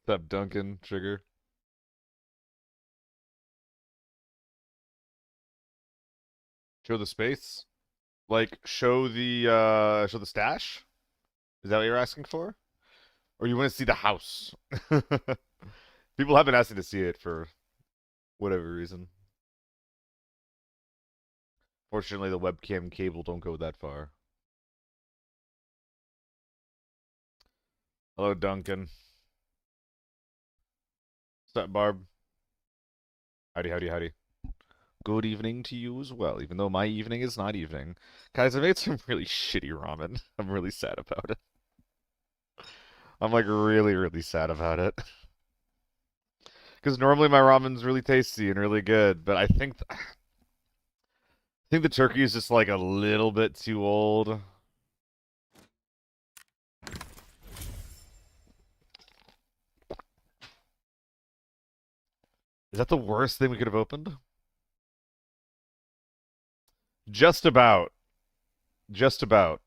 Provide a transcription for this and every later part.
That Duncan trigger. Show the space? Like show the stash? Is that what you're asking for? Or you want to see the house? People have been asking to see it for whatever reason. Fortunately, the webcam cable don't go that far. Hello, Duncan. What's up, Barb? Howdy, howdy, howdy. Good evening to you as well, even though my evening is not evening. Guys, I made some really shitty ramen. I'm really sad about it. I'm like really, really sad about it. Because normally my ramen's really tasty and really good, but I think the turkey is just like a little bit too old. Is that the worst thing we could have opened? Just about. Just about.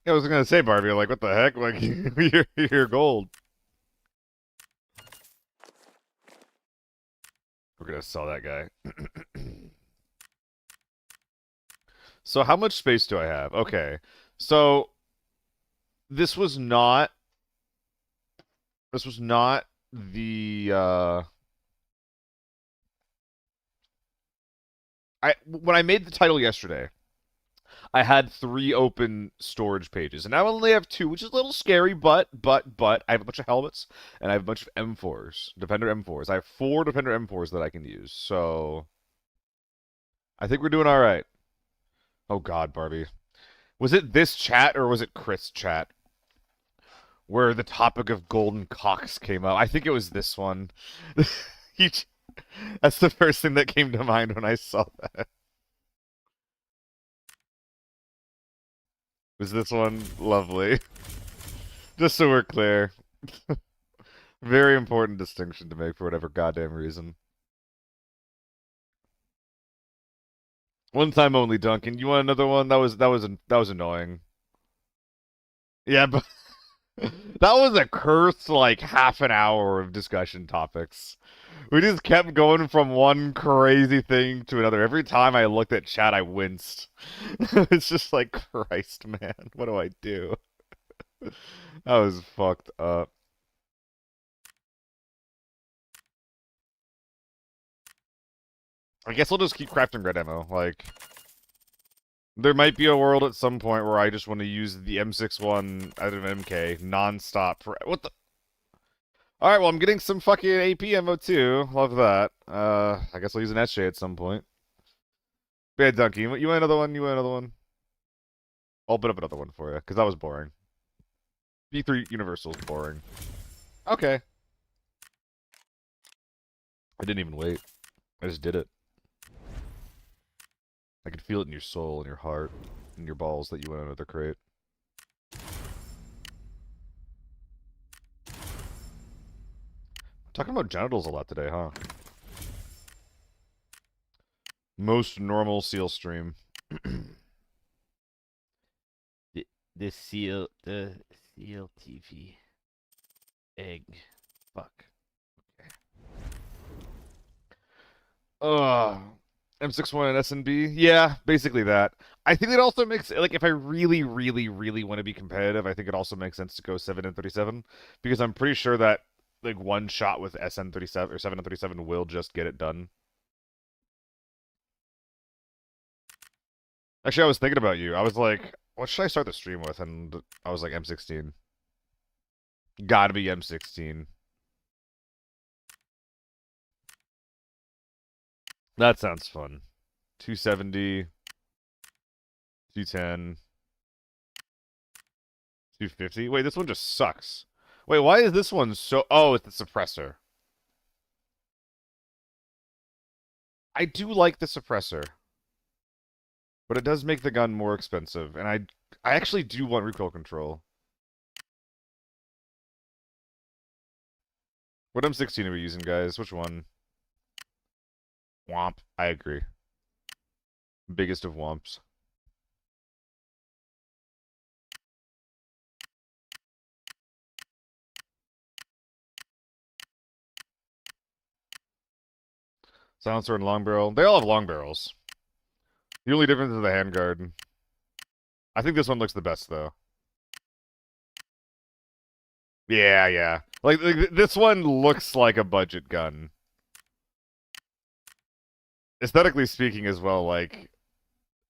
Yeah, I was gonna say, Barbie, like, what the heck? Like, you're gold. We're gonna sell that guy. So how much space do I have? Okay. So this was not the I when I made the title yesterday, I had 3 open storage pages, and now I only have 2, which is a little scary, but I have a bunch of helmets and I have a bunch of M4s, Defender M4s. I have 4 Defender M4s that I can use. So I think we're doing all right. Oh God, Barbie. Was it this chat or was it Chris chat where the topic of golden cocks came up? I think it was this one. You, that's the first thing that came to mind when I saw that. Was this one lovely? Just so we're clear. Very important distinction to make for whatever goddamn reason. One time only, Duncan. You want another one? That was annoying. Yeah, but that was a cursed like half an hour of discussion topics. We just kept going from one crazy thing to another. Every time I looked at chat, I winced. It's just like, Christ, man, what do I do? That was fucked up. I guess I'll just keep crafting red ammo. Like, there might be a world at some point where I just want to use the M61 out of MK non-stop for... What the... Alright, well, I'm getting some fucking AP ammo, too. Love that. I guess I'll use an SJ at some point. Bad Donkey, you want another one? You want another one? I'll open up another one for you, because that was boring. B3 Universal's boring. Okay. I didn't even wait. I just did it. I could feel it in your soul, in your heart, in your balls that you want another crate. Talking about genitals a lot today, huh? Most normal Seal stream. the SealTV egg. Fuck. Okay. M61 and SNB? Yeah, basically that. I think it also makes, like, if I really, really, really want to be competitive, I think it also makes sense to go 7 and 37, because I'm pretty sure that, like, one shot with SN37 or 7 and 37 will just get it done. Actually, I was thinking about you. I was like, what should I start the stream with? And I was like, M16. Gotta be M16. That sounds fun. 270, 210, 250. Wait, this one just sucks. Wait, why is this one so... Oh, it's the suppressor. I do like the suppressor. But it does make the gun more expensive. And I actually do want recoil control. What M16 are we using, guys? Which one? Womp. I agree. Biggest of womps. Silencer and long barrel. They all have long barrels. The only difference is the handguard. I think this one looks the best, though. Yeah, yeah. Like this one looks like a budget gun. Aesthetically speaking as well, like,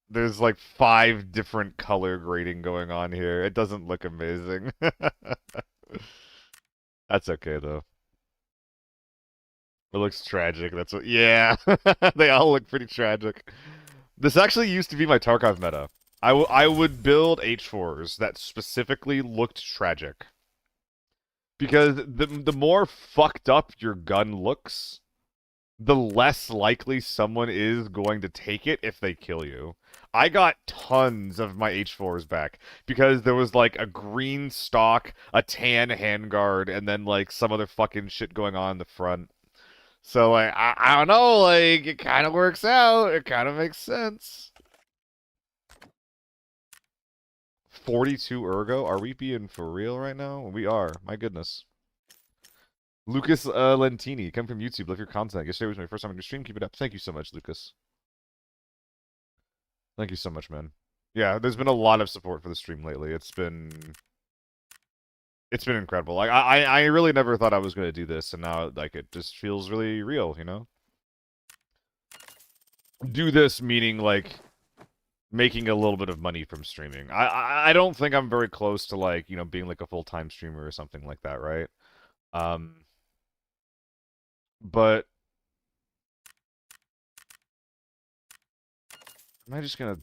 there's like 5 different color grading going on here. It doesn't look amazing. That's okay, though. It looks tragic. That's what... Yeah. They all look pretty tragic. This actually used to be my Tarkov meta. I would build H4s that specifically looked tragic. Because the more fucked up your gun looks, the less likely someone is going to take it if they kill you. I got tons of my H4s back because there was like a green stock, a tan handguard, and then like some other fucking shit going on in the front. So like I don't know, like it kind of works out. It kind of makes sense. 42 ergo? Are we being for real right now? We are. My goodness. Lucas Lentini, come from YouTube. Love your content. Yesterday was my first time on your stream. Keep it up. Thank you so much, Lucas. Thank you so much, man. Yeah, there's been a lot of support for the stream lately. It's been incredible. Like I really never thought I was going to do this, and now like it just feels really real, you know? Do this meaning like making a little bit of money from streaming. I don't think I'm very close to like, you know, being like a full-time streamer or something like that, right? But am I just gonna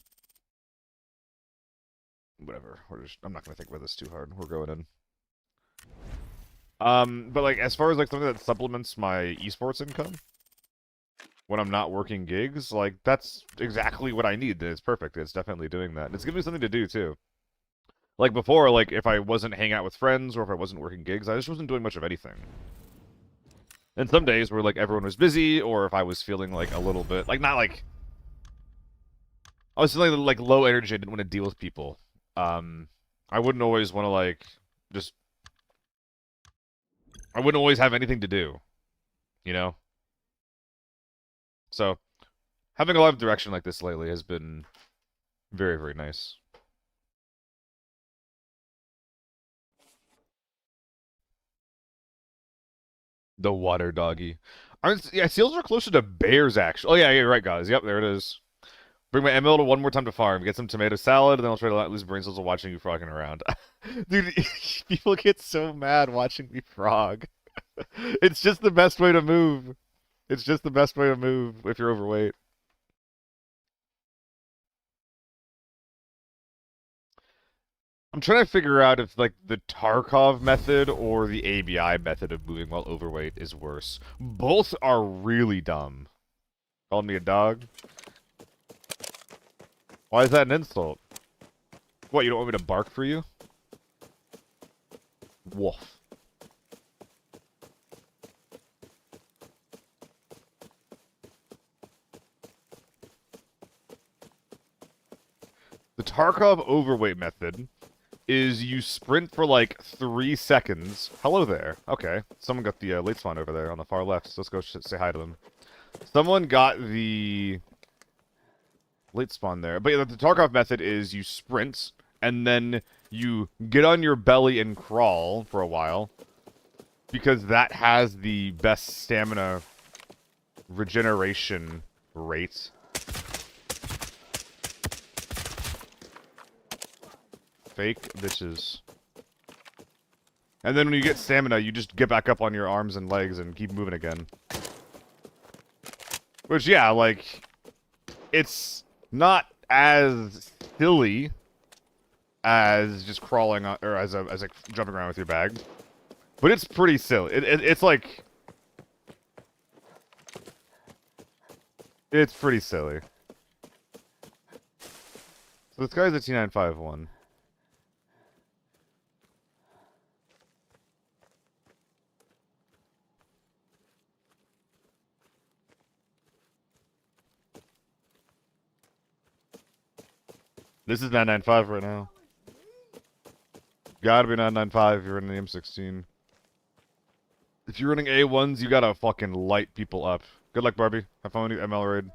whatever. I'm not gonna think about this too hard. We're going in. But like as far as like something that supplements my esports income when I'm not working gigs, like that's exactly what I need. It's perfect. It's definitely doing that. And it's giving me something to do too. Like before, like if I wasn't hanging out with friends or if I wasn't working gigs, I just wasn't doing much of anything. And some days where like everyone was busy, or if I was feeling like a little bit like not like I was feeling like low energy, I didn't want to deal with people. I wouldn't always want to like just I wouldn't always have anything to do, you know? So having a lot of direction like this lately has been very, very nice. The water doggy. Yeah, seals are closer to bears, actually. Oh, yeah, you're right, guys. Yep, there it is. Bring my ML to one more time to farm. Get some tomato salad, and then I'll try to let loose brain cells while watching you frogging around. Dude, people get so mad watching me frog. It's just the best way to move. It's just the best way to move if you're overweight. I'm trying to figure out if, like, the Tarkov method or the ABI method of moving while overweight is worse. Both are really dumb. Calling me a dog? Why is that an insult? What, you don't want me to bark for you? Woof. The Tarkov overweight method is you sprint for like 3 seconds. Hello there. Okay. Someone got the late spawn over there on the far left, so let's go say hi to them. Someone got the late spawn there. But yeah, the Tarkov method is you sprint, and then you get on your belly and crawl for a while, because that has the best stamina regeneration rate. Fake bitches. And then when you get stamina, you just get back up on your arms and legs and keep moving again. Which, yeah, like, it's not as silly as just crawling on, or as like jumping around with your bag, but it's pretty silly. It's like, it's pretty silly. So this guy's a T951. This is 995 right now. Gotta be 995 if you're running the M16. If you're running A1s, you gotta fucking light people up. Good luck, Barbie. Have fun with your ML raid.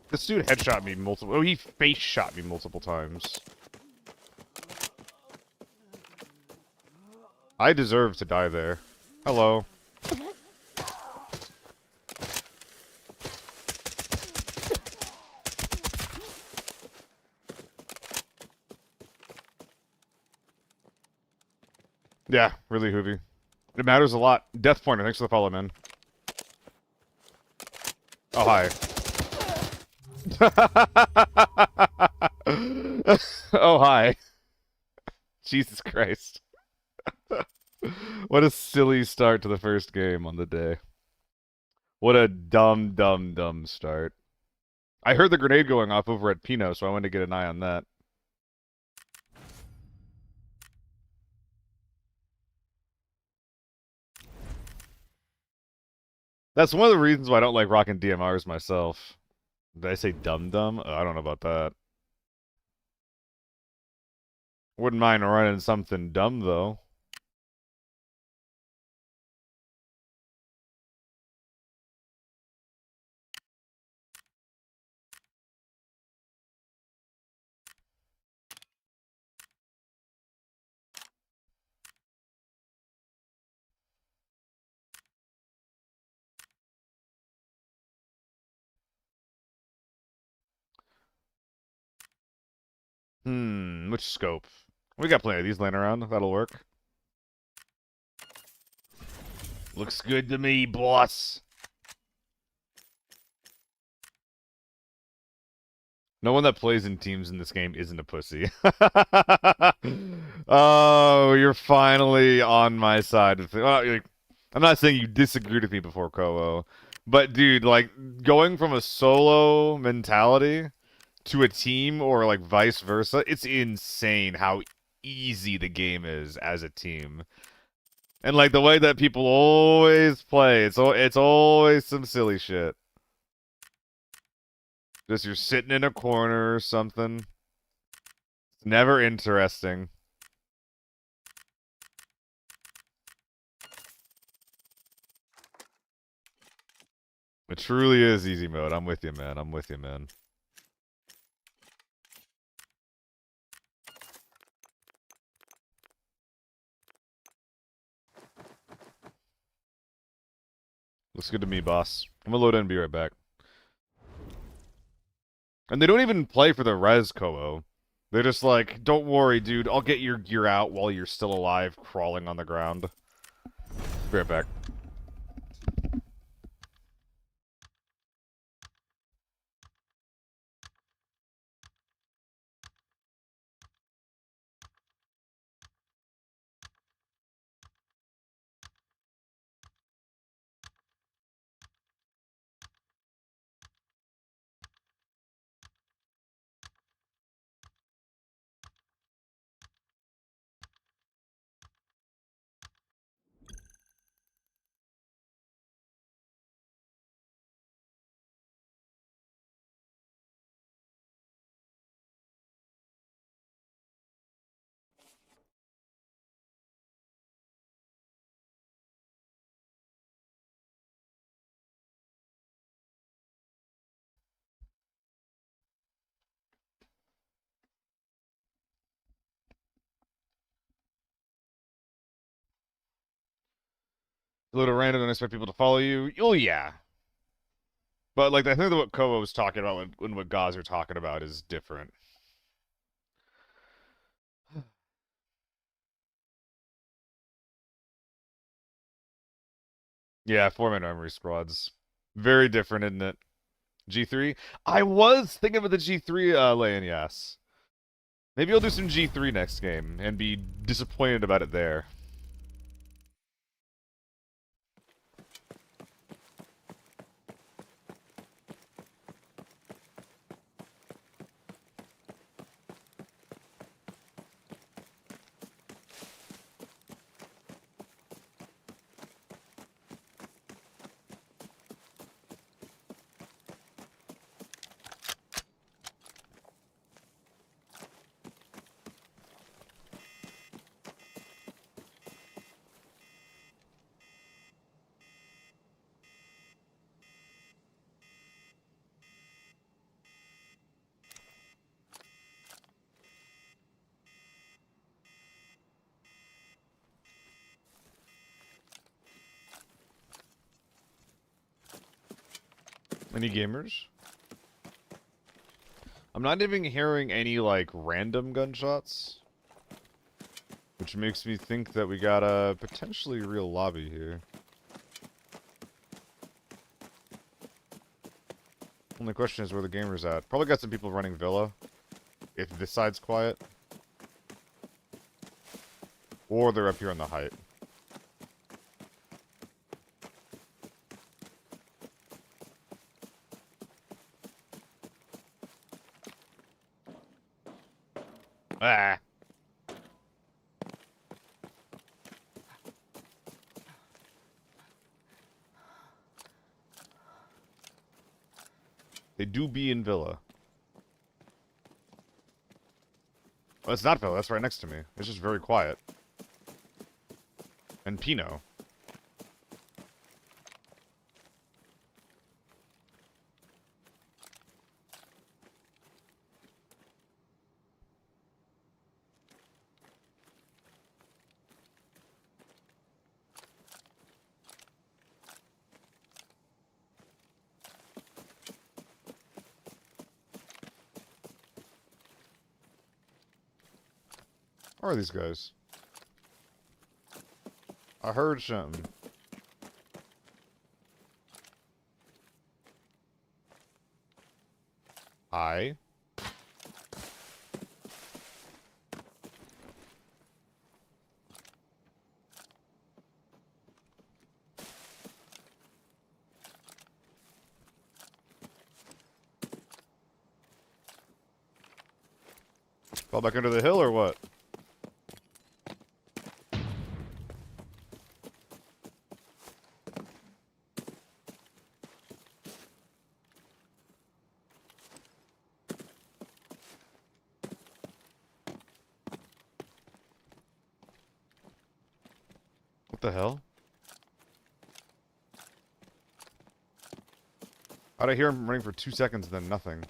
This dude headshot me multiple. Oh, he face shot me multiple times. I deserve to die there. Hello. Yeah, really, Hoovy. It matters a lot. Death Pointer, thanks for the follow, man. Oh, hi. Oh, hi. Jesus Christ. What a silly start to the first game on the day. What a dumb, dumb, dumb start. I heard the grenade going off over at Pino, so I wanted to get an eye on that. That's one of the reasons why I don't like rocking DMRs myself. Did I say dumb-dumb? I don't know about that. Wouldn't mind running something dumb, though. Which scope? We got plenty of these laying around. That'll work. Looks good to me, boss. No one that plays in teams in this game isn't a pussy. Oh, you're finally on my side. Well, I'm not saying you disagreed with me before, Kowo. But, dude, like, going from a solo mentality to a team or, like, vice versa, it's insane how easy the game is as a team. And, like, the way that people always play, it's always some silly shit. Just you're sitting in a corner or something. It's never interesting. It truly is easy mode. I'm with you, man. I'm with you, man. Looks good to me, boss. I'm gonna load in and be right back. And they don't even play for the res, Kowo. They're just like, don't worry, dude. I'll get your gear out while you're still alive, crawling on the ground. Be right back. A little random, don't expect people to follow you. Oh, yeah. But, like, I think that what Kowo was talking about when what Gaz are talking about is different. Yeah, 4-man armory squads. Very different, isn't it? G3? I was thinking of the G3 lane, yes. Maybe I'll do some G3 next game and be disappointed about it there. Any gamers? I'm not even hearing any, like, random gunshots. Which makes me think that we got a potentially real lobby here. Only question is where the gamer's at. Probably got some people running Villa. If this side's quiet. Or they're up here on the height. Ah! They do be in Villa. Well, it's not Villa, that's right next to me. It's just very quiet. And Pinot. Where are these guys? I heard something. Hi. Fall back under the hill or what? What the hell? How'd I hear him running for 2 seconds and then nothing?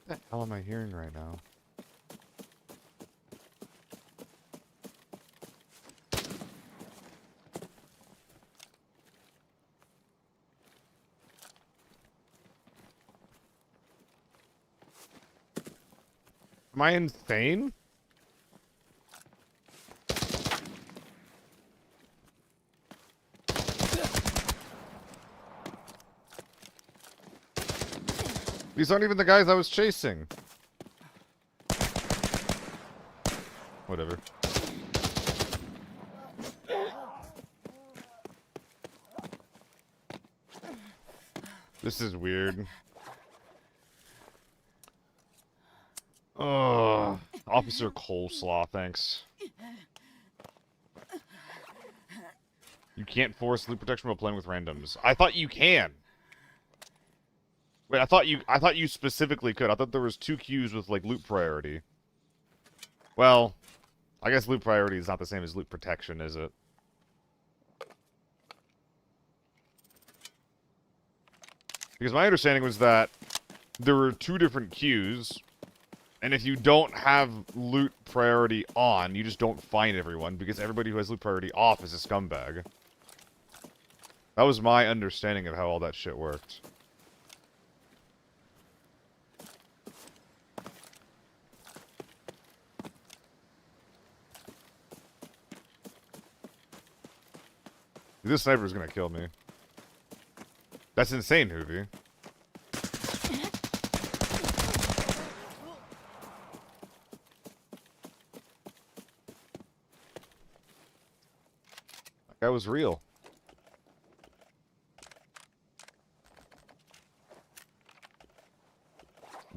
What the hell am I hearing right now? Am I insane? These aren't even the guys I was chasing. Whatever. This is weird. Oh, Officer Coleslaw, thanks. You can't force loot protection while playing with randoms. I thought you can. Wait, I thought you specifically could. I thought there was 2 queues with like loot priority. Well, I guess loot priority is not the same as loot protection, is it? Because my understanding was that there were 2 different queues, and if you don't have loot priority on, you just don't find everyone, because everybody who has loot priority off is a scumbag. That was my understanding of how all that shit worked. This sniper is gonna kill me. That's insane, Hoovy. That was real.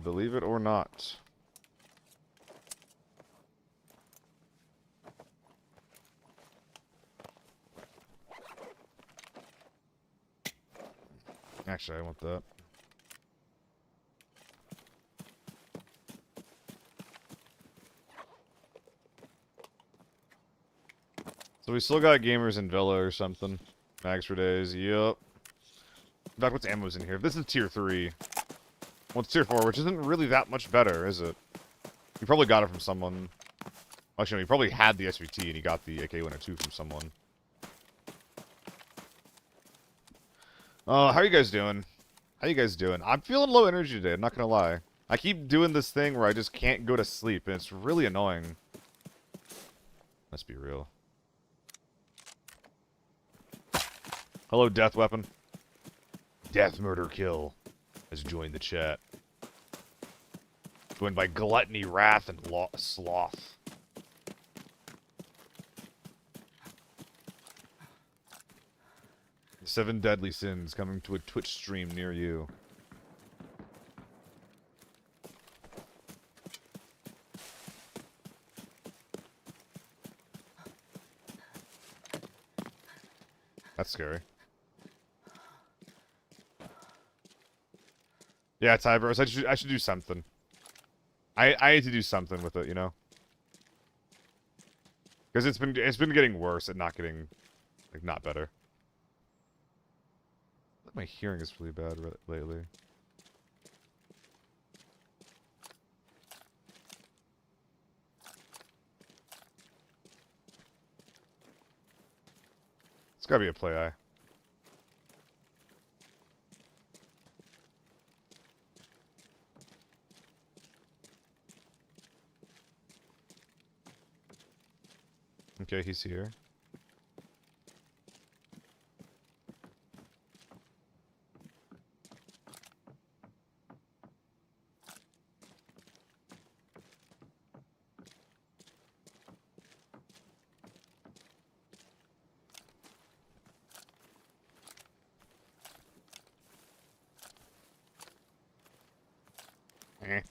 Believe it or not. Actually, I want that. we still got gamers in Villa or something. Mags for days, yep. In fact, what's ammo's in here? This is tier 3. Well, it's tier 4, which isn't really that much better, is it? You probably got it from someone. Actually, no, you probably had the SVT and you got the AK-102 from someone. Oh, how are you guys doing? How you guys doing? I'm feeling low energy today, I'm not gonna lie. I keep doing this thing where I just can't go to sleep, and it's really annoying. Let's be real. Hello, Death Weapon. Death Murder Kill has joined the chat. Joined by Gluttony, Wrath, and Sloth. The 7 Deadly Sins coming to a Twitch stream near you. That's scary. Yeah, Ty Bros, I should do something. I need to do something with it, you know? Because it's been getting worse and not getting, like, not better. My hearing is really bad lately. It's gotta be a play eye. Okay, he's here. Eh.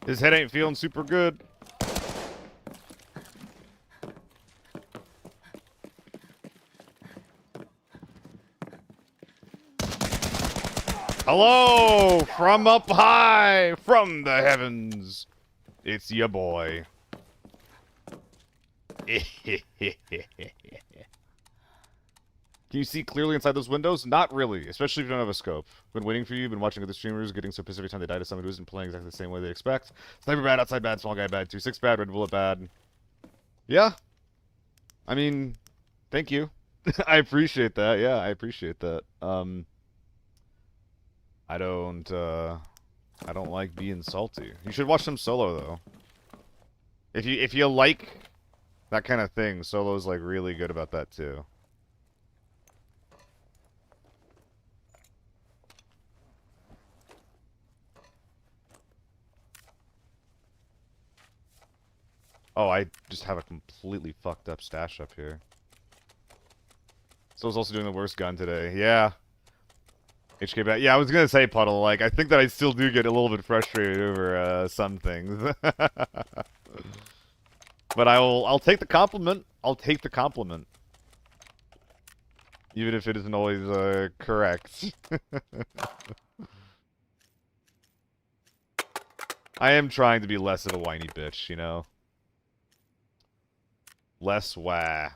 His head ain't feeling super good. Hello! From up high! From the heavens! It's your boy. Can you see clearly inside those windows? Not really, especially if you don't have a scope. Been waiting for you, been watching other streamers, getting so pissed every time they die to someone who isn't playing exactly the same way they expect. Sniper bad, outside bad, small guy bad, 2-6 bad, red bullet bad. Yeah. I mean, thank you. I appreciate that, yeah, I appreciate that. I don't like being salty. You should watch some Solo, though. If you like that kind of thing, Solo's, like, really good about that, too. Oh, I just have a completely fucked up stash up here. So I was also doing the worst gun today. Yeah. HK back. Yeah, I was gonna say, Puddle, like, I think that I still do get a little bit frustrated over, some things. But I'll take the compliment. I'll take the compliment. Even if it isn't always, correct. I am trying to be less of a whiny bitch, you know? Less wah. I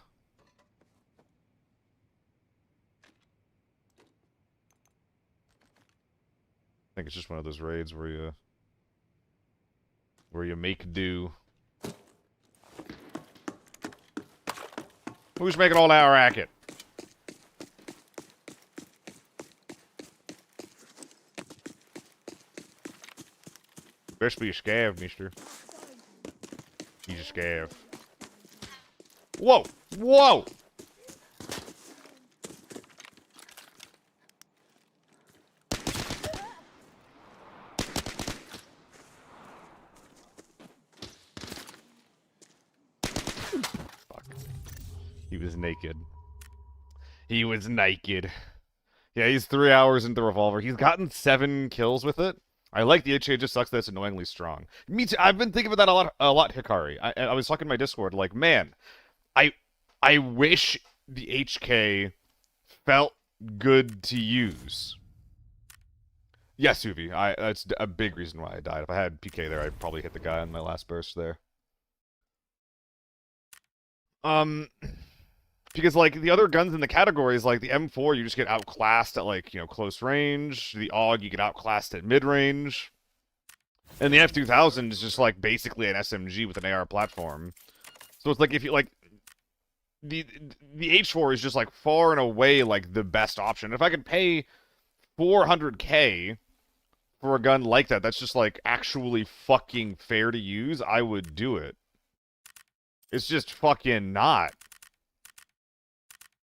think it's just one of those raids where you make do. Who's making all that racket? Best be a scav, mister. He's a scav. Whoa! Whoa! He was naked. He was naked. Yeah, he's 3 hours into Revolver. He's gotten 7 kills with it. I like the HK, it just sucks that it's annoyingly strong. Me too. I've been thinking about that a lot, Hikari. I was talking in my Discord, like, man, I I wish the HK felt good to use. Yes, Suvi. That's a big reason why I died. If I had PK there, I'd probably hit the guy on my last burst there. Because, like, the other guns in the categories, like the M4, you just get outclassed at, like, you know, close range. The AUG, you get outclassed at mid-range. And the F2000 is just, like, basically an SMG with an AR platform. So it's like, if you, like, the H4 is just, like, far and away, like, the best option. If I could pay 400K for a gun like that, that's just, like, actually fucking fair to use, I would do it. It's just fucking not.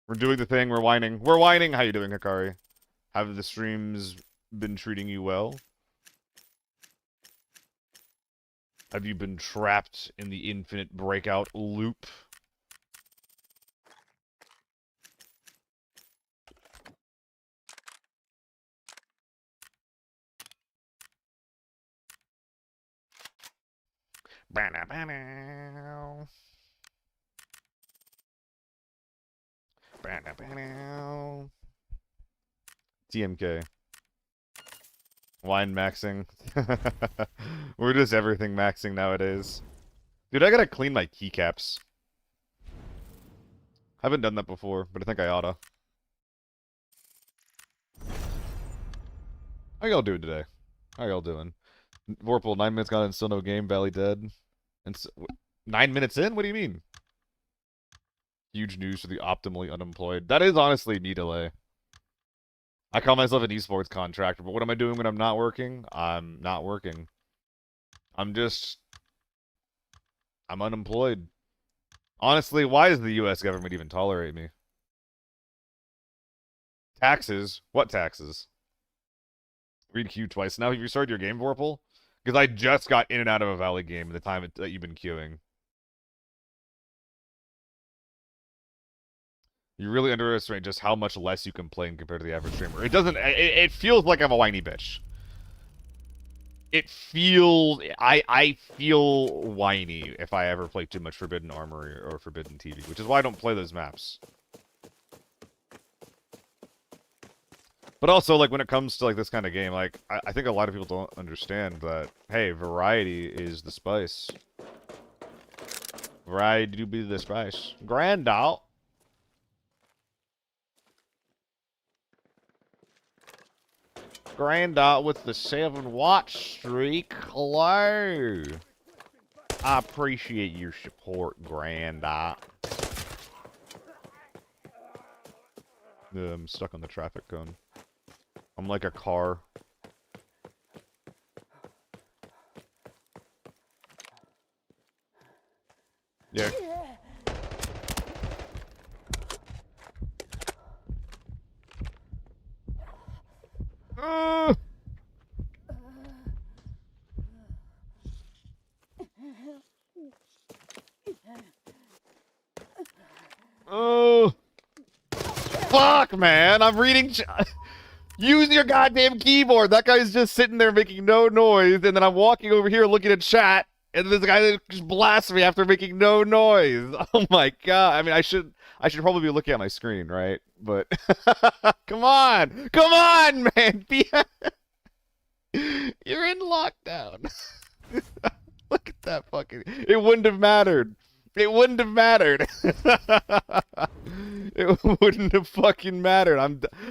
We're doing the thing, we're whining. We're whining! How you doing, Hikari? Have the streams been treating you well? Have you been trapped in the infinite breakout loop? TMK. Wine maxing. We're just everything maxing nowadays. Dude, I gotta clean my keycaps. Haven't done that before, but I think I oughta. How y'all doing today? How y'all doing? Vorpal, 9 minutes gone and still no game, Valley dead. And 9 minutes in? What do you mean? Huge news for the optimally unemployed. That is honestly me delay. I call myself an esports contractor, but what am I doing when I'm not working? I'm not working. I'm unemployed. Honestly, why does the US government even tolerate me? Taxes? What taxes? Read queue twice. Now, have you started your game, Vorpal? Because I just got in and out of a Valley game at the time that you've been queuing. You really underestimate just how much less you complain compared to the average streamer. It doesn't... It feels like I'm a whiny bitch. It feels... I feel whiny if I ever play too much Forbidden Armory or Forbidden TV, which is why I don't play those maps. But also, like, when it comes to, like, this kind of game, like, I think a lot of people don't understand that, hey, variety is the spice. Variety do be the spice. Grandalt. Grandalt with the 7-watch streak. Hello. I appreciate your support, Grandalt. I'm stuck on the traffic cone. I'm like a car. Yeah. Oh. Fuck, man. I'm reading... Use your goddamn keyboard. That guy's just sitting there making no noise, and then I'm walking over here looking at chat, and this guy just blasts me after making no noise. Oh my god. I mean, I should probably be looking at my screen, right? But come on, man. You're in lockdown. Look at that fucking. It wouldn't have mattered. It wouldn't have mattered. It wouldn't have fucking mattered.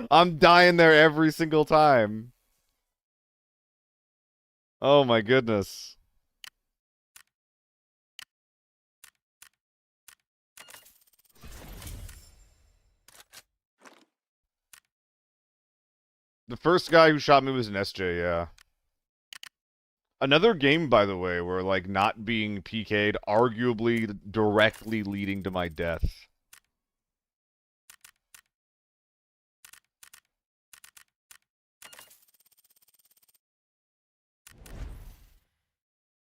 I'm dying there every single time. Oh my goodness. The first guy who shot me was an SJ, yeah. Another game, by the way, where, like, not being PK'd arguably directly leading to my death.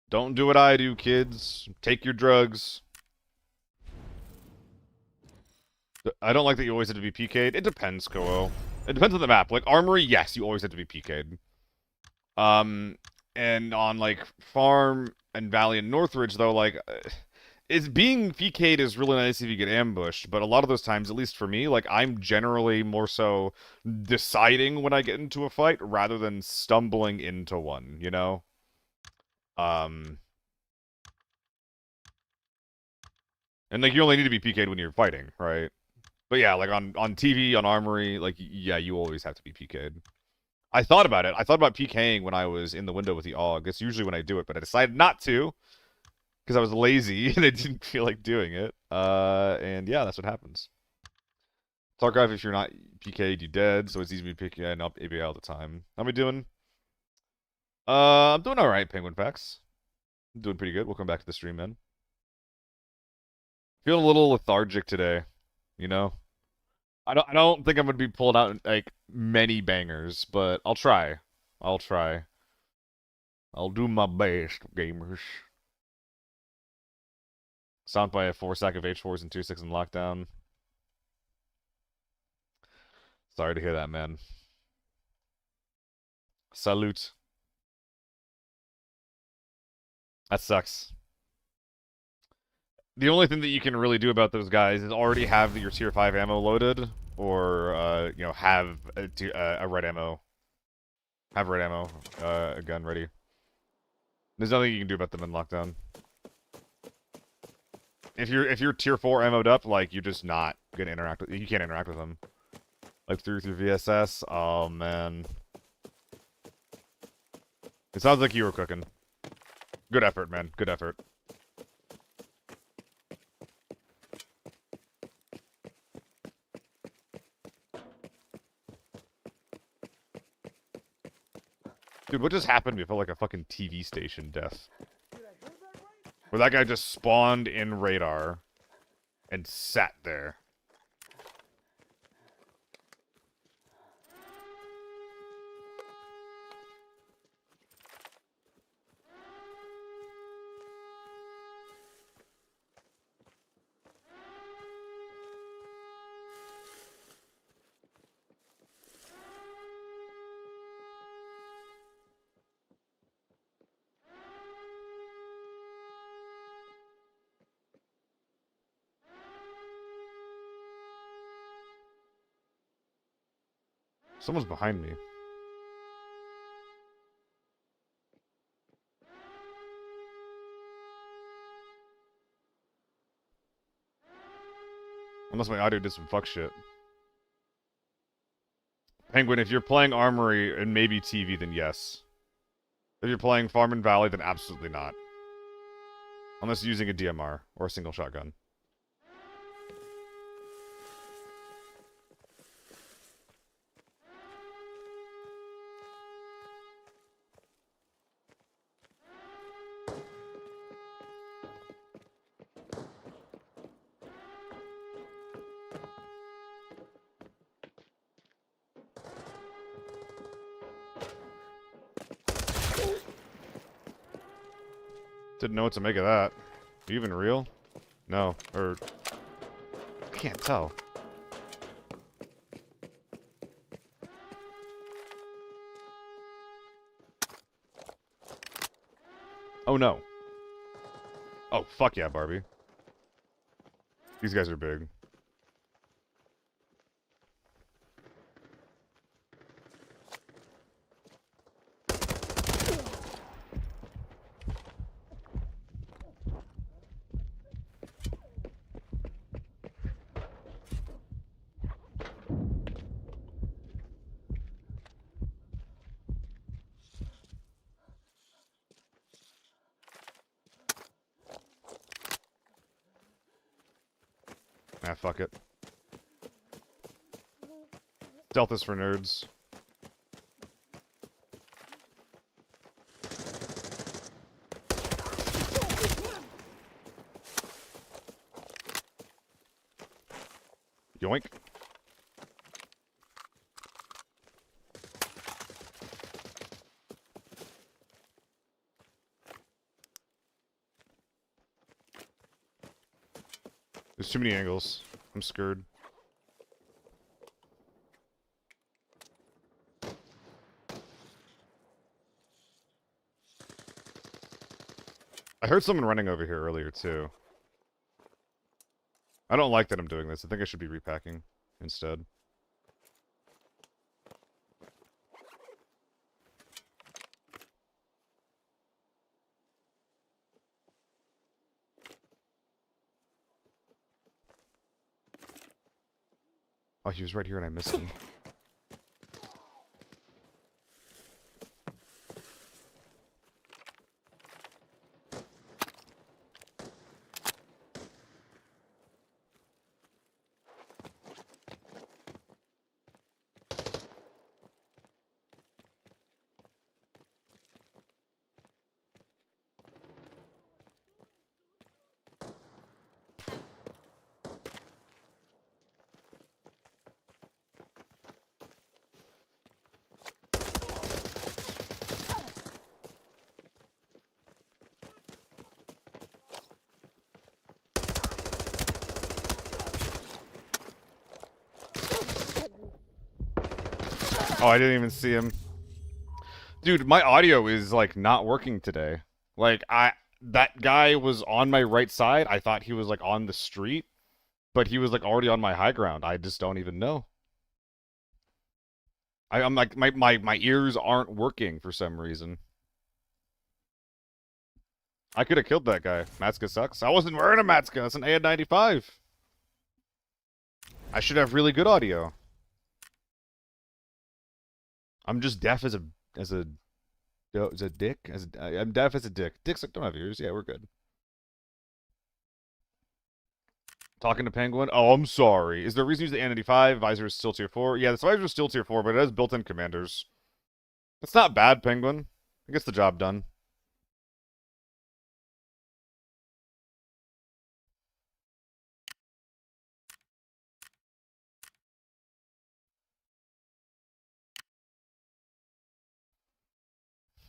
Don't do what I do, kids. Take your drugs. I don't like that you always have to be PK'd. It depends, Koo. It depends on the map. Like, Armory, yes, you always have to be PK'd. And on, like, Farm and Valley and Northridge, though, like, it's being PK'd is really nice if you get ambushed, but a lot of those times, at least for me, like, I'm generally more so deciding when I get into a fight rather than stumbling into one, you know? Um, and, like, you only need to be PK'd when you're fighting, right? But yeah, like, on TV, on Armory, like, yeah, you always have to be PK'd. I thought about it. I thought about PKing when I was in the window with the AUG. That's usually when I do it, but I decided not to because I was lazy and I didn't feel like doing it. And yeah, that's what happens. Tarkov, if you're not PK'd, you dead, so it's easy to be PK and up ABA all the time. How am I doing? I'm doing alright, Penguin Packs. I'm doing pretty good. We'll come back to the stream, man. Feeling a little lethargic today, you know? I don't think I'm gonna be pulling out like many bangers, but I'll try. I'll try. I'll do my best, gamers. Stomped by a 4-stack of H4s and 2-6 in lockdown. Sorry to hear that, man. Salute. That sucks. The only thing that you can really do about those guys is already have your tier 5 ammo loaded, or, you know, have a red ammo. Have red ammo, a gun ready. There's nothing you can do about them in lockdown. If you're tier 4 ammoed up, like, you're just not gonna interact with, you can't interact with them. Like, through VSS, oh, man. It sounds like you were cooking. Good effort, man. Good effort. Dude, what just happened to me? It felt like a fucking TV station death. Where that guy just spawned in radar and sat there. Someone's behind me. Unless my audio did some fuck shit. Penguin, if you're playing Armory and maybe TV, then yes. If you're playing Farm and Valley, then absolutely not. Unless you're using a DMR or a single shotgun. Didn't know what to make of that. Are you even real? No. Or... I can't tell. Oh no. Oh, fuck yeah, Barbie. These guys are big. Ah, fuck it. Stealth is for nerds. Yoink. There's too many angles. I'm scared. I heard someone running over here earlier, too. I don't like that I'm doing this. I think I should be repacking instead. Oh, he was right here and I missed him. Oh, I didn't even see him. Dude, my audio is, like, not working today. Like, that guy was on my right side. I thought he was, like, on the street, but he was, like, already on my high ground. I just don't even know. I'm like, my ears aren't working for some reason. I could have killed that guy. Matska sucks. I wasn't wearing a Matska. It's an AN95. I should have really good audio. I'm just deaf as a dick. I'm deaf as a dick. Dicks don't have ears. Yeah, we're good. Talking to Penguin. Oh, I'm sorry. Is there a reason to use the N95? Visor is still tier 4. Yeah, the visor is still tier 4, but it has built-in commanders. It's not bad, Penguin. It gets the job done.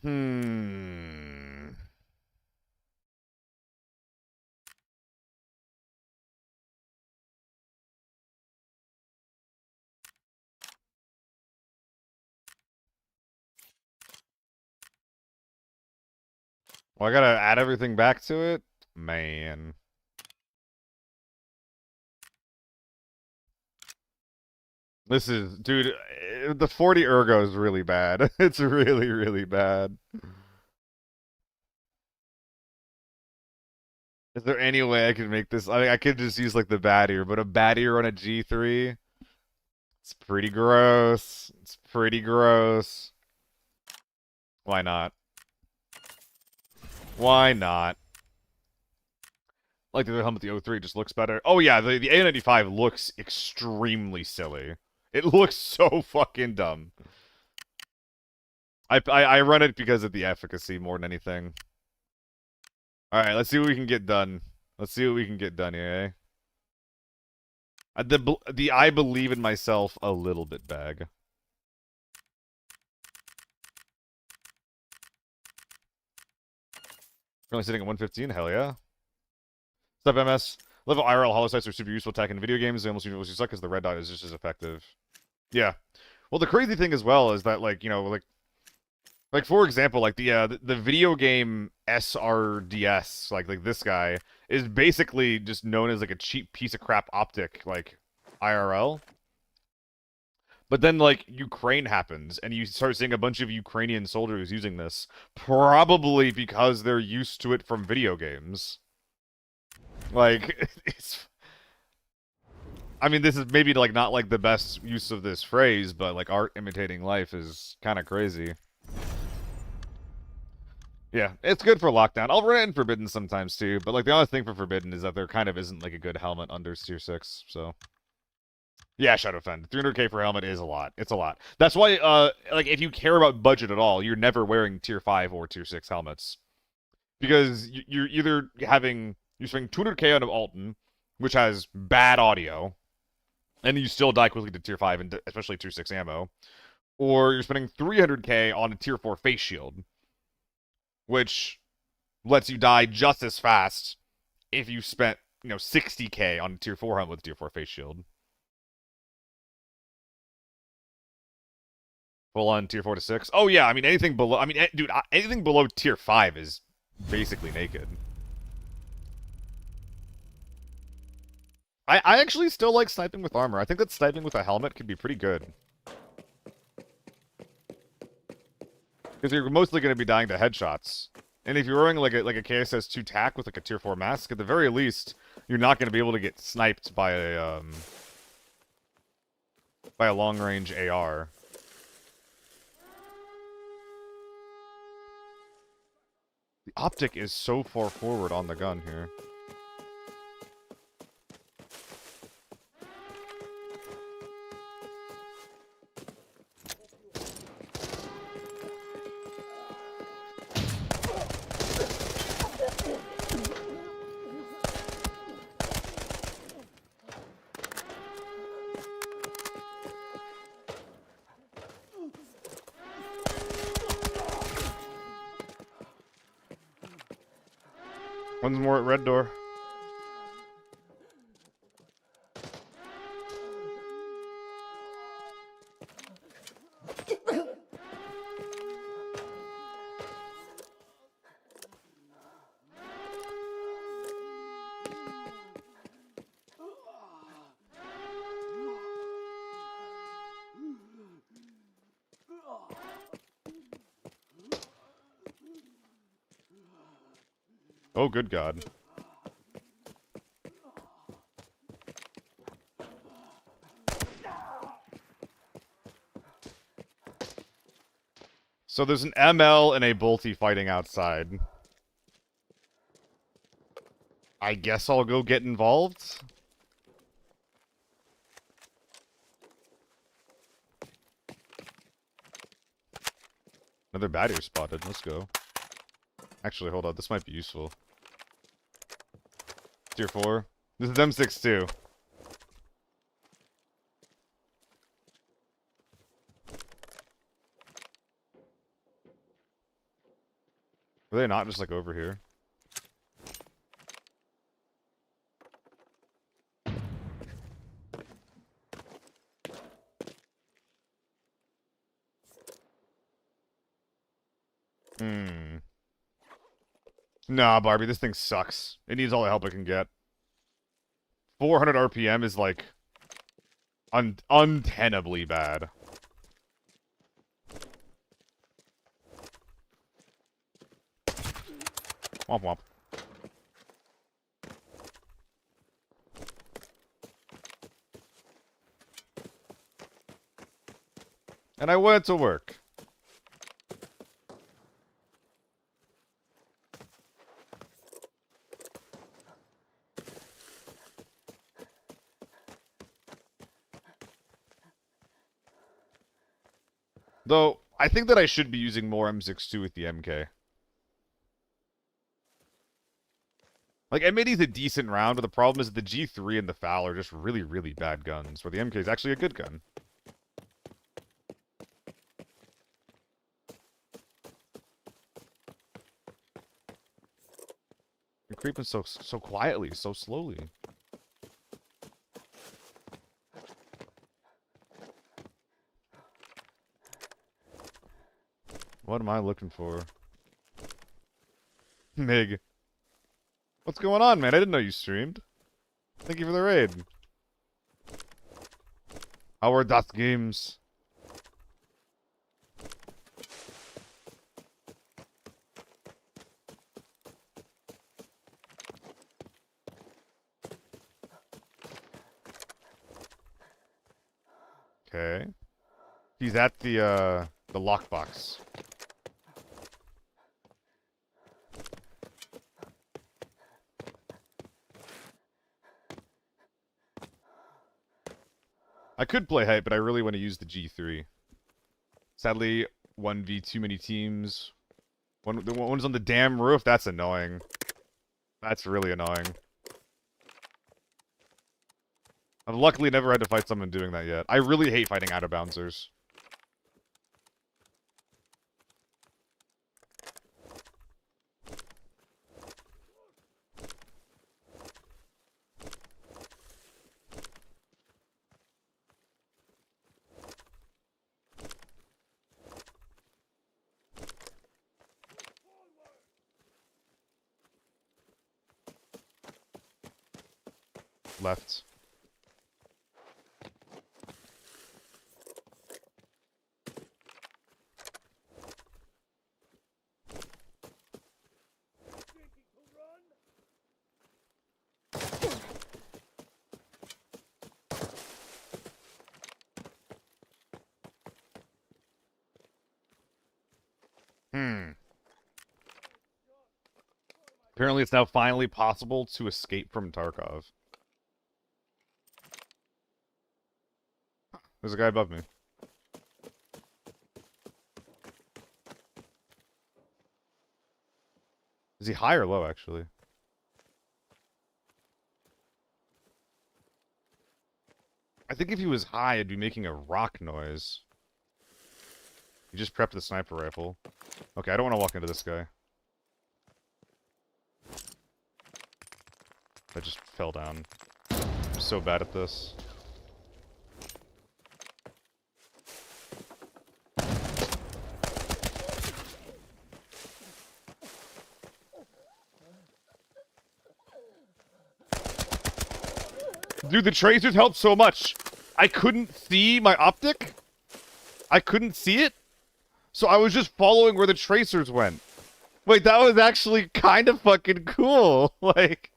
Hmm. Well, I gotta add everything back to it? Man. This is, dude, the 40 ergo is really bad. It's really, really bad. Is there any way I could make this? I mean, I could just use, like, the Battier, but a Battier on a G3? It's pretty gross. It's pretty gross. Why not? Why not? Like the other helmet, the O3 just looks better. Oh yeah, the A95 looks extremely silly. It looks so fucking dumb. I run it because of the efficacy more than anything. All right, let's see what we can get done. Let's see what we can get done here. The I believe in myself a little bit bag. Currently sitting at 115. Hell yeah. Sup, MS. Level IRL holosites are super useful attack in video games. They almost universally suck because the red dot is just as effective. Yeah. Well, the crazy thing as well is that, like, you know, like for example, like the video game SRDS, like this guy is basically just known as like a cheap piece of crap optic, like IRL. But then like Ukraine happens, and you start seeing a bunch of Ukrainian soldiers using this, probably because they're used to it from video games. Like, it's. I mean, this is maybe like not like the best use of this phrase, but like art imitating life is kind of crazy. Yeah, it's good for lockdown. I'll run it in Forbidden sometimes too, but like the only thing for Forbidden is that there kind of isn't like a good helmet under tier 6, so. Yeah, Shadow Fend. 300k for helmet is a lot. It's a lot. That's why, like, if you care about budget at all, you're never wearing tier 5 or tier 6 helmets. Because you're either you're spending 200k on an Alton, which has bad audio, and you still die quickly to tier 5, and especially tier 6 ammo, or you're spending 300k on a tier 4 face shield, which lets you die just as fast if you spent, 60k on a tier 4 helmet with a tier 4 face shield. Full on tier 4 to 6. Oh yeah, I mean anything below. I mean, dude, anything below tier 5 is basically naked. I actually still like sniping with armor. I think that sniping with a helmet could be pretty good. Because you're mostly going to be dying to headshots. And if you're wearing like a KSS2 tac with like a tier 4 mask, at the very least, you're not going to be able to get sniped by a long-range AR. The optic is so far forward on the gun here. One's more at red door. Oh, good God. So there's an ML and a Bolty fighting outside. I guess I'll go get involved. Another battery spotted. Let's go. Actually, hold on. This might be useful. Tier 4. This is M6 too. Were they not just like over here? Nah, Barbie, this thing sucks. It needs all the help it can get. 400 RPM is like untenably bad. Womp womp. And I want it to work. Though, I think that I should be using more M62 with the MK. Like, M80's a decent round, but the problem is that the G3 and the FAL are just really, really bad guns, where the MK is actually a good gun. You're creeping so quietly, so slowly. What am I looking for? Mig. What's going on, man? I didn't know you streamed. Thank you for the raid. How are das games? Okay. He's at the lockbox. I could play hype, but I really want to use the G3. Sadly, 1v too many teams. One's on the damn roof. That's annoying. That's really annoying. I've luckily never had to fight someone doing that yet. I really hate fighting out of bouncers. left. Apparently it's now finally possible to escape from Tarkov. There's a guy above me. Is he high or low, actually? I think if he was high, I'd be making a rock noise. He just prepped the sniper rifle. Okay, I don't want to walk into this guy. I just fell down. I'm so bad at this. Dude, the tracers helped so much. I couldn't see my optic. I couldn't see it. So I was just following where the tracers went. Wait, that was actually kind of fucking cool. Like,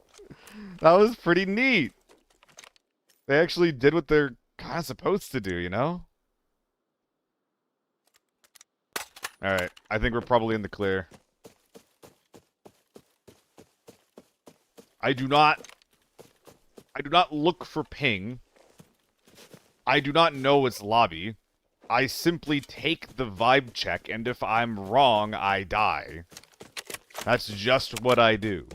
that was pretty neat. They actually did what they're kind of supposed to do, you know? Alright, I think we're probably in the clear. I do not look for ping. I do not know its lobby. I simply take the vibe check, and if I'm wrong, I die. That's just what I do.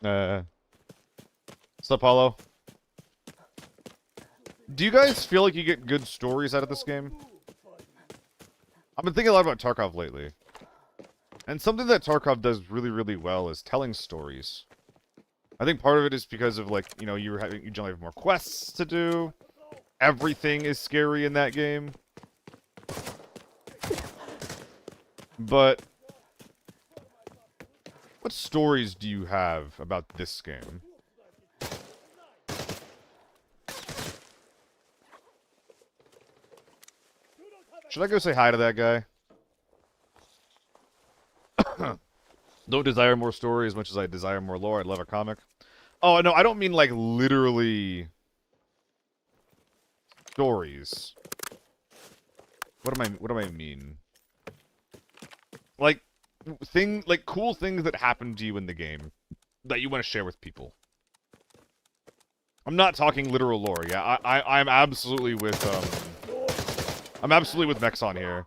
What's up, Paulo? Do you guys feel like you get good stories out of this game? I've been thinking a lot about Tarkov lately. And something that Tarkov does really, really well is telling stories. I think part of it is because of, like, you know, you generally have more quests to do. Everything is scary in that game. But what stories do you have about this game? Should I go say hi to that guy? Don't desire more story as much as I desire more lore. I'd love a comic. Oh, no, I don't mean, like, literally stories. What do I mean? Like, cool things that happen to you in the game that you want to share with people. I'm not talking literal lore. Yeah, I'm absolutely with, I'm absolutely with Mexon here.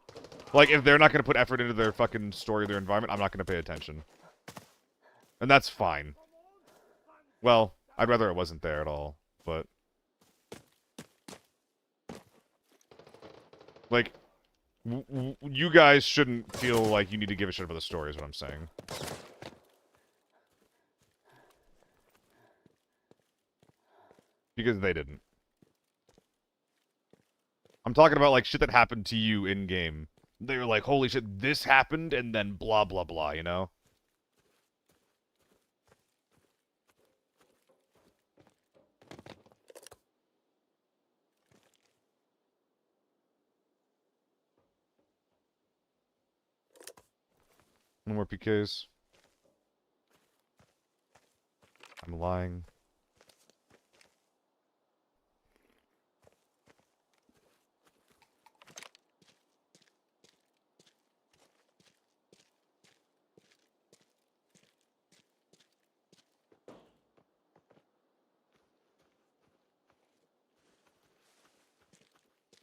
Like, if they're not going to put effort into their fucking story or their environment, I'm not going to pay attention. And that's fine. Well, I'd rather it wasn't there at all, but... Like, you guys shouldn't feel like you need to give a shit about the story, is what I'm saying. Because they didn't. I'm talking about, like, shit that happened to you in-game. They were like, holy shit, this happened, and then blah, blah, blah, you know? No more PKs. I'm lying.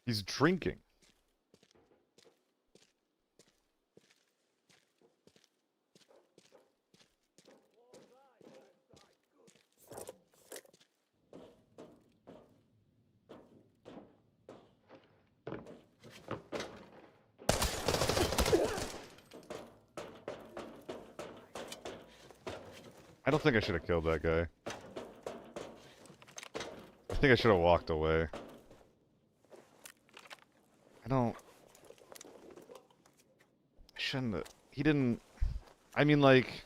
He's drinking. don't think I should have killed that guy. I think I should have walked away. I shouldn't have. He didn't... I mean, like...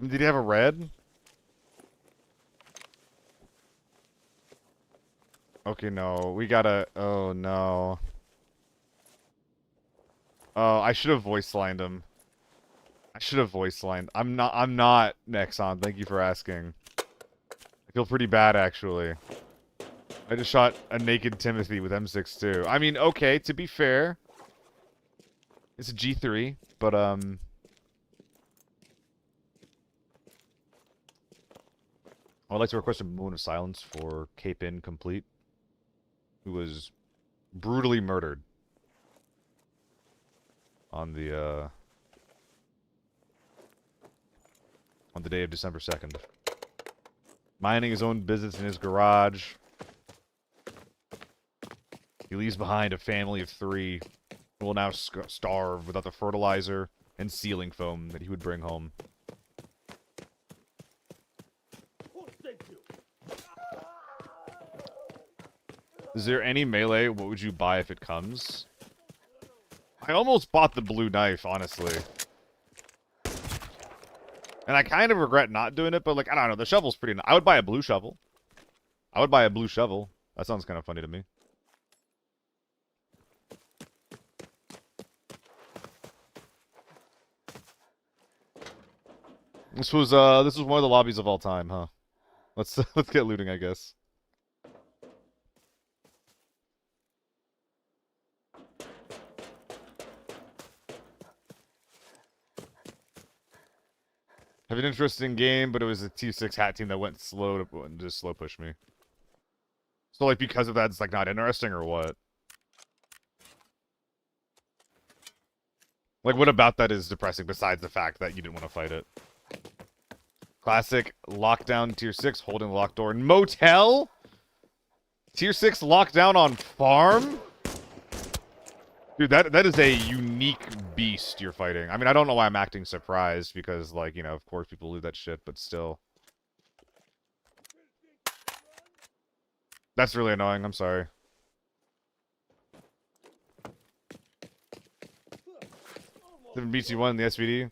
Did he have a red? Okay, no. We gotta... Oh, no. Oh, I should have voice lined him. I should have voice lined. I'm not Nexon. Thank you for asking. I feel pretty bad, actually. I just shot a naked Timothy with M62. I mean, okay, to be fair. It's a G3, but, I'd like to request a moment of silence for Cape In Complete, who was brutally murdered on the day of December 2nd. Minding his own business in his garage. He leaves behind a family of 3 who will now starve without the fertilizer and sealing foam that he would bring home. Is there any melee? What would you buy if it comes? I almost bought the blue knife, honestly. And I kind of regret not doing it, but, like, I don't know. The shovel's pretty nice. I would buy a blue shovel. I would buy a blue shovel. That sounds kind of funny to me. This was one of the lobbies of all time, huh? Let's get looting, I guess. Have an interesting game, but it was a T6 hat team that went slow to just slow push me. So, like, because of that, it's, like, not interesting, or what? Like, what about that is depressing, besides the fact that you didn't want to fight it? Classic lockdown tier 6, holding the locked door. Motel? Tier 6 lockdown on farm? Dude, that is a unique beast you're fighting. I mean, I don't know why I'm acting surprised, because, like, you know, of course people do that shit, but still. That's really annoying, I'm sorry. Seven BC1 in the SVD?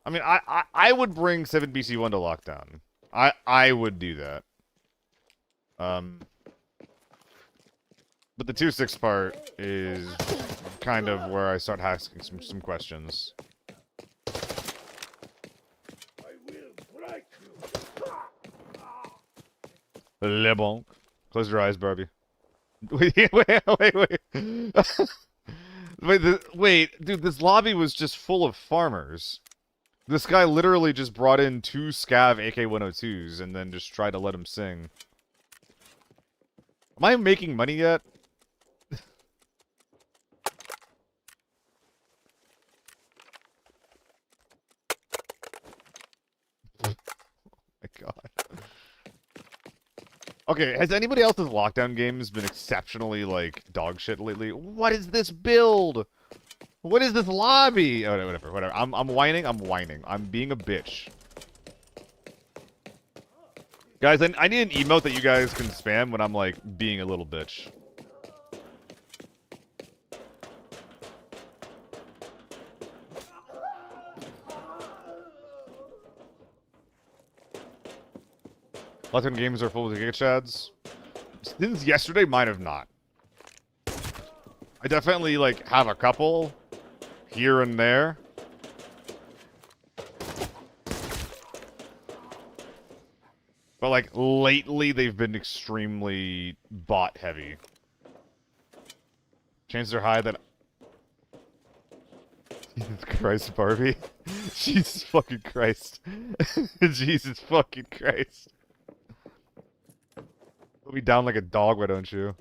I mean, I would bring 7 BC1 to lockdown. I would do that. But the 2-6 part is kind of where I start asking some questions. Le bon. Close your eyes, Barbie. Wait. Wait, dude, this lobby was just full of farmers. This guy literally just brought in 2 scav AK-102s and then just tried to let him sing. Am I making money yet? Oh my god. Okay, has anybody else's lockdown games been exceptionally, like, dog shit lately? What is this build? What is this lobby? Oh, whatever. I'm whining. I'm being a bitch. Guys, I need an emote that you guys can spam when I'm, like, being a little bitch. Lockdown games are full of giga chads. Since yesterday, might have not. I definitely, like, have a couple here and there. But, like, lately they've been extremely bot heavy. Chances are high that... Jesus Christ, Barbie. Jesus fucking Christ. Jesus fucking Christ. Put me down like a dog, why don't you?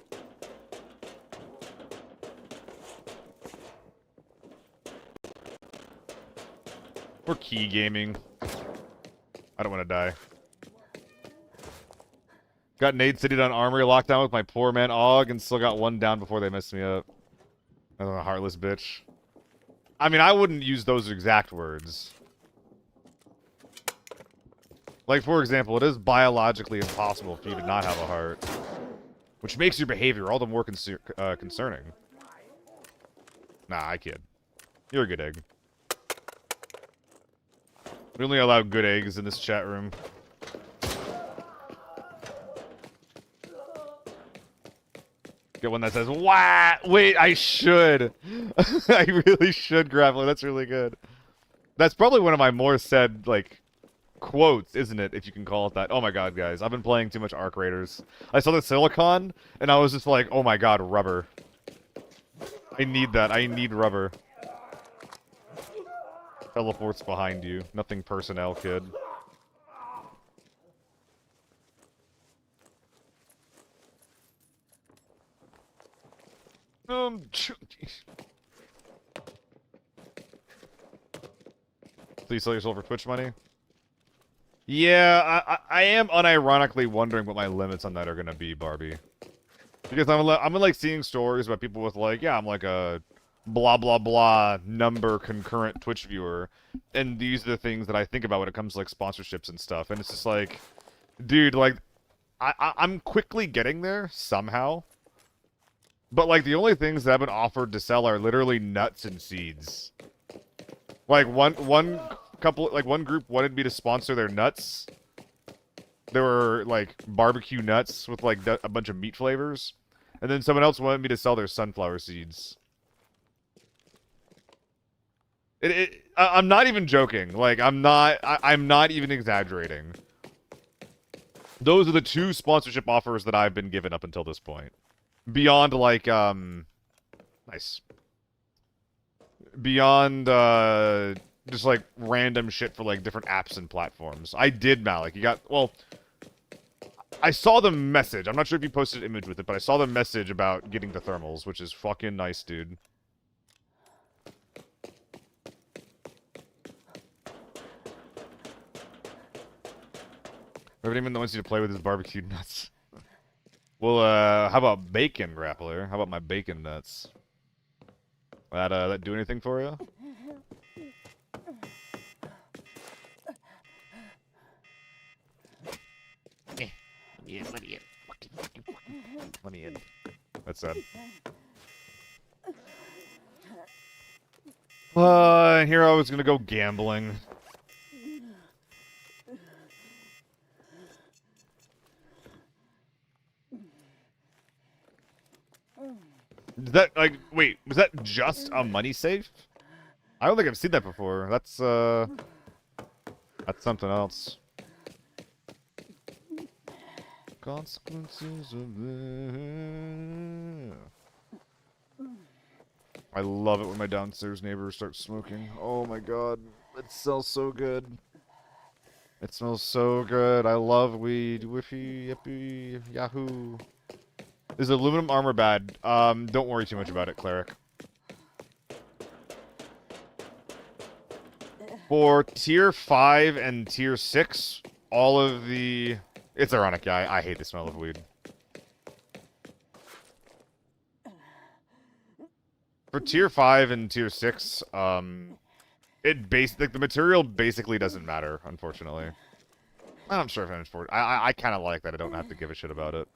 We're key gaming. I don't want to die. Got Nade City on Armory lockdown with my poor man Og, and still got 1 down before they messed me up. I'm a heartless bitch. I mean, I wouldn't use those exact words. Like, for example, it is biologically impossible for you to not have a heart. Which makes your behavior all the more concerning. Nah, I kid. You're a good egg. We only allow good eggs in this chat room. Get one that says, "Wah!" Wait, I should. I really should, Grappler. That's really good. That's probably one of my more said, like, quotes, isn't it? If you can call it that. Oh my god, guys. I've been playing too much Arc Raiders. I saw the Silicon, and I was just like, oh my god, rubber. I need that. I need rubber. Teleports behind you. Nothing personnel, kid. So you sell yourself for Twitch money? Yeah, I am unironically wondering what my limits on that are gonna be, Barbie. Because I'm like seeing stories about people with like, yeah, I'm like a blah blah blah number concurrent Twitch viewer, and these are the things that I think about when it comes to like sponsorships and stuff, and it's just like, dude, like, I'm quickly getting there somehow, but like the only things that have been offered to sell are literally nuts and seeds. Like one group wanted me to sponsor their nuts. There were like barbecue nuts with like a bunch of meat flavors, and then someone else wanted me to sell their sunflower seeds. I'm not even joking. Like I'm not even exaggerating. Those are the two sponsorship offers that I've been given up until this point. Beyond like nice. Beyond just like random shit for like different apps and platforms. I did, Malik. You got, well, I saw the message. I'm not sure if you posted an image with it, but I saw the message about getting the thermals, which is fucking nice, dude. Everyone that wants you to play with his barbecued nuts. Well, how about bacon, Grappler? How about my bacon nuts? That do anything for you? Yeah, let me in. Let me in. That's sad. Here I was gonna go gambling. Is that, like, wait, was that just a money safe? I don't think I've seen that before. That's something else. Consequences of this. I love it when my downstairs neighbors start smoking. Oh my god, it smells so good. It smells so good. I love weed. Whiffy, yippee, yahoo. Is aluminum armor bad? Don't worry too much about it, Cleric. For tier 5 and tier 6, all of the... It's ironic, yeah, I hate the smell of weed. For tier 5 and tier 6, the material basically doesn't matter, unfortunately. I'm sure if I'm for it. I kind of like that I don't have to give a shit about it.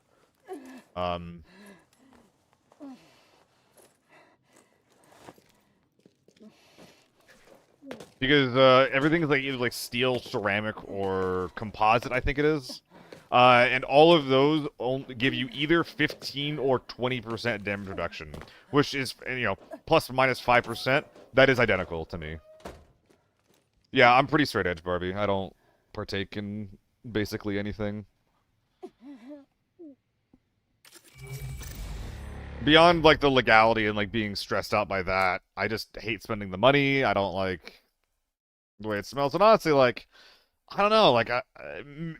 Because everything is like either like steel, ceramic, or composite, I think it is. And all of those only give you either 15 or 20% damage reduction, which is, you know, plus or minus 5%. That is identical to me. Yeah, I'm pretty straight edge, Barbie. I don't partake in basically anything. Beyond, like, the legality and, like, being stressed out by that, I just hate spending the money. I don't like the way it smells. And honestly, like, I don't know, like,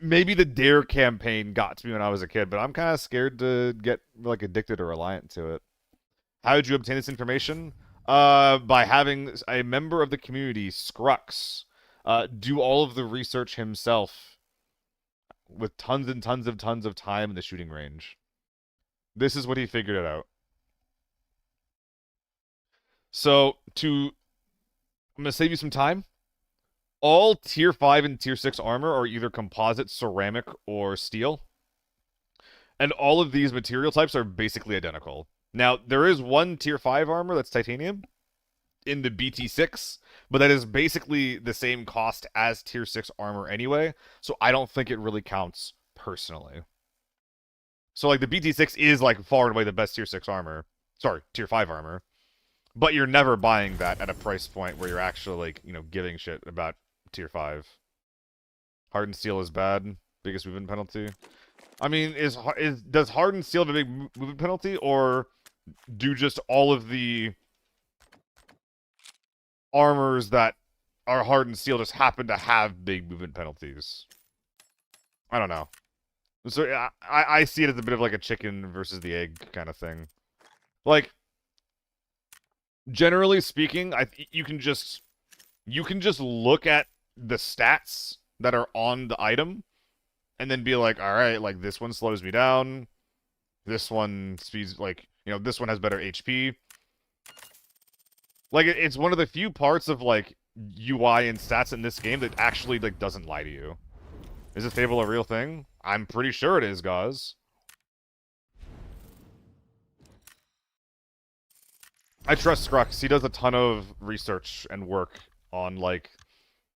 maybe the Dare campaign got to me when I was a kid, but I'm kind of scared to get, like, addicted or reliant to it. How did you obtain this information? By having a member of the community, Scrux, do all of the research himself with tons and tons of time in the shooting range. This is what he figured it out. So, I'm going to save you some time. All tier 5 and tier 6 armor are either composite, ceramic, or steel. And all of these material types are basically identical. Now, there is one tier 5 armor that's titanium in the BT6, but that is basically the same cost as tier 6 armor anyway, so I don't think it really counts personally. So, like, the BT6 is, like, far and away the best tier 6 armor. Sorry, tier 5 armor. But you're never buying that at a price point where you're actually, like, giving shit about tier 5. Hardened steel is bad. Biggest movement penalty. I mean, does hardened steel have a big movement penalty, or do just all of the armors that are hardened steel just happen to have big movement penalties? I don't know. So I see it as a bit of like a chicken versus the egg kind of thing. Like, generally speaking, you can just look at the stats that are on the item and then be like, all right, like this one slows me down. This one speeds, like, this one has better HP. Like, it's one of the few parts of, like, UI and stats in this game that actually, like, doesn't lie to you. Is this table a real thing? I'm pretty sure it is, guys. I trust Scrux. He does a ton of research and work on, like,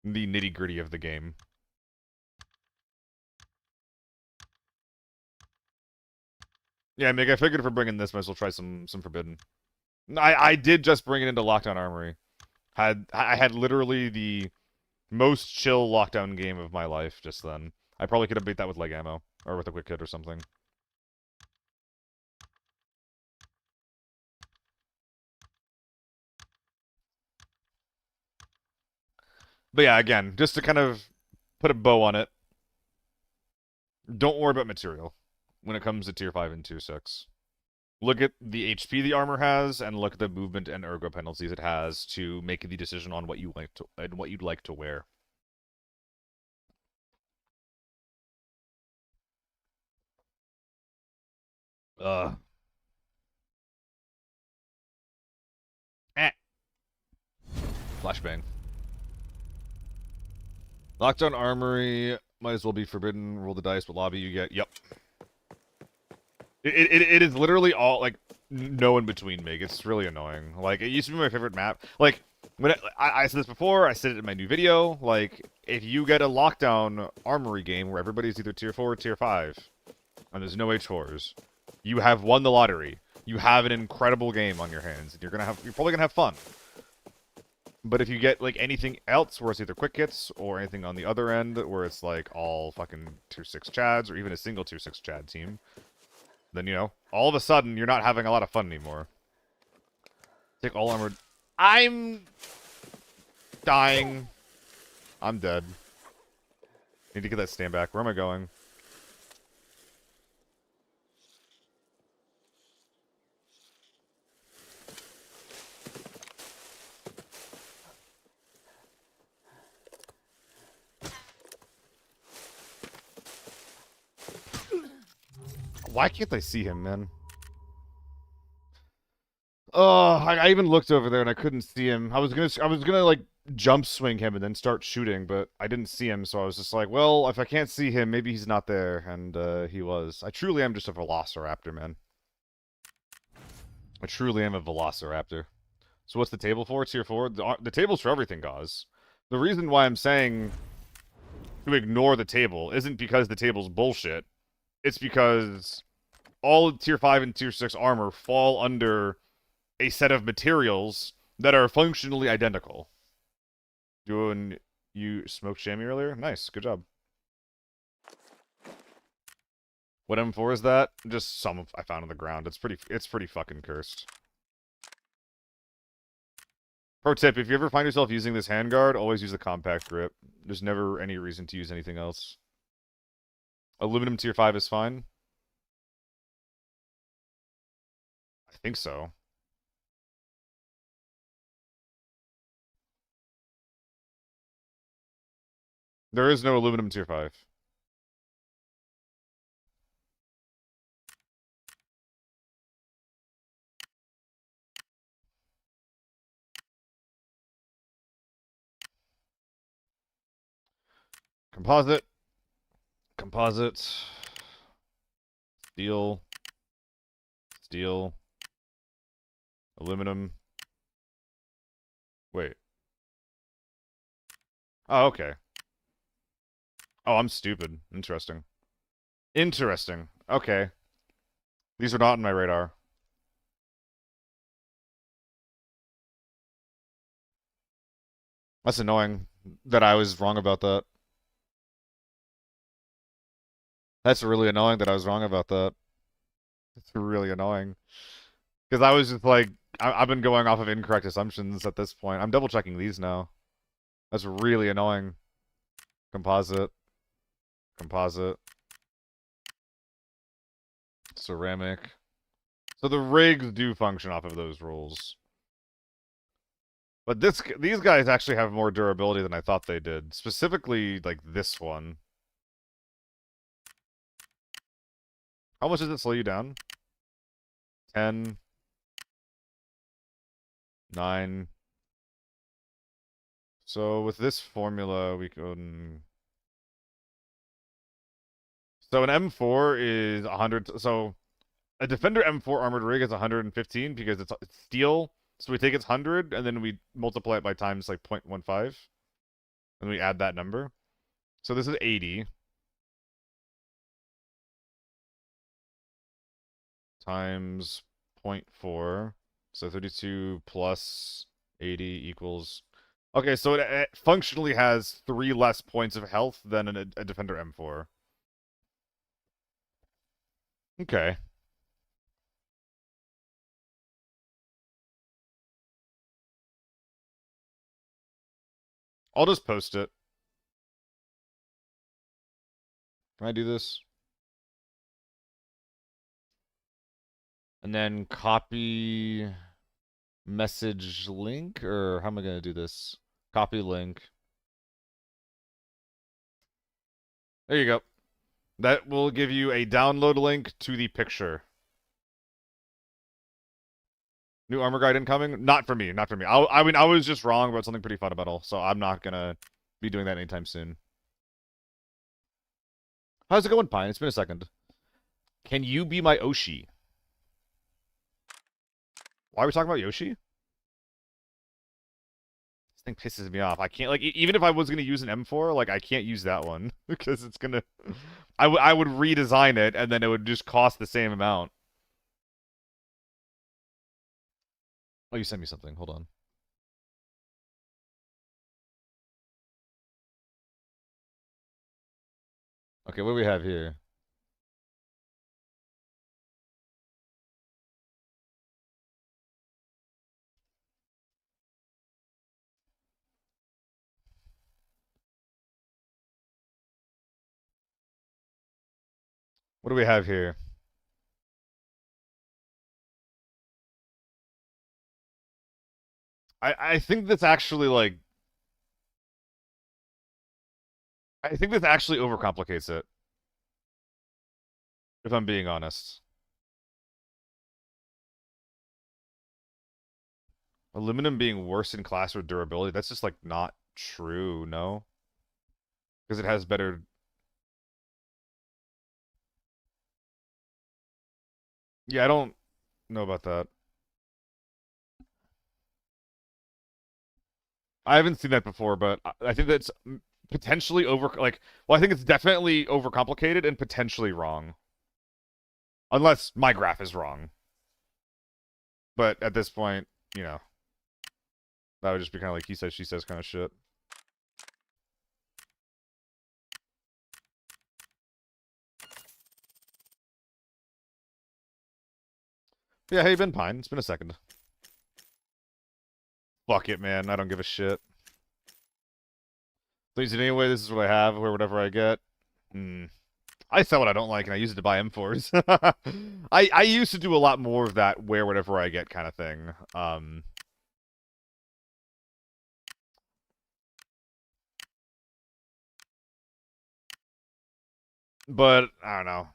the nitty-gritty of the game. Yeah, Mig, I figured if we're bringing this, might as well try some Forbidden. I did just bring it into Lockdown Armory. I had literally the most chill lockdown game of my life just then. I probably could have beat that with leg ammo, or with a quick hit or something. But yeah, again, just to kind of put a bow on it, don't worry about material when it comes to tier 5 and tier 6. Look at the HP the armor has, and look at the movement and ergo penalties it has to make the decision on what you like to and what you'd like to wear. Ugh. Eh. Flashbang. Lockdown Armory might as well be forbidden. Roll the dice, what lobby you get. Yep. It is literally all, like, no in between, Mig. It's really annoying. Like, it used to be my favorite map. Like, when I said this before, I said it in my new video. Like, if you get a Lockdown Armory game where everybody's either tier 4 or tier 5, and there's no H4s, you have won the lottery. You have an incredible game on your hands, and you're probably gonna have fun. But if you get, like, anything else where it's either quick hits or anything on the other end where it's, like, all fucking tier 6 chads or even a single tier 6 chad team, then, all of a sudden you're not having a lot of fun anymore. Take all armored. I'm dying. I'm dead. Need to get that stand back. Where am I going? Why can't I see him, man? Oh, I even looked over there and I couldn't see him. I was gonna like jump swing him and then start shooting, but I didn't see him, so I was just like, well, if I can't see him, maybe he's not there, and he was. I truly am just a velociraptor, man. I truly am a velociraptor. So what's the table for? Tier 4? The table's for everything, guys. The reason why I'm saying to ignore the table isn't because the table's bullshit. It's because all of tier 5 and tier 6 armor fall under a set of materials that are functionally identical. You smoked Shammy earlier? Nice, good job. What M4 is that? Just some I found on the ground. It's pretty fucking cursed. Pro tip, if you ever find yourself using this handguard, always use the compact grip. There's never any reason to use anything else. Aluminum tier 5 is fine. I think so. There is no aluminum tier 5. Composite. Composite. Steel. Steel. Aluminum. Wait. Oh, okay. Oh, I'm stupid. Interesting. Interesting. Okay. These are not on my radar. That's annoying that I was wrong about that. That's really annoying that I was wrong about that. It's really annoying. Because I was just like, I've been going off of incorrect assumptions at this point. I'm double checking these now. That's really annoying. Composite. Composite. Ceramic. So the rigs do function off of those rules. But these guys actually have more durability than I thought they did. Specifically, like, this one. How much does it slow you down? 10. 9. So with this formula, we can... So an M4 is 100... So a Defender M4 armored rig is 115 because it's steel. So we take its 100, and then we multiply it by times, like, 0.15. And we add that number. So this is 80. Times 0.4. So 32 plus 80 equals... Okay, so it functionally has 3 less points of health than a Defender M4. Okay. I'll just post it. Can I do this? And then copy message link, or how am I going to do this? Copy link. There you go. That will give you a download link to the picture. New armor guide incoming? Not for me, not for me. I mean, I was just wrong about something pretty fundamental, so I'm not gonna be doing that anytime soon. How's it going, Pine? It's been a second. Can you be my Oshi? Why are we talking about Yoshi? This thing pisses me off. I can't, like, even if I was gonna use an M4, like, I can't use that one because it's gonna... I would redesign it, and then it would just cost the same amount. Oh, you sent me something. Hold on. Okay, what do we have here? What do we have here? I think that's actually, like... I think this actually overcomplicates it. If I'm being honest. Aluminum being worse in class with durability, that's just, like, not true, no? Because it has better... Yeah, I don't know about that. I haven't seen that before, but I think that's potentially well, I think it's definitely overcomplicated and potentially wrong. Unless my graph is wrong. But at this point, you know, that would just be kind of like he says, she says kind of shit. Yeah, hey, been Pine. It's been a second. Fuck it, man. I don't give a shit. So use it anyway. This is what I have, or whatever I get. I sell what I don't like, and I use it to buy M4s. I used to do a lot more of that wear whatever I get kind of thing. But I don't know.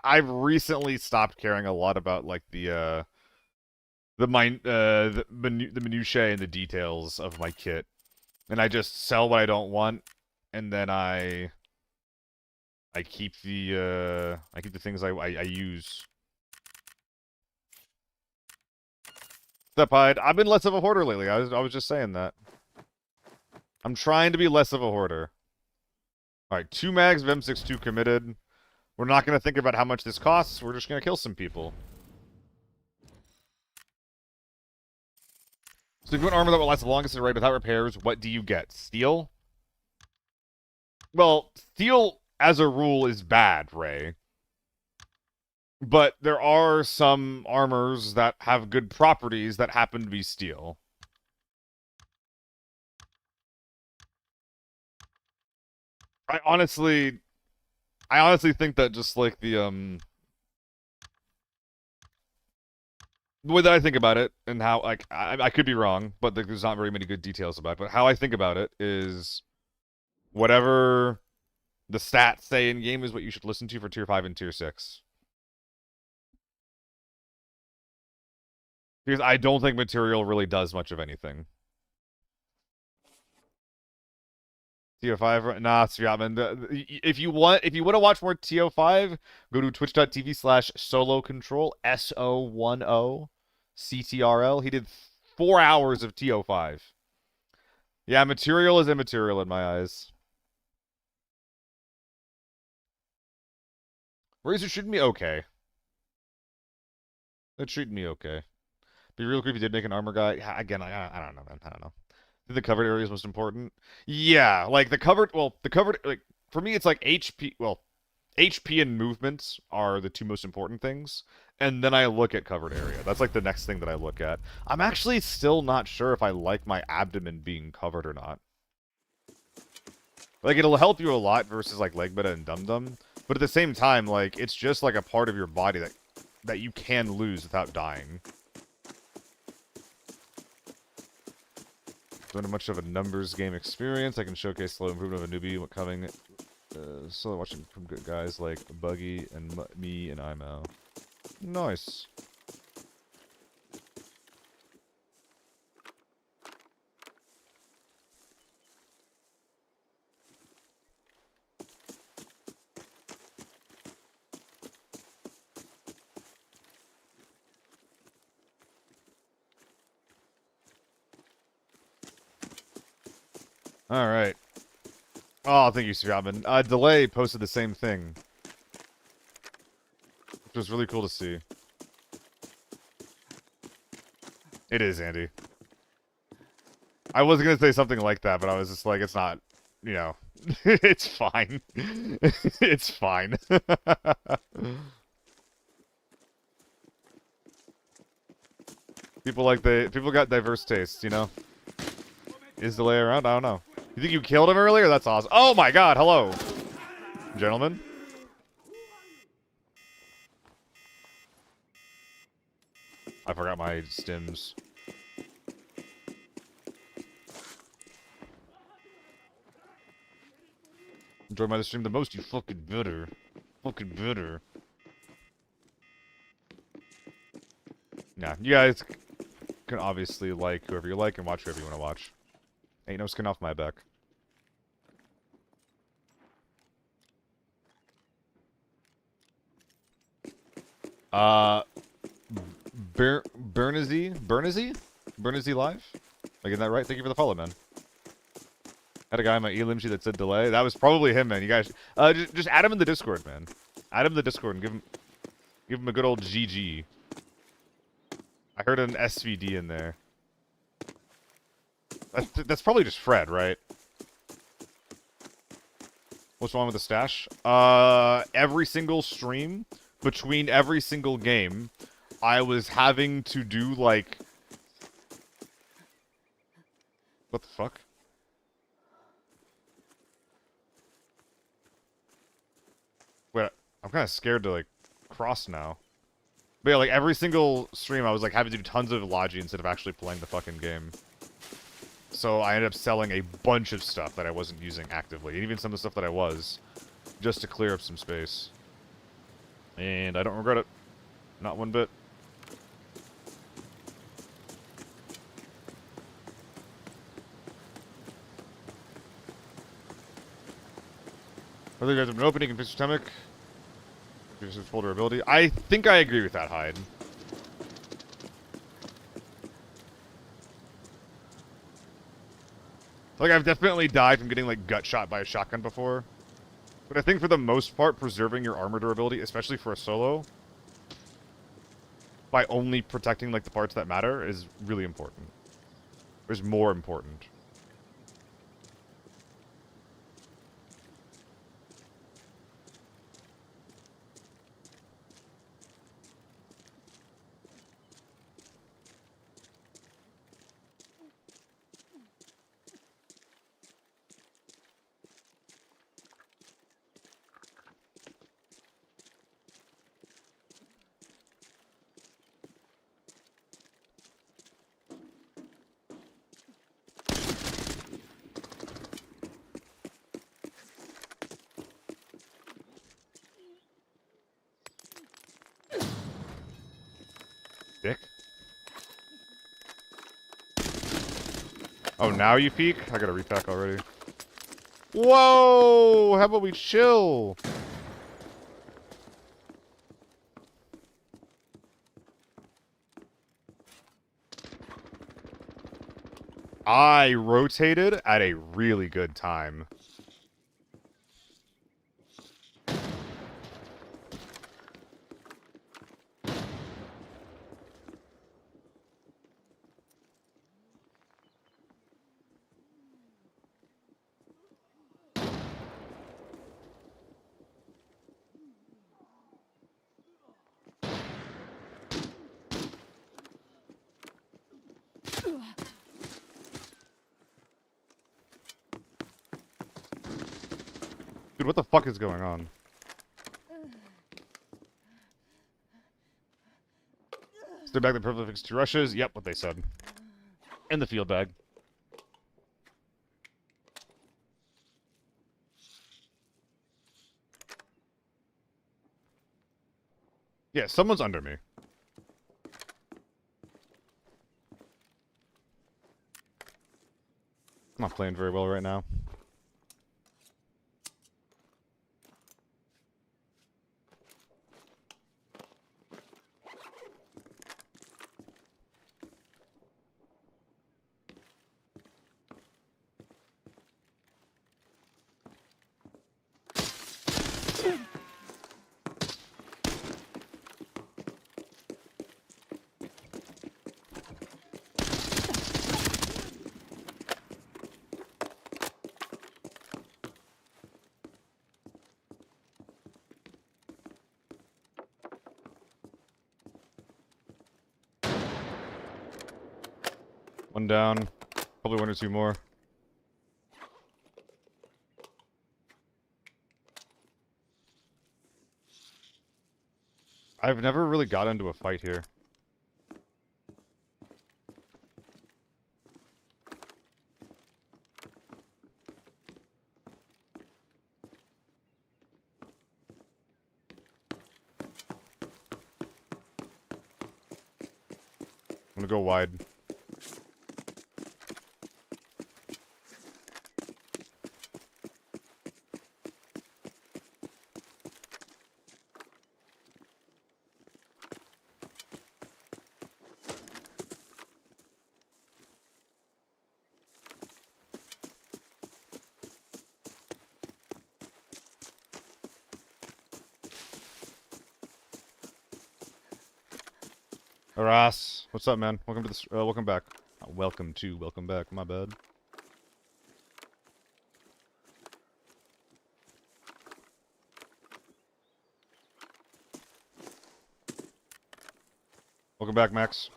I've recently stopped caring a lot about, like, the minutiae and the details of my kit, and I just sell what I don't want and then I keep the things I use. Step hide. I've been less of a hoarder lately. I was just saying that. I'm trying to be less of a hoarder. All right, 2 mags of M62 committed. We're not going to think about how much this costs. We're just going to kill some people. So if you want armor that will last the longest in the raid without repairs, what do you get? Steel? Well, steel, as a rule, is bad, Ray. But there are some armors that have good properties that happen to be steel. I honestly think that just like the way that I think about it, and how, like, I could be wrong, but there's not very many good details about it, but how I think about it is whatever the stats say in game is what you should listen to for tier 5 and tier 6. Because I don't think material really does much of anything. TO5, nah, Sviatman. If you want to watch more TO5, go to twitch.tv/solocontrol, SO10CTRL. He did 4 hours of TO5. Yeah, material is immaterial in my eyes. Razor treated me okay. It treated me okay. Be real creepy. Did make an armor guy. Again, I don't know, man. I don't know. I think the covered area is most important. Yeah, like the covered. Well, the covered. Like for me, it's like HP. Well, HP and movements are the 2 most important things, and then I look at covered area. That's like the next thing that I look at. I'm actually still not sure if I like my abdomen being covered or not. Like it'll help you a lot versus like leg meta and dum dum, but at the same time, like it's just like a part of your body that you can lose without dying. Don't have much of a numbers game experience. I can showcase slow improvement of a newbie. What coming? Slowly watching from good guys like Buggy and me and IMO. Nice. All right. Oh, thank you, Sviatman. Delay posted the same thing, which was really cool to see. It is, Andy. I was gonna say something like that, but I was just like, it's not, you know, it's fine. It's fine. People got diverse tastes, you know. Is Delay around? I don't know. You think you killed him earlier? That's awesome. Oh my god, hello. Gentlemen. I forgot my stims. Enjoy my stream the most, you fucking bitter. Fucking bitter. Nah, you guys can obviously like whoever you like and watch whoever you want to watch. Ain't no skin off my back. Bernazy live? Am I getting that right? Thank you for the follow, man. Had a guy in my elimshi that said delay. That was probably him, man. You guys, just add him in the Discord, man. Add him in the Discord and give him a good old GG. I heard an SVD in there. That's probably just Fred, right? What's wrong with the stash? Every single stream, between every single game, I was having to do, like... What the fuck? Wait, I'm kind of scared to, like, cross now. But yeah, like, every single stream I was, like, having to do tons of logi instead of actually playing the fucking game. So I ended up selling a bunch of stuff that I wasn't using actively, and even some of the stuff that I was, just to clear up some space. And I don't regret it. Not one bit. Whether you guys have been open, you can fix your stomach. Gives full durability. I think I agree with that, Hyde. Like, I've definitely died from getting, like, gut shot by a shotgun before. But I think for the most part, preserving your armor durability, especially for a solo, by only protecting, like, the parts that matter, is really important. Is more important. Dick. Oh, now you peek? I got a repack already. Whoa! How about we chill? I rotated at a really good time. Dude, what the fuck is going on? Stay back the perfect 2 rushes. Yep, what they said. In the field bag. Yeah, someone's under me. I'm not playing very well right now. One down. Probably 1 or 2 more. I've never really got into a fight here. I'm gonna go wide. Aras, what's up, man? Welcome to this. Welcome back. Welcome back. My bad. Welcome back, Max.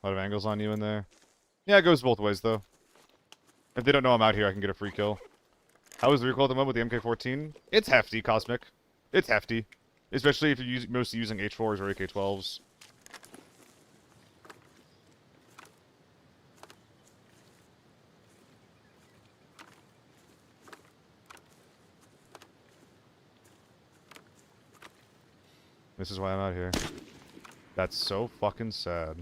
A lot of angles on you in there. Yeah, it goes both ways, though. If they don't know I'm out here, I can get a free kill. How is the recoil at the moment with the MK14? It's hefty, Cosmic. It's hefty. Especially if you're mostly using H4s or AK-12s. This is why I'm out here. That's so fucking sad.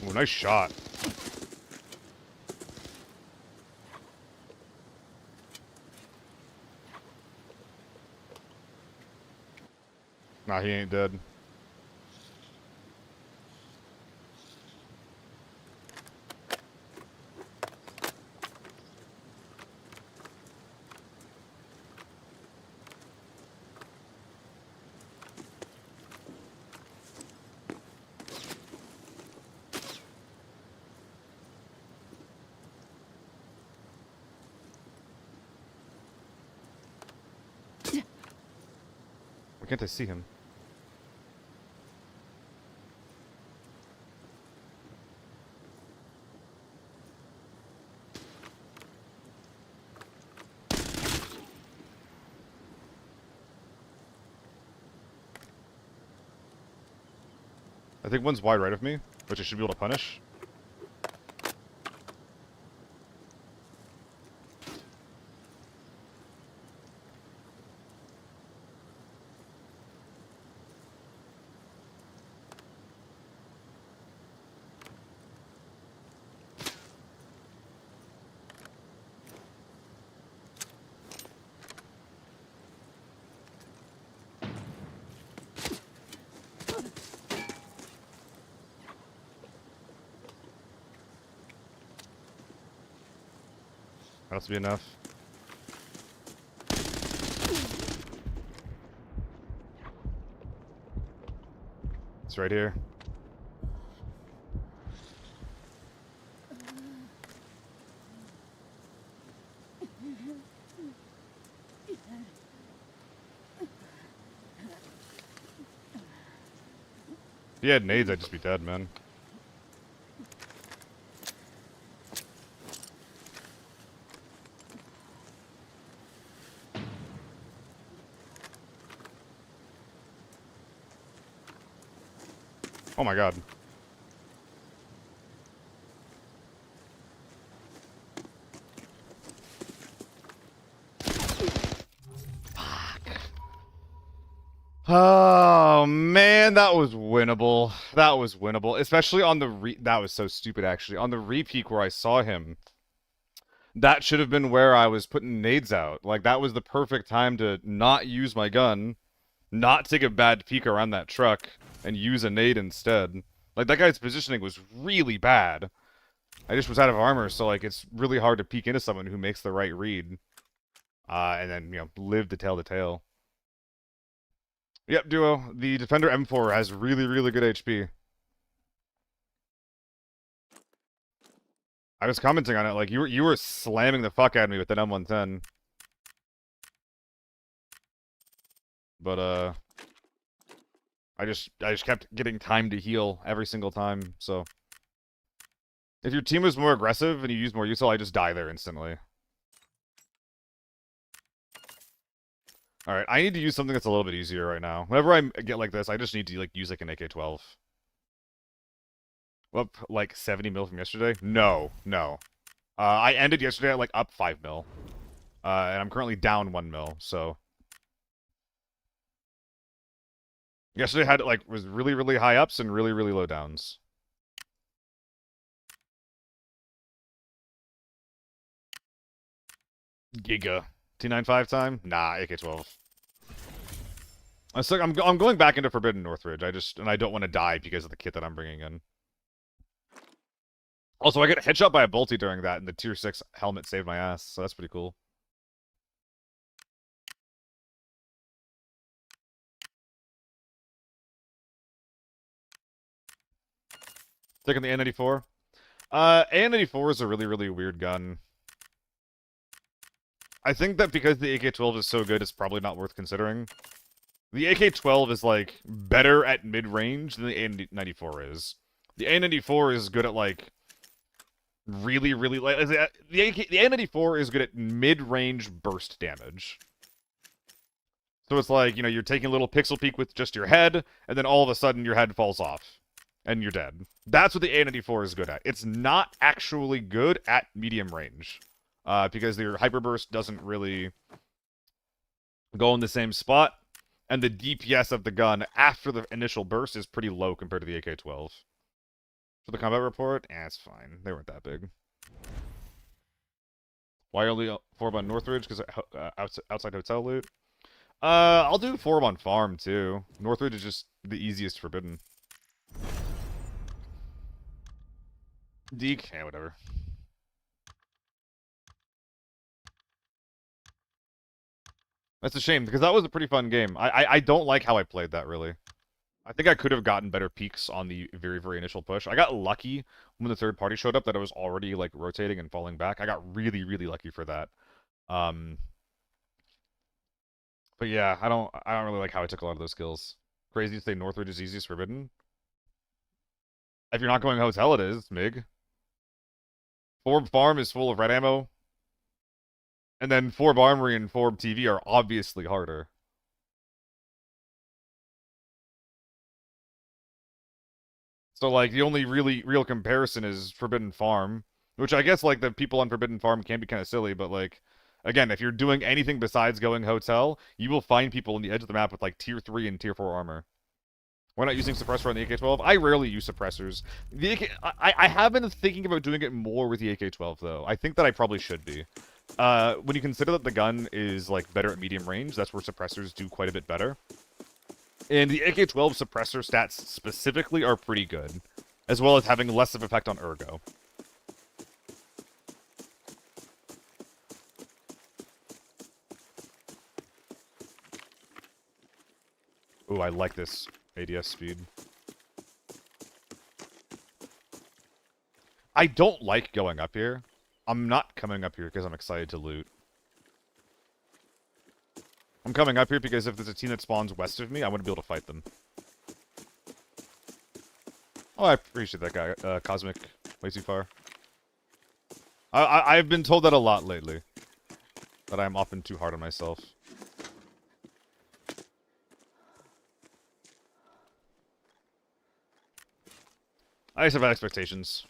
Ooh, nice shot. Nah, he ain't dead. Why can't I see him? I think one's wide right of me, which I should be able to punish. That has to be enough. It's right here. If he had nades, I'd just be dead, man. Oh my god. Oh man, that was winnable. That was winnable, especially on the that was so stupid actually. On the re-peek where I saw him, that should have been where I was putting nades out. Like that was the perfect time to not use my gun, not take a bad peek around that truck, and use a nade instead. Like that guy's positioning was really bad. I just was out of armor, so like it's really hard to peek into someone who makes the right read. And then, you know, live to tell the tale. Yep, Duo. The Defender M4 has really, really good HP. I was commenting on it, like, you were slamming the fuck out of me with that M110. But, I just kept getting time to heal every single time, so... If your team was more aggressive and you used more util, I just die there instantly. Alright, I need to use something that's a little bit easier right now. Whenever I get like this, I just need to, like, use, like, an AK-12. Up, like, 70 mil from yesterday? No, no. I ended yesterday at, like, up 5 mil. And I'm currently down 1 mil, so... Yesterday had, like, was really, really high ups and really, really low downs. Giga. T95 time? Nah, AK-12. I'm going back into Forbidden Northridge. And I don't want to die because of the kit that I'm bringing in. Also, I got headshot by a bolty during that, and the tier 6 helmet saved my ass, so that's pretty cool. Taking the A94. A94 is a really, really weird gun. I think that because the AK-12 is so good, it's probably not worth considering. The AK-12 is, like, better at mid-range than the A94 is. The A94 is good at, like, really, really... Like, the A94 is good at mid-range burst damage. So it's like, you know, you're taking a little pixel peek with just your head, and then all of a sudden your head falls off. And you're dead. That's what the A94 is good at. It's not actually good at medium range. Because your hyperburst doesn't really go in the same spot, and the DPS of the gun after the initial burst is pretty low compared to the AK-12. For the combat report, it's fine. They weren't that big. Why only 4 on Northridge? Because outside hotel loot. I'll do 4 on farm too. Northridge is just the easiest forbidden. Deke, yeah, whatever. That's a shame because that was a pretty fun game. I don't like how I played that really. I think I could have gotten better peaks on the very, very initial push. I got lucky when the third party showed up that I was already like rotating and falling back. I got really, really lucky for that. But yeah, I don't really like how I took a lot of those kills. Crazy to say Northridge is easiest forbidden. If you're not going hotel, it is, Mig. Forb Farm is full of red ammo. And then Forb Armory and Forb TV are obviously harder. So, like, the only real comparison is Forbidden Farm, which I guess, like, the people on Forbidden Farm can be kind of silly, but, like, again, if you're doing anything besides going hotel, you will find people on the edge of the map with, like, Tier 3 and Tier 4 armor. Why not using Suppressor on the AK-12? I rarely use Suppressors. I have been thinking about doing it more with the AK-12, though. I think that I probably should be. When you consider that the gun is, like, better at medium range, that's where Suppressors do quite a bit better. And the AK-12 suppressor stats specifically are pretty good, as well as having less of an effect on ergo. Ooh, I like this ADS speed. I don't like going up here. I'm not coming up here because I'm excited to loot. I'm coming up here because if there's a team that spawns west of me, I want to be able to fight them. Oh, I appreciate that guy, Cosmic. Way too far. I've been told that a lot lately. That I'm often too hard on myself. I just have high expectations.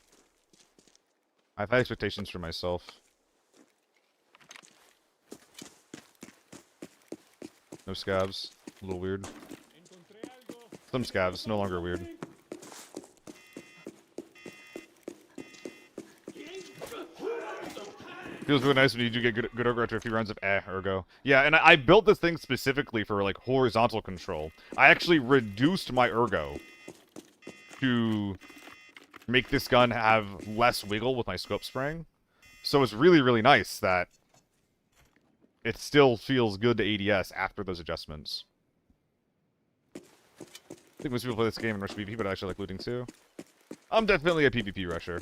I have high expectations for myself. No scavs. A little weird. Some scavs, no longer weird. Feels really nice when you do get good ergo after a few rounds of ergo. Yeah, and I built this thing specifically for, like, horizontal control. I actually reduced my ergo to make this gun have less wiggle with my scope spraying. So it's really, really nice that it still feels good to ADS after those adjustments. I think most people play this game and rush PvP, but I actually like looting too. I'm definitely a PvP rusher.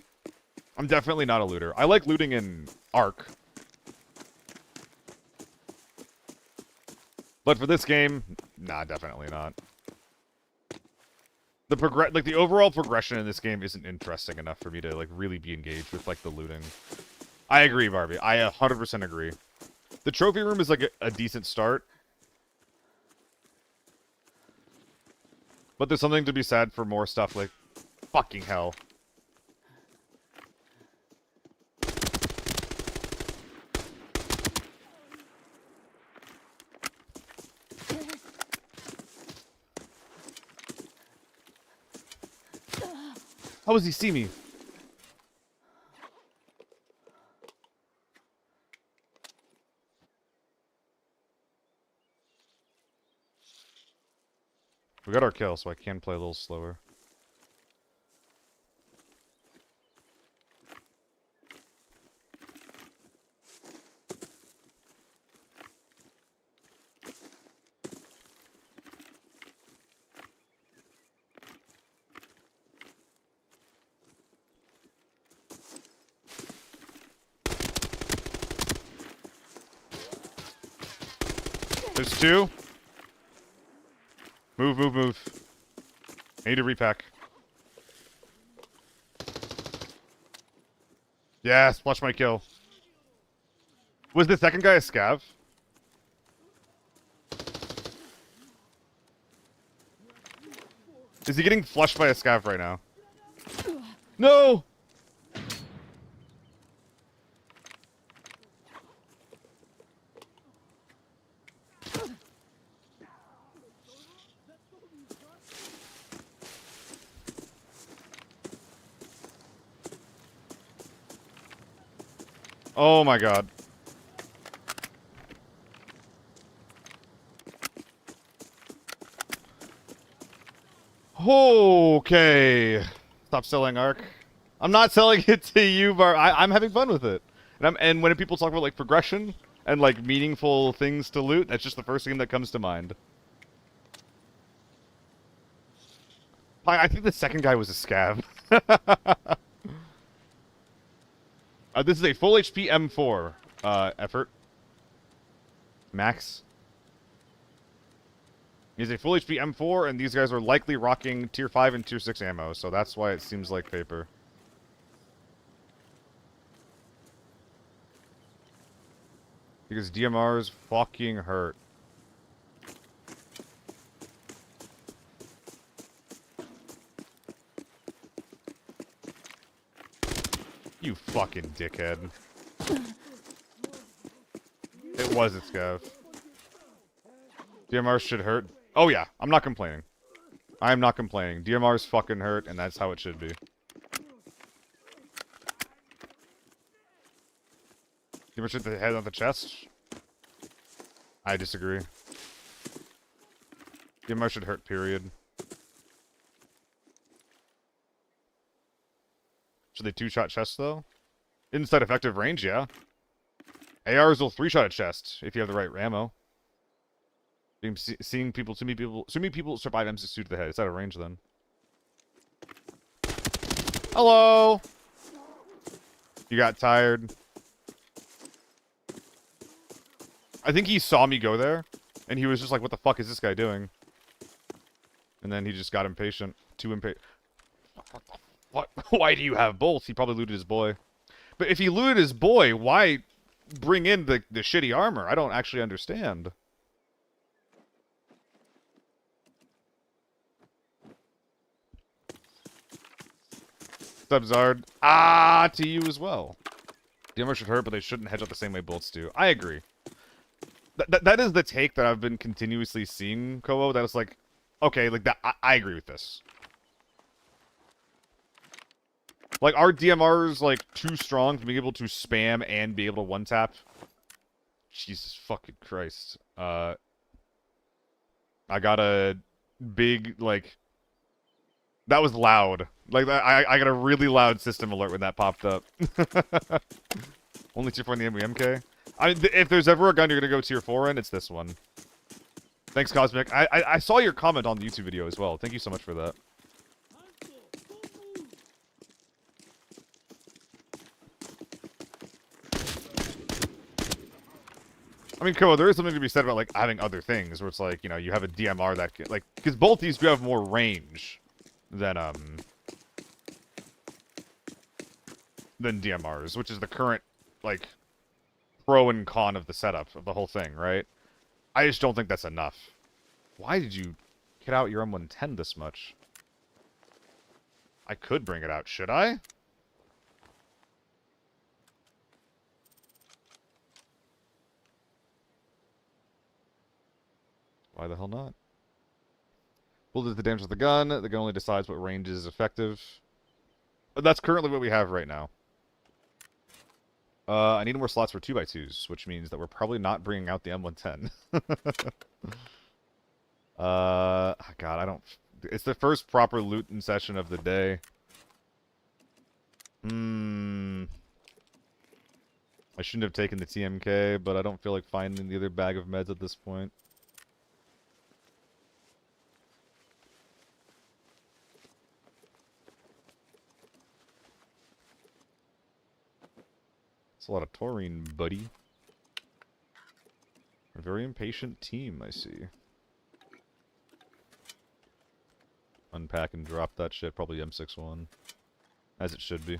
I'm definitely not a looter. I like looting in Ark. But for this game, nah, definitely not. The overall progression in this game isn't interesting enough for me to, like, really be engaged with, like, the looting. I agree, Barbie. I 100% agree. The trophy room is, like, a decent start. But there's something to be said for more stuff, like, fucking hell. How does he see me? We got our kill, so I can play a little slower. There's two. Move, move, move. I need to repack. Yeah, splash my kill. Was the second guy a scav? Is he getting flushed by a scav right now? No! Oh my god. Okay. Stop selling Arc. I'm not selling it to you, Bar. I'm having fun with it. And when people talk about like progression and like meaningful things to loot, that's just the first thing that comes to mind. I think the second guy was a scav. This is a full HP M4 effort. Max. He's a full HP M4, and these guys are likely rocking tier 5 and tier 6 ammo, so that's why it seems like paper. Because DMRs fucking hurt. You fucking dickhead. It was its scav. DMRs should hurt. Oh yeah, I'm not complaining. I'm not complaining. DMRs fucking hurt, and that's how it should be. You much hit the head on the chest? I disagree. DMR should hurt, period. Should they two-shot chest, though? Inside effective range, yeah. ARs will three-shot a chest, if you have the right ammo. Seeing people, too many people survive M62 to the head. It's out of range, then. Hello! You got tired. I think he saw me go there, and he was just like, what the fuck is this guy doing? And then he just got impatient. Too impatient. What? Why do you have bolts? He probably looted his boy. But if he looted his boy, why bring in the shitty armor? I don't actually understand. Subzard. Ah, to you as well. The armor should hurt, but they shouldn't headshot the same way bolts do. I agree. That is the take that I've been continuously seeing, Kobo. That is like, okay, like that. I agree with this. Like, are DMRs, like, too strong to be able to spam and be able to one-tap? Jesus fucking Christ. I got a big, like... That was loud. Like, I got a really loud system alert when that popped up. Only tier 4 in the MK? I mean, if there's ever a gun you're gonna go tier 4 in, it's this one. Thanks, Cosmic. I saw your comment on the YouTube video as well. Thank you so much for that. I mean, Koa, there is something to be said about, like, having other things, where it's like, you know, you have a DMR that can, like, because both these do have more range than DMRs, which is the current, like, pro and con of the setup, of the whole thing, right? I just don't think that's enough. Why did you get out your M110 this much? I could bring it out, should I? Why the hell not? We'll do the damage of the gun. The gun only decides what range is effective. But that's currently what we have right now. I need more slots for 2x2s, which means that we're probably not bringing out the M110. God, I don't... It's the first proper looting session of the day. I shouldn't have taken the TMK, but I don't feel like finding the other bag of meds at this point. It's a lot of taurine, buddy. A very impatient team, I see. Unpack and drop that shit, probably M61. As it should be.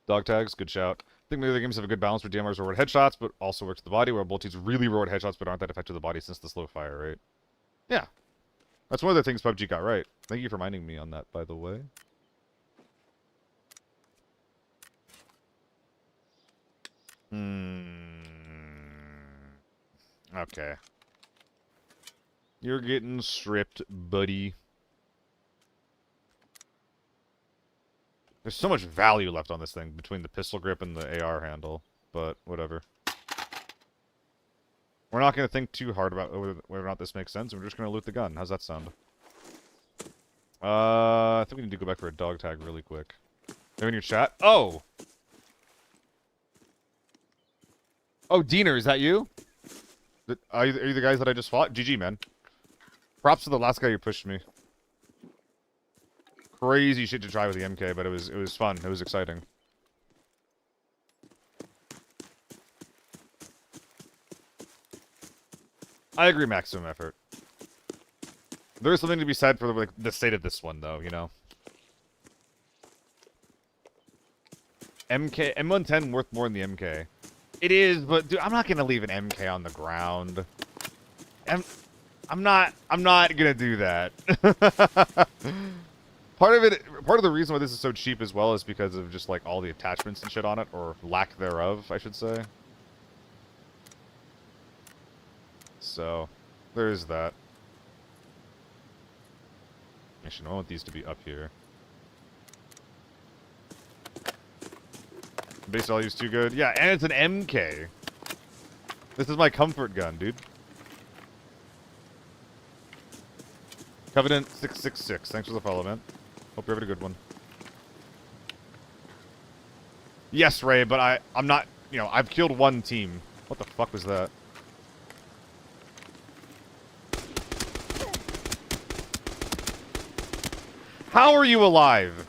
Dog tags, good shout. I think maybe the games have a good balance where DMRs reward headshots, but also work to the body, where bolties really reward headshots but aren't that effective to the body since the slow fire rate. Yeah. That's one of the things PUBG got right. Thank you for reminding me on that, by the way. Okay. You're getting stripped, buddy. There's so much value left on this thing between the pistol grip and the AR handle, but whatever. We're not going to think too hard about whether or not this makes sense. We're just going to loot the gun. How's that sound? I think we need to go back for a dog tag really quick. They're in your chat? Oh! Oh, Diener, is that you? Are you the guys that I just fought? GG, man. Props to the last guy who pushed me. Crazy shit to try with the MK, but it was fun. It was exciting. I agree, maximum effort. There is something to be said for like the state of this one, though. You know. M110 worth more than the MK. It is, but dude, I'm not gonna leave an MK on the ground. I'm not gonna do that. Part of the reason why this is so cheap as well is because of just like all the attachments and shit on it, or lack thereof, I should say. So, there is that. Actually, I want these to be up here. Base value's too good. Yeah, and it's an MK. This is my comfort gun, dude. Covenant 666. Thanks for the follow, man. Hope you're having a good one. Yes, Ray, but I'm not, you know, I've killed one team. What the fuck was that? How are you alive?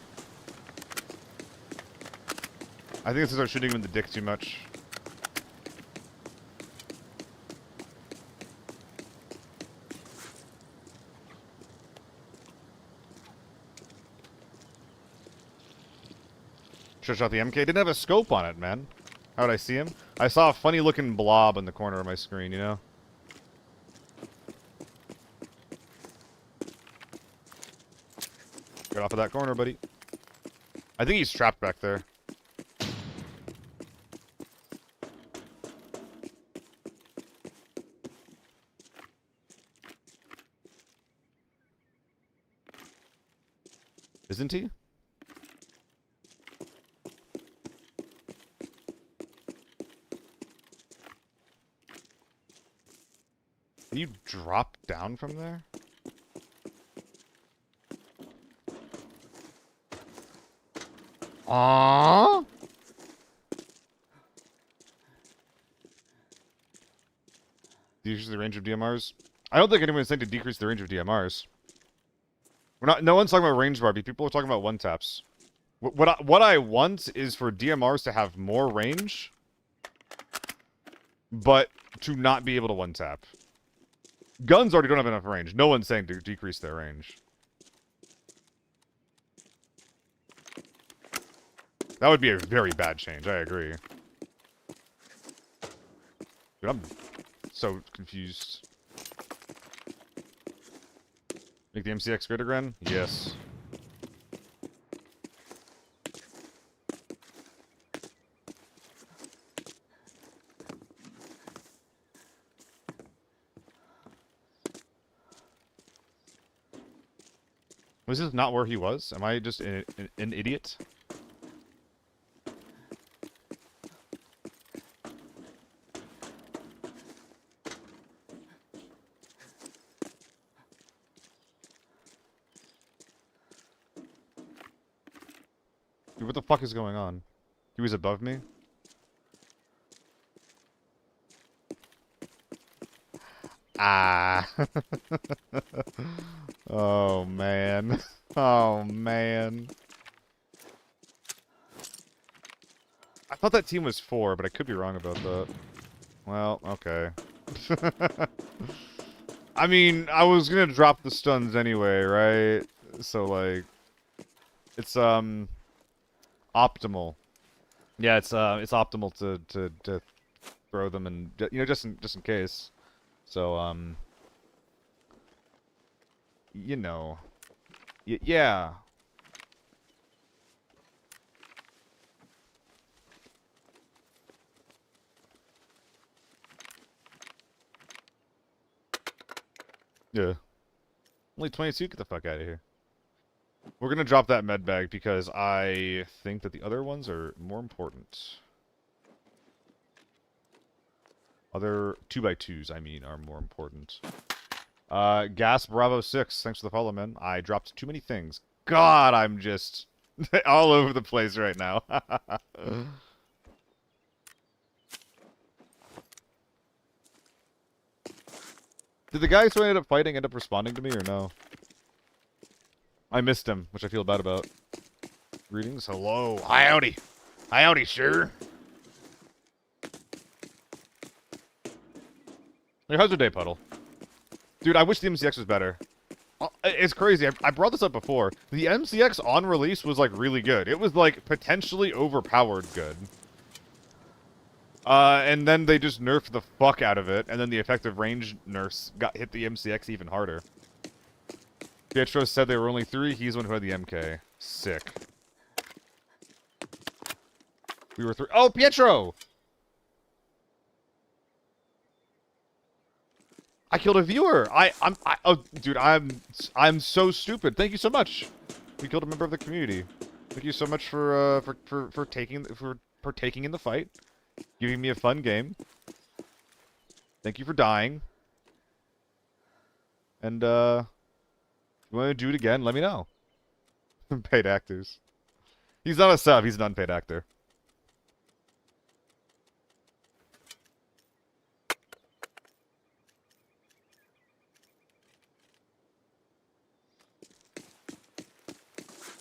I think it's because I was shooting him in the dick too much. Should've shot the MK. Didn't have a scope on it, man. How would I see him? I saw a funny looking blob in the corner of my screen, you know? Get off of that corner, buddy. I think he's trapped back there. Isn't he? Can you drop down from there? Aww. Decrease the range of DMRs? I don't think anyone's saying to decrease the range of DMRs. No one's talking about range bar. People are talking about one taps. What I want is for DMRs to have more range, but to not be able to one tap. Guns already don't have enough range. No one's saying to decrease their range. That would be a very bad change. I agree. Dude, I'm so confused. Make the MCX great again? Yes. Was this not where he was? Am I just an idiot? Dude, what the fuck is going on? He was above me? Ah. Oh, man. Oh, man. I thought that team was 4, but I could be wrong about that. Well, okay. I mean, I was gonna drop the stuns anyway, right? So, like... It's, optimal. Yeah, it's optimal to throw them and, you know, just in case. So, you know, yeah. Yeah. Only 22, get the fuck out of here. We're gonna drop that med bag because I think that the other ones are more important. Other 2x2s, I mean, are more important. Gas Bravo 6, thanks for the follow, man. I dropped too many things. God, I'm just all over the place right now. Did the guys who I ended up fighting end up responding to me or no? I missed him, which I feel bad about. Greetings, hello. Howdy. Howdy, sir. Hey, how's your day, Puddle? Dude, I wish the MCX was better. It's crazy. I brought this up before. The MCX on release was, like, really good. It was, like, potentially overpowered good. And then they just nerfed the fuck out of it, and then the effective range nerfs hit the MCX even harder. Pietro said there were only 3. He's the one who had the MK. Sick. We were 3. Oh, Pietro! I killed a viewer. Oh, dude, I'm so stupid. Thank you so much. We killed a member of the community. Thank you so much for partaking in the fight, giving me a fun game. Thank you for dying. And if you want to do it again, let me know. Paid actors. He's not a sub. He's an unpaid actor.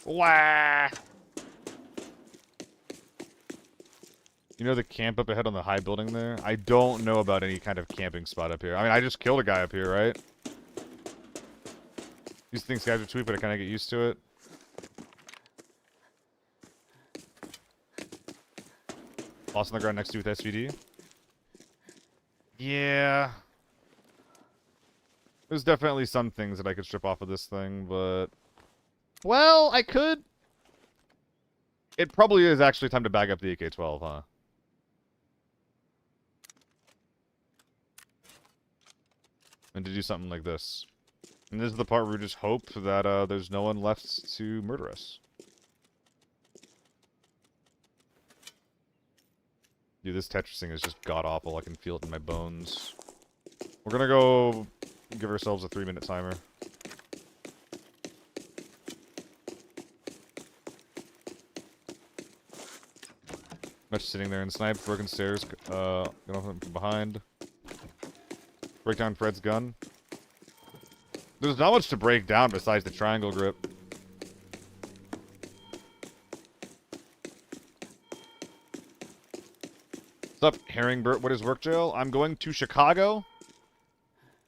Wah! You know the camp up ahead on the high building there? I don't know about any kind of camping spot up here. I mean, I just killed a guy up here, right? These things guys are tweak, but I kind of get used to it. Lost on the ground next to you with SVD. Yeah. There's definitely some things that I could strip off of this thing, but... Well, I could... It probably is actually time to bag up the AK-12, huh? And to do something like this. And this is the part where we just hope that there's no one left to murder us. Dude, this Tetrising is just god-awful. I can feel it in my bones. We're gonna go give ourselves a 3-minute timer. Much sitting there and snipe, broken stairs, going off from behind. Break down Fred's gun. There's not much to break down besides the triangle grip. What's up, Herringbert? What is work, jail? I'm going to Chicago.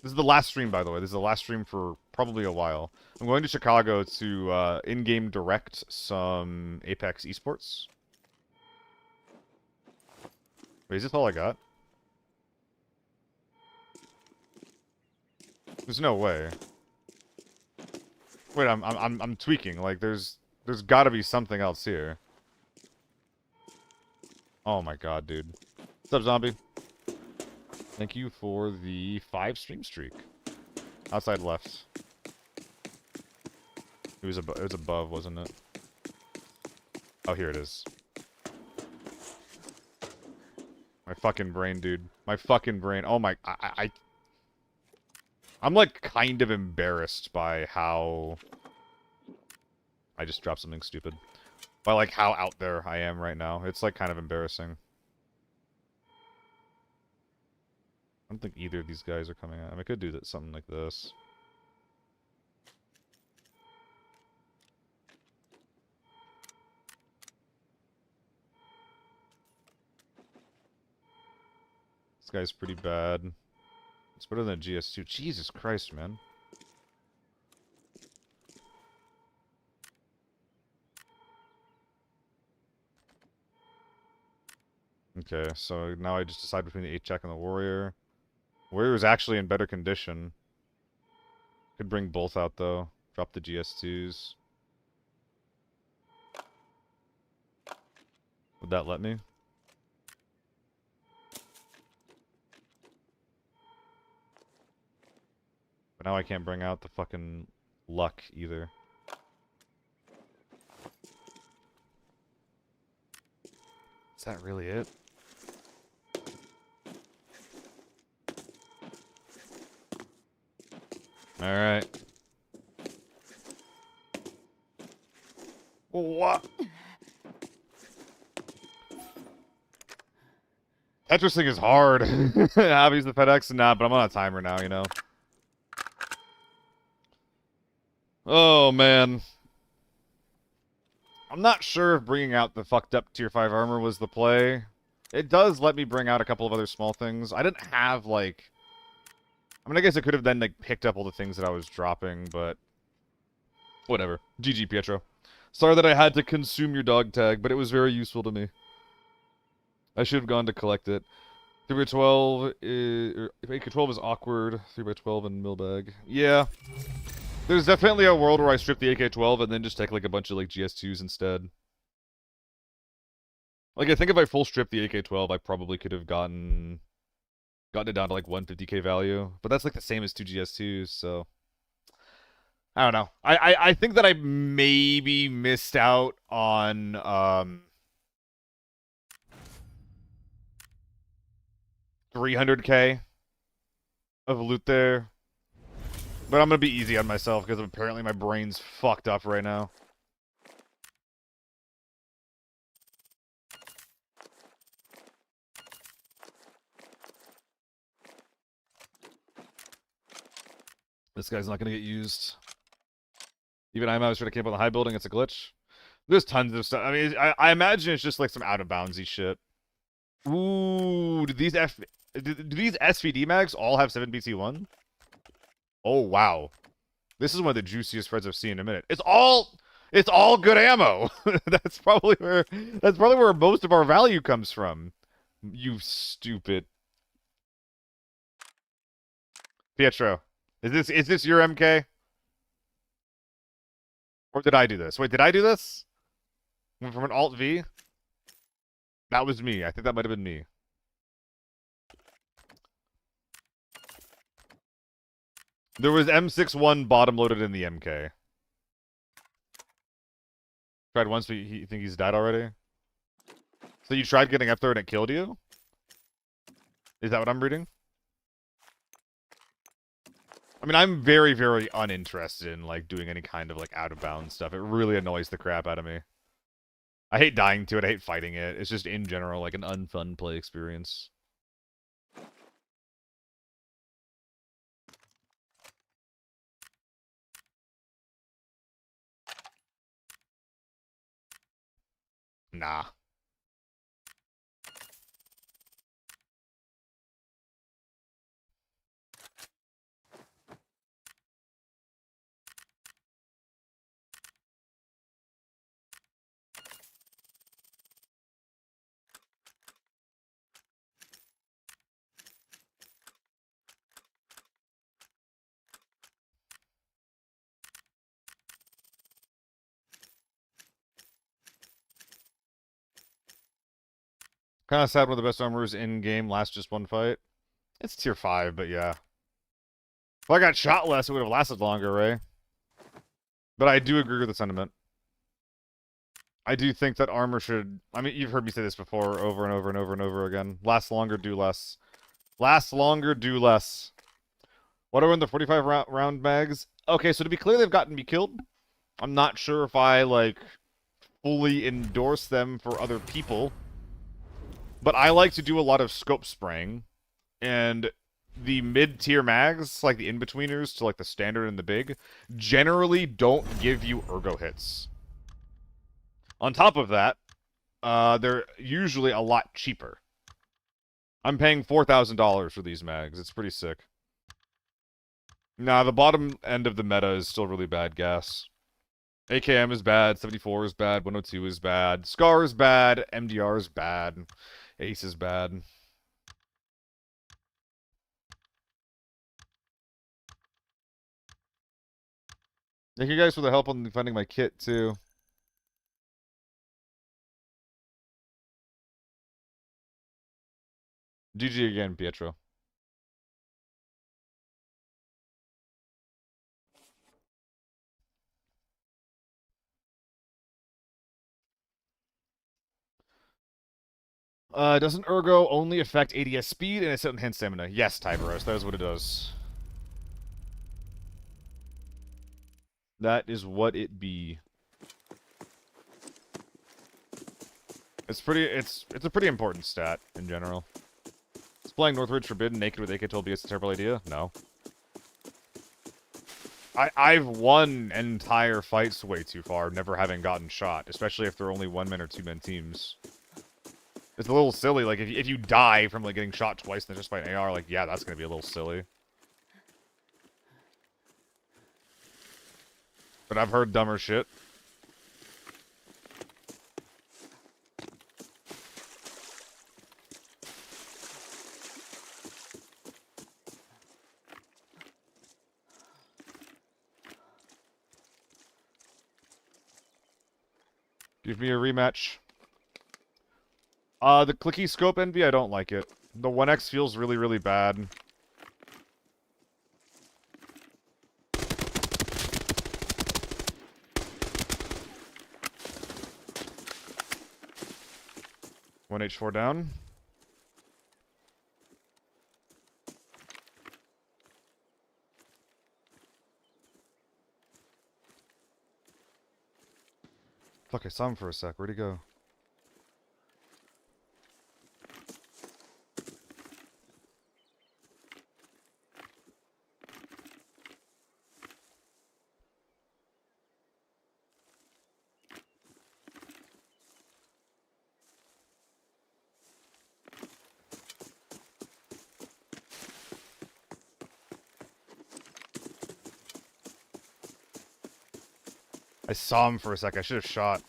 This is the last stream, by the way. This is the last stream for probably a while. I'm going to Chicago to in-game direct some Apex esports. Wait, is this all I got? There's no way. Wait, I'm tweaking. Like, there's got to be something else here. Oh my god, dude. What's up, zombie? Thank you for the 5 stream streak. Outside left. It was above, wasn't it? Oh, here it is. My fucking brain, dude. My fucking brain. Oh my... I'm, like, kind of embarrassed by how... I just dropped something stupid. By, like, how out there I am right now. It's, like, kind of embarrassing. I don't think either of these guys are coming out. I mean, I could do that, something like this. This guy's pretty bad. It's better than a GS2. Jesus Christ, man. Okay, so now I just decide between the 8-check and the Warrior. Warrior is actually in better condition. Could bring both out, though. Drop the GS2s. Would that let me? But now I can't bring out the fucking luck either. Is that really it? Alright. What? Tetrising is hard. I've used the FedEx and not, but I'm on a timer now, you know. Oh, man. I'm not sure if bringing out the fucked up tier 5 armor was the play. It does let me bring out a couple of other small things. I didn't have, like... I mean, I guess I could have then, like, picked up all the things that I was dropping, but... Whatever. GG, Pietro. Sorry that I had to consume your dog tag, but it was very useful to me. I should have gone to collect it. 3x12 is... 8x12 is awkward. 3x12 and millbag. Yeah. There's definitely a world where I strip the AK-12 and then just take, like, a bunch of, like, GS2s instead. Like, I think if I full stripped the AK-12, I probably could have gotten it down to, like, 150k value. But that's, like, the same as 2 GS2s, so... I don't know. I think that I maybe missed out on, 300k of loot there. But I'm gonna be easy on myself, because apparently my brain's fucked up right now. This guy's not gonna get used. Even I was trying to camp on the high building, it's a glitch. There's tons of stuff. I mean, I imagine it's just like some out-of-boundsy shit. Ooh, do these SVD mags all have 7BT1? Oh, wow. This is one of the juiciest spreads I've seen in a minute. It's all good ammo. That's probably where most of our value comes from. You stupid Pietro. Is this your MK? Or did I do this? Wait, did I do this? From an Alt V? That was me. I think that might have been me. There was M61 bottom loaded in the MK. Tried once, but you think he's died already? So you tried getting up there and it killed you? Is that what I'm reading? I mean, I'm very, very uninterested in, like, doing any kind of, like, out-of-bounds stuff. It really annoys the crap out of me. I hate dying to it. I hate fighting it. It's just, in general, like, an unfun play experience. Nah. Kind of sad one of the best armors in-game lasts just one fight. It's tier 5, but yeah. If I got shot less, it would have lasted longer, Ray. But I do agree with the sentiment. I do think that armor should... I mean, you've heard me say this before over and over and over and over again. Last longer, do less. Last longer, do less. What are in the 45 round mags? Okay, so to be clear, they've gotten me killed. I'm not sure if I, like, fully endorse them for other people. But I like to do a lot of scope spraying. And the mid-tier mags, like the in-betweeners to, like, the standard and the big, generally don't give you ergo hits. On top of that, they're usually a lot cheaper. I'm paying $4,000 for these mags. It's pretty sick. Nah, the bottom end of the meta is still really bad gas. AKM is bad, 74 is bad, 102 is bad, Scar is bad, MDR is bad, Ace is bad. Thank you guys for the help on finding my kit, too. GG again, Pietro. Doesn't Ergo only affect ADS speed and it's enhanced stamina? Yes, Tyberos, that is what it does. That is what it be. It's a pretty important stat in general. Is playing Northridge Forbidden naked with AK-12 be a terrible idea? No. I've won entire fights way too far, never having gotten shot, especially if they're only one-man or two-man teams. It's a little silly, like, if you die from, like, getting shot twice and just by an AR, like, yeah, that's gonna be a little silly. But I've heard dumber shit. Give me a rematch. The clicky scope envy, I don't like it. The 1x feels really, really bad. One H4 down. Fuck, I saw him for a sec. Where'd he go? I saw him for a sec. I should have shot.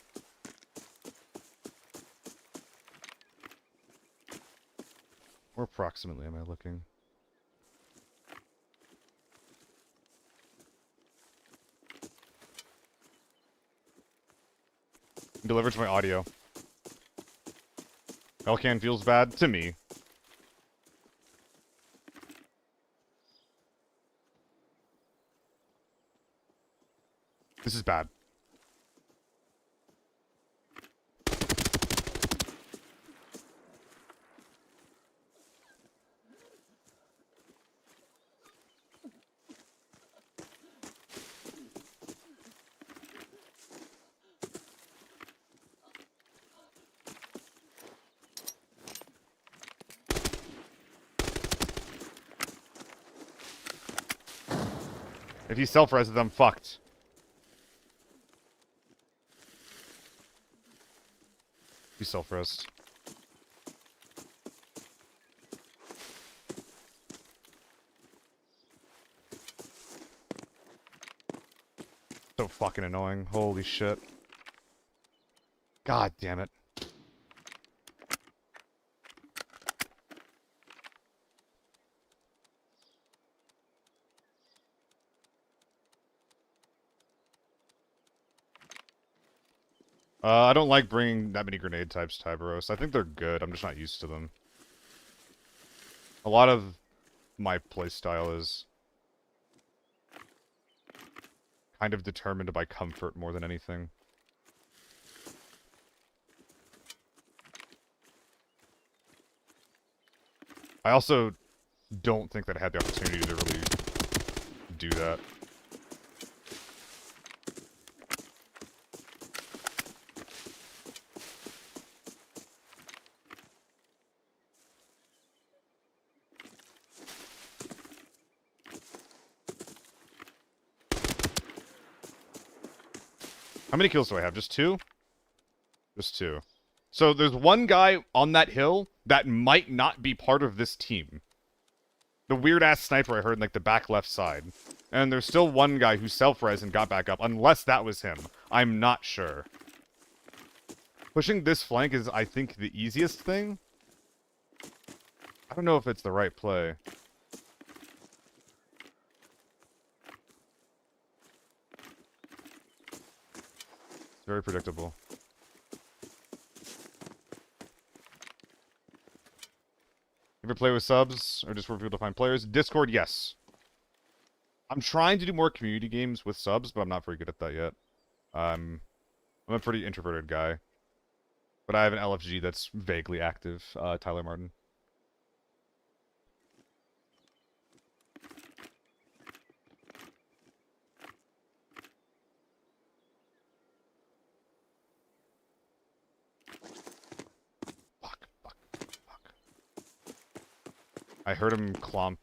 Where approximately am I looking? Delivered to my audio. Elcan feels bad to me. This is bad. If he self-reses, I'm fucked. He self-resed. So fucking annoying. Holy shit. God damn it. I don't like bringing that many grenade types to Tyberos. I think they're good, I'm just not used to them. A lot of my playstyle is kind of determined by comfort more than anything. I also don't think that I had the opportunity to really do that. How many kills do I have? Just two? Just two. So there's one guy on that hill that might not be part of this team. The weird-ass sniper I heard in, like, the back left side. And there's still one guy who self-res and got back up, unless that was him. I'm not sure. Pushing this flank is, I think, the easiest thing. I don't know if it's the right play. It's very predictable. You ever play with subs, or just for people to find players? Discord, yes. I'm trying to do more community games with subs, but I'm not very good at that yet. I'm a pretty introverted guy. But I have an LFG that's vaguely active, Tyler Martin. Fuck. I heard him clomp.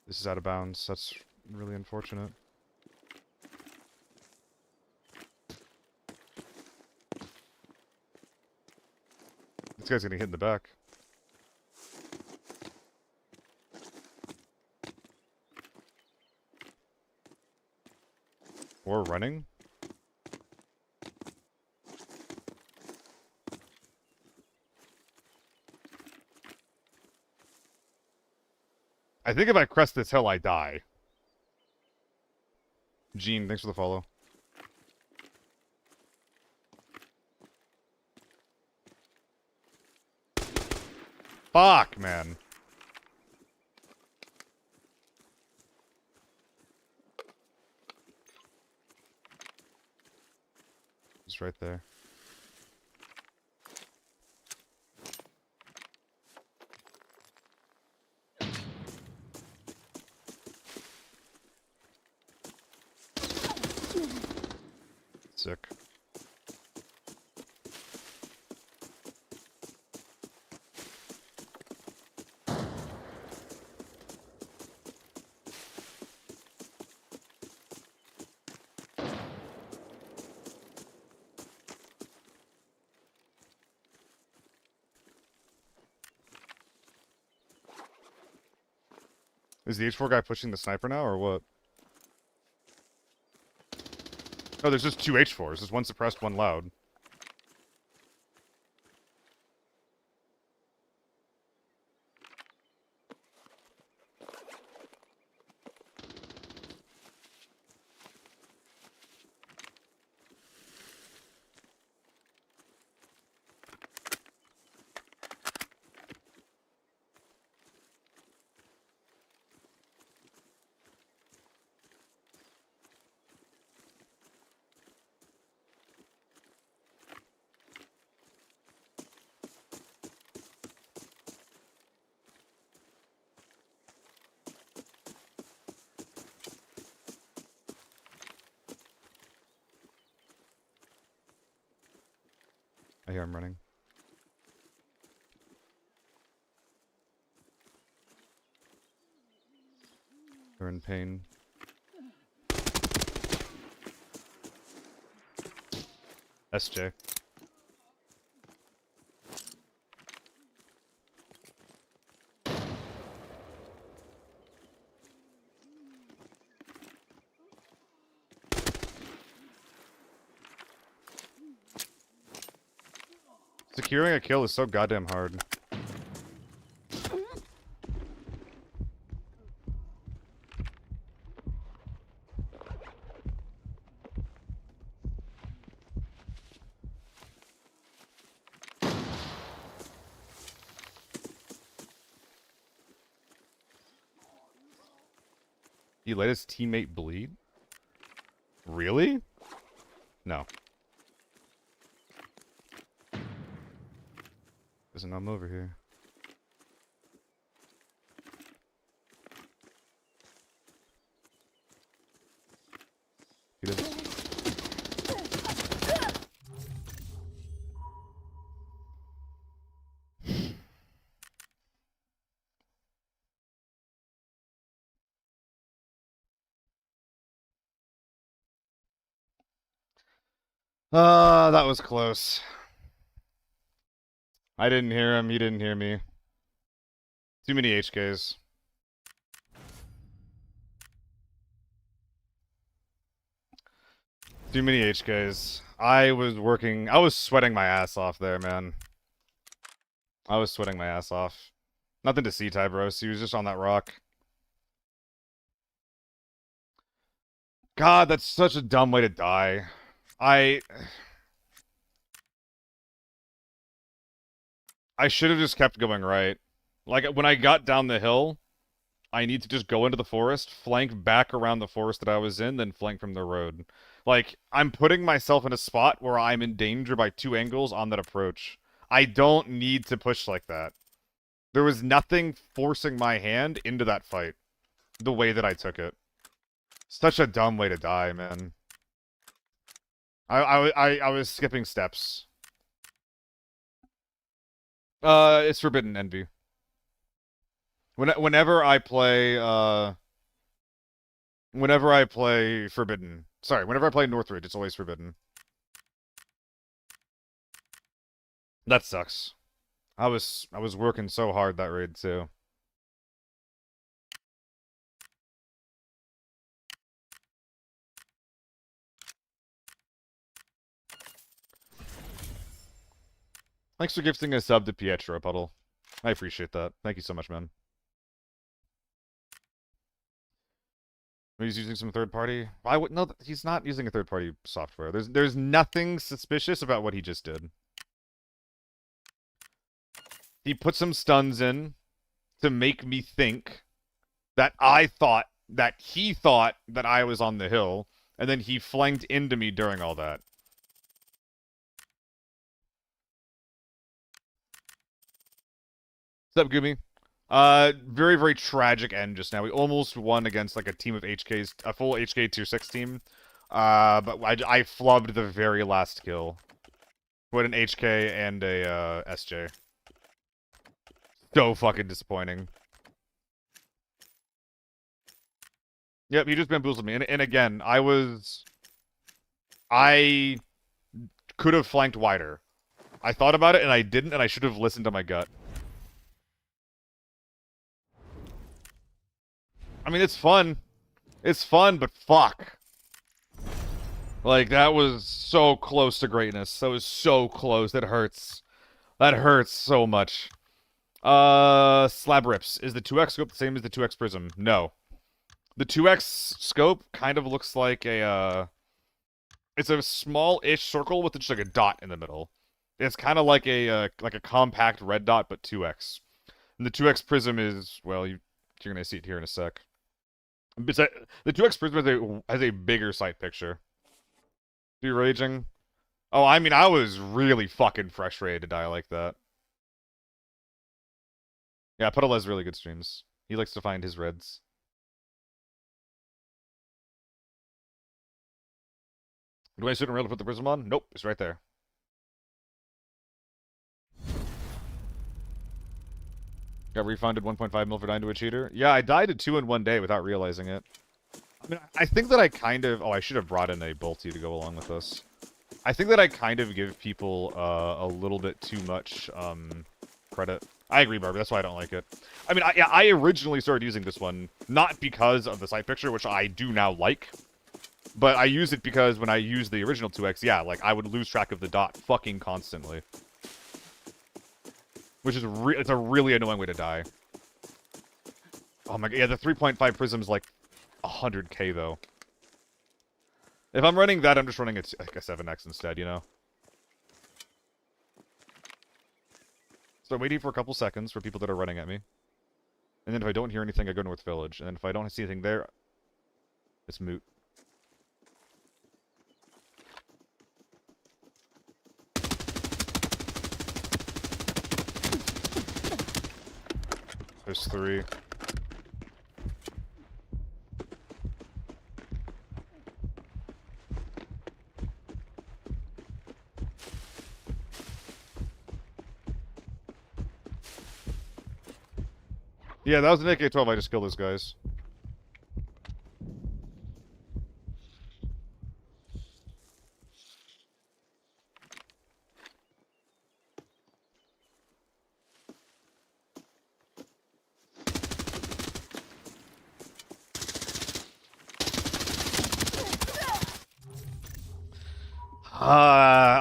This is out of bounds. That's really unfortunate. This guy's gonna hit in the back. Or running? I think if I crest this hill, I die. Gene, thanks for the follow. Fuck, man. He's right there. Sick. Is the H4 guy pushing the sniper now, or what? Oh, there's just two H4s. There's one suppressed, one loud. I hear him running. They're in pain. SJ. Securing a kill is so goddamn hard. He let his teammate bleed? Really? No. Doesn't I'm over here. He does. That was close. I didn't hear him, he didn't hear me. Too many HKs. Too many HKs. I was sweating my ass off there, man. I was sweating my ass off. Nothing to see, Tybros. He was just on that rock. God, that's such a dumb way to die. I should have just kept going right. Like, when I got down the hill, I need to just go into the forest, flank back around the forest that I was in, then flank from the road. Like, I'm putting myself in a spot where I'm in danger by 2 angles on that approach. I don't need to push like that. There was nothing forcing my hand into that fight the way that I took it. Such a dumb way to die, man. I was skipping steps. It's Forbidden Envy. Whenever I play Forbidden. Sorry, whenever I play Northridge, it's always Forbidden. That sucks. I was working so hard that raid too. Thanks for gifting a sub to Pietro, Puddle. I appreciate that. Thank you so much, man. He's using some third party. I would no. He's not using a third party software. There's nothing suspicious about what he just did. He put some stuns in to make me think that he thought that I was on the hill, and then he flanked into me during all that. What's up, Goomy? Very, very tragic end just now. We almost won against, like, a team of HKs, a full HK tier 6 team. But I flubbed the very last kill. With an HK and a, SJ. So fucking disappointing. Yep, he just bamboozled me. And again, I could have flanked wider. I thought about it, and I didn't, and I should have listened to my gut. I mean, it's fun. It's fun, but fuck. Like, that was so close to greatness. That was so close. That hurts. That hurts so much. Slab rips. Is the 2x scope the same as the 2x prism? No. The 2x scope kind of looks like a, it's a small-ish circle with just like a dot in the middle. It's kind of like a compact red dot, but 2x. And the 2x prism is, well, you're gonna see it here in a sec. The 2x prism has a bigger sight picture. You raging? Oh, I mean, I was really fucking frustrated to die like that. Yeah, Puddle has really good streams. He likes to find his reds. Do I sit around to put the prism on? Nope, it's right there. Got refunded 1.5 mil for dying to a cheater. Yeah, I died at 2 in one day without realizing it. I mean, I think that I kind of... Oh, I should have brought in a bolty to go along with this. I think that I kind of give people a little bit too much credit. I agree, Barbie. That's why I don't like it. I mean, I originally started using this one, not because of the sight picture, which I do now like, but I use it because when I use the original 2x, yeah, like, I would lose track of the dot fucking constantly. Which is it's a really annoying way to die. Oh my god, yeah, the 3.5 prism's like 100k though. If I'm running that, I'm just running like a 7x instead, you know? So I'm waiting for a couple seconds for people that are running at me. And then if I don't hear anything, I go North Village. And then if I don't see anything there, it's moot. There's 3. Yeah, that was an AK-12. I just killed those guys.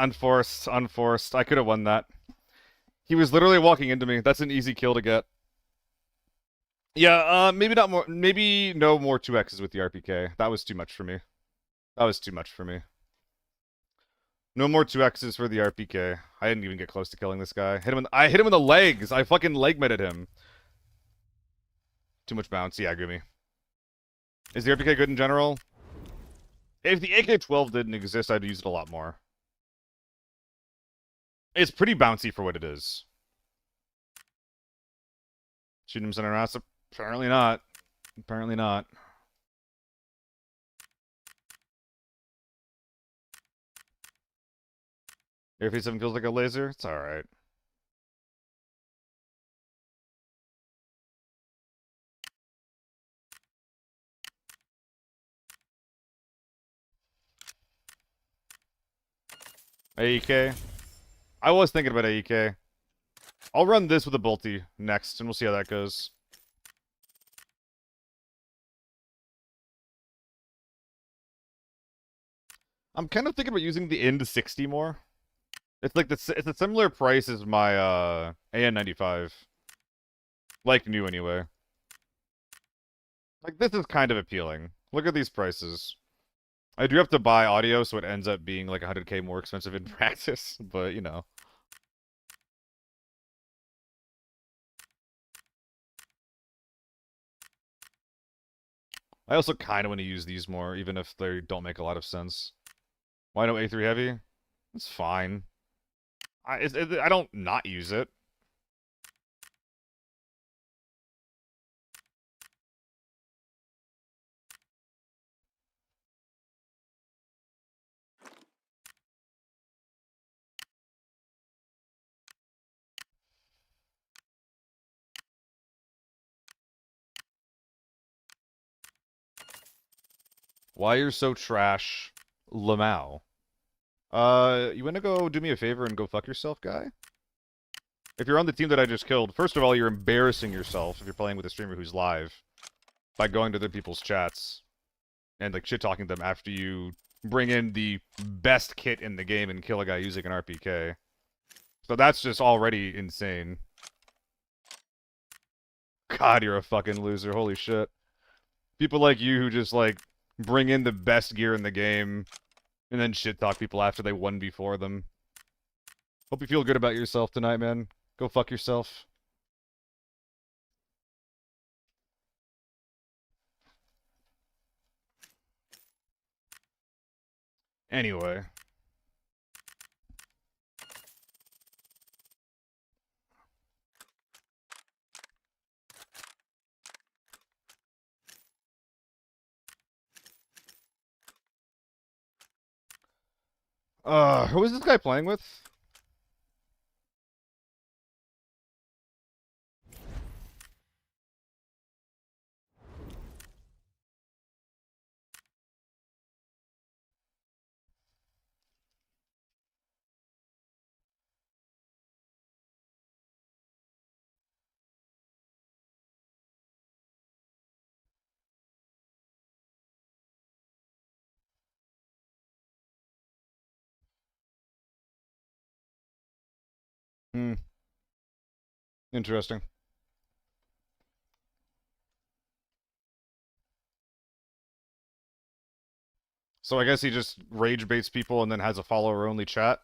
Unforced, unforced. I could have won that. He was literally walking into me. That's an easy kill to get. Yeah, maybe not more. Maybe no more 2x's with the RPK. That was too much for me. That was too much for me. No more 2x's for the RPK. I didn't even get close to killing this guy. I hit him in the legs. I fucking leg-metted him. Too much bounce. Yeah, Gumi. Is the RPK good in general? If the AK-12 didn't exist, I'd use it a lot more. It's pretty bouncy for what it is. Shooting him center mass? Apparently not. Apparently not. Air 7 feels like a laser? It's alright. AEK. I was thinking about AEK. I'll run this with a bolty next, and we'll see how that goes. I'm kind of thinking about using the Ind 60 more. It's like it's a similar price as my AN95. Like new anyway. Like this is kind of appealing. Look at these prices. I do have to buy audio, so it ends up being like 100k more expensive in practice, but you know. I also kind of want to use these more, even if they don't make a lot of sense. Why no A3 heavy? It's fine. I don't not use it. Why you're so trash, Lamau? You wanna go do me a favor and go fuck yourself, guy? If you're on the team that I just killed, first of all, you're embarrassing yourself if you're playing with a streamer who's live by going to other people's chats and like shit-talking them after you bring in the best kit in the game and kill a guy using an RPK. So that's just already insane. God, you're a fucking loser. Holy shit. People like you who just, like, bring in the best gear in the game and then shit-talk people after they won before them. Hope you feel good about yourself tonight, man. Go fuck yourself. Anyway. Who is this guy playing with? Hmm. Interesting. So I guess he just rage baits people and then has a follower-only chat?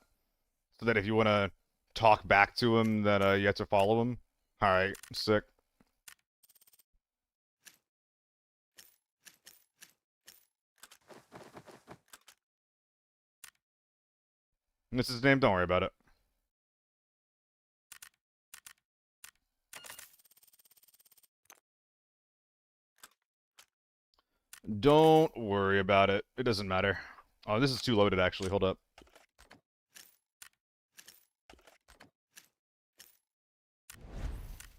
So that if you want to talk back to him, then you have to follow him? Alright, sick. This is his name, don't worry about it. Don't worry about it. It doesn't matter. Oh, this is too loaded, actually. Hold up.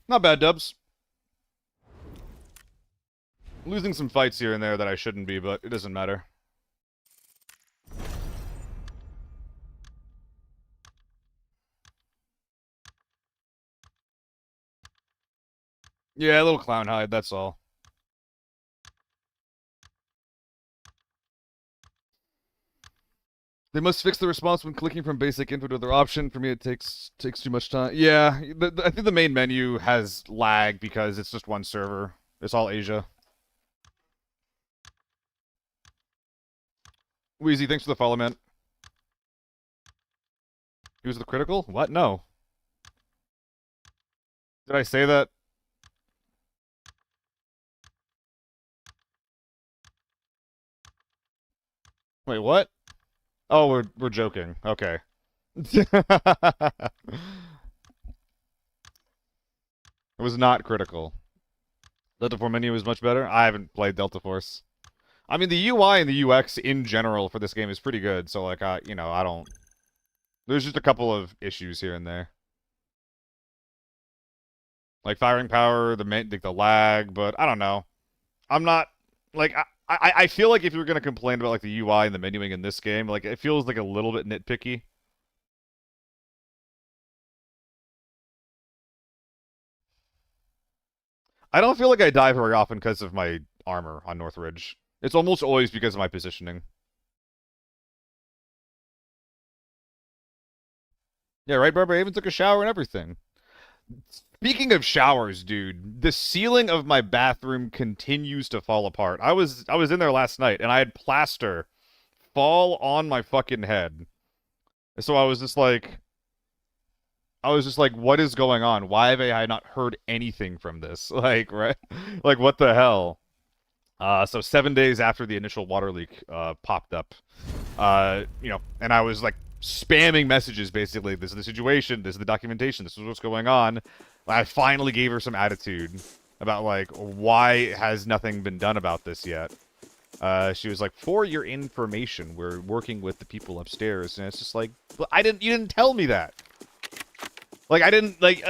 Not bad, dubs. Losing some fights here and there that I shouldn't be, but it doesn't matter. Yeah, a little clown hide, that's all. They must fix the response when clicking from basic info to other option. For me, it takes too much time. Yeah, I think the main menu has lag because it's just one server. It's all Asia. Wheezy, thanks for the follow, man. He was the critical? What? No. Did I say that? Wait, what? Oh, we're joking. Okay. It was not critical. Delta Force menu is much better. I haven't played Delta Force. I mean, the UI and the UX in general for this game is pretty good. So, like, you know, I don't. There's just a couple of issues here and there, like firing power, the lag. But I don't know. I'm not like I feel like if you're gonna complain about like the UI and the menuing in this game, like it feels like a little bit nitpicky. I don't feel like I die very often because of my armor on Northridge. It's almost always because of my positioning. Yeah, right, Barbara? I even took a shower and everything. Speaking of showers, dude, the ceiling of my bathroom continues to fall apart. I was in there last night and I had plaster fall on my fucking head. So I was just like, what is going on? Why have I not heard anything from this? Like, right? Like, what the hell? So 7 days after the initial water leak popped up, and I was like spamming messages basically. This is the situation. This is the documentation. This is what's going on. I finally gave her some attitude about like why has nothing been done about this yet. She was like, "For your information, we're working with the people upstairs," and it's just like, you didn't tell me that. Like, I didn't, like,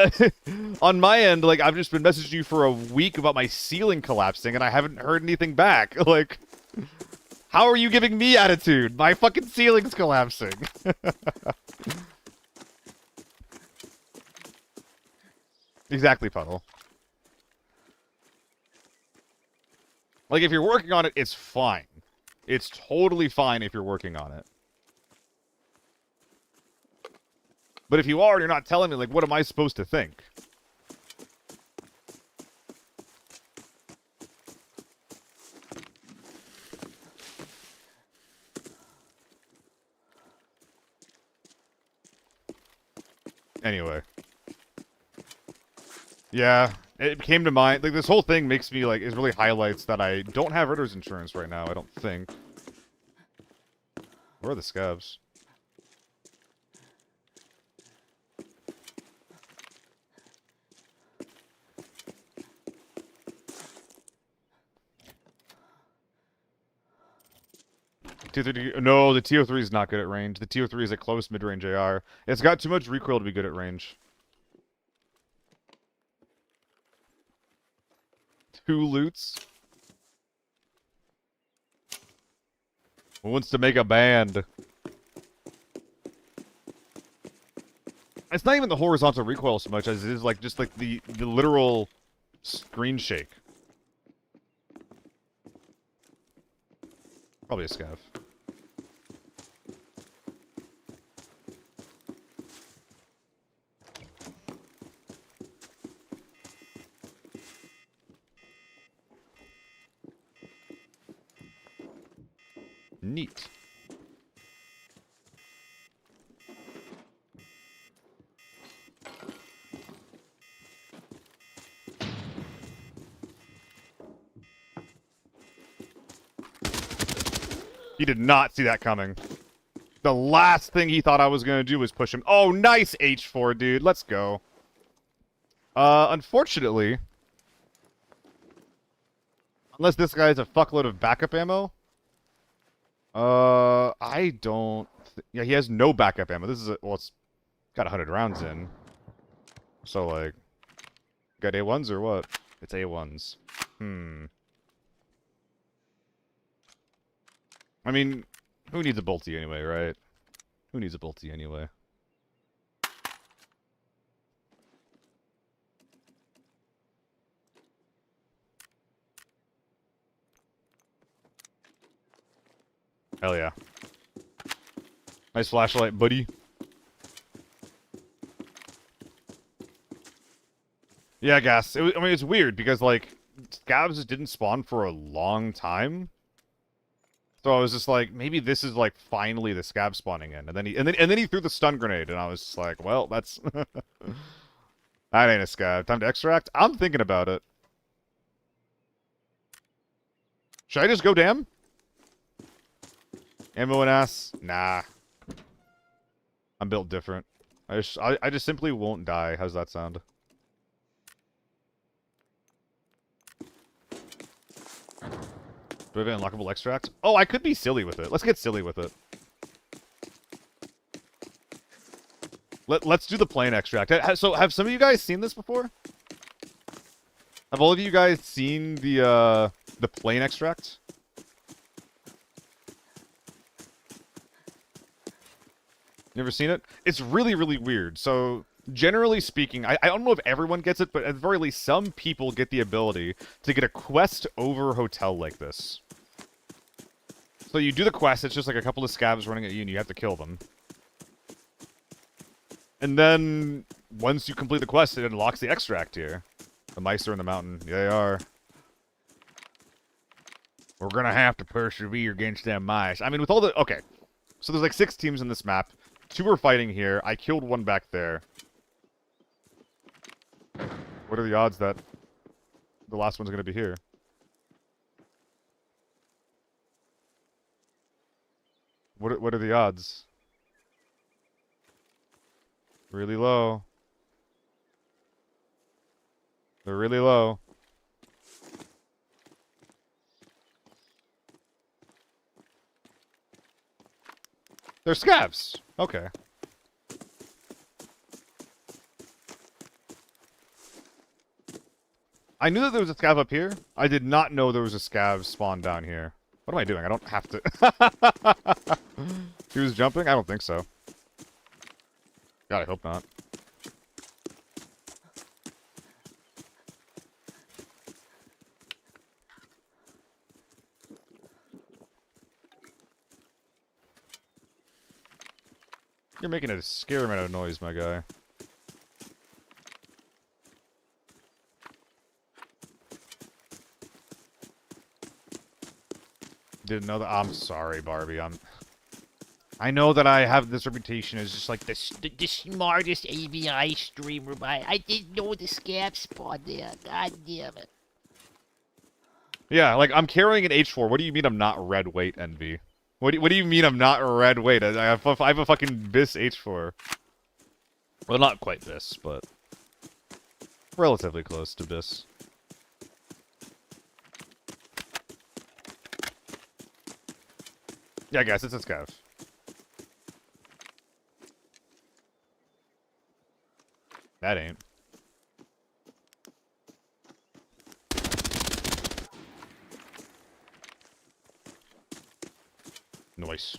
on my end, like, I've just been messaging you for a week about my ceiling collapsing, and I haven't heard anything back. Like, how are you giving me attitude? My fucking ceiling's collapsing. Exactly, Puddle. Like, if you're working on it, it's fine. It's totally fine if you're working on it. But if you are and you're not telling me, like, what am I supposed to think? Anyway. Yeah, it came to mind. Like, this whole thing makes me, like, it really highlights that I don't have renter's insurance right now, I don't think. Where are the scabs? No, the TO3 is not good at range. The TO3 is a close mid-range AR. It's got too much recoil to be good at range. 2 loots? Who wants to make a band? It's not even the horizontal recoil so much as it is like just like the literal screen shake. Probably a scav. Neat. He did not see that coming. The last thing he thought I was going to do was push him. Oh, nice H4, dude. Let's go. Unfortunately, unless this guy has a fuckload of backup ammo, I don't... Yeah, he has no backup ammo. This is a... Well, it's got 100 rounds in. So, like... Got A1s or what? It's A1s. I mean, who needs a bolty anyway, right? Who needs a bolty anyway? Hell yeah. Nice flashlight, buddy. Yeah, I guess. I mean, it's weird because, like, scabs just didn't spawn for a long time. So I was just like, maybe this is, like, finally the scab spawning in. And then he threw the stun grenade, and I was just like, well, that's... That ain't a scab. Time to extract? I'm thinking about it. Should I just go dam? Ammo and ass? Nah. I'm built different. I just simply won't die. How's that sound? Do we have an unlockable extract? Oh, I could be silly with it. Let's get silly with it. Let's do the plain extract. So, have some of you guys seen this before? Have all of you guys seen the plain extract? You ever seen it? It's really, really weird. So, generally speaking, I don't know if everyone gets it, but at the very least, some people get the ability to get a quest over hotel like this. So you do the quest, it's just like a couple of scabs running at you, and you have to kill them. And then, once you complete the quest, it unlocks the extract here. The mice are in the mountain. Yeah, they are. We're gonna have to persevere against them mice. I mean, with all the... Okay. So there's like 6 teams in this map. 2 are fighting here. I killed 1 back there. What are the odds that the last one's gonna be here? What are the odds? Really low. They're really low. They're scavs. Okay. I knew that there was a scav up here. I did not know there was a scav spawn down here. What am I doing? I don't have to... He was jumping? I don't think so. God, I hope not. You're making a scary amount of noise, my guy. Didn't know that. I'm sorry, Barbie. I know that I have this reputation as just like The smartest AVI streamer, but I didn't know the scab spawned there. God damn it. Yeah, like I'm carrying an H4. What do you mean I'm not red weight, Envy? What do you mean I'm not red weight? I have a fucking BIS H4. Well, not quite BIS, but relatively close to BIS. Yeah, guys, it's a scav. That ain't. Nice.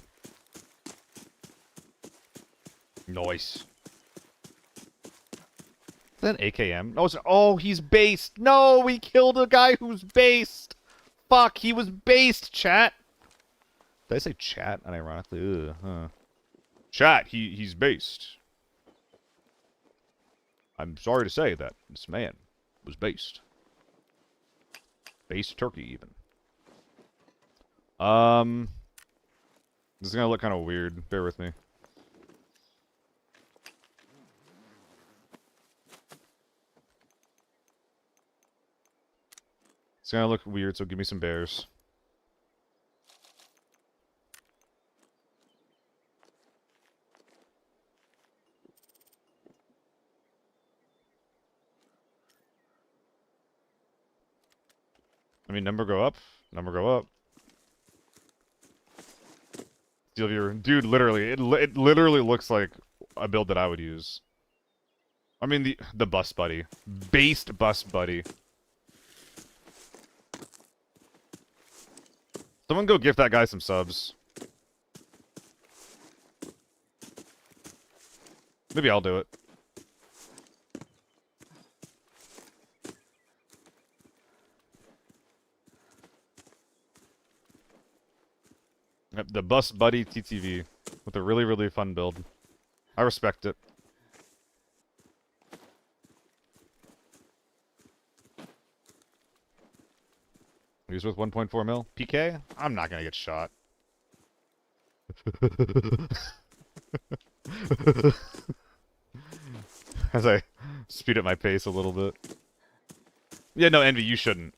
Nice. Is that an AKM? No, oh, he's based. No, we killed a guy who's based. Fuck, he was based, chat. Did I say chat? Unironically, huh. Chat, he's based. I'm sorry to say that this man was based. Based turkey, even. This is gonna look kind of weird. Bear with me. It's gonna look weird, so give me some bears. I mean, number go up. Number go up. Steal viewer. Dude, literally. It literally looks like a build that I would use. I mean, the bus buddy. Based bus buddy. Someone go gift that guy some subs. Maybe I'll do it. Yep, the bus buddy TTV with a really, really fun build. I respect it. He's with 1.4 mil. PK? I'm not gonna get shot. As I speed up my pace a little bit. Yeah, no, Envy, you shouldn't.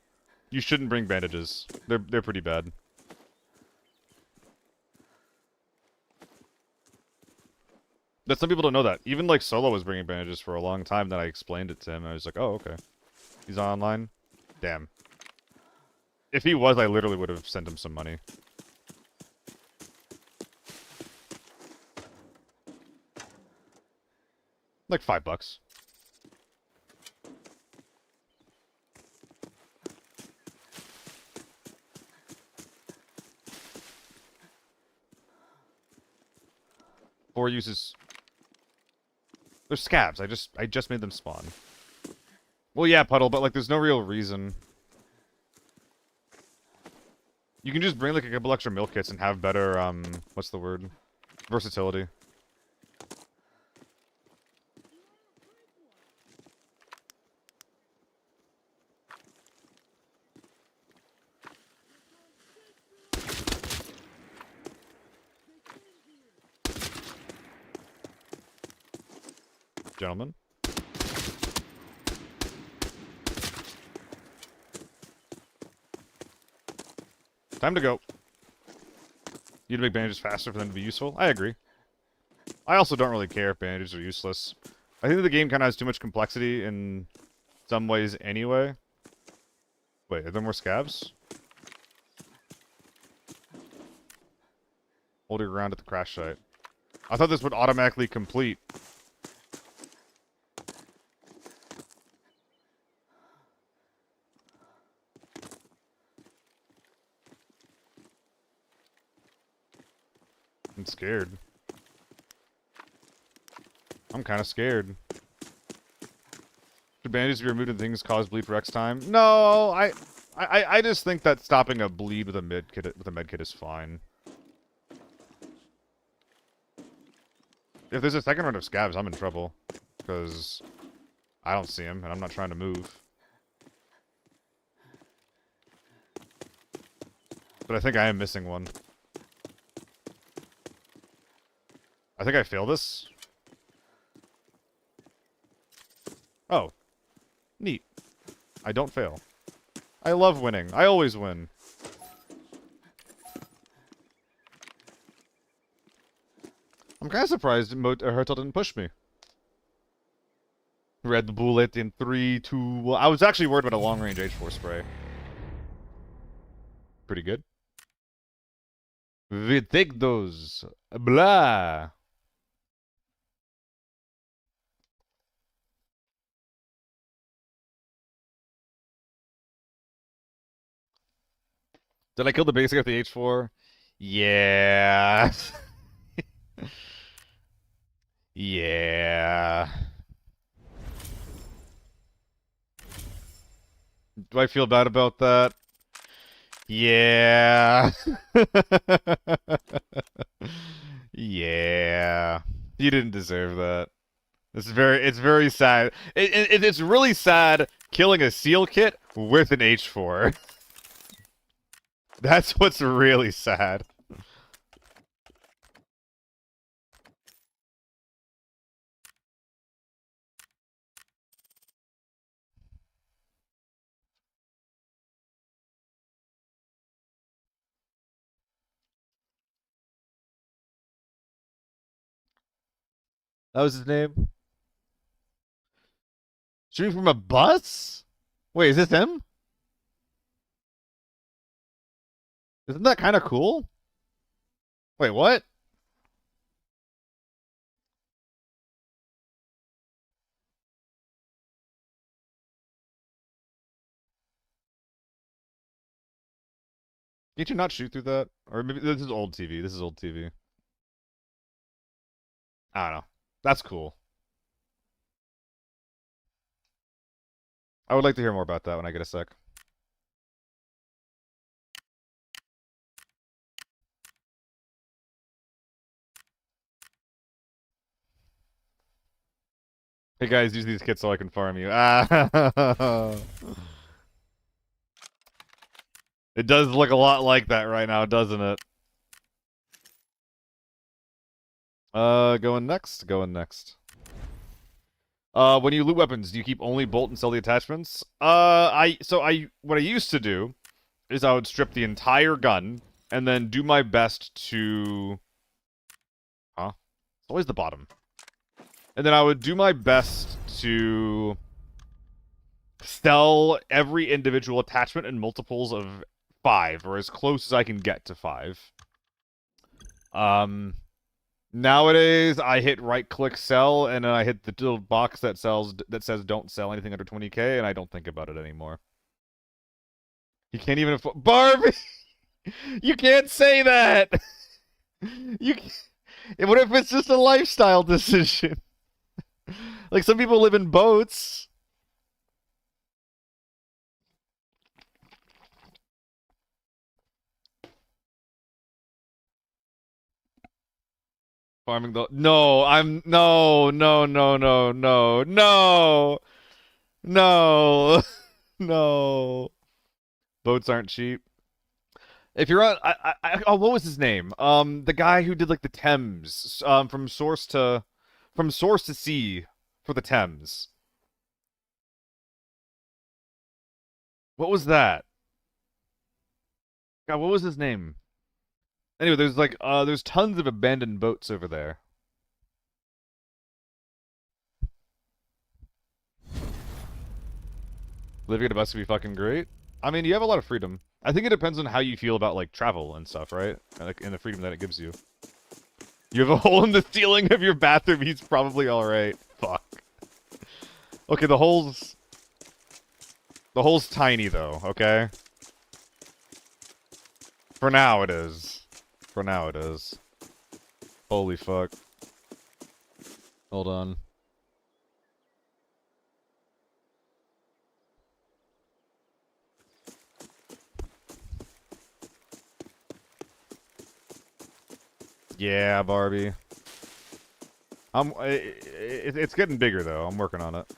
You shouldn't bring bandages. They're pretty bad. But some people don't know that. Even like Solo was bringing bandages for a long time. Then I explained it to him, and I was like, "Oh, okay. He's online. Damn. If he was, I literally would have sent him some money." Like $5. Four uses. They're scabs. I just made them spawn. Well, yeah, Puddle, but like, there's no real reason. You can just bring like a couple extra milk kits and have better what's the word? Versatility. Gentlemen. Time to go. You to make bandages faster for them to be useful? I agree. I also don't really care if bandages are useless. I think the game kind of has too much complexity in some ways anyway. Wait, are there more scabs? Hold your ground at the crash site. I thought this would automatically complete. I'm scared. I'm kind of scared. Should bandages be removed and things cause bleed for X time? No, I just think that stopping a bleed with a med kit is fine. If there's a second round of scabs, I'm in trouble. Because I don't see him, and I'm not trying to move. But I think I am missing one. I think I failed this. Oh. Neat. I don't fail. I love winning. I always win. I'm kind of surprised Hertel didn't push me. Red bullet in 3, 2, 1. I was actually worried about a long-range H4 spray. Pretty good. We take those. Blah. Did I kill the basic at the H4? Yeah. Yeah. Do I feel bad about that? Yeah. Yeah. You didn't deserve that. It's very sad. It's really sad killing a seal kit with an H4. That's what's really sad. That was his name? Shooting from a bus? Wait, is this him? Isn't that kind of cool? Wait, what? Can't you not shoot through that? Or maybe this is old TV. This is old TV. I don't know. That's cool. I would like to hear more about that when I get a sec. Hey guys, use these kits so I can farm you. Ah. It does look a lot like that right now, doesn't it? Going next? Going next. When you loot weapons, do you keep only bolt and sell the attachments? What I used to do is I would strip the entire gun and then do my best to... Huh? It's always the bottom. And then I would do my best to sell every individual attachment in multiples of 5, or as close as I can get to 5. Nowadays, I hit right-click sell, and then I hit the little box that says don't sell anything under 20k, and I don't think about it anymore. You can't even afford Barbie. You can't say that. You. What if it's just a lifestyle decision? Like some people live in boats. Farming the no, I'm no, no, no, no, no, no, no, no. Boats aren't cheap. If you're on, oh, what was his name? The guy who did like the Thames, from source to sea for the Thames. What was that? God, what was his name? Anyway, there's tons of abandoned boats over there. Living at a bus would be fucking great. I mean, you have a lot of freedom. I think it depends on how you feel about like travel and stuff, right? And the freedom that it gives you. You have a hole in the ceiling of your bathroom. He's probably all right. Fuck. Okay, the hole's tiny though. Okay. For now it is. For now it is. Holy fuck. Hold on. Yeah, Barbie. It's getting bigger though. I'm working on it.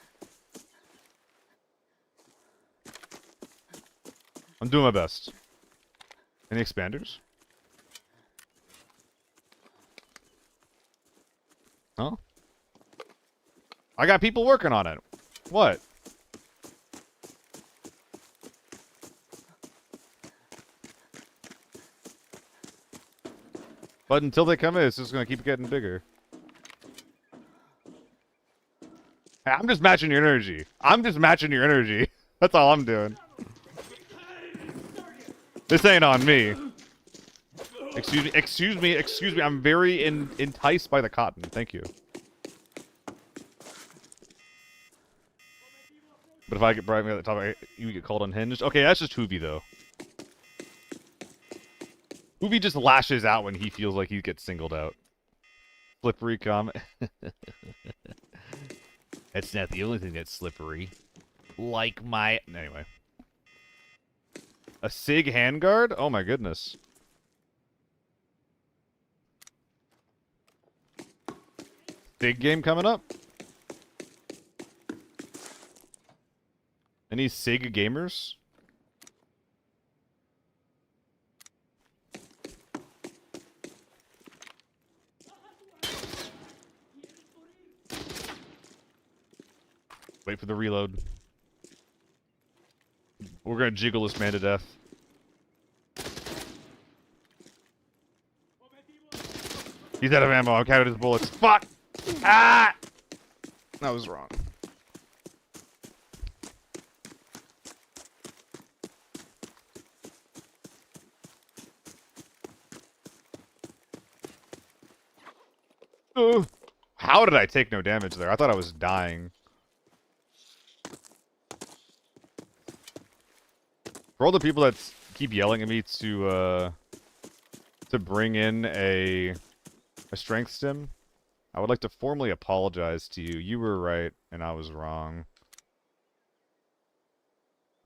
I'm doing my best. Any expanders? Huh? I got people working on it. What? But until they come in, it's just gonna keep getting bigger. Hey, I'm just matching your energy. I'm just matching your energy. That's all I'm doing. This ain't on me. Excuse me, excuse me, excuse me. I'm very enticed by the cotton. Thank you. But if I get bright at the top, you get called unhinged. Okay, that's just Hoovy, though. Hoovy just lashes out when he feels like he gets singled out. Slippery comment. That's not the only thing that's slippery. Like my... Anyway. A SIG handguard? Oh my goodness. Big game coming up. Any SIG gamers? Wait for the reload. We're gonna jiggle this man to death. He's out of ammo. I'm counting his bullets. Fuck! Ah! That was wrong. How did I take no damage there? I thought I was dying. For all the people that keep yelling at me to bring in a strength stim, I would like to formally apologize to you. You were right, and I was wrong.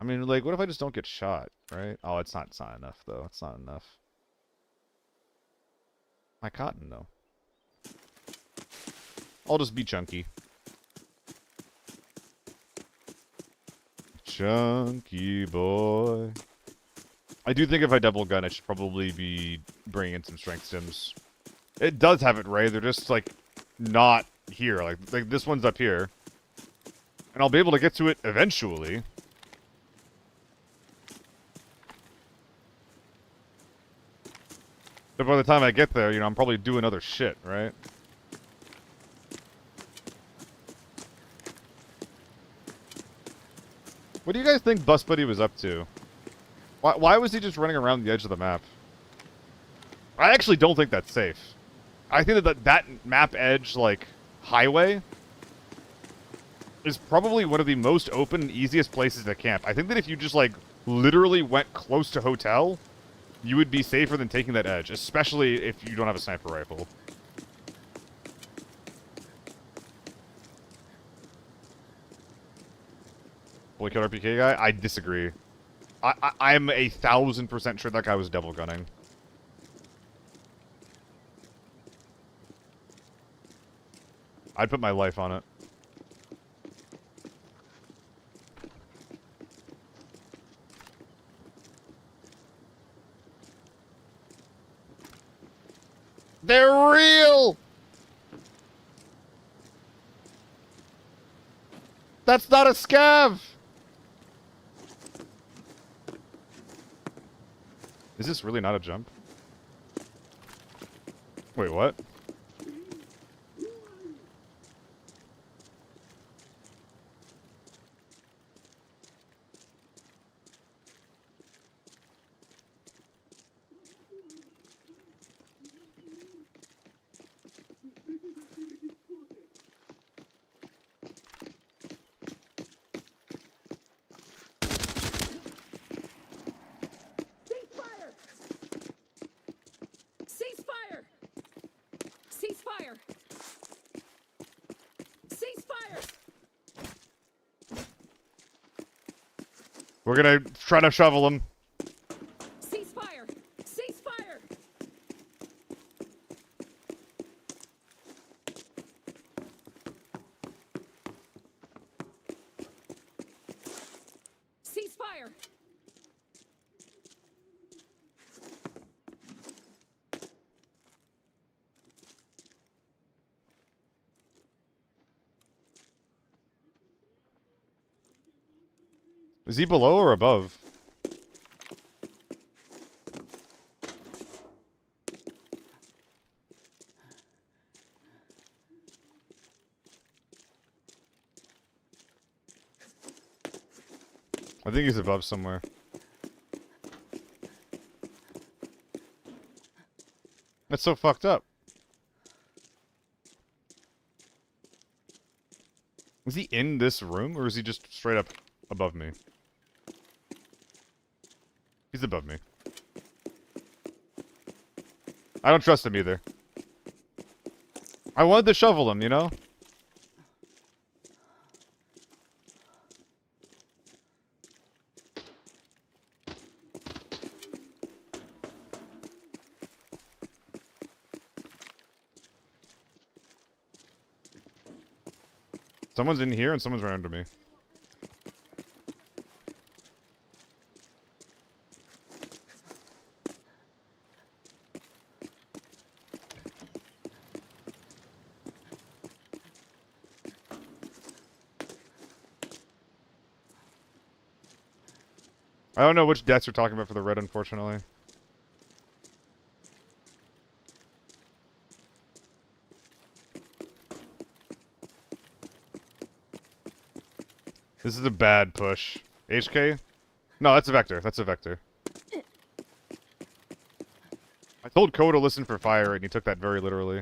I mean, like, what if I just don't get shot, right? Oh, it's not enough, though. It's not enough. My cotton, though. I'll just be chunky. Chunky boy. I do think if I double gun, I should probably be bringing in some strength stims. It does have it, Ray. They're just, like, not here. Like this one's up here. And I'll be able to get to it eventually. But by the time I get there, you know, I'm probably doing other shit, right? What do you guys think Bus Buddy was up to? Why was he just running around the edge of the map? I actually don't think that's safe. I think that map edge, like, highway is probably one of the most open and easiest places to camp. I think that if you just, like, literally went close to hotel, you would be safer than taking that edge, especially if you don't have a sniper rifle. Fully killed RPK guy? I disagree. I'm 1,000% sure that guy was devil gunning. I'd put my life on it. They're real! That's not a scav! Is this really not a jump? Wait, what? We're gonna try to shovel him. Ceasefire! Ceasefire! Ceasefire! Is he below or above? I think he's above somewhere. That's so fucked up. Is he in this room, or is he just straight up above me? He's above me. I don't trust him either. I wanted to shovel him, you know? Someone's in here and someone's right under me. I don't know which deaths you're talking about for the red, unfortunately. This is a bad push. HK? No, that's a vector. That's a vector. I told Ko to listen for fire, and he took that very literally.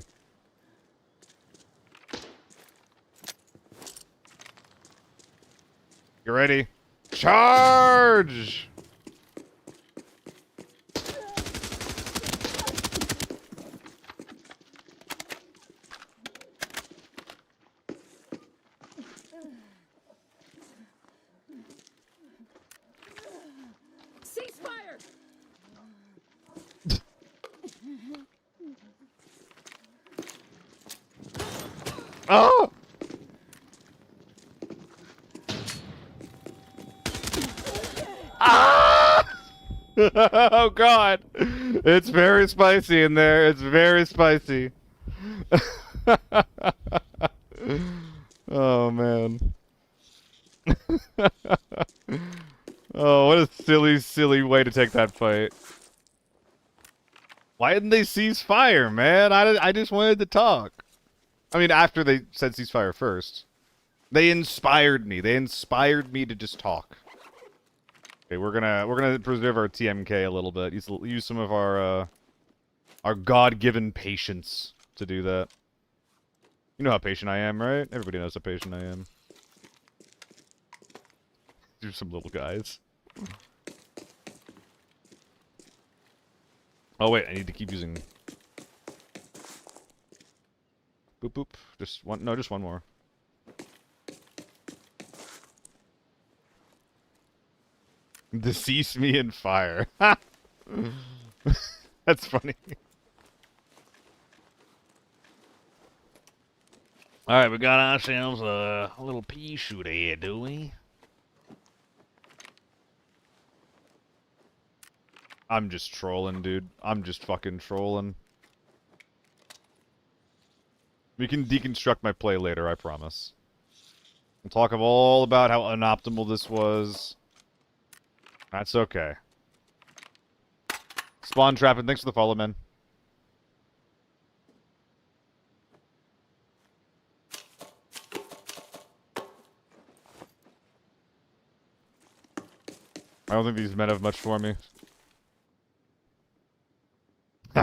You ready? Charge! Ceasefire! Oh! Ah! Oh god! It's very spicy in there. It's very spicy. Oh man. Oh, what a silly, silly way to take that fight. Why didn't they cease fire, man? I just wanted to talk. I mean, after they said ceasefire first. They inspired me. They inspired me to just talk. Okay, we're gonna preserve our TMK a little bit. Use some of our God-given patience to do that. You know how patient I am, right? Everybody knows how patient I am. Do some little guys. Oh wait, I need to keep using. Boop boop. Just one. No, just one more. Decease me in fire. That's funny. Alright, we got ourselves a little pea shooter here, do we? I'm just trolling, dude. I'm just fucking trolling. We can deconstruct my play later, I promise. We'll talk all about how unoptimal this was. That's okay. Spawn trapping, thanks for the follow, man. I don't think these men have much for me.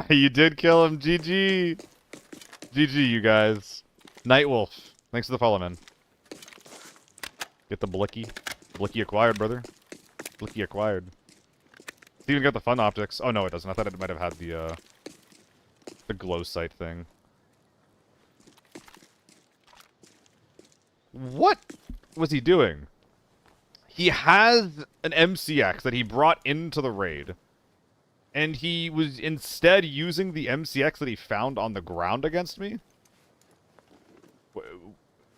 You did kill him, GG! GG, you guys. Nightwolf, thanks for the follow, man. Get the blicky. Blicky acquired, brother. Blicky acquired. It's even got the fun optics. Oh no, it doesn't. I thought it might have had the glow sight thing. What was he doing? He has an MCX that he brought into the raid. And he was instead using the MCX that he found on the ground against me?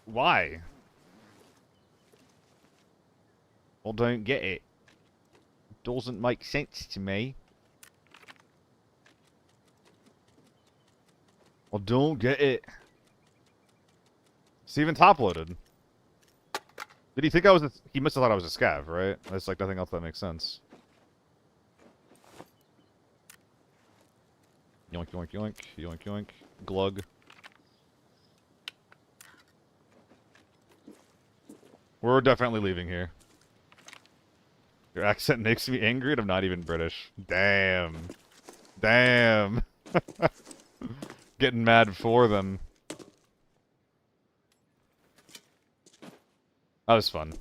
Why? Well, don't get it. Doesn't make sense to me. Well, don't get it. Steven top-loaded. Did he think I was a... He must have thought I was a scav, right? There's like nothing else that makes sense. Yoink, yoink, yoink. Yoink, yoink. Glug. We're definitely leaving here. Your accent makes me angry and I'm not even British. Damn. Damn. Getting mad for them. That was fun.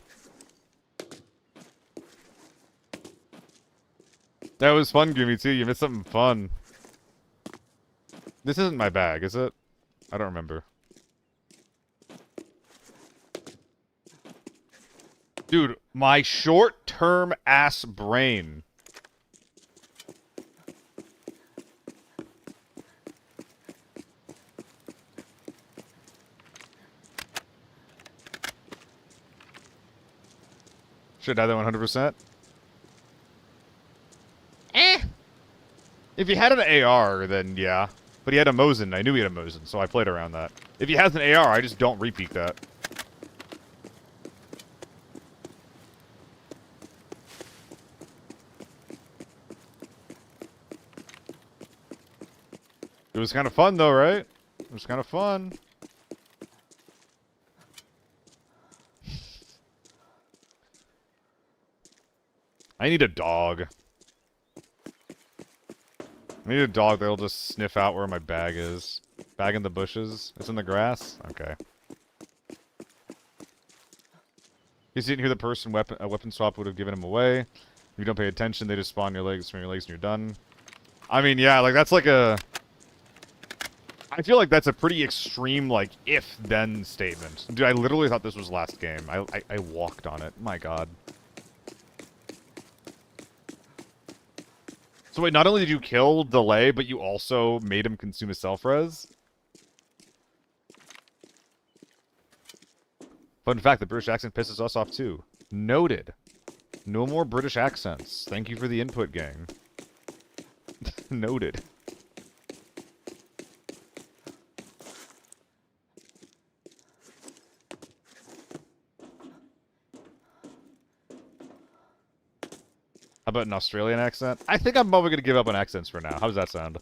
That was fun, Grimmy, too. You missed something fun. This isn't my bag, is it? I don't remember. Dude, my short-term ass brain. Should have that 100%. If he had an AR, then yeah. But he had a Mosin. I knew he had a Mosin, so I played around that. If he has an AR, I just don't repeat that. It was kind of fun, though, right? It was kind of fun. I need a dog. I need a dog that'll just sniff out where my bag is. Bag in the bushes? It's in the grass? Okay. You didn't hear the person a weapon swap would have given him away. If you don't pay attention, they just spawn your legs, spin your legs, and you're done. I mean, yeah, like, that's like a... I feel like that's a pretty extreme, like, if-then statement. Dude, I literally thought this was last game. I walked on it. My god. So wait, not only did you kill Delay, but you also made him consume a self-res? Fun fact, the British accent pisses us off too. Noted. No more British accents. Thank you for the input, gang. Noted. How about an Australian accent? I think I'm probably going to give up on accents for now. How does that sound?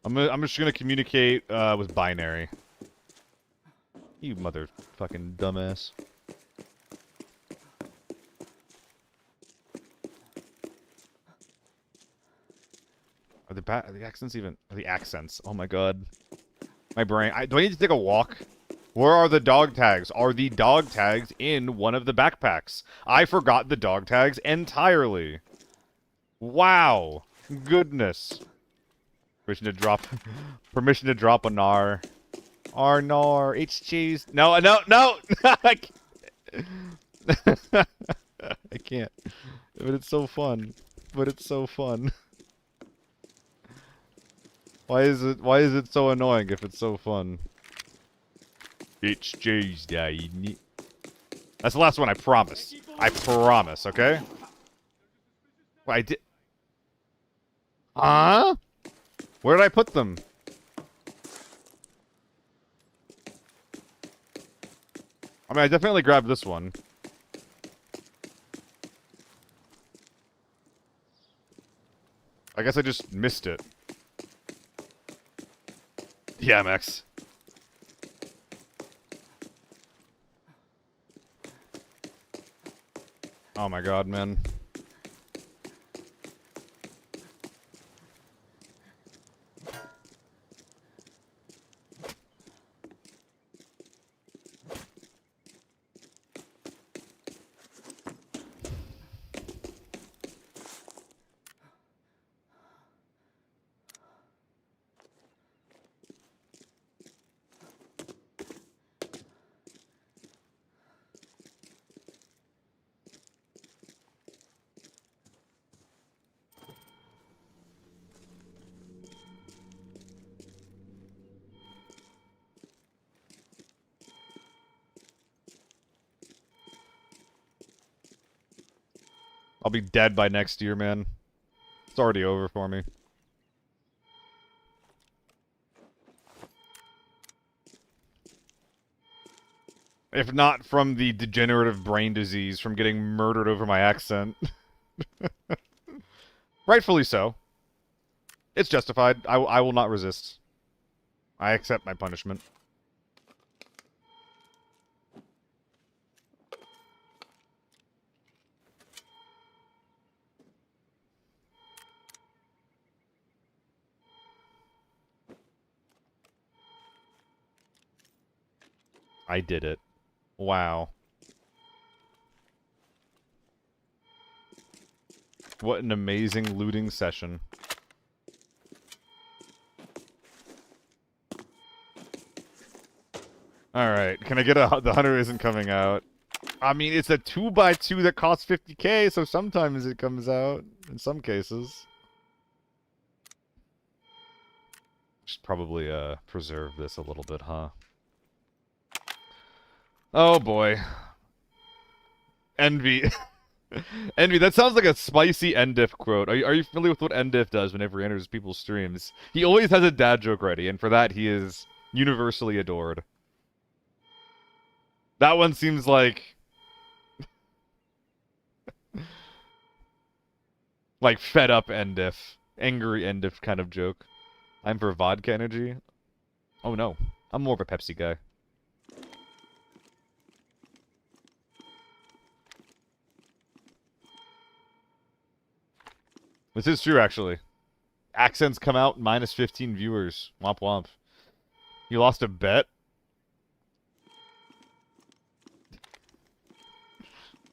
I'm just going to communicate with binary. You motherfucking dumbass. Are the accents even? Are the accents? Oh my god. My brain. Do I need to take a walk? Where are the dog tags? Are the dog tags in one of the backpacks? I forgot the dog tags entirely. Wow. Goodness. Permission to drop. Permission to drop a nar. Nar. It's cheese. No, no, no! I can't. I can't. But it's so fun. But it's so fun. Why is it so annoying if it's so fun? It's Tuesday. That's the last one, I promise. I promise, okay? Well, I did. Huh? Where did I put them? I mean, I definitely grabbed this one. I guess I just missed it. Yeah, Max. Oh my god, man. I'll be dead by next year, man. It's already over for me. If not from the degenerative brain disease from getting murdered over my accent. Rightfully so. It's justified. I will not resist. I accept my punishment. I did it. Wow. What an amazing looting session. Alright, can I get a... The hunter isn't coming out. I mean, it's a 2x2 that costs 50k, so sometimes it comes out. In some cases. Should probably, preserve this a little bit, huh? Oh boy. Envy. Envy, that sounds like a spicy NDiff quote. Are you familiar with what NDiff does whenever he enters people's streams? He always has a dad joke ready, and for that he is universally adored. That one seems like... like fed up NDiff. Angry NDiff kind of joke. I'm for vodka energy. Oh no, I'm more of a Pepsi guy. This is true, actually. Accents come out, minus 15 viewers. Womp womp. You lost a bet?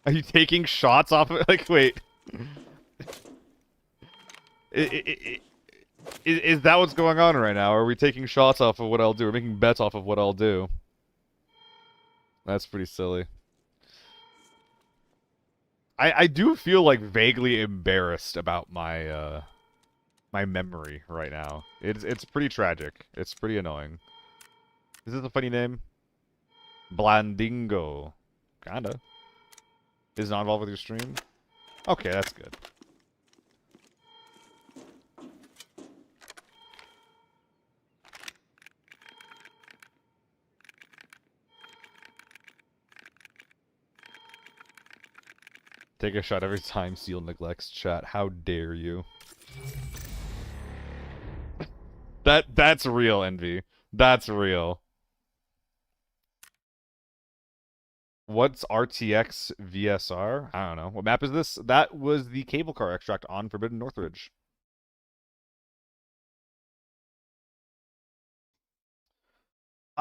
Are you taking shots off of it? Like, wait. Is that what's going on right now? Are we taking shots off of what I'll do? We're making bets off of what I'll do. That's pretty silly. I do feel like vaguely embarrassed about my my memory right now. It's pretty tragic. It's pretty annoying. Is this a funny name? Blandingo. Kinda. Is it not involved with your stream? Okay, that's good. Take a shot every time Seal neglects chat. How dare you? That's real, Envy. That's real. What's RTX VSR? I don't know. What map is this? That was the cable car extract on Forbidden Northridge.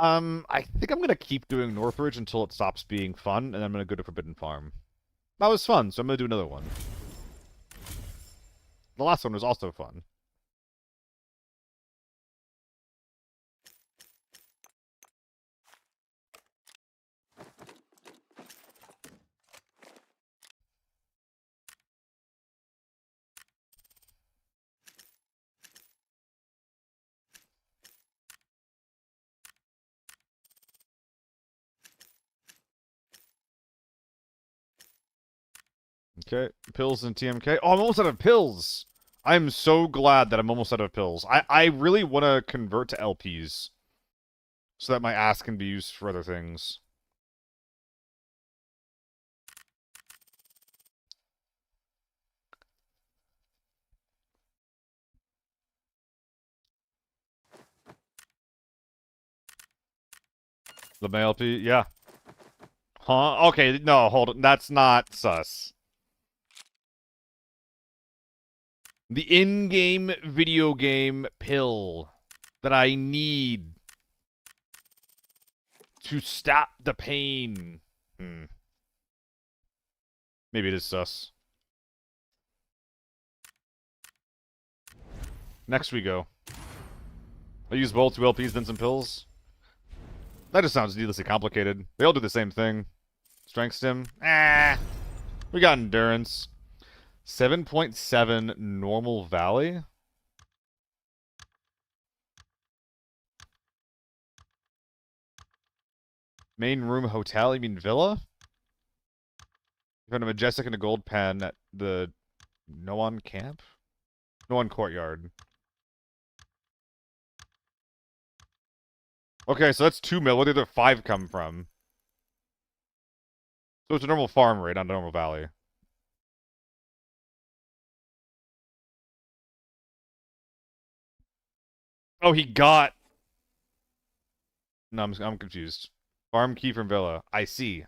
I think I'm gonna keep doing Northridge until it stops being fun, and then I'm gonna go to Forbidden Farm. That was fun, so I'm gonna do another one. The last one was also fun. Okay, pills and TMK. Oh, I'm almost out of pills. I'm so glad that I'm almost out of pills. I really want to convert to LPs so that my ass can be used for other things. The my LP, yeah. Huh? Okay, no, hold on. That's not sus. The in-game video game pill that I need to stop the pain. Maybe it is sus. Next we go. I use both 2 LPs, then some pills. That just sounds needlessly complicated. They all do the same thing. Strength stim. We got endurance. 7.7 normal valley. Main room hotel, you mean villa? You found a majestic and a gold pen at the Noan camp? Noan courtyard. Okay, so that's 2 mil. Where did the 5 come from? So it's a normal farm rate, not a normal valley. Oh, he got... No, I'm confused. Farm key from villa. I see.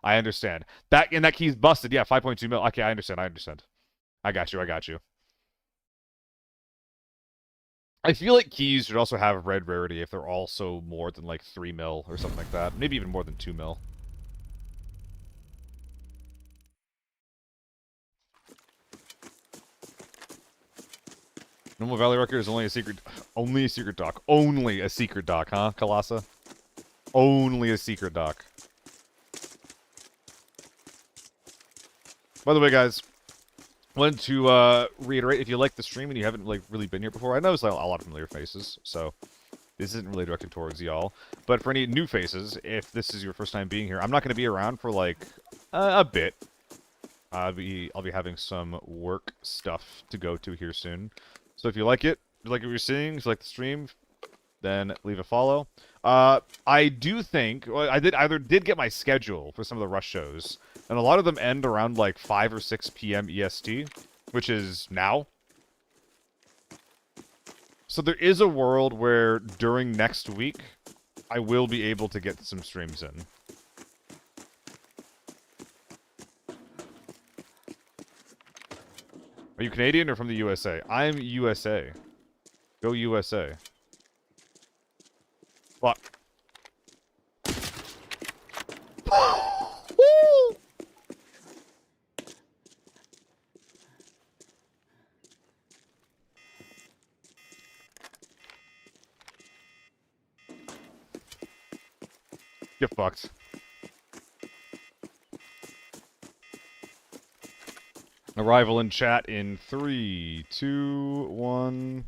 I understand. And that key's busted. Yeah, 5.2 mil. Okay, I understand. I got you. I feel like keys should also have red rarity if they're also more than like 3 mil or something like that. Maybe even more than 2 mil. Normal Valley Record is only a secret dock. Only a secret dock, huh, Kalasa? Only a secret dock. By the way, guys, wanted to reiterate, if you like the stream and you haven't like really been here before, I know it's like a lot of familiar faces, so this isn't really directed towards y'all. But for any new faces, if this is your first time being here, I'm not going to be around for like a bit. I'll be having some work stuff to go to here soon. So if you like it, if you like what you're seeing, if you like the stream, then leave a follow. I do think I did get my schedule for some of the rush shows, and a lot of them end around like 5 or 6 p.m. EST, which is now. So there is a world where during next week, I will be able to get some streams in. Are you Canadian or from the USA? I'm USA. Go USA. Fuck. Get fucked. Arrival in chat in 3, 2, 1.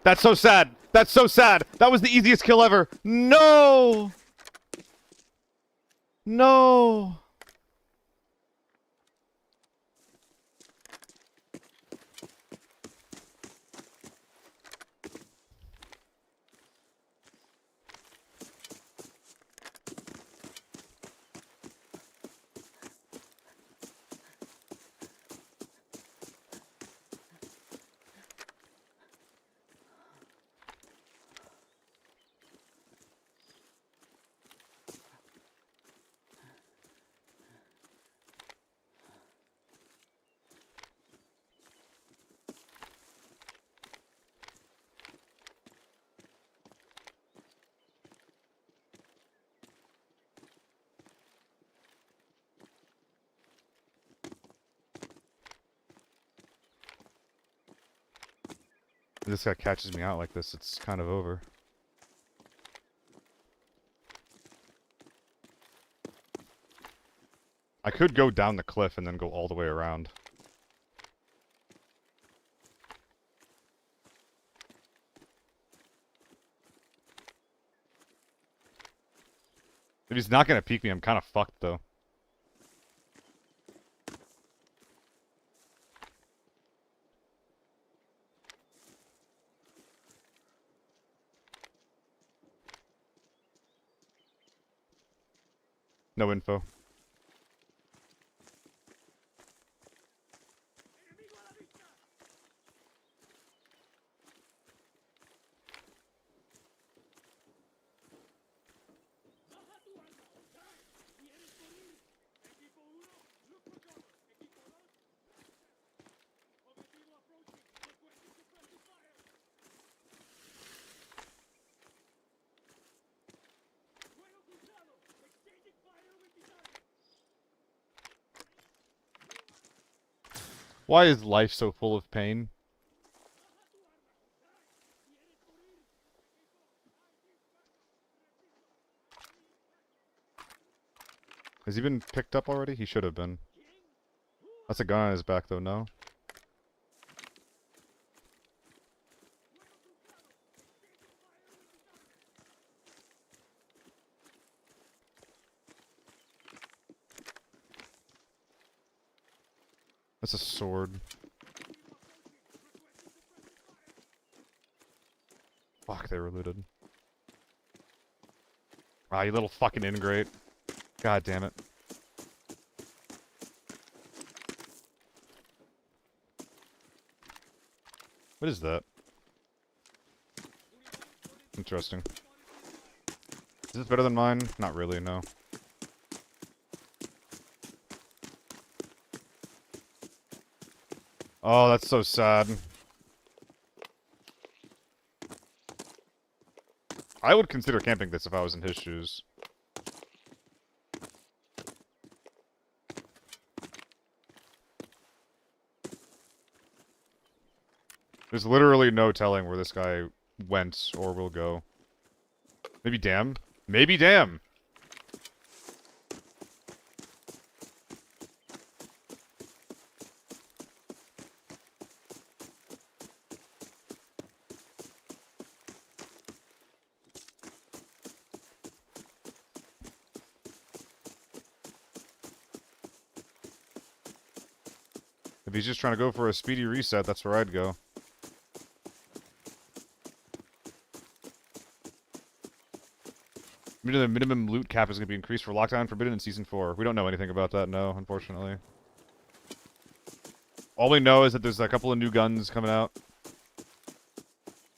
That's so sad. That's so sad. That was the easiest kill ever. No! No! If this guy catches me out like this, it's kind of over. I could go down the cliff and then go all the way around. If he's not gonna peek me, I'm kind of fucked, though. No info. Why is life so full of pain? Has he been picked up already? He should have been. That's a gun on his back, though, no? That's a sword. Fuck, they were looted. Ah, you little fucking ingrate. God damn it. What is that? Interesting. Is this better than mine? Not really, no. Oh, that's so sad. I would consider camping this if I was in his shoes. There's literally no telling where this guy went or will go. Maybe damn? Maybe damn! If he's just trying to go for a speedy reset, that's where I'd go. The minimum loot cap is going to be increased for Lockdown Forbidden in Season 4. We don't know anything about that, no, unfortunately. All we know is that there's a couple of new guns coming out.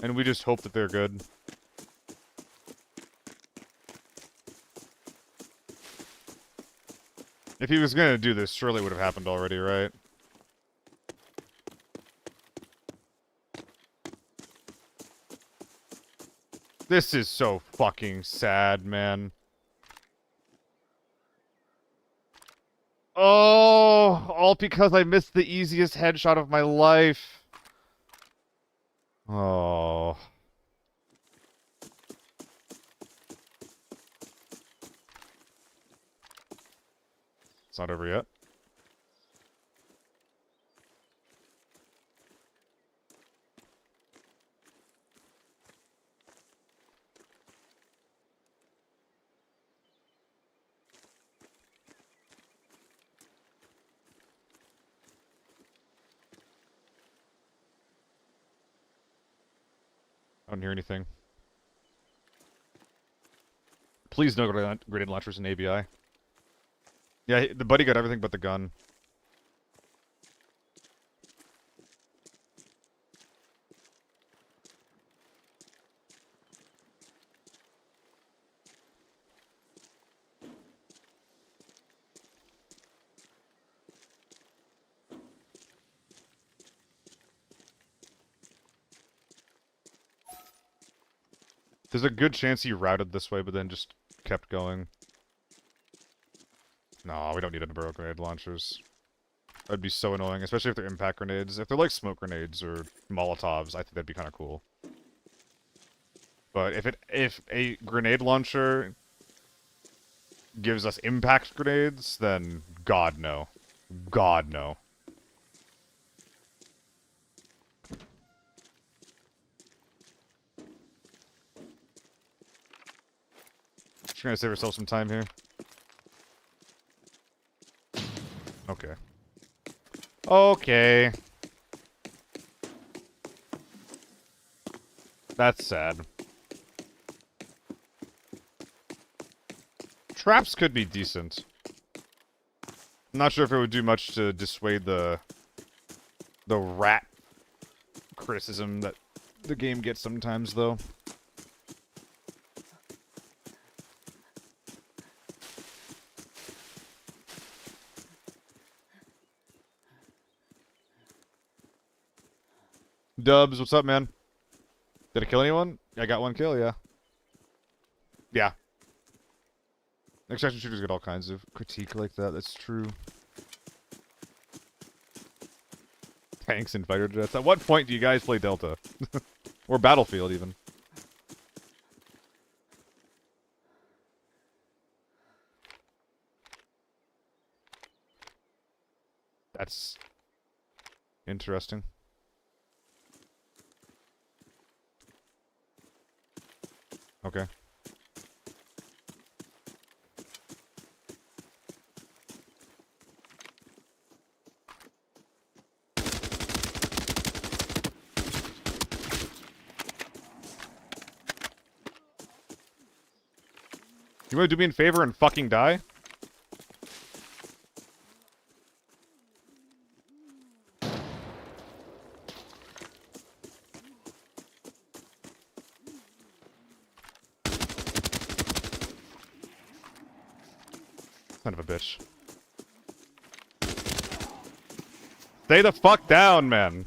And we just hope that they're good. If he was going to do this, surely it would have happened already, right? This is so fucking sad, man. Oh, all because I missed the easiest headshot of my life. Oh. It's not over yet. I don't hear anything. Please no grenade launchers in ABI. Yeah, the buddy got everything but the gun. There's a good chance he routed this way, but then just kept going. No, we don't need any barrel grenade launchers. That'd be so annoying, especially if they're impact grenades. If they're like smoke grenades or Molotovs, I think that'd be kind of cool. But if a grenade launcher gives us impact grenades, then God no. God no. Just gonna save ourselves some time here. Okay. Okay. That's sad. Traps could be decent. I'm not sure if it would do much to dissuade the rat criticism that the game gets sometimes, though. Dubs, what's up, man? Did I kill anyone? I got one kill, yeah. Yeah. Extraction shooters get all kinds of critique like that, that's true. Tanks and fighter jets. At what point do you guys play Delta? Or Battlefield, even? That's interesting. Okay. You wanna do me a favor and fucking die? Son of a bitch. Stay the fuck down, man.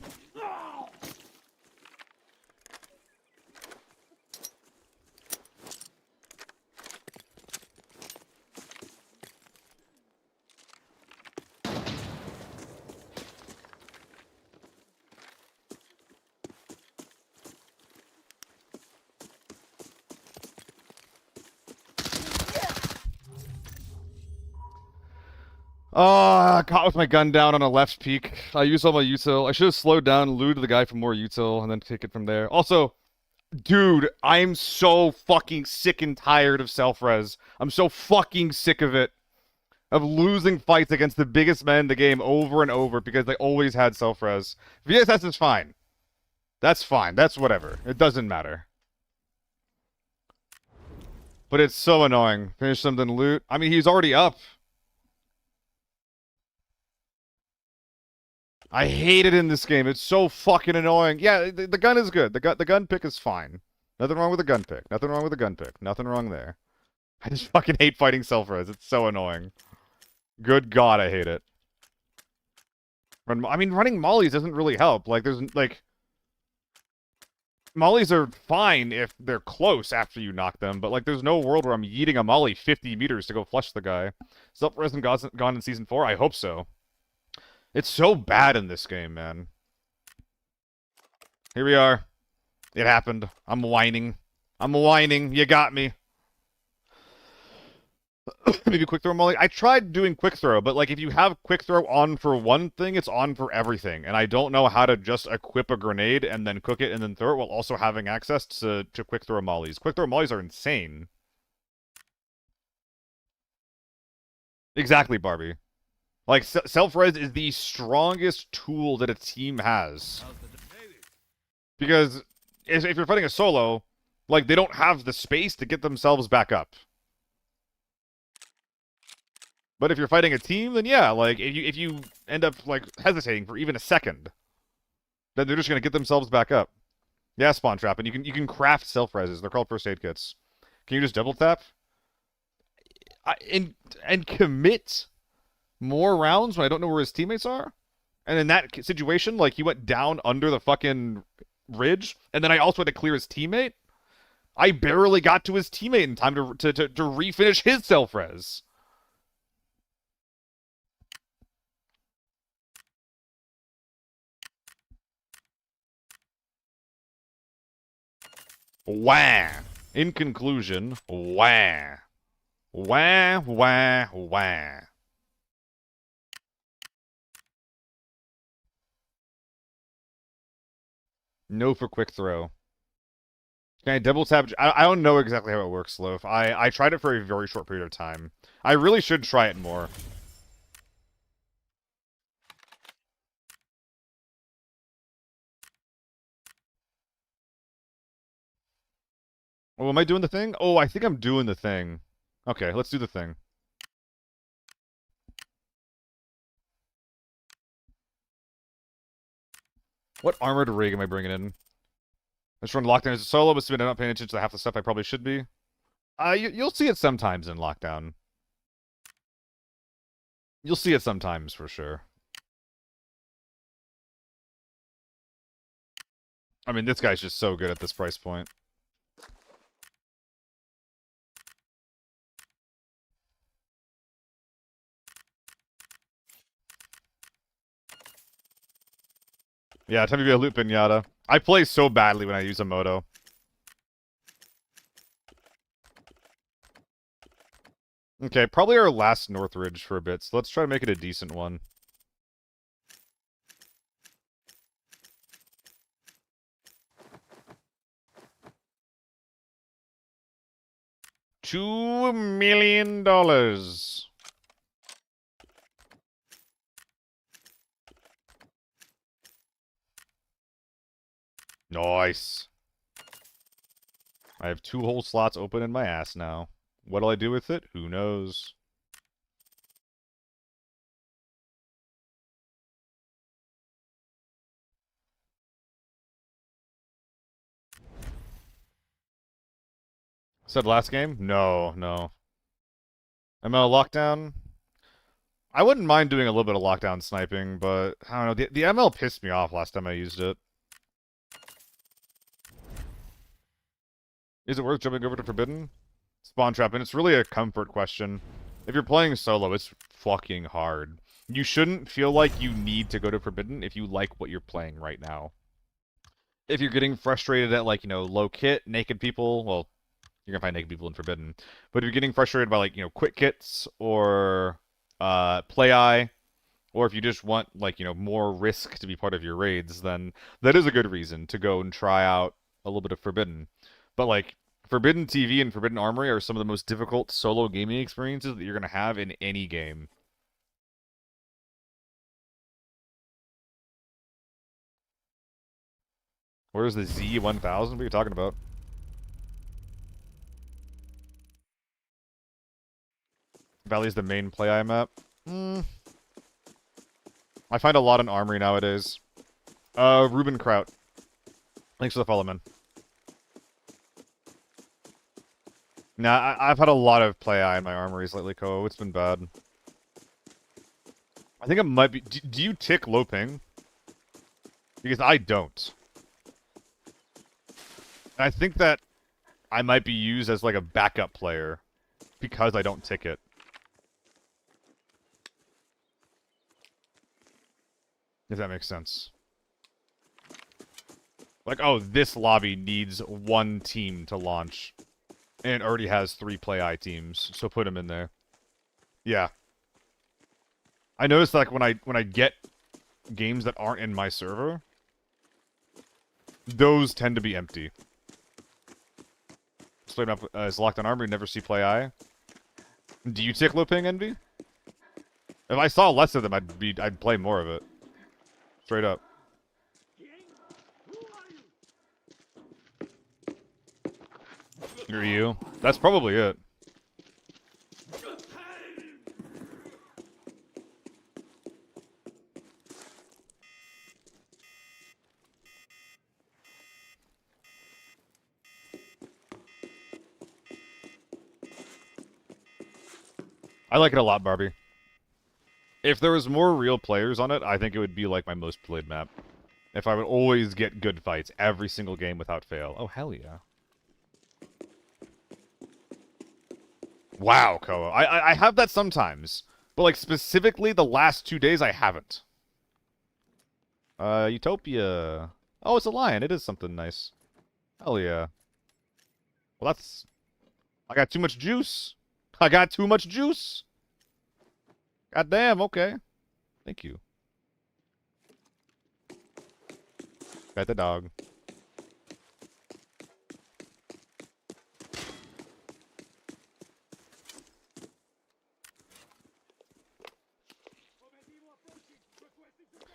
Oh, caught with my gun down on a left peak. I used all my util. I should have slowed down, looted the guy for more util, and then take it from there. Also, dude, I'm so fucking sick and tired of self-res. I'm so fucking sick of it. Of losing fights against the biggest men in the game over and over because they always had self-res. VSS is fine. That's fine. That's whatever. It doesn't matter. But it's so annoying. Finish something, loot. I mean, he's already up. I hate it in this game. It's so fucking annoying. Yeah, the gun is good. The gun pick is fine. Nothing wrong with the gun pick. Nothing wrong with the gun pick. Nothing wrong there. I just fucking hate fighting self-res. It's so annoying. Good God, I hate it. I mean, running mollies doesn't really help. Like, there's, like... Mollies are fine if they're close after you knock them, but, like, there's no world where I'm yeeting a molly 50 meters to go flush the guy. Self-res gone in Season 4? I hope so. It's so bad in this game, man. Here we are. It happened. I'm whining. I'm whining. You got me. Maybe quick throw molly. I tried doing quick throw, but like if you have quick throw on for one thing, it's on for everything. And I don't know how to just equip a grenade and then cook it and then throw it while also having access to quick throw mollies. Quick throw mollies are insane. Exactly, Barbie. Like, self-res is the strongest tool that a team has. Because if you're fighting a solo, like, they don't have the space to get themselves back up. But if you're fighting a team, then yeah, like, if you end up, like, hesitating for even a second, then they're just gonna get themselves back up. Yeah, Spawn Trap, and you can craft self-reses. They're called first aid kits. Can you just double tap? And commit more rounds when I don't know where his teammates are? And in that situation, like, he went down under the fucking ridge, and then I also had to clear his teammate? I barely got to his teammate in time to refinish his self-res. Wah! In conclusion, wah. Wah, wah, wah. No for quick throw. Can I double tap? I don't know exactly how it works, Loaf. I tried it for a very short period of time. I really should try it more. Oh, am I doing the thing? Oh, I think I'm doing the thing. Okay, let's do the thing. What armored rig am I bringing in? Let's run lockdown as a solo, but I'm not paying attention to half the stuff I probably should be. You'll see it sometimes in lockdown. You'll see it sometimes for sure. I mean, this guy's just so good at this price point. Yeah, time to be a loot pinata. I play so badly when I use a moto. Okay, probably our last Northridge for a bit, so let's try to make it a decent one. $2 million. Nice. I have 2 whole slots open in my ass now. What'll I do with it? Who knows? Said last game? No, no. ML lockdown? I wouldn't mind doing a little bit of lockdown sniping, but I don't know. The ML pissed me off last time I used it. Is it worth jumping over to Forbidden? Spawn trap, and it's really a comfort question. If you're playing solo, it's fucking hard. You shouldn't feel like you need to go to Forbidden if you like what you're playing right now. If you're getting frustrated at, like, low kit, naked people, well, you're gonna find naked people in Forbidden. But if you're getting frustrated by, like, quick kits or play eye, or if you just want, like, more risk to be part of your raids, then that is a good reason to go and try out a little bit of Forbidden. But, like, Forbidden TV and Forbidden Armory are some of the most difficult solo gaming experiences that you're going to have in any game. Where's the Z1000? What are you talking about? Valley's the main play I map. I find a lot in Armory nowadays. Ruben Kraut. Thanks for the follow, man. Nah, I've had a lot of play eye in my armories lately, Ko. It's been bad. I think it might be... Do you tick low ping? Because I don't. And I think that I might be used as, like, a backup player because I don't tick it. If that makes sense. Like, oh, this lobby needs 1 team to launch. And it already has 3 play eye teams, so put them in there. Yeah. I noticed, like, when I get games that aren't in my server, those tend to be empty. Split up as locked on armor, never see play eye. Do you tick low ping, Envy? If I saw less of them, I'd play more of it. Straight up. You're you. That's probably it. I like it a lot, Barbie. If there was more real players on it, I think it would be like my most played map. If I would always get good fights every single game without fail. Oh, hell yeah. Wow, Koa. I have that sometimes. But, like, specifically the last 2 days, I haven't. Utopia. Oh, it's a lion. It is something nice. Hell yeah. Well, that's... I got too much juice. I got too much juice. God damn, okay. Thank you. Pet the dog.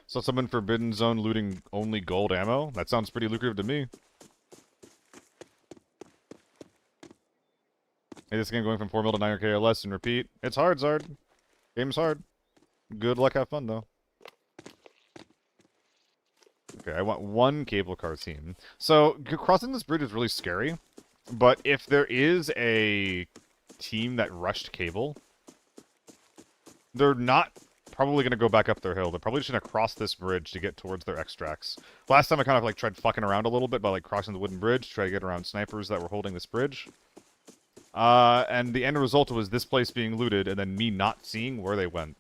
So someone Forbidden Zone looting only gold ammo? That sounds pretty lucrative to me. Hey, this game going from 4 mil to 900k or less and repeat. It's hard, Zard. Game's hard. Good luck, have fun, though. Okay, I want one cable car team. So, crossing this bridge is really scary. But if there is a team that rushed cable, they're not probably going to go back up their hill. They're probably just going to cross this bridge to get towards their extracts. Last time I kind of like tried fucking around a little bit by like crossing the wooden bridge, try to get around snipers that were holding this bridge. And the end result was this place being looted and then me not seeing where they went.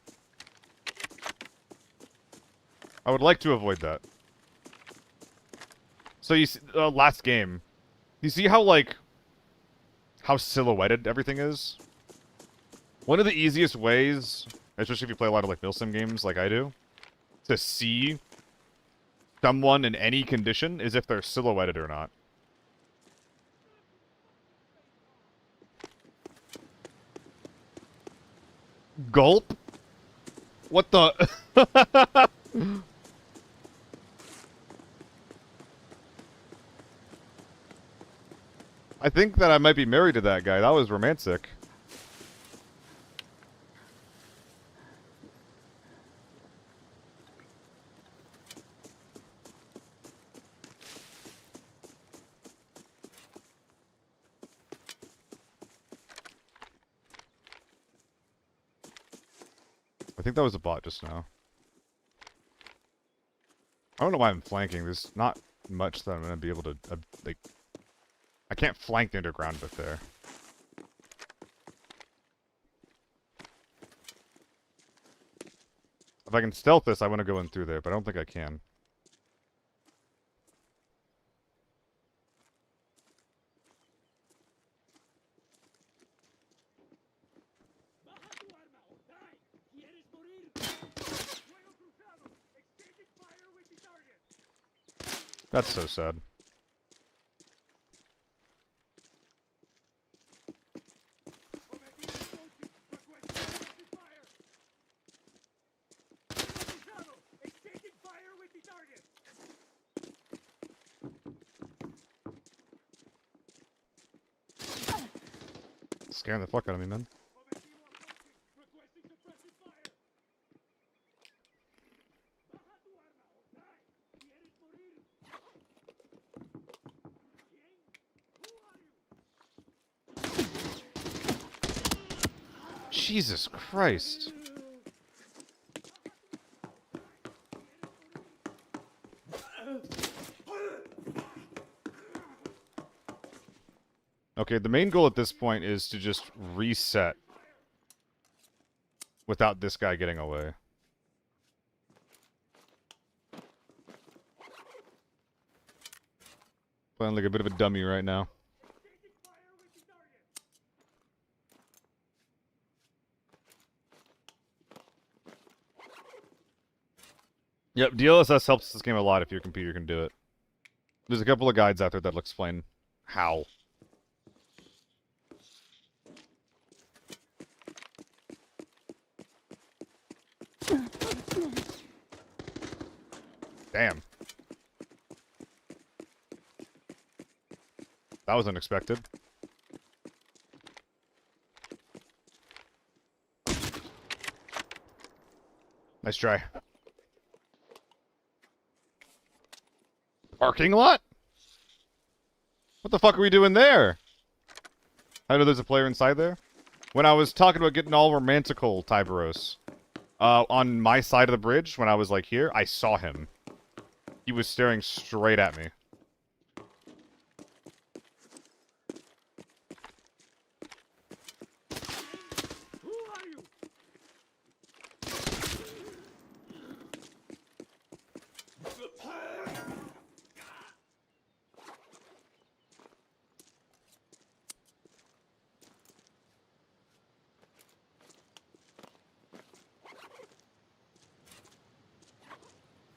I would like to avoid that. So you see, last game, you see how like, how silhouetted everything is? One of the easiest ways, especially if you play a lot of like milsim games like I do, to see someone in any condition is if they're silhouetted or not. Gulp? What the? I think that I might be married to that guy. That was romantic. I think that was a bot just now. I don't know why I'm flanking. There's not much that I'm going to be able to, like... I can't flank the underground bit there. If I can stealth this, I want to go in through there, but I don't think I can. That's so sad. Scaring the fuck out of me, man. Jesus Christ. Okay, the main goal at this point is to just reset without this guy getting away. Playing like a bit of a dummy right now. Yep, DLSS helps this game a lot if your computer can do it. There's a couple of guides out there that'll explain how. Damn. That was unexpected. Nice try. Parking lot? What the fuck are we doing there? I know there's a player inside there. When I was talking about getting all romantical, Tyberos, on my side of the bridge, when I was like here, I saw him. He was staring straight at me.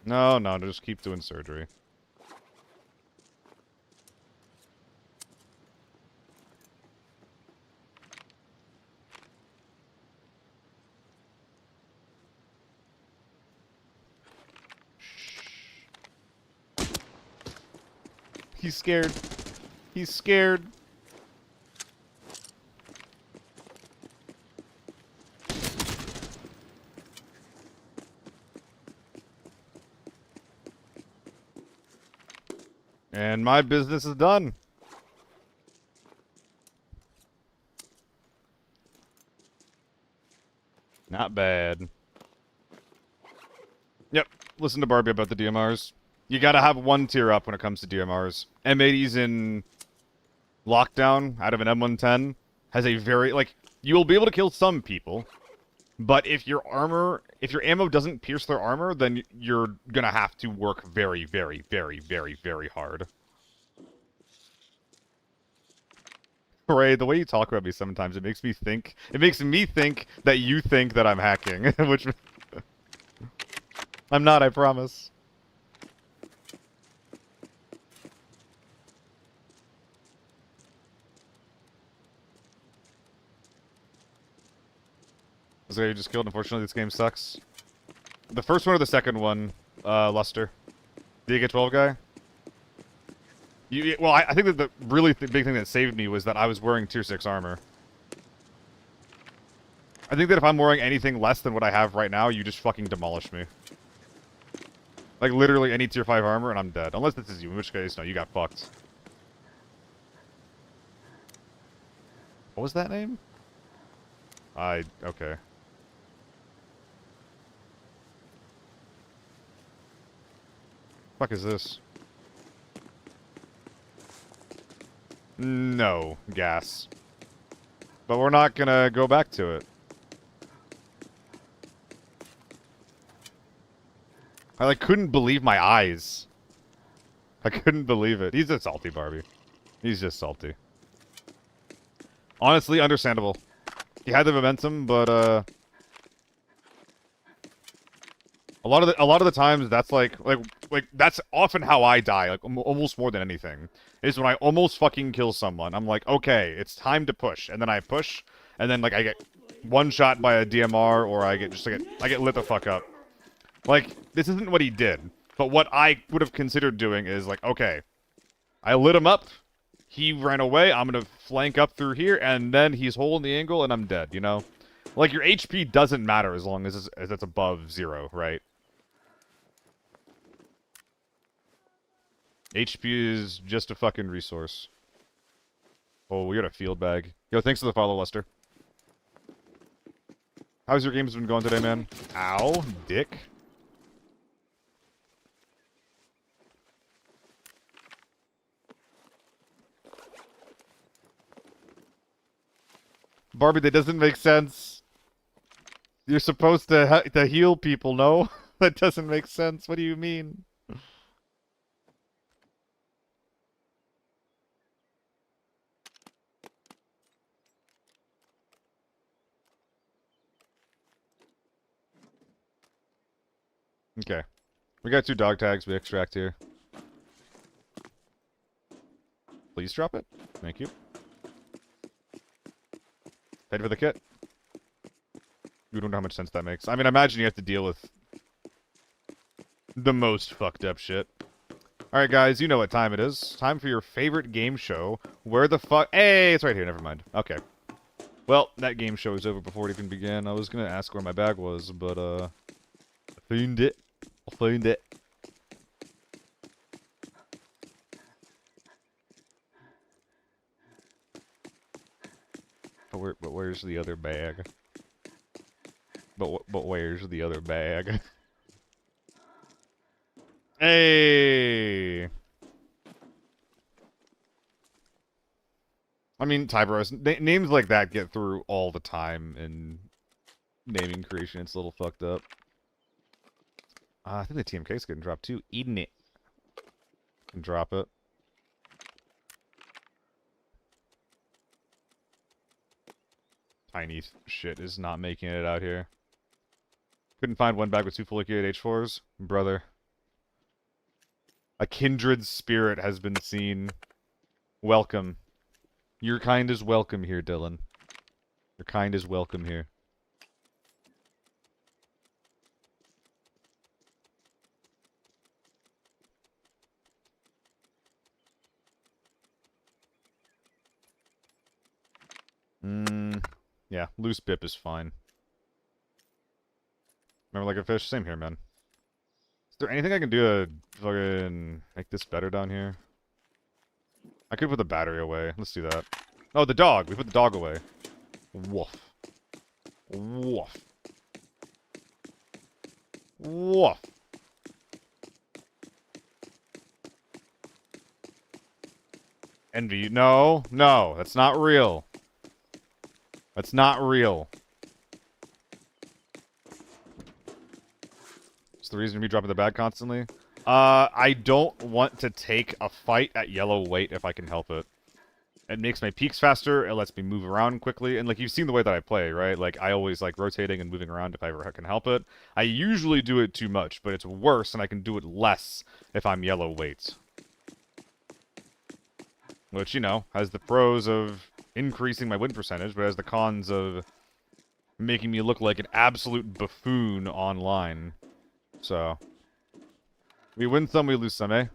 No, no, just keep doing surgery. He's scared. He's scared. And my business is done. Not bad. Yep. Listen to Barbie about the DMRs. You gotta have one tier up when it comes to DMRs. M80s in lockdown out of an M110 has a very, like, you will be able to kill some people, but if your ammo doesn't pierce their armor, then you're gonna have to work very, very, very, very, very hard. Ray, the way you talk about me sometimes, it makes me think that you think that I'm hacking, which I'm not, I promise. This guy you just killed, unfortunately this game sucks. The first one or the second one, Luster? The AK-12 guy? Well, I think that the really big thing that saved me was that I was wearing tier 6 armor. I think that if I'm wearing anything less than what I have right now, you just fucking demolish me. Like, literally any tier 5 armor and I'm dead. Unless this is you, in which case, no, you got fucked. What was that name? Okay. Fuck is this? No, gas. But we're not gonna go back to it. I, like, couldn't believe my eyes. I couldn't believe it. He's just salty, Barbie. He's just salty. Honestly, understandable. He had the momentum, but, a lot of the times, that's like that's often how I die, like almost more than anything, is when I almost fucking kill someone. I'm like, okay, it's time to push, and then I push, and then like I get one shot by a DMR, or I get lit the fuck up. Like, this isn't what he did, but what I would have considered doing is like, okay, I lit him up, he ran away, I'm gonna flank up through here, and then he's holding the angle, and I'm dead. You know, like your HP doesn't matter as long as it's above 0, right? HP is just a fucking resource. Oh, we got a field bag. Yo, thanks for the follow, Lester. How's your games been going today, man? Ow, dick. Barbie, that doesn't make sense. You're supposed to heal people, no? That doesn't make sense. What do you mean? Okay. We got 2 dog tags we extract here. Please drop it. Thank you. Head for the kit. You don't know how much sense that makes. I mean, I imagine you have to deal with the most fucked up shit. Alright, guys, you know what time it is. Time for your favorite game show. Where the fuck... Hey, it's right here. Never mind. Okay. Well, that game show is over before it even began. I was gonna ask where my bag was, but, I found it. I found it. But where's the other bag? But where's the other bag? Hey! I mean, Tybros, names like that get through all the time in naming creation. It's a little fucked up. I think the TMK's getting dropped too. Eating it. Can drop it. Tiny shit is not making it out here. Couldn't find one bag with 2 fully geared H4s? Brother. A kindred spirit has been seen. Welcome. Your kind is welcome here, Dylan. Your kind is welcome here. Yeah, loose bip is fine. Remember like a fish? Same here, man. Is there anything I can do to fucking make this better down here? I could put the battery away. Let's do that. Oh, the dog! We put the dog away. Woof. Woof. Woof. Envy. No. No. That's not real. That's not real. It's the reason me dropping the bag constantly. I don't want to take a fight at yellow weight if I can help it. It makes my peaks faster, it lets me move around quickly, and like you've seen the way that I play, right? Like I always like rotating and moving around if I ever can help it. I usually do it too much, but it's worse and I can do it less if I'm yellow weight. Which, you know, has the pros of increasing my win percentage, but has the cons of making me look like an absolute buffoon online. So, we win some, we lose some, eh?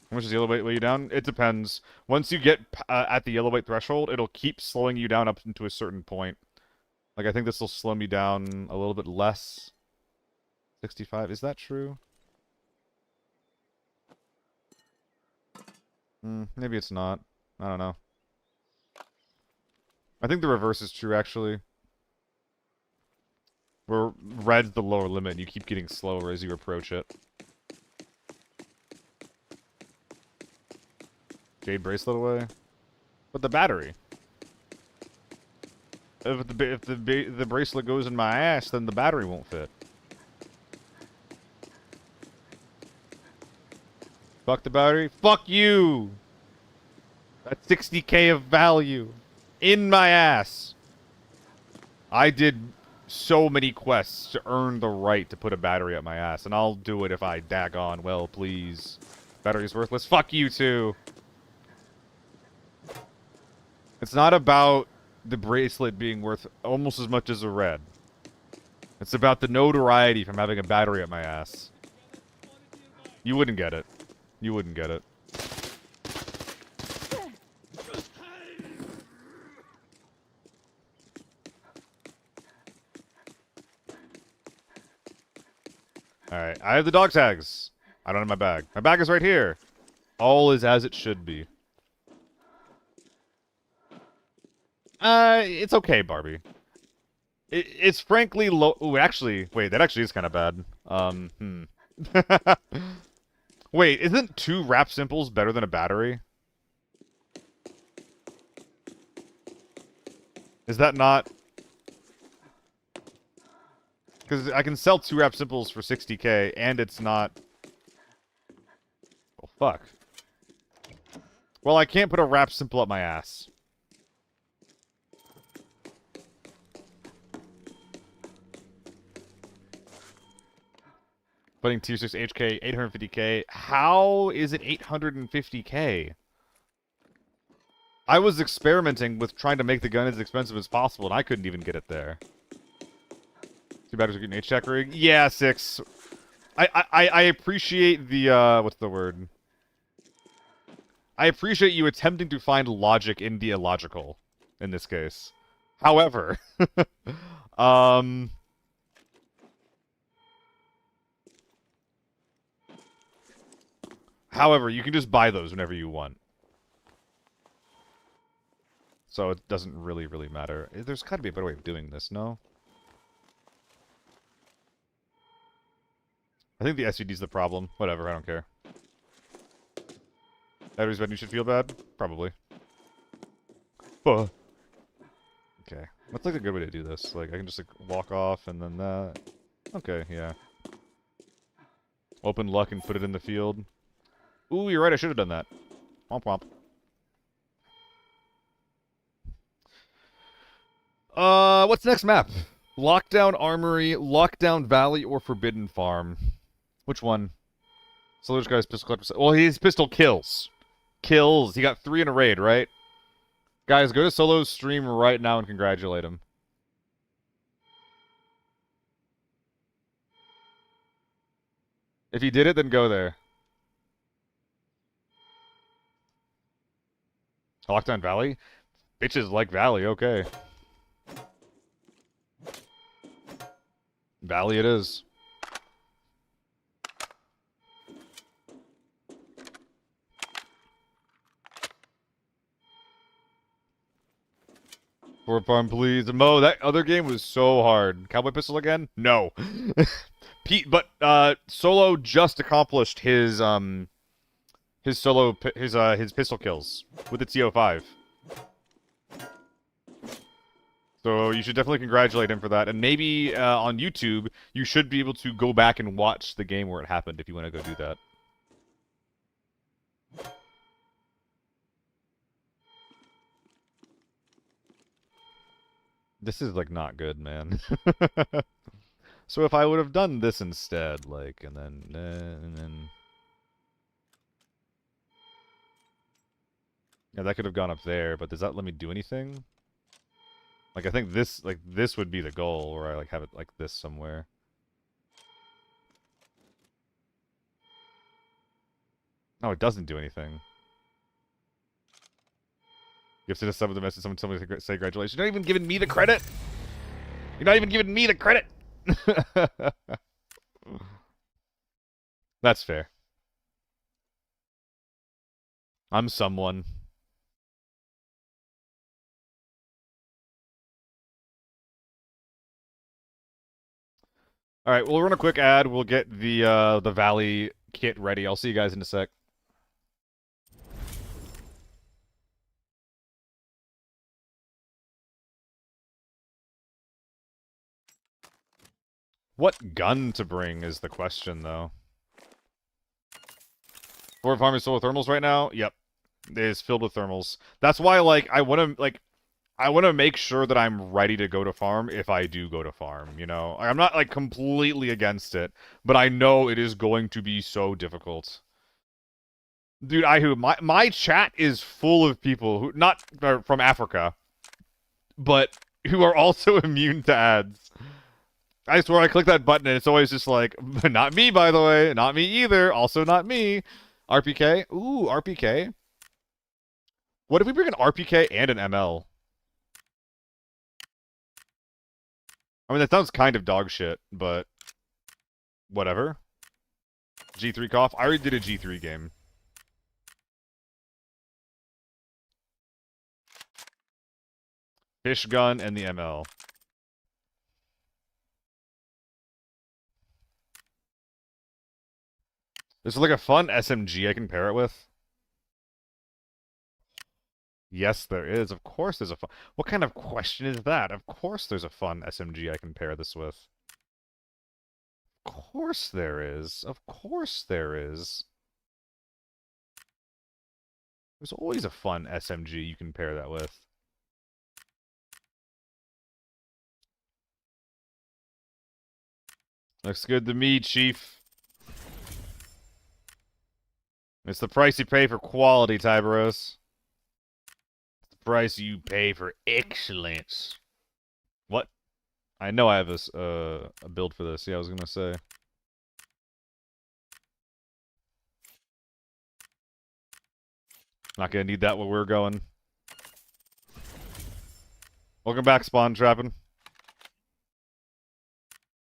How much does yellow weight weigh you down? It depends. Once you get at the yellow weight threshold, it'll keep slowing you down up into a certain point. Like, I think this will slow me down a little bit less. 65, is that true? Maybe it's not. I don't know. I think the reverse is true, actually. Where red's the lower limit, and you keep getting slower as you approach it. Jade bracelet away. But the battery. If the bracelet goes in my ass, then the battery won't fit. Fuck the battery. Fuck you! That's 60k of value. In my ass. I did so many quests to earn the right to put a battery up my ass, and I'll do it if I daggone well, please. Battery's worthless. Fuck you too. It's not about the bracelet being worth almost as much as a red. It's about the notoriety from having a battery up my ass. You wouldn't get it. You wouldn't get it. Alright, I have the dog tags. I don't have my bag. My bag is right here. All is as it should be. It's okay, Barbie. It's frankly low. Ooh, actually, wait, that actually is kind of bad. Wait, isn't 2 wrap simples better than a battery? Is that not? Because I can sell 2 wrap simples for 60k, and it's not. Oh, fuck. Well, I can't put a wrap simple up my ass. Putting tier 6 HK, 850k. How is it 850k? I was experimenting with trying to make the gun as expensive as possible, and I couldn't even get it there. 2 batteries are getting H-Tech rig? Yeah, 6. I appreciate the, what's the word? I appreciate you attempting to find logic in the illogical, in this case. However, However, you can just buy those whenever you want. So it doesn't really matter. There's gotta be a better way of doing this, no? I think the SVD's the problem. Whatever, I don't care. Batteries bad, you should feel bad? Probably. Okay. What's like a good way to do this? Like, I can just like walk off and then that. Okay, yeah. Open luck and put it in the field. Ooh, you're right, I should have done that. Womp womp. What's the next map? Lockdown Armory, Lockdown Valley, or Forbidden Farm? Which one? Solar's got his pistol collector. Well, his pistol kills. Kills. He got 3 in a raid, right? Guys, go to Solo's stream right now and congratulate him. If he did it, then go there. Lockdown Valley? Bitches like Valley, okay. Valley it is. Fort Farm, please. Mo, that other game was so hard. Cowboy Pistol again? No. Pete, but Solo just accomplished his pistol kills with the TO5. So you should definitely congratulate him for that. And maybe on YouTube, you should be able to go back and watch the game where it happened if you want to go do that. This is, like, not good, man. So if I would have done this instead, like, and then... Yeah, that could have gone up there, but does that let me do anything? Like, I think this, like, this would be the goal, where I, like, have it like this somewhere. No, it doesn't do anything. You have to just sub with the message, someone say congratulations. You're not even giving me the credit! You're not even giving me the credit! That's fair. I'm someone. Alright, we'll run a quick ad. We'll get the Valley kit ready. I'll see you guys in a sec. What gun to bring is the question, though. Fort Farm is full of thermals right now? Yep. It is filled with thermals. That's why, like, I want to make sure that I'm ready to go to farm if I do go to farm, you know? I'm not, like, completely against it, but I know it is going to be so difficult. Dude, my chat is full of people who, not from Africa, but who are also immune to ads. I swear I click that button and it's always just like, not me, by the way. Not me either. Also not me. RPK? Ooh, RPK. What if we bring an RPK and an ML? I mean, that sounds kind of dog shit, but whatever. G3 cough. I already did a G3 game. Fish gun and the ML. This is like a fun SMG I can pair it with. Yes, there is. Of course there's a fun... What kind of question is that? Of course there's a fun SMG I can pair this with. Of course there is. Of course there is. There's always a fun SMG you can pair that with. Looks good to me, Chief. It's the price you pay for quality, Tyberos. It's the price you pay for excellence. What? I know I have this, a build for this. Yeah, I was gonna say. Not gonna need that where we're going. Welcome back, Spawn Trappin'.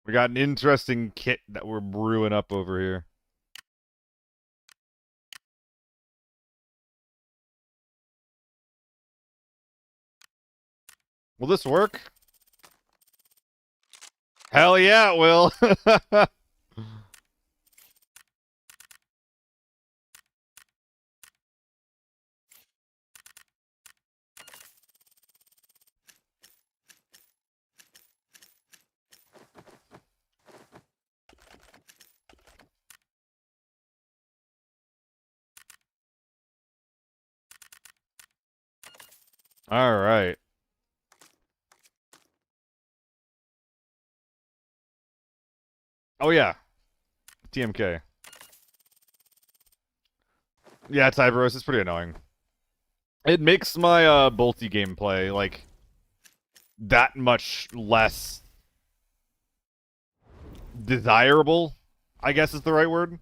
We got an interesting kit that we're brewing up over here. Will this work? Hell yeah, it will. All right. Oh yeah, TMK. Yeah, Tyberos is pretty annoying. It makes my bolty gameplay like that much less desirable, I guess is the right word.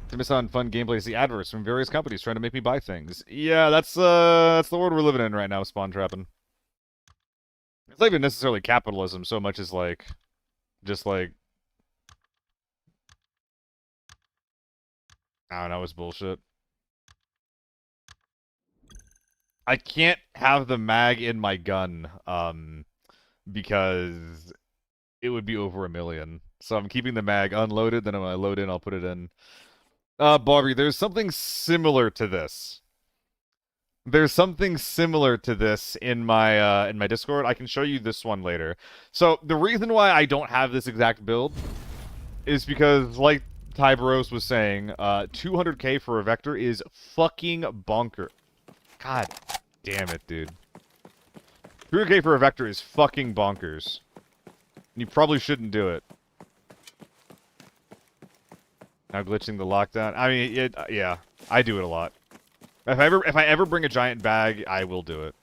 To miss on fun gameplay to see adverts from various companies trying to make me buy things. Yeah, that's the world we're living in right now, spawn trapping. It's not even necessarily capitalism so much as like just like I don't know, it's bullshit. I can't have the mag in my gun, because it would be over 1,000,000. So I'm keeping the mag unloaded, then when I load in, I'll put it in. Bobby, there's something similar to this. There's something similar to this in my Discord. I can show you this one later. So the reason why I don't have this exact build is because, like Tyberos was saying, 200k for a vector is fucking bonker. God damn it, dude. 200k for a vector is fucking bonkers. You probably shouldn't do it. Now glitching the lockdown. I mean, yeah, I do it a lot. If I ever bring a giant bag, I will do it.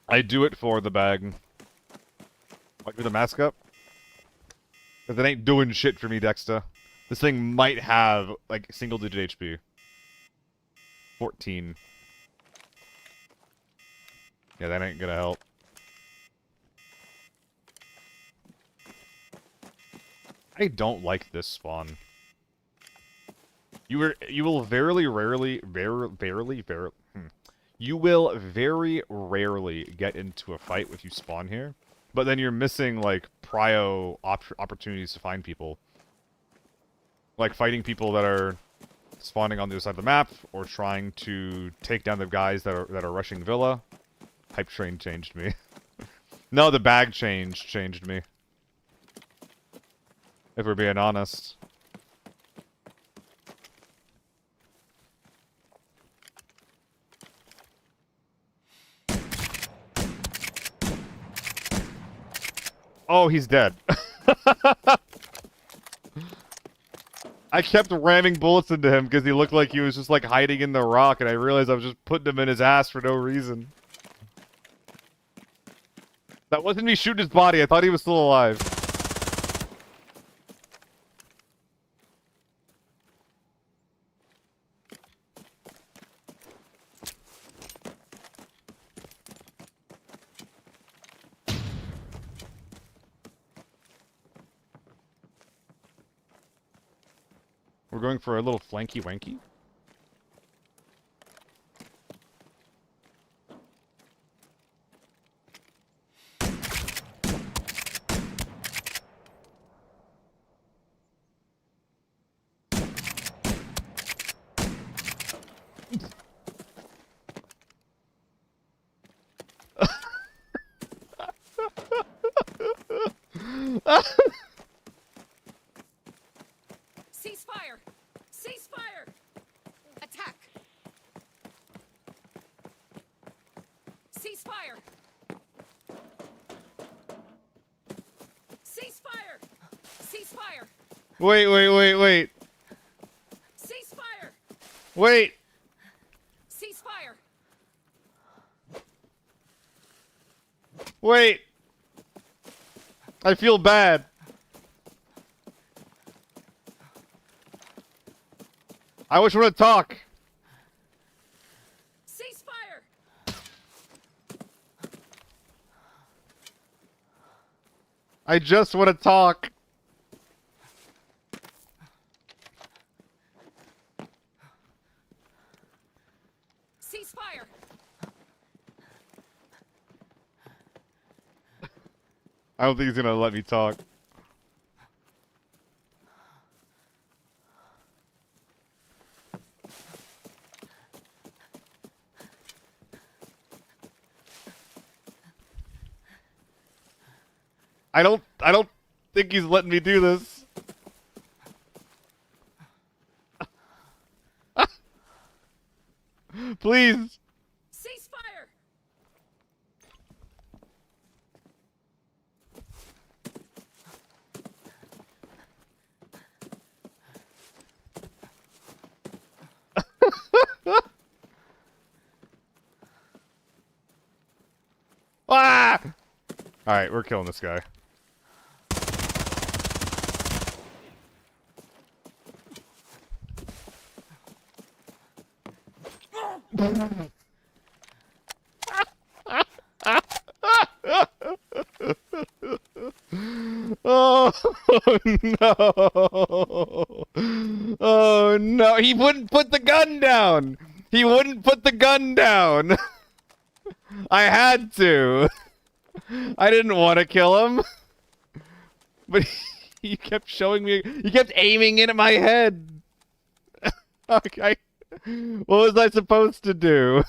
I do it for the bag. Like with the mask up. Because it ain't doing shit for me, Dexter. This thing might have, like, single-digit HP. 14. Yeah, that ain't gonna help. I don't like this spawn. You will very rarely you will very rarely get into a fight if you spawn here, but then you're missing like prio opportunities to find people, like fighting people that are spawning on the other side of the map or trying to take down the guys that are rushing Villa. Hype train changed me. No, the bag changed me. If we're being honest. Oh, he's dead. I kept ramming bullets into him because he looked like he was just like hiding in the rock, and I realized I was just putting him in his ass for no reason. That wasn't me shooting his body. I thought he was still alive. We're going for a little flanky wanky. Ceasefire! Ceasefire! Attack! Ceasefire! Ceasefire! Ceasefire! Wait. Ceasefire! Wait. Ceasefire! Wait. I feel bad. I just want to talk. Ceasefire! I just want to talk. Ceasefire! I don't think he's gonna let me talk. I don't think he's letting me do this. Please. Ceasefire! Alright, we're killing this guy. Oh no! Oh no! He wouldn't put the gun down! He wouldn't put the gun down! I had to! I didn't want to kill him! But he kept showing me. He kept aiming in at my head! Okay. What was I supposed to do?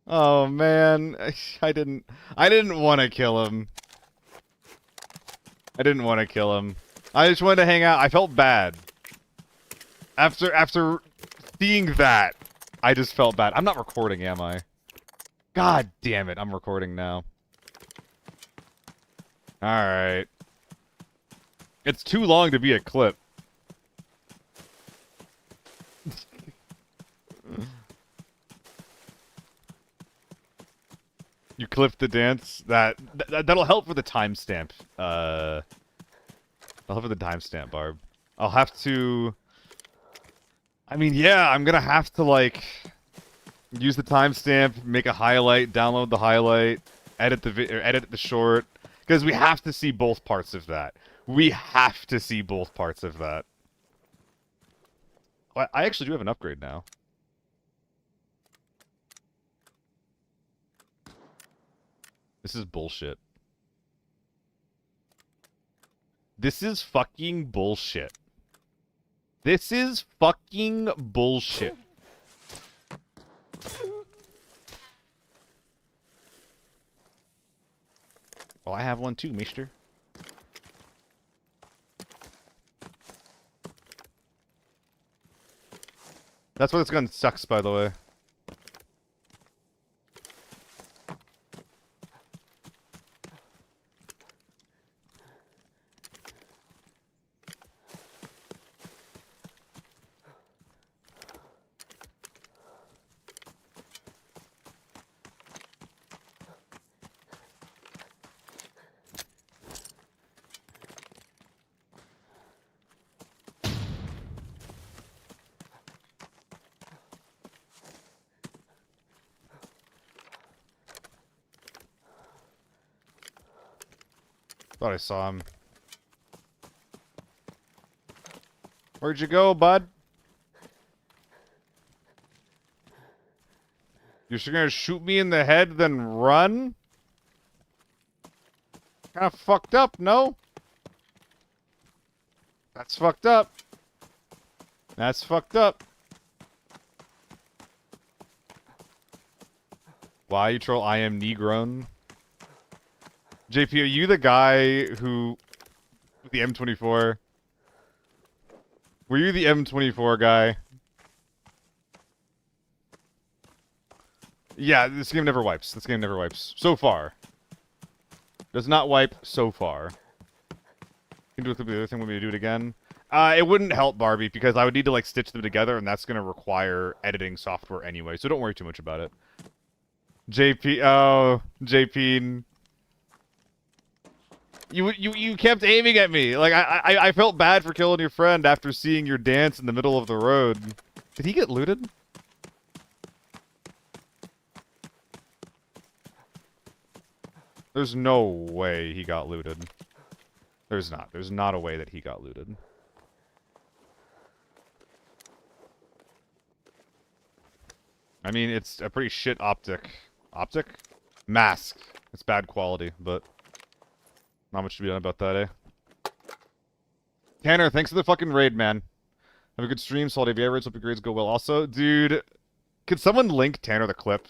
Oh man, I didn't want to kill him. I didn't want to kill him. I just wanted to hang out. I felt bad. After seeing that, I just felt bad. I'm not recording, am I? God damn it, I'm recording now. Alright. It's too long to be a clip. You clipped the dance? That'll help for the timestamp. That'll help for the timestamp, Barb. I'll have to... I mean, yeah, I'm gonna have to, like... use the timestamp, make a highlight, download the highlight, edit the short. Because we have to see both parts of that. We have to see both parts of that. I actually do have an upgrade now. This is bullshit. This is fucking bullshit. This is fucking bullshit. Well, I have one too, mister. That's why this gun sucks, by the way. Thought I saw him. Where'd you go, bud? You're just gonna shoot me in the head, then run? Kinda fucked up, no? That's fucked up. That's fucked up. Why you troll? I am Negron. JP, are you the guy who... with the M24? Were you the M24 guy? Yeah, this game never wipes. This game never wipes. So far. Does not wipe so far. Can do it with the other thing when we do it again. It wouldn't help, Barbie, because I would need to, like, stitch them together, and that's going to require editing software anyway, so don't worry too much about it. JP... oh, JP... You kept aiming at me. Like, I felt bad for killing your friend after seeing your dance in the middle of the road. Did he get looted? There's no way he got looted. There's not. There's not a way that he got looted. I mean, it's a pretty shit optic. Optic? Mask. It's bad quality, but... not much to be done about that, eh? Tanner, thanks for the fucking raid, man. Have a good stream. Solid AVI raids. Hope your grades go well. Also, dude, could someone link Tanner the clip?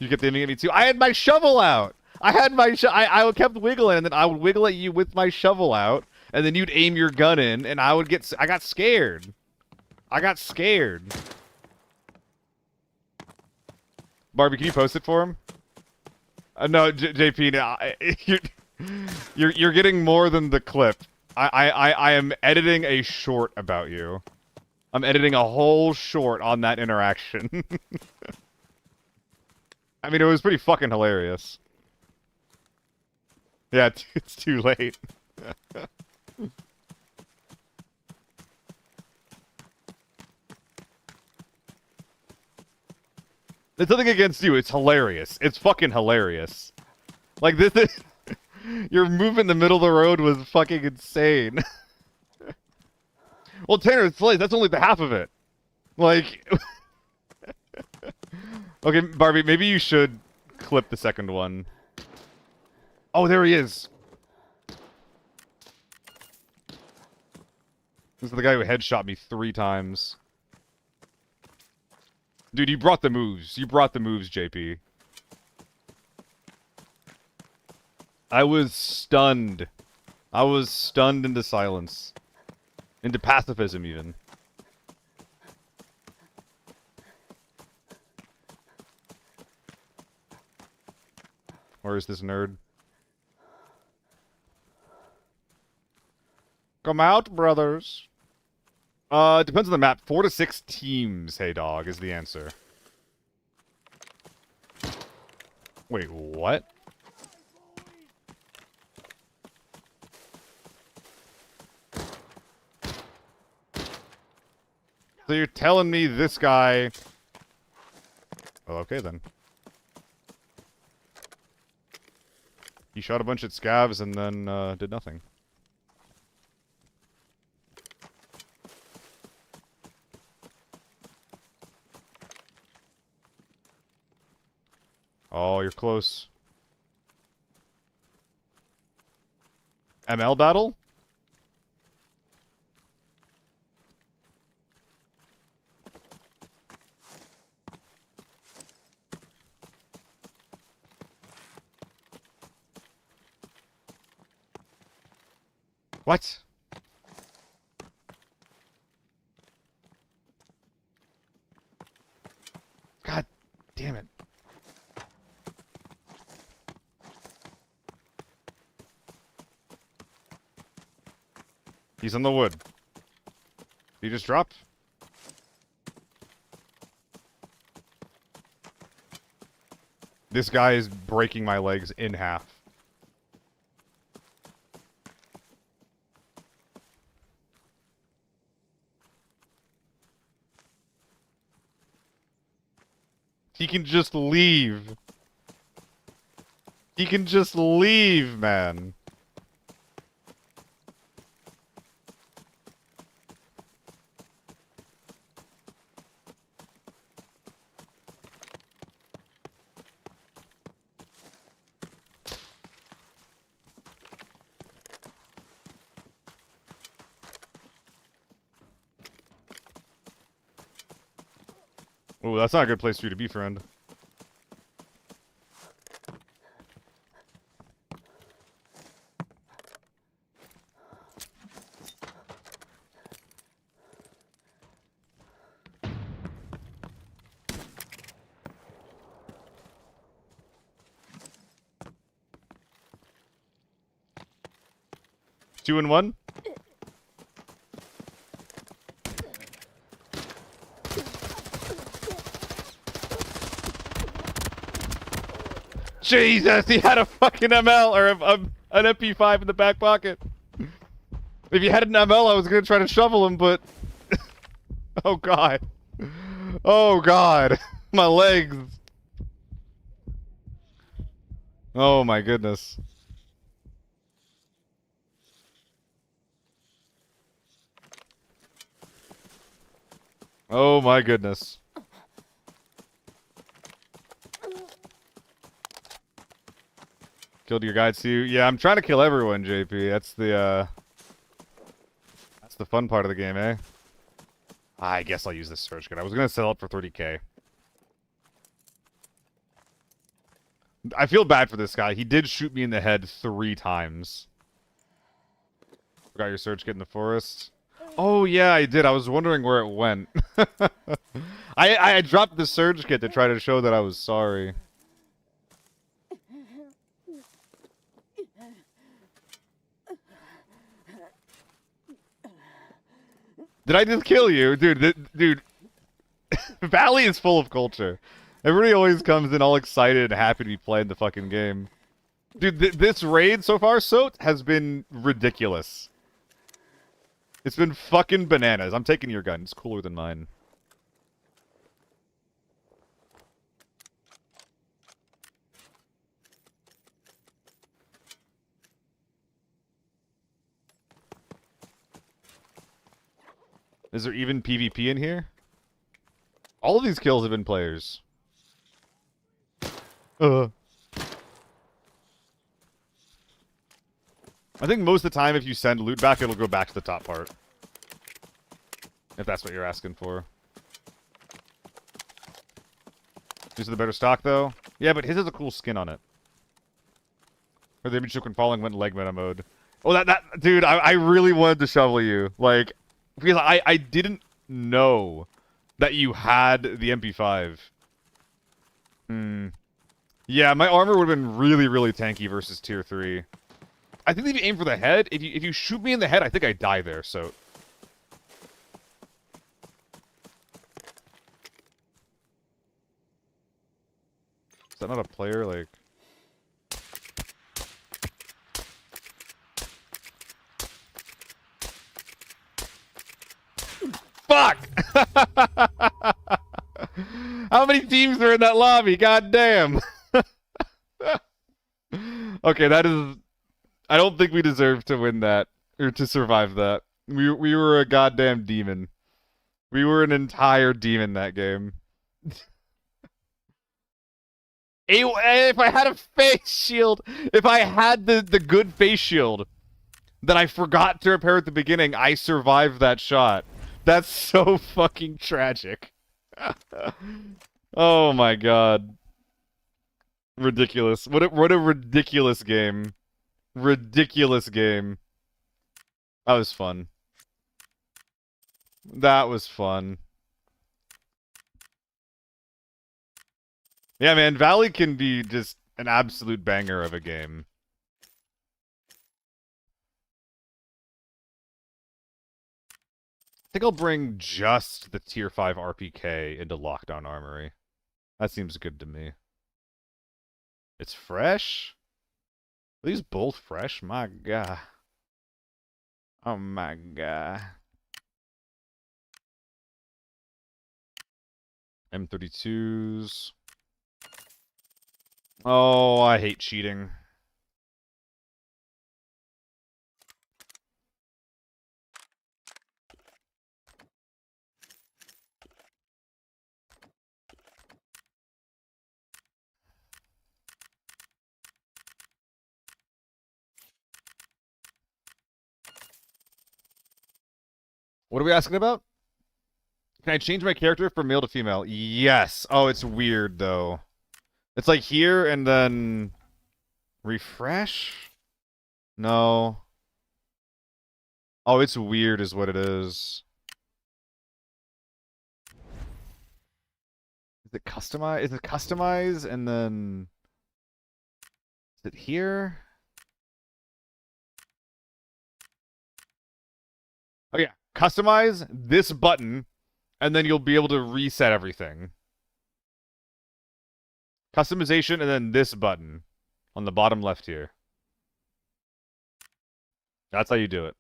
You kept aiming at me too. I had my shovel out. I had my I kept wiggling, and then I would wiggle at you with my shovel out, and then you'd aim your gun in, and I got scared. I got scared. Barbie, can you post it for him? No, JP, you're getting more than the clip. I am editing a short about you. I'm editing a whole short on that interaction. I mean, it was pretty fucking hilarious. Yeah, it's too late. It's nothing against you. It's hilarious. It's fucking hilarious. Like, this is... Your move in the middle of the road was fucking insane. Well, Tanner, it's late. That's only the half of it. Like... Okay, Barbie, maybe you should clip the second one. Oh, there he is. This is the guy who headshot me 3 times. Dude, you brought the moves. You brought the moves, JP. I was stunned. I was stunned into silence. Into pacifism, even. Where is this nerd? Come out, brothers. Depends on the map. 4 to 6 teams, hey dog, is the answer. Wait, what? So you're telling me this guy... Well, okay then. He shot a bunch at scavs and then, did nothing. Oh, you're close. ML battle? What? God damn it. He's on the wood. He just dropped? This guy is breaking my legs in half. He can just leave. He can just leave, man. Oh, that's not a good place for you to be, friend. Two and one? Jesus, he had a fucking ML or an MP5 in the back pocket. If you had an ML, I was gonna try to shovel him, but oh god, oh god, my legs. Oh my goodness. Oh my goodness. Killed your guide too. Yeah, I'm trying to kill everyone, JP. That's the fun part of the game, eh? I guess I'll use this search gun. I was gonna sell it for 30k. I feel bad for this guy. He did shoot me in the head 3 times. Forgot your search kit in the forest. Oh yeah, I did. I was wondering where it went. I dropped the surge kit to try to show that I was sorry. Did I just kill you? Dude, dude. Valley is full of culture. Everybody always comes in all excited and happy to be playing the fucking game. Dude, this raid so far, has been ridiculous. It's been fucking bananas. I'm taking your gun. It's cooler than mine. Is there even PvP in here? All of these kills have been players. I think most of the time if you send loot back, it'll go back to the top part. If that's what you're asking for. These are the better stock, though. Yeah, but his has a cool skin on it. Or the image took when falling went leg meta mode. Oh, dude, I really wanted to shovel you. Like, because I didn't know that you had the MP5. Yeah, my armor would have been really, really tanky versus tier 3. I think if you aim for the head, if you shoot me in the head, I think I die there, so... Is that not a player, like... Fuck! How many teams are in that lobby? God damn! Okay, that is... I don't think we deserve to win that, or to survive that. We were a goddamn demon. We were an entire demon that game. If I had a face shield, if I had the good face shield that I forgot to repair at the beginning, I survived that shot. That's so fucking tragic. Oh my god. Ridiculous. What a ridiculous game. Ridiculous game. That was fun. That was fun. Yeah, man, Valley can be just an absolute banger of a game. I think I'll bring just the tier 5 RPK into Lockdown Armory. That seems good to me. It's fresh? Are these both fresh? My god. Oh my god. M32s. Oh, I hate cheating. What are we asking about? Can I change my character from male to female? Yes. Oh, it's weird, though. It's like here and then... Refresh? No. Oh, it's weird is what it is. Is it customize? Is it customize and then... Is it here? Oh yeah. Customize this button, and then you'll be able to reset everything. Customization, and then this button on the bottom left here. That's how you do it.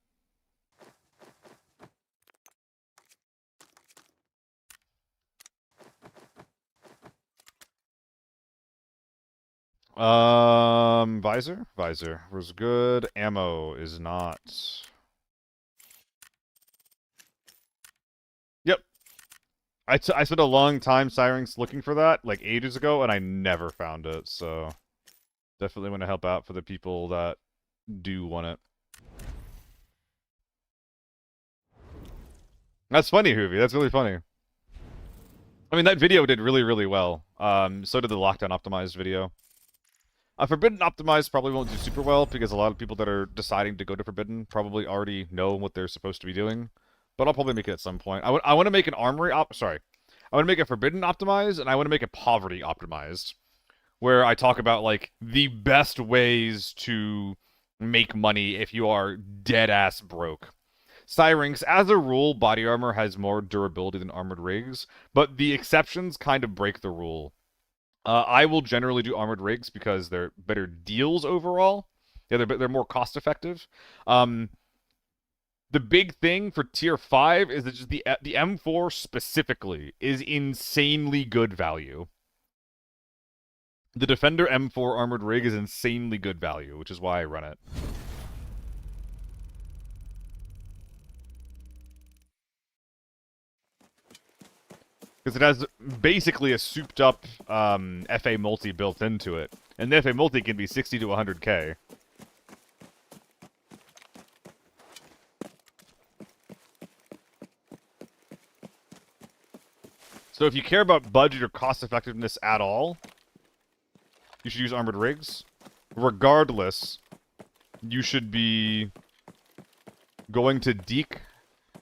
Visor? Visor was good. Ammo is not. Yep. I spent a long time Syrinx looking for that, like ages ago, and I never found it, so definitely want to help out for the people that do want it. That's funny, Hoovy. That's really funny. I mean, that video did really, really well. So did the Lockdown Optimized video. Forbidden Optimized probably won't do super well, because a lot of people that are deciding to go to Forbidden probably already know what they're supposed to be doing. But I'll probably make it at some point. I want to make an Armory I want to make a Forbidden Optimized, and I want to make a Poverty Optimized. Where I talk about, like, the best ways to make money if you are dead-ass broke. Syrinx, as a rule, body armor has more durability than armored rigs, but the exceptions kind of break the rule. I will generally do armored rigs because they're better deals overall. Yeah, they're more cost effective. The big thing for tier 5 is that just the M4 specifically is insanely good value. The Defender M4 armored rig is insanely good value, which is why I run it. Because it has basically a souped up FA multi built into it. And the FA multi can be 60 to 100k. So if you care about budget or cost effectiveness at all, you should use armored rigs. Regardless, you should be going to Deke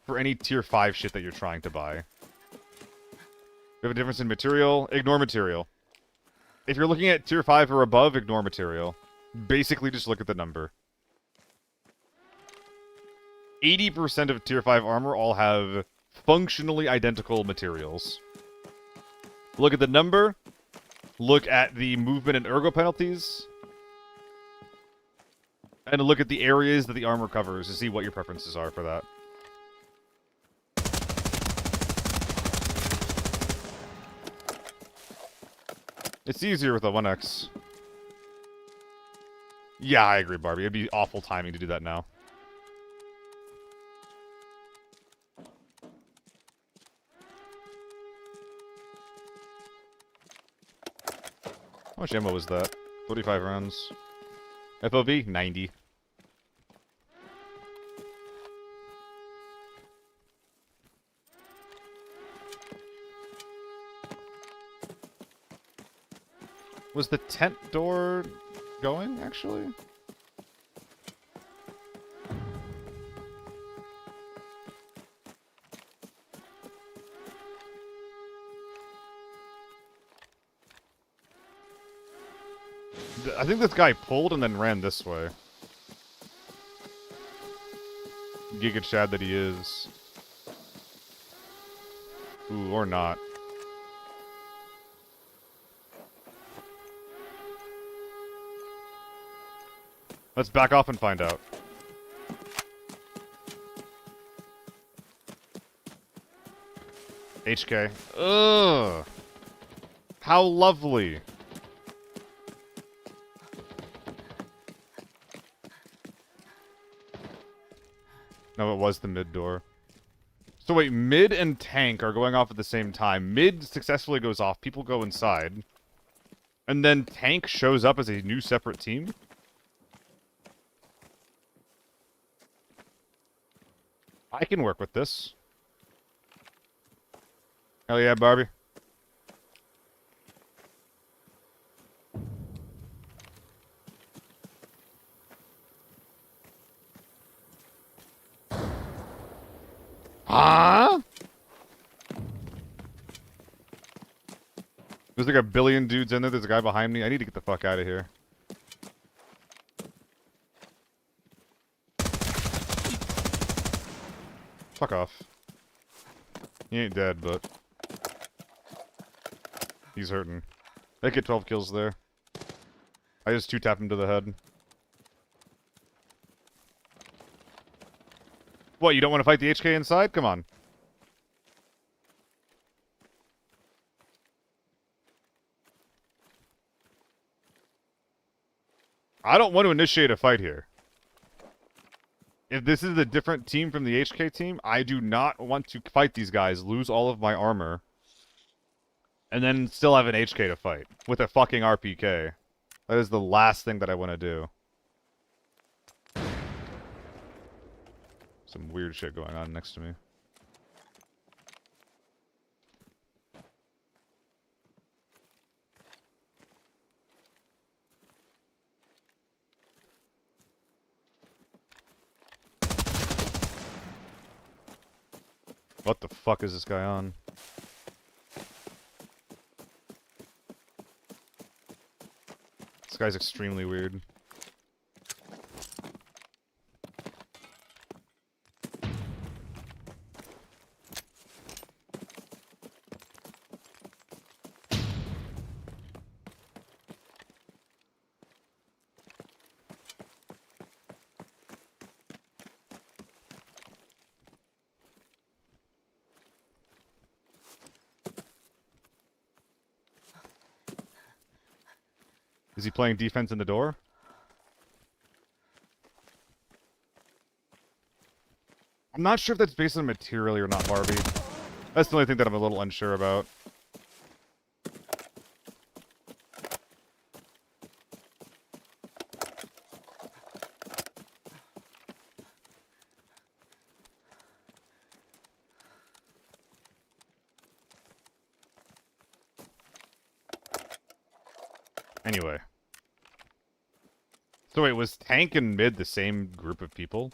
for any tier 5 shit that you're trying to buy. We have a difference in material. Ignore material. If you're looking at tier 5 or above, ignore material. Basically, just look at the number. 80% of tier 5 armor all have functionally identical materials. Look at the number. Look at the movement and ergo penalties. And look at the areas that the armor covers to see what your preferences are for that. It's easier with a 1x. Yeah, I agree, Barbie. It'd be awful timing to do that now. How much ammo was that? 45 rounds. FOV? 90. Was the tent door going, actually? I think this guy pulled and then ran this way. Giga Chad that he is. Ooh, or not. Let's back off and find out. HK. Ugh. How lovely. No, it was the mid door. So wait, mid and tank are going off at the same time. Mid successfully goes off, people go inside. And then tank shows up as a new separate team? I can work with this. Hell yeah, Barbie. Huh? There's like a billion dudes in there. There's a guy behind me. I need to get the fuck out of here. Fuck off. He ain't dead, but he's hurting. I get 12 kills there. I just 2-tap him to the head. What, you don't want to fight the HK inside? Come on. I don't want to initiate a fight here. If this is a different team from the HK team, I do not want to fight these guys, lose all of my armor, and then still have an HK to fight with a fucking RPK. That is the last thing that I want to do. Some weird shit going on next to me. What the fuck is this guy on? This guy's extremely weird. Is he playing defense in the door? I'm not sure if that's based on materially or not, Barbie. That's the only thing that I'm a little unsure about. Anyway. So wait, was tank and mid the same group of people?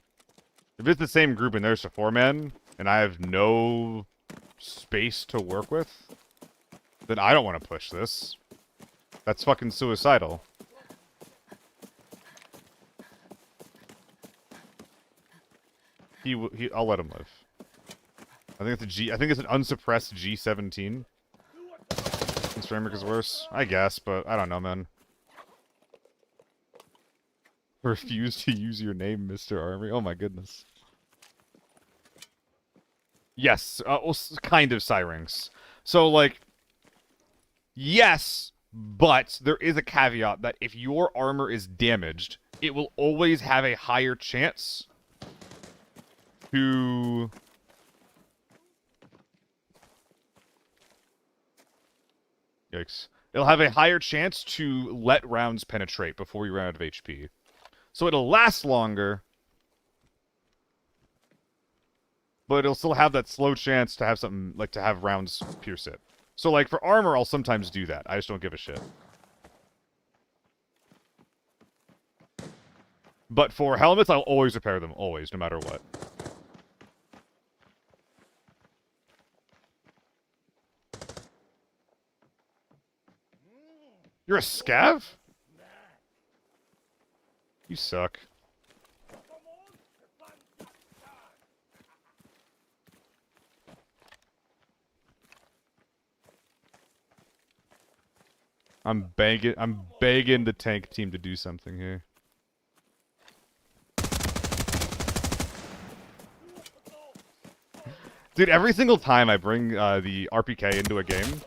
If it's the same group and there's a 4-man, and I have no space to work with, then I don't want to push this. That's fucking suicidal. I'll let him live. I think it's a G. I think it's an unsuppressed G17. Ceramic is worse, I guess, but I don't know, man. Refuse to use your name, Mr. Army. Oh my goodness. Yes, well, kind of Syrinx. So, like, yes, but there is a caveat that if your armor is damaged, it will always have a higher chance to... Yikes. It'll have a higher chance to let rounds penetrate before you run out of HP. So it'll last longer, but it'll still have that slow chance to have something, like, to have rounds pierce it. So, like, for armor, I'll sometimes do that. I just don't give a shit. But for helmets, I'll always repair them. Always, no matter what. You're a scav? You suck. I'm begging the tank team to do something here. Dude, every single time I bring the RPK into a game,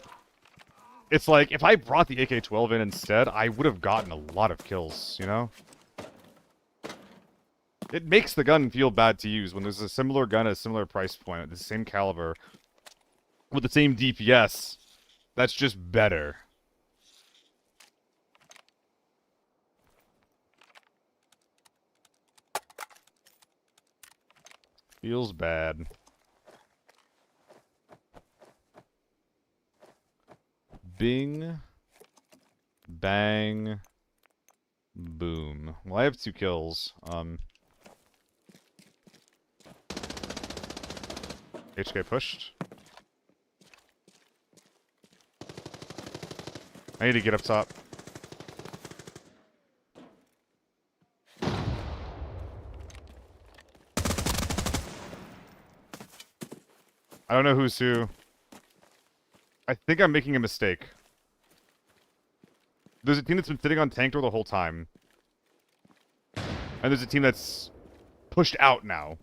it's like, if I brought the AK-12 in instead, I would have gotten a lot of kills, you know? It makes the gun feel bad to use when there's a similar gun at a similar price point, at the same caliber, with the same DPS. That's just better. Feels bad. Bing. Bang. Boom. Well, I have 2 kills. HK pushed. I need to get up top. I don't know who's who. I think I'm making a mistake. There's a team that's been sitting on tank door the whole time. And there's a team that's pushed out now.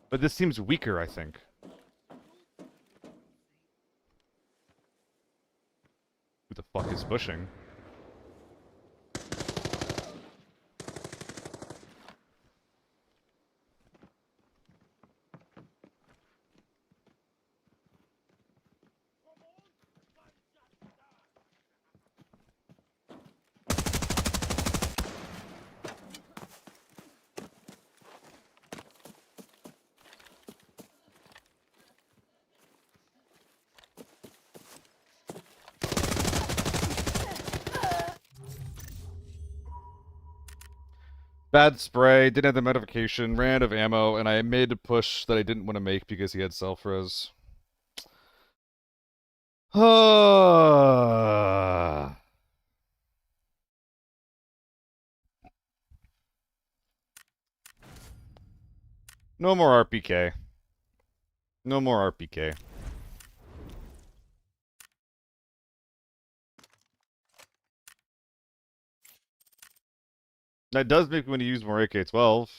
But this seems weaker, I think. Who the fuck is pushing? Bad spray, didn't have the modification, ran out of ammo, and I made a push that I didn't want to make because he had self-res. No more RPK. No more RPK. That does make me want to use more AK-12,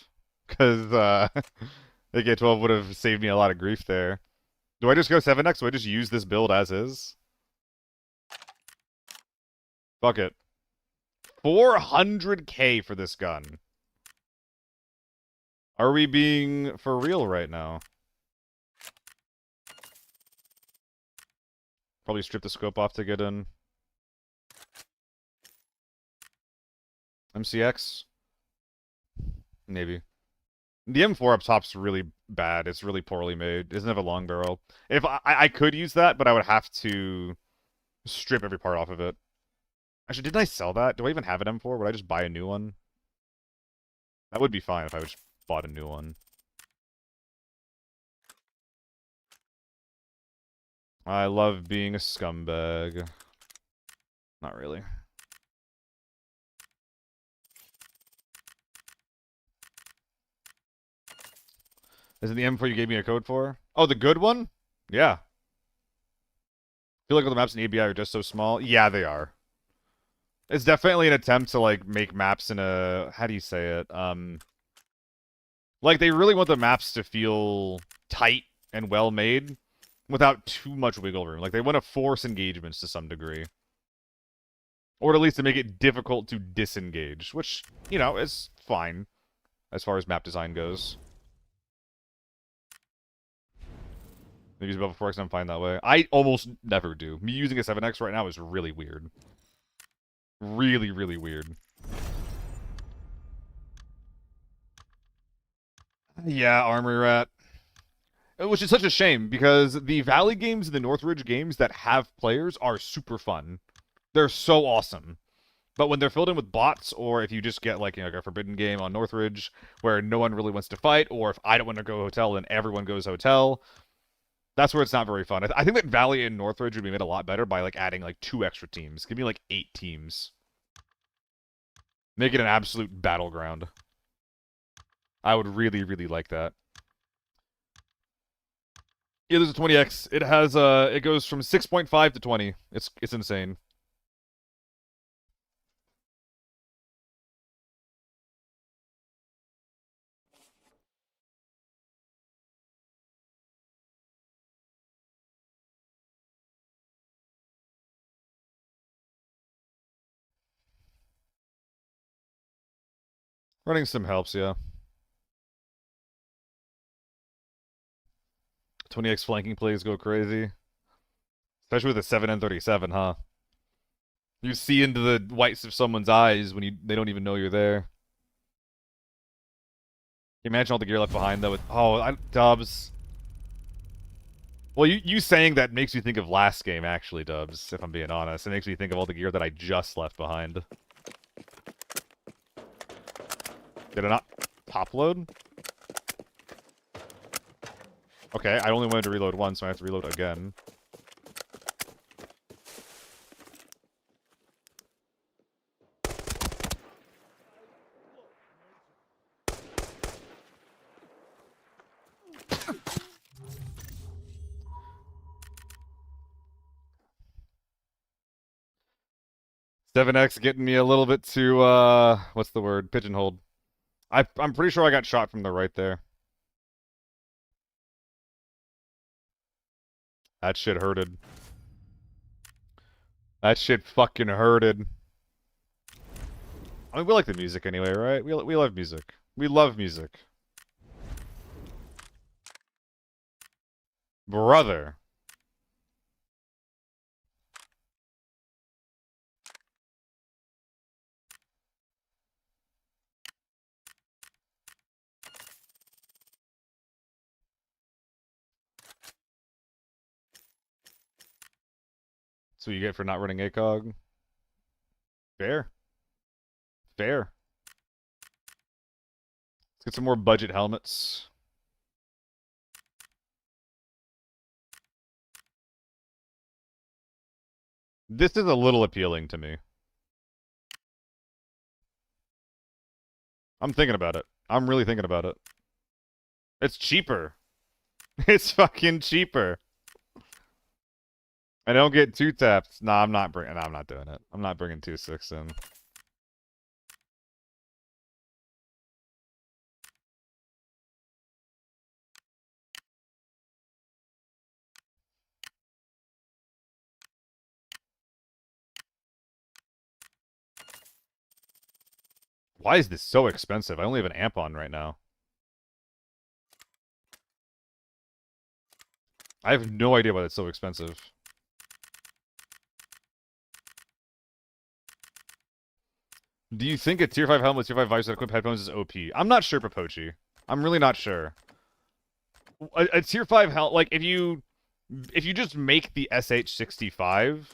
because AK-12 would have saved me a lot of grief there. Do I just go 7x? Do I just use this build as is? Fuck it. 400k for this gun. Are we being for real right now? Probably strip the scope off to get in. MCX? Maybe. The M4 up top's really bad. It's really poorly made. It doesn't have a long barrel. If I could use that, but I would have to strip every part off of it. Actually, didn't I sell that? Do I even have an M4? Would I just buy a new one? That would be fine if I just bought a new one. I love being a scumbag. Not really. Is it the M4 you gave me a code for? Oh, the good one? Yeah. I feel like all the maps in ABI are just so small. Yeah, they are. It's definitely an attempt to, like, make maps in a... How do you say it? Like, they really want the maps to feel tight and well-made without too much wiggle room. Like, they want to force engagements to some degree. Or at least to make it difficult to disengage, which, you know, is fine as far as map design goes. Maybe use above a 4x, I'm fine that way. I almost never do. Me using a 7x right now is really weird. Really, really weird. Yeah, Armory Rat. Which is such a shame, because the Valley games and the Northridge games that have players are super fun. They're so awesome. But when they're filled in with bots, or if you just get, like, you know, like a Forbidden game on Northridge, where no one really wants to fight, or if I don't want to go hotel, then everyone goes hotel, that's where it's not very fun. I think that Valley and Northridge would be made a lot better by, like, adding, like, 2 extra teams. Give me, like, 8 teams. Make it an absolute battleground. I would really, really like that. Yeah, there's a 20x. It has it goes from 6.5 to 20. It's insane. Running some helps, yeah. 20x flanking plays go crazy. Especially with a 7N37, huh? You see into the whites of someone's eyes when they don't even know you're there. Can you imagine all the gear left behind, though? Dubs. Well, you saying that makes me think of last game, actually, Dubs, if I'm being honest. It makes me think of all the gear that I just left behind. Did I not top load? Okay, I only wanted to reload once, so I have to reload again. Seven X getting me a little bit too what's the word? Pigeonholed. I'm pretty sure I got shot from the right there. That shit hurted. That shit fucking hurted. I mean, we like the music anyway, right? We love music. We love music. Brother. So you get for not running ACOG? Fair. Fair. Let's get some more budget helmets. This is a little appealing to me. I'm thinking about it. I'm really thinking about it. It's cheaper. It's fucking cheaper. I don't get 2 taps. Nah, I'm not doing it. I'm not bringing 2.6 in. Why is this so expensive? I only have an amp on right now. I have no idea why it's so expensive. Do you think a tier 5 helmet with tier 5 visor that equip headphones is OP? I'm not sure, Papochi. I'm really not sure. A tier 5 helmet, like, if you just make the SH65,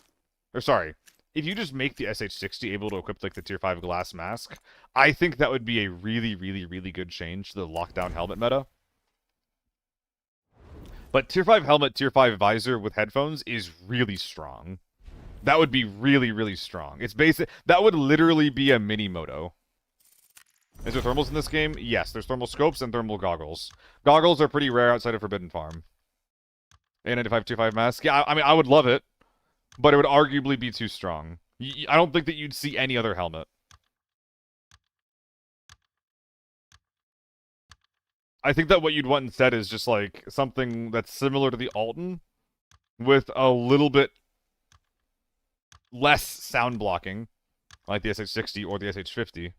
or sorry, if you just make the SH60 able to equip, like, the tier 5 glass mask, I think that would be a really, really, really good change to the lockdown helmet meta. But tier 5 helmet, tier 5 visor with headphones is really strong. That would be really, really strong. It's basic. That would literally be a mini moto. Is there thermals in this game? Yes, there's thermal scopes and thermal goggles. Goggles are pretty rare outside of Forbidden Farm. A95 tier 5 mask? Yeah, I mean, I would love it, but it would arguably be too strong. I don't think that you'd see any other helmet. I think that what you'd want instead is just, like, something that's similar to the Alton, with a little bit less sound blocking, like the SH60 or the SH50,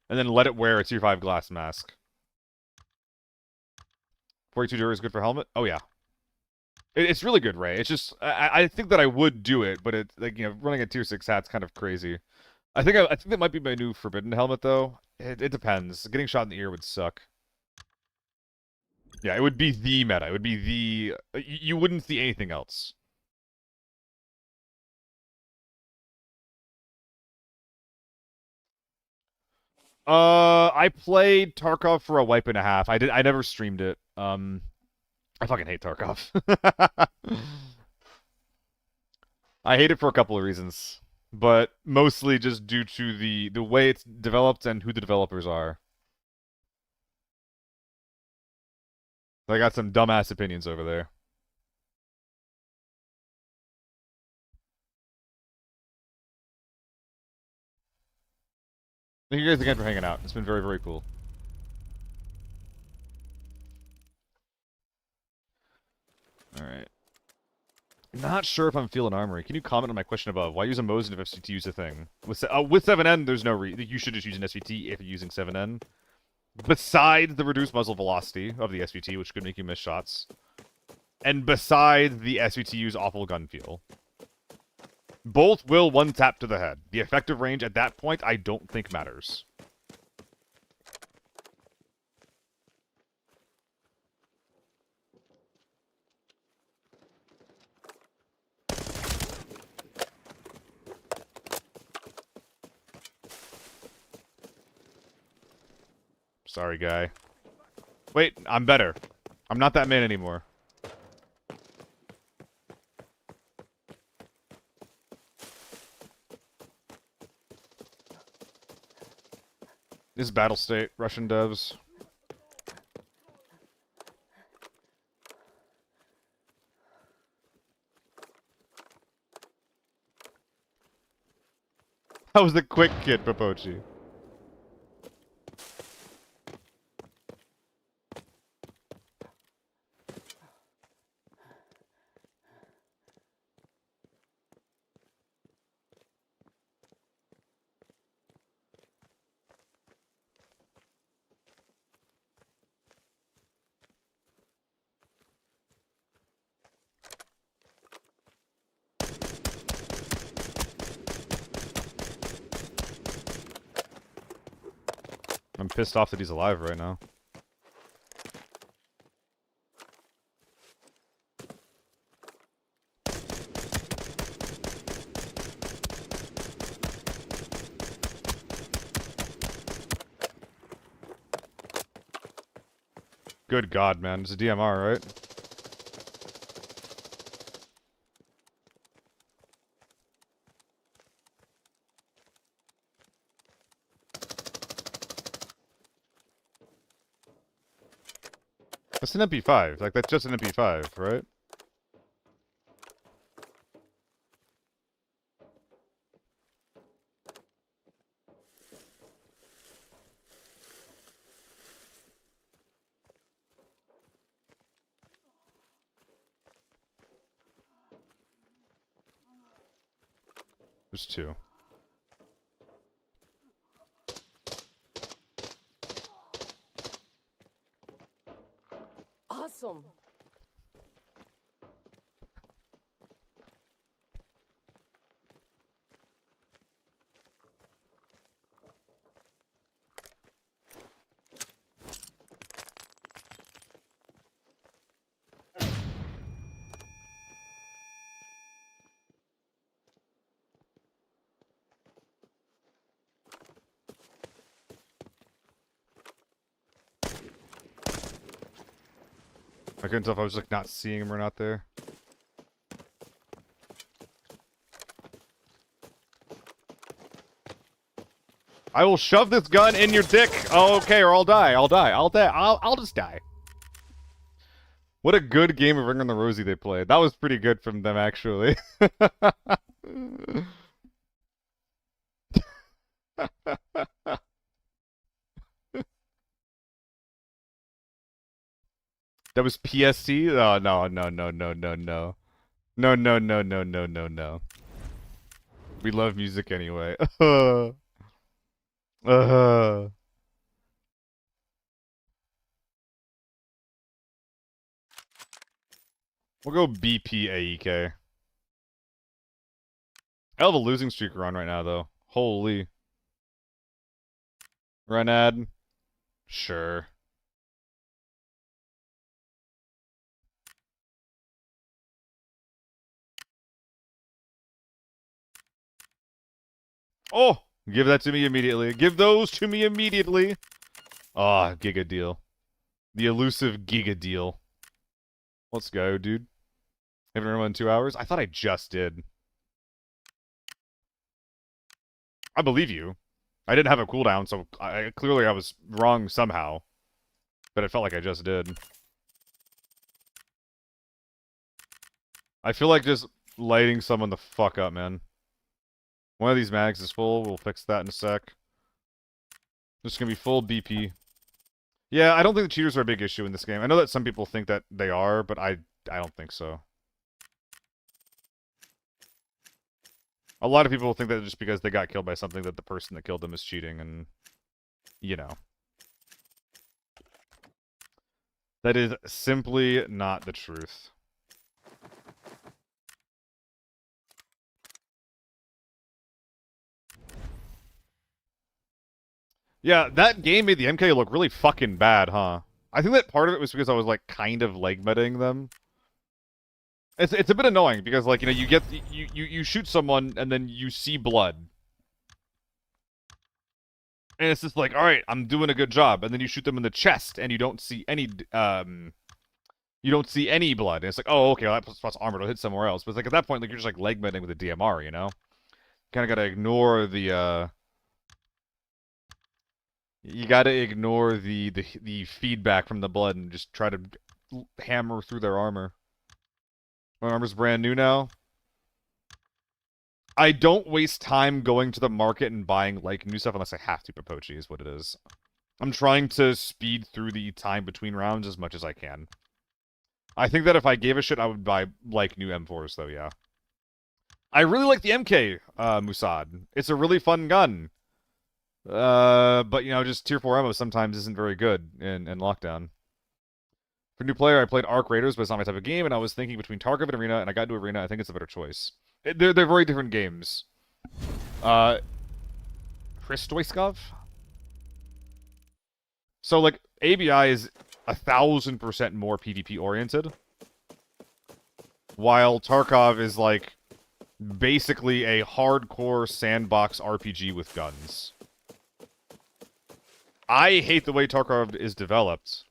and then let it wear a tier 5 glass mask. 42 Dura is good for helmet? Oh, yeah. It's really good, Ray. It's just, I think that I would do it, but it's, like, you know, running a tier 6 hat's kind of crazy. I think that might be my new Forbidden helmet, though. It depends. Getting shot in the ear would suck. Yeah, it would be the meta. It would be the... You wouldn't see anything else. I played Tarkov for a wipe and a half. I never streamed it. I fucking hate Tarkov. I hate it for a couple of reasons, but mostly just due to the way it's developed and who the developers are. I got some dumbass opinions over there. Thank you guys again for hanging out. It's been very, very cool. Alright. Not sure if I'm feeling armory. Can you comment on my question above? Why use a Mosin if SVT is a thing? With 7N, there's no you should just use an SVT if you're using 7N. Besides the reduced muzzle velocity of the SVT, which could make you miss shots. And besides the SVTU's awful gun feel. Both will one-tap to the head. The effective range at that point, I don't think matters. Sorry, guy. Wait, I'm better. I'm not that man anymore. This is Battle State, Russian devs. That was the quick kid, Papochi. I'm pissed off that he's alive right now. Good God, man. It's a DMR, right? That's an MP5. Like, that's just an MP5, right? There's two. I couldn't tell if I was like not seeing him or not there. I will shove this gun in your dick. Oh, okay, or I'll die. I'll just die. What a good game of Ring on the Rosie they played. That was pretty good from them, actually. That was PSC? Oh, no, no, no, no, no, no. No, no, no, no, no, no, no. We love music anyway. Uh, we'll go BPAEK. I have a losing streak we're on right now, though. Holy. Run ad? Sure. Oh! Give that to me immediately. Give those to me immediately. Ah, Giga deal. The elusive Giga deal. Let's go, dude. Haven't run in 2 hours? I thought I just did. I believe you. I didn't have a cooldown, so clearly I was wrong somehow. But it felt like I just did. I feel like just lighting someone the fuck up, man. One of these mags is full. We'll fix that in a sec. This is gonna be full BP. Yeah, I don't think the cheaters are a big issue in this game. I know that some people think that they are, but I don't think so. A lot of people think that just because they got killed by something that the person that killed them is cheating, and you know. That is simply not the truth. Yeah, that game made the MK look really fucking bad, huh? I think that part of it was because I was like kind of leg meting them. It's a bit annoying because like, you know, you shoot someone and then you see blood. And it's just like, all right, I'm doing a good job, and then you shoot them in the chest and you don't see any blood. And it's like, oh, okay, well, that spot's armored, I'll hit somewhere else. But it's like at that point, like you're just like leg meting with a DMR, you know? Kind of gotta ignore the you gotta ignore the feedback from the blood and just try to hammer through their armor. My armor's brand new now. I don't waste time going to the market and buying like new stuff unless I have to. Popochi is what it is. I'm trying to speed through the time between rounds as much as I can. I think that if I gave a shit, I would buy like new M4s though. Yeah. I really like the MK, Musad. It's a really fun gun. But you know, just tier 4 ammo sometimes isn't very good in lockdown. For new player, I played Arc Raiders, but it's not my type of game, and I was thinking between Tarkov and Arena, and I got into Arena. I think it's a better choice. They're very different games. Kristoiskov? So, like, ABI is 1,000% more PvP oriented, while Tarkov is, like, basically a hardcore sandbox RPG with guns. I hate the way Tarkov is developed.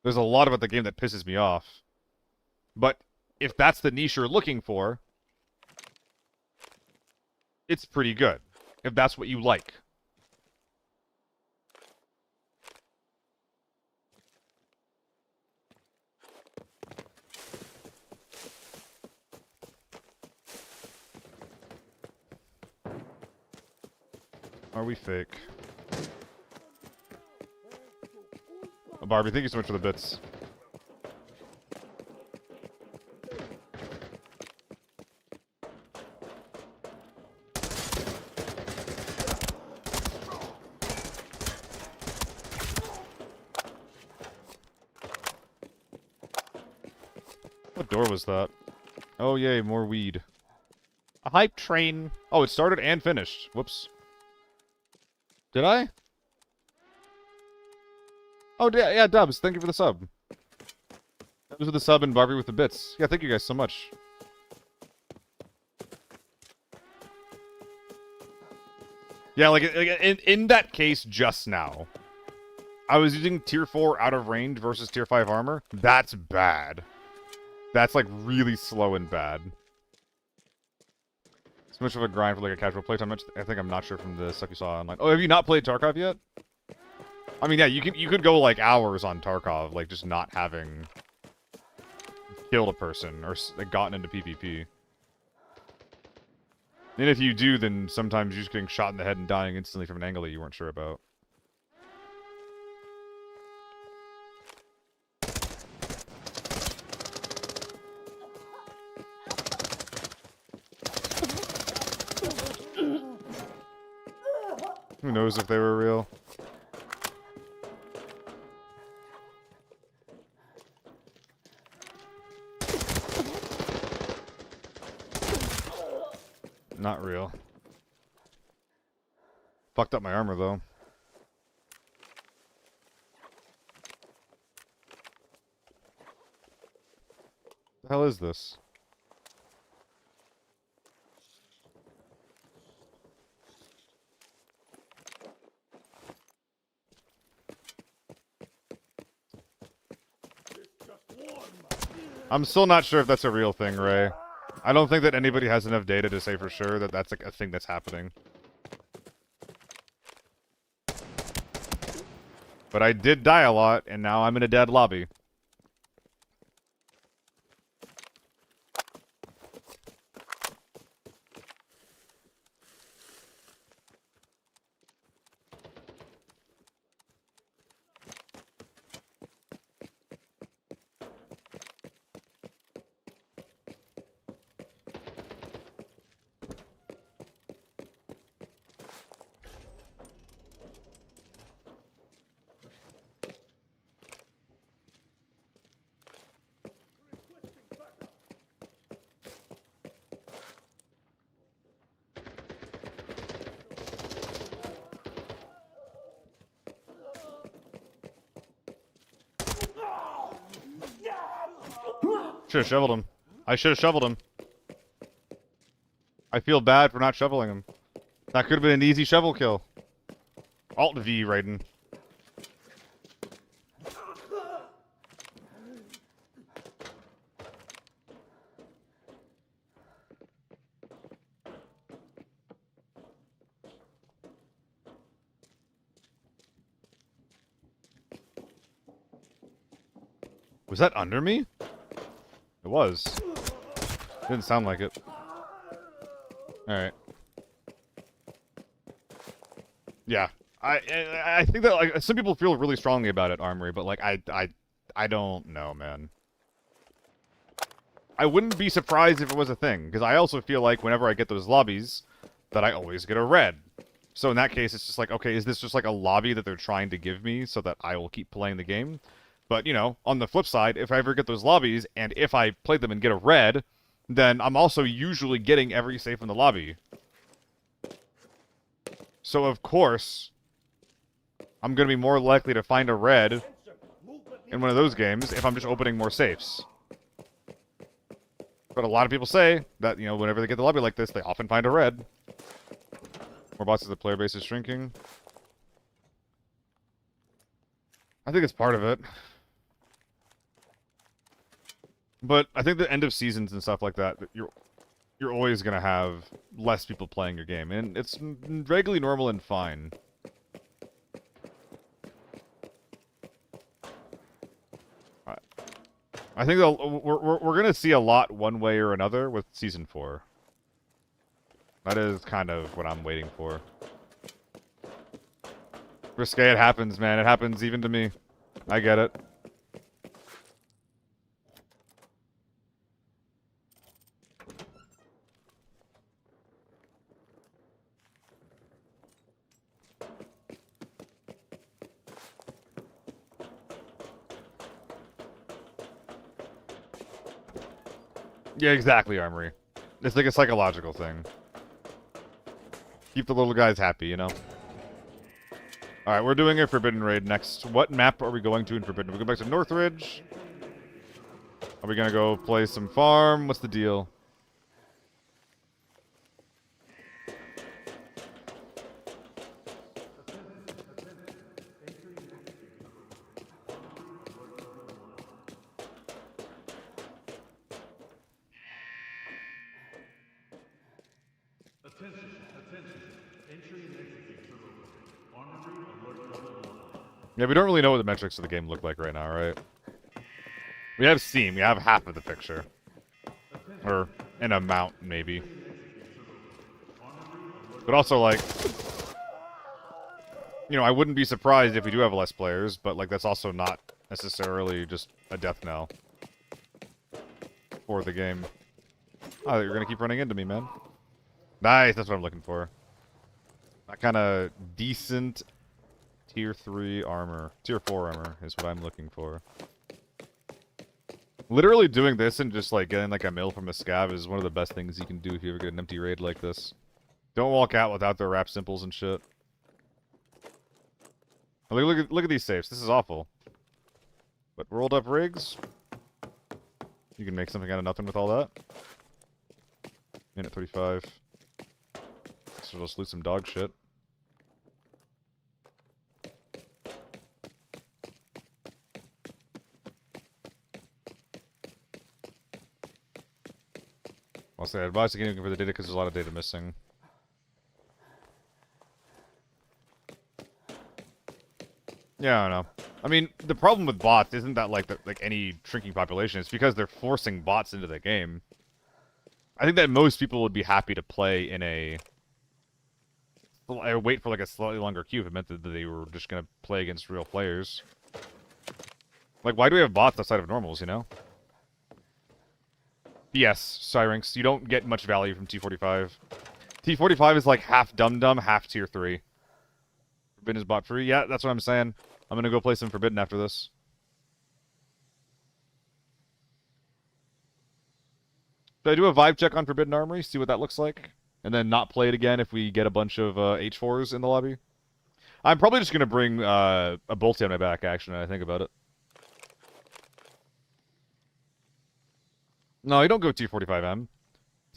There's a lot about the game that pisses me off. But if that's the niche you're looking for, it's pretty good. If that's what you like. Are we fake? Oh, Barbie, thank you so much for the bits. What door was that? Oh, yay, more weed. A hype train. Oh, it started and finished. Whoops. Did I? Oh, yeah, Dubs, thank you for the sub. Dubs with the sub and Barbie with the bits. Yeah, thank you guys so much. Yeah, like in that case just now. I was using tier 4 out of range versus tier 5 armor. That's bad. That's like really slow and bad. It's much of a grind for like a casual playtime. I think I'm not sure from the stuff you saw online. Oh, have you not played Tarkov yet? I mean, yeah, you could go like hours on Tarkov, like just not having killed a person or like, gotten into PvP. And if you do, then sometimes you're just getting shot in the head and dying instantly from an angle that you weren't sure about. Who knows if they were real? Not real. Fucked up my armor, though. The hell is this? I'm still not sure if that's a real thing, Ray. I don't think that anybody has enough data to say for sure that that's like a thing that's happening. But I did die a lot, and now I'm in a dead lobby. Should have shoveled him. I should have shoveled him. I feel bad for not shoveling him. That could have been an easy shovel kill. Alt V, Raiden. Was that under me? It was. Didn't sound like it. Alright. Yeah. I think that like some people feel really strongly about it, Armory, but like I don't know, man. I wouldn't be surprised if it was a thing, because I also feel like whenever I get those lobbies, that I always get a red. So in that case, it's just like, okay, is this just like a lobby that they're trying to give me so that I will keep playing the game? But, you know, on the flip side, if I ever get those lobbies, and if I play them and get a red, then I'm also usually getting every safe in the lobby. So, of course, I'm going to be more likely to find a red in one of those games if I'm just opening more safes. But a lot of people say that, you know, whenever they get the lobby like this, they often find a red. More bosses, the player base is shrinking. I think it's part of it. But I think the end of seasons and stuff like that, you're always gonna have less people playing your game, and it's regularly normal and fine. I think we're gonna see a lot one way or another with season 4. That is kind of what I'm waiting for. Risque, it happens, man. It happens even to me. I get it. Yeah, exactly, Armory. It's like a psychological thing. Keep the little guys happy, you know? Alright, we're doing a Forbidden Raid next. What map are we going to in Forbidden? We go back to Northridge? Are we gonna go play some farm? What's the deal? Yeah, we don't really know what the metrics of the game look like right now, right? We have Steam. We have half of the picture. Or an amount, maybe. But also, like... You know, I wouldn't be surprised if we do have less players, but, like, that's also not necessarily just a death knell for the game. Oh, you're gonna keep running into me, man. Nice, that's what I'm looking for. That kind of decent tier 3 armor. Tier 4 armor is what I'm looking for. Literally doing this and just, like, getting, like, a mill from a scav is one of the best things you can do if you ever get an empty raid like this. Don't walk out without their wrap simples and shit. Look at these safes. This is awful. But rolled up rigs? You can make something out of nothing with all that. Minute 35. So just loot some dog shit. I'll say I advise again for the data because there's a lot of data missing. Yeah, I don't know. I mean, the problem with bots isn't that like any shrinking population. It's because they're forcing bots into the game. I think that most people would be happy to play in a... wait for like a slightly longer queue if it meant that they were just gonna play against real players. Like, why do we have bots outside of normals, you know? Yes, Syrinx, you don't get much value from T45. T45 is like half dum-dum, half tier 3. Forbidden is bot free? Yeah, that's what I'm saying. I'm gonna go play some Forbidden after this. Should I do a vibe check on Forbidden Armory, see what that looks like? And then not play it again if we get a bunch of H4s in the lobby? I'm probably just gonna bring a bolty on my back, actually, when I think about it. No, you don't go T45M.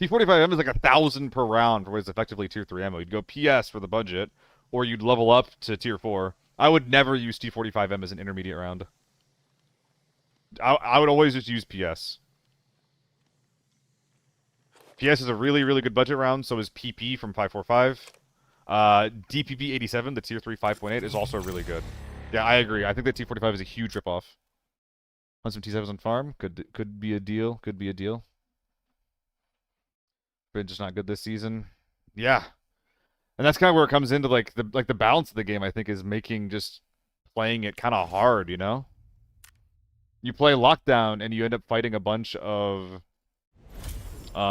T45M is like 1,000 per round for what is effectively tier 3 ammo. You'd go PS for the budget, or you'd level up to tier 4. I would never use T45M as an intermediate round. I would always just use PS. PS is a really, really good budget round, so is PP from 545. DPP 87, the tier 3 5.8, is also really good. Yeah, I agree. I think that T45 is a huge ripoff. On some T7s on farm, could be a deal. Could be a deal. Been just not good this season. Yeah. And that's kind of where it comes into like the balance of the game, I think, is making just playing it kind of hard, you know? You play Lockdown and you end up fighting a bunch of you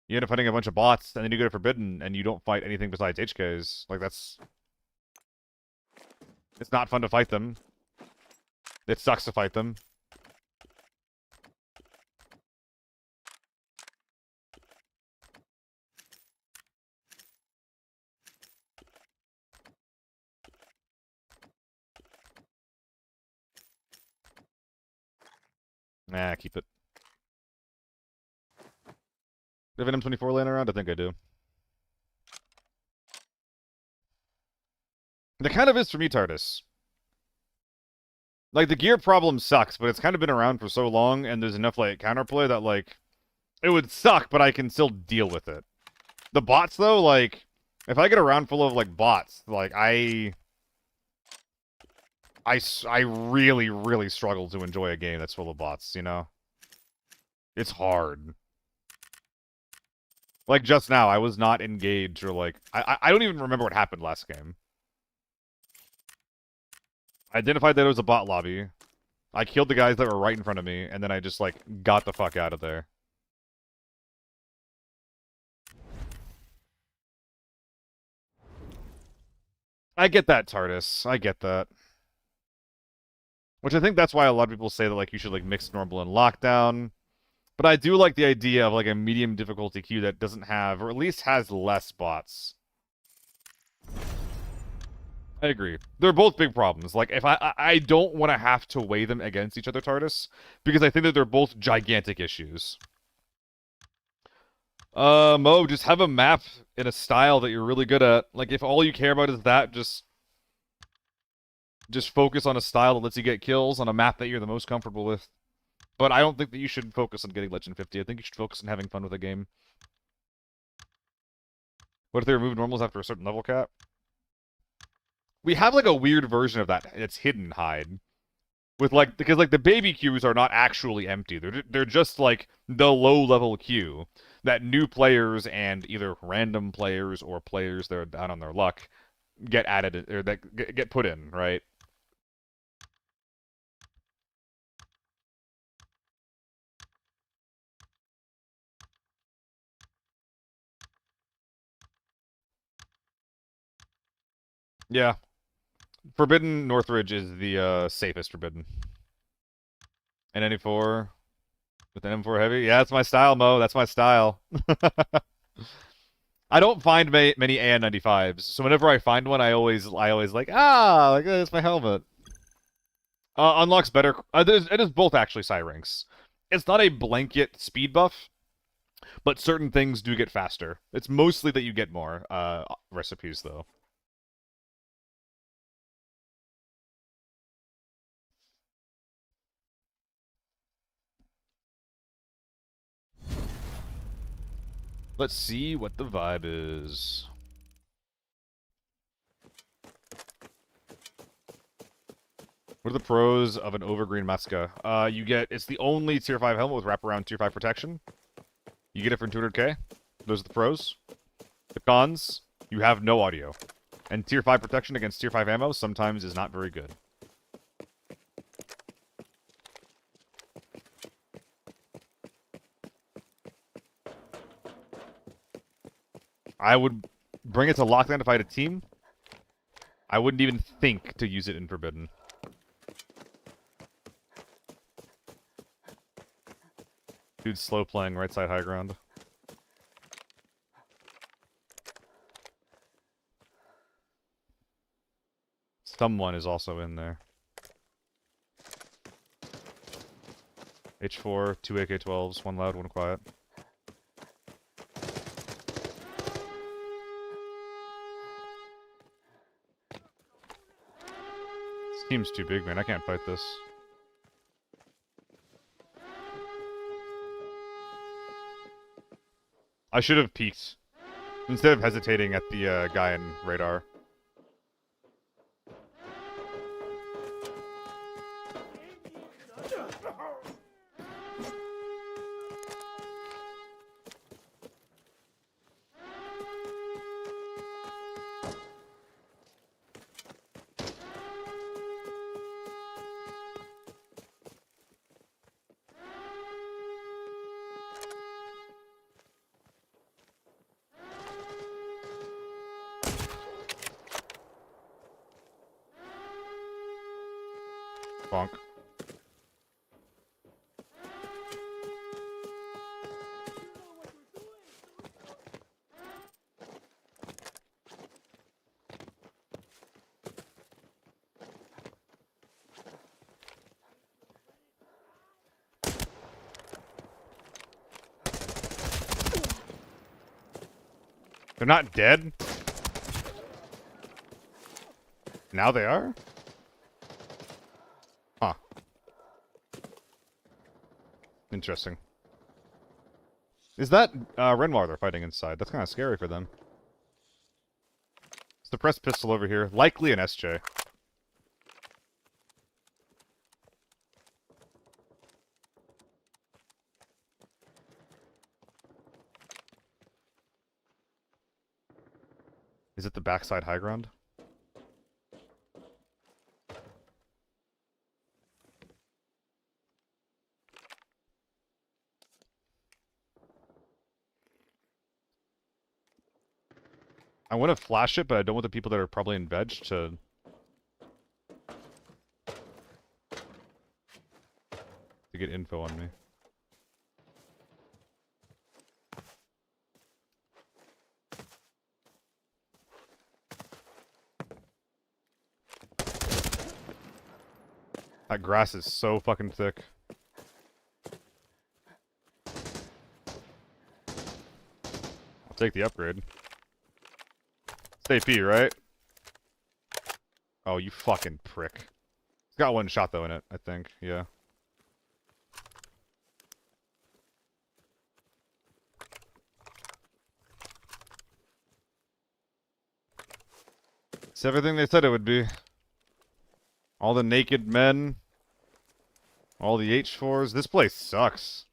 end up fighting a bunch of bots, and then you go to Forbidden and you don't fight anything besides HKs. Like it's not fun to fight them. It sucks to fight them. Nah, keep it. Do you have an M24 laying around? I think I do. That kind of is for me, TARDIS. Like, the gear problem sucks, but it's kind of been around for so long, and there's enough, like, counterplay that, like, it would suck, but I can still deal with it. The bots, though, like, if I get a round full of, like, bots, like, I really, really struggle to enjoy a game that's full of bots, you know? It's hard. Like, just now, I was not engaged, or, like, I don't even remember what happened last game. I identified that it was a bot lobby. I killed the guys that were right in front of me, and then I just, like, got the fuck out of there. I get that, TARDIS. I get that. Which I think that's why a lot of people say that, like, you should, like, mix normal and lockdown. But I do like the idea of, like, a medium difficulty queue that doesn't have, or at least has less bots. I agree. They're both big problems. Like, if I don't want to have to weigh them against each other, TARDIS, because I think that they're both gigantic issues. Mo, just have a map in a style that you're really good at. Like, if all you care about is that, just focus on a style that lets you get kills on a map that you're the most comfortable with. But I don't think that you should focus on getting Legend 50. I think you should focus on having fun with the game. What if they remove normals after a certain level cap? We have like a weird version of that. It's hidden hide. With like, because like the baby queues are not actually empty. They're just like the low level queue that new players and either random players or players that are down on their luck get added or that get put in, right? Yeah. Forbidden Northridge is the safest Forbidden. And NE4 with an M4 heavy? Yeah, that's my style, Mo. That's my style. I don't find many AN95s, so whenever I find one, I always like, that's my helmet. Unlocks better. It is both actually psi ranks. It's not a blanket speed buff, but certain things do get faster. It's mostly that you get more recipes, though. Let's see what the vibe is. What are the pros of an overgreen Maska? It's the only tier 5 helmet with wraparound tier 5 protection. You get it for 200k. Those are the pros. The cons, you have no audio. And tier 5 protection against tier 5 ammo sometimes is not very good. I would bring it to lockdown if I had a team. I wouldn't even think to use it in Forbidden. Dude's slow playing right side high ground. Someone is also in there. H4, 2 AK-12s, one loud, one quiet. This team's too big, man. I can't fight this. I should have peeked. Instead of hesitating at the guy in radar. Bonk. They're not dead? Now they are? Huh. Interesting. Is that Renoir they're fighting inside? That's kind of scary for them. Suppressed pistol over here. Likely an SJ. Is it the backside high ground? I want to flash it, but I don't want the people that are probably in veg to get info on me. That grass is so fucking thick. I'll take the upgrade. It's AP, right? Oh, you fucking prick. It's got one shot, though, in it, I think. Yeah. It's everything they said it would be. All the naked men. All the H4s. This place sucks.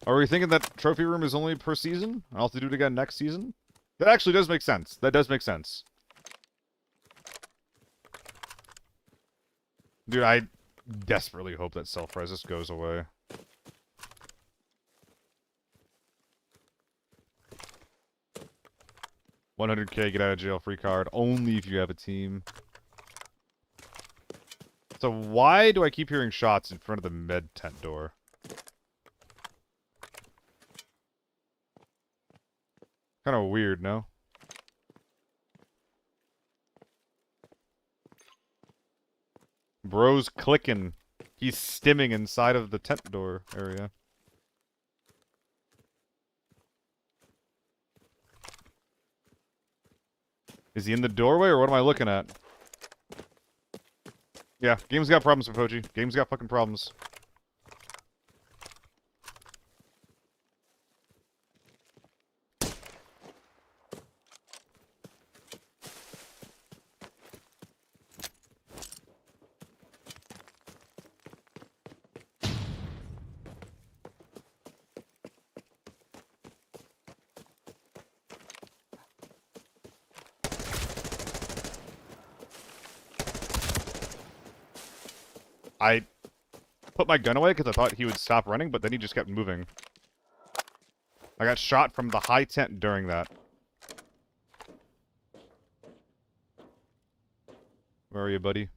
Are we thinking that trophy room is only per season? I'll have to do it again next season? That actually does make sense. That does make sense. Dude, I desperately hope that self-resist goes away. $100K get out of jail free card only if you have a team. So why do I keep hearing shots in front of the med tent door? Kind of weird, no? Bro's clicking. He's stimming inside of the tent door area. Is he in the doorway, or what am I looking at? Yeah, game's got problems, Pochi. Game's got fucking problems. I put my gun away because I thought he would stop running, but then he just kept moving. I got shot from the high tent during that. Where are you, buddy?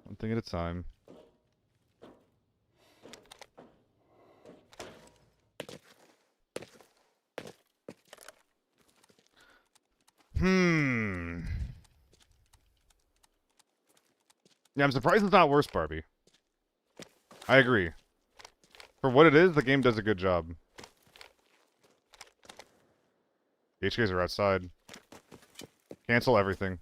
One thing at a time. Yeah, I'm surprised it's not worse, Barbie. I agree. For what it is, the game does a good job. The HKs are outside. Cancel everything.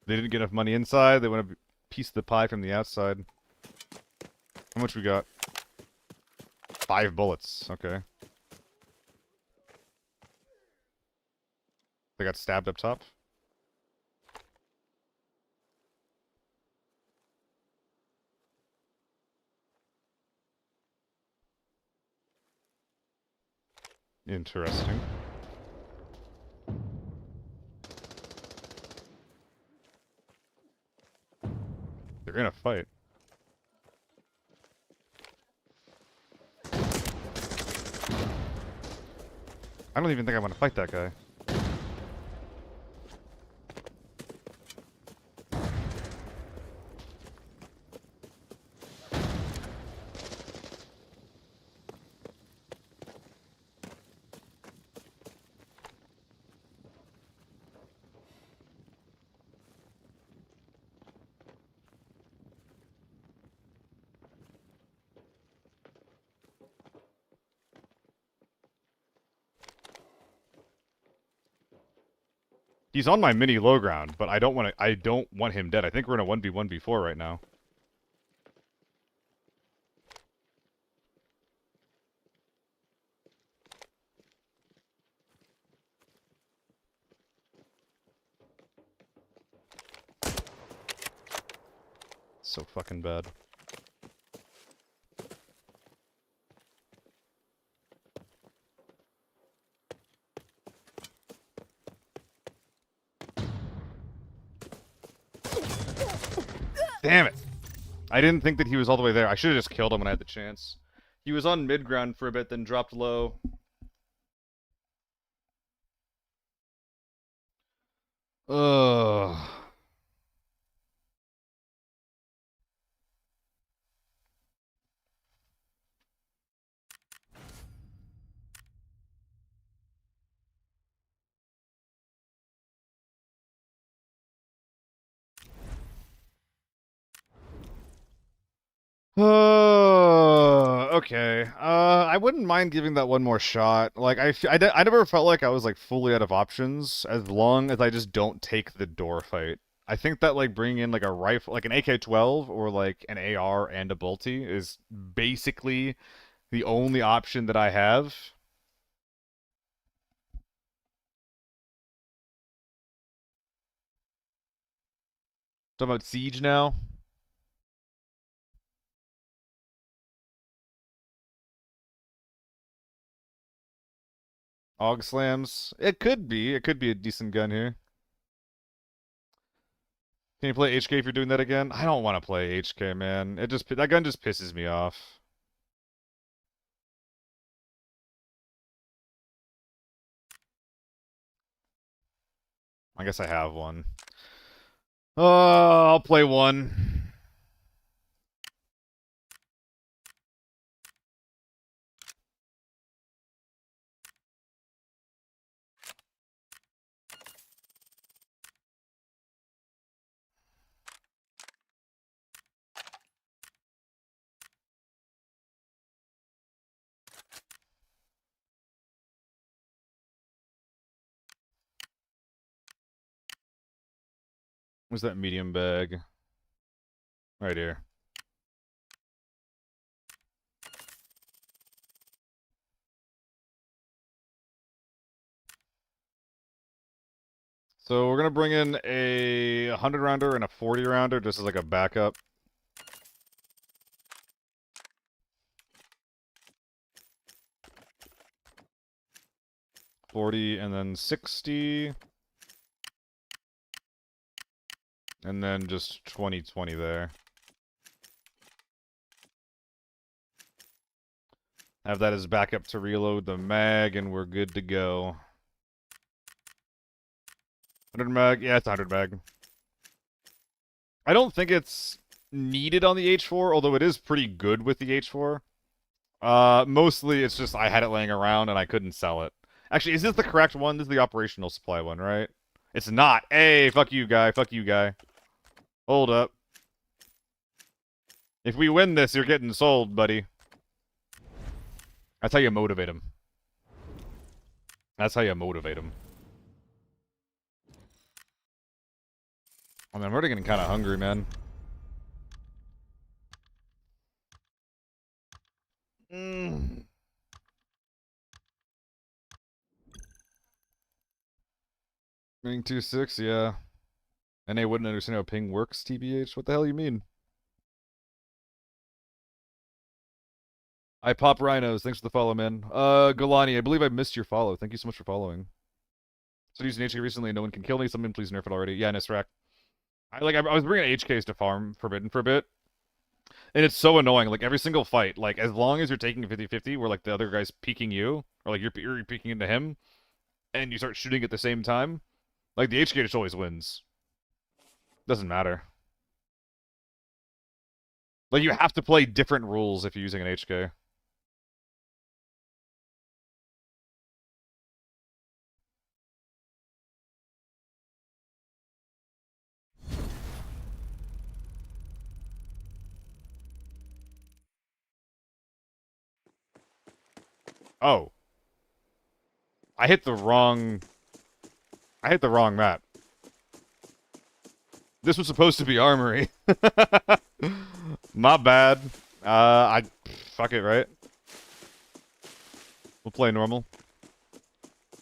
They didn't get enough money inside. They want a piece of the pie from the outside. How much we got? 5 bullets. Okay. They got stabbed up top. Interesting. They're in a fight. I don't even think I want to fight that guy. He's on my mini low ground, but I don't want him dead. I think we're in a 1v1v4 right now. So fucking bad. Damn it. I didn't think that he was all the way there. I should have just killed him when I had the chance. He was on mid ground for a bit, then dropped low. Ugh. Okay. I wouldn't mind giving that one more shot. Like, I never felt like I was, like, fully out of options as long as I just don't take the door fight. I think that, like, bringing in, like, a rifle, like an AK-12 or, like, an AR and a bolty is basically the only option that I have. Talking about Siege now. Aug slams. It could be. It could be a decent gun here. Can you play HK if you're doing that again? I don't want to play HK, man. That gun just pisses me off. I guess I have one. I'll play one. Where's that medium bag? Right here. So we're gonna bring in a 100 rounder and a 40 rounder just as like a backup. $40 and then $60. And then just 20 there. Have that as backup to reload the mag, and we're good to go. 100 mag? Yeah, it's 100 mag. I don't think it's needed on the H4, although it is pretty good with the H4. Mostly it's just I had it laying around and I couldn't sell it. Actually, is this the correct one? This is the operational supply one, right? It's not. Hey, fuck you, guy. Fuck you, guy. Hold up. If we win this, you're getting sold, buddy. That's how you motivate him. That's how you motivate him. I mean, I'm already getting kind of hungry, man. Ping 2.6, yeah. NA wouldn't understand how ping works, TBH. What the hell you mean? I pop rhinos. Thanks for the follow, man. Galani, I believe I missed your follow. Thank you so much for following. So using HK recently, no one can kill me. Someone please nerf it already. Yeah, Nisrak. I was bringing HKs to farm Forbidden for a bit. And it's so annoying. Like, every single fight, like, as long as you're taking 50-50, where, like, the other guy's peeking you, or, like, you're peeking into him, and you start shooting at the same time, like, the HK just always wins. Doesn't matter. Like, you have to play different rules if you're using an HK. Oh. I hit the wrong map. This was supposed to be Armory. My bad. Fuck it, right? We'll play normal.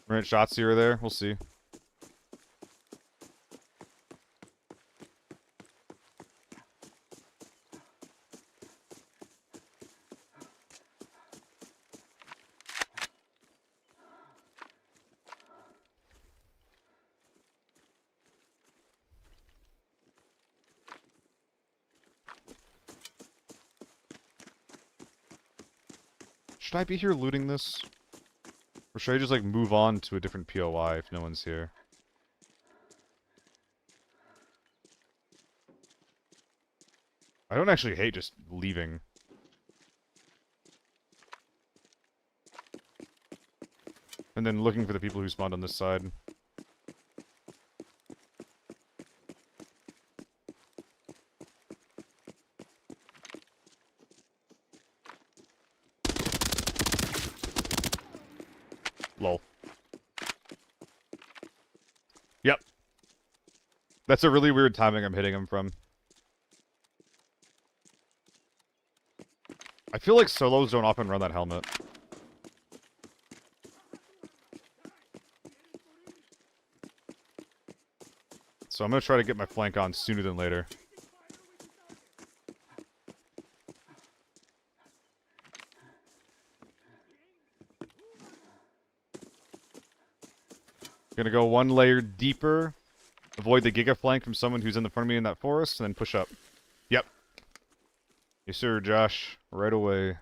We're at shots here or there. We'll see. Should I be here looting this? Or should I just, like, move on to a different POI if no one's here? I don't actually hate just leaving. And then looking for the people who spawned on this side. Lol. Yep. That's a really weird timing I'm hitting him from. I feel like solos don't often run that helmet. So I'm gonna try to get my flank on sooner than later. Gonna go one layer deeper. Avoid the giga flank from someone who's in the front of me in that forest, and then push up. Yep. Yes, sir, Josh. Right away.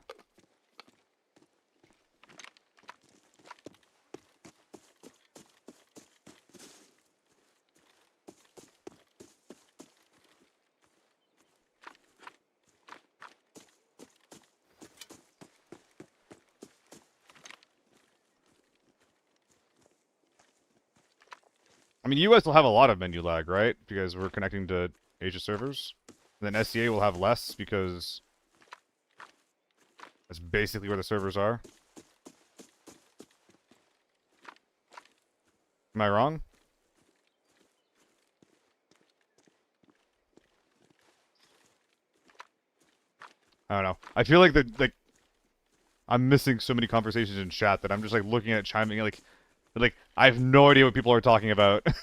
I mean, you guys will have a lot of menu lag, right? Because we're connecting to Asia servers. And then SEA will have less because that's basically where the servers are. Am I wrong? I don't know. I feel like I'm missing so many conversations in chat that I'm just like looking at chiming in, like I have no idea what people are talking about. I'm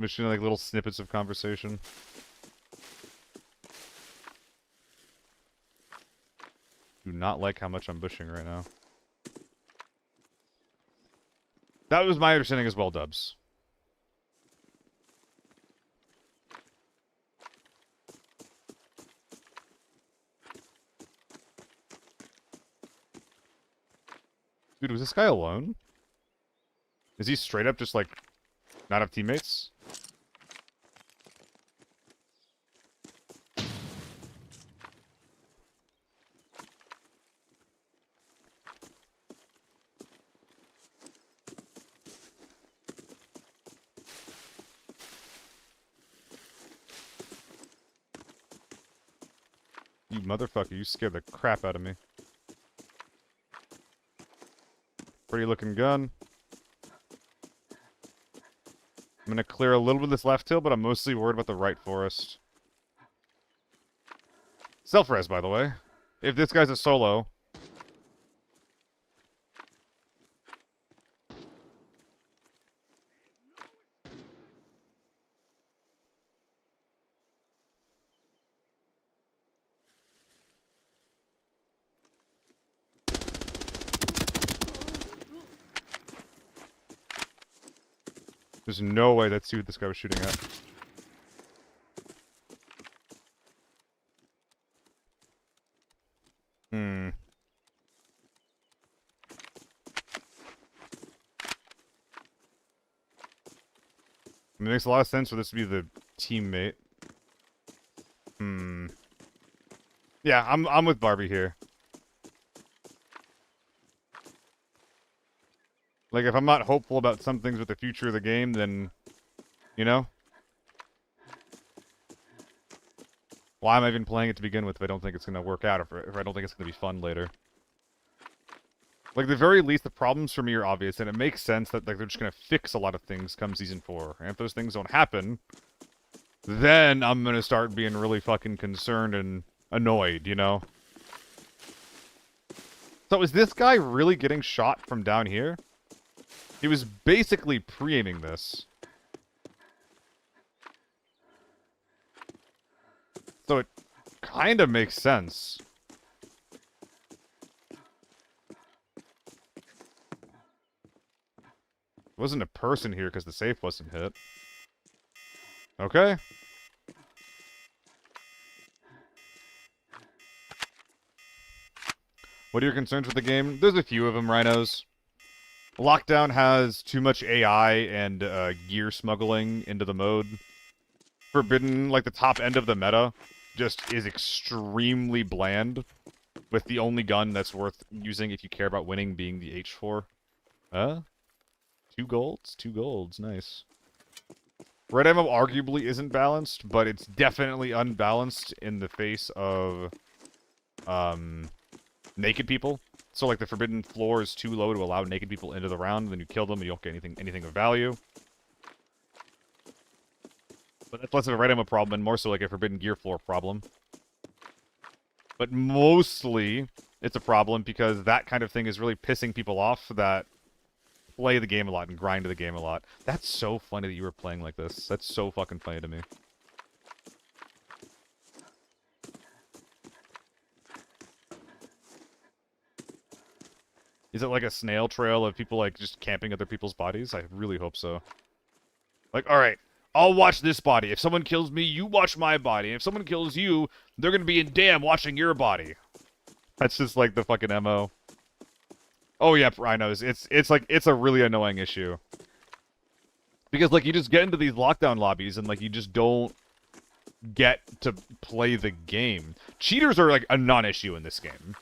just doing like little snippets of conversation. Do not like how much I'm bushing right now. That was my understanding as well, Dubs. Dude, was this guy alone? Is he straight up just like not have teammates? You motherfucker, you scared the crap out of me. Pretty looking gun. I'm gonna clear a little bit of this left hill, but I'm mostly worried about the right forest. Self-res, by the way. If this guy's a solo... There's no way that's who this guy was shooting at. Hmm. It makes a lot of sense for this to be the teammate. Hmm. Yeah, I'm with Barbie here. Like, if I'm not hopeful about some things with the future of the game, then, you know? Why am I even playing it to begin with if I don't think it's going to work out, or if I don't think it's going to be fun later? Like, at the very least, the problems for me are obvious, and it makes sense that like they're just going to fix a lot of things come Season 4. And if those things don't happen, then I'm going to start being really fucking concerned and annoyed, you know? So is this guy really getting shot from down here? He was basically pre-aiming this. So it kind of makes sense. Wasn't a person here because the safe wasn't hit. Okay. What are your concerns with the game? There's a few of them, Rhinos. Lockdown has too much AI and gear smuggling into the mode. Forbidden, like the top end of the meta, just is extremely bland, with the only gun that's worth using if you care about winning being the H4. 2 golds? 2 golds, nice. Red ammo arguably isn't balanced, but it's definitely unbalanced in the face of naked people. So like the forbidden floor is too low to allow naked people into the round, then you kill them and you don't get anything of value. But that's less of a red ammo problem and more so like a forbidden gear floor problem. But mostly it's a problem because that kind of thing is really pissing people off that play the game a lot and grind the game a lot. That's so funny that you were playing like this. That's so fucking funny to me. Is it like a snail trail of people like just camping other people's bodies? I really hope so. Like, alright, I'll watch this body. If someone kills me, you watch my body. And if someone kills you, they're gonna be in damn watching your body. That's just like the fucking MO. Oh yeah, Rhinos. It's like it's a really annoying issue. Because like you just get into these lockdown lobbies and like you just don't get to play the game. Cheaters are like a non-issue in this game.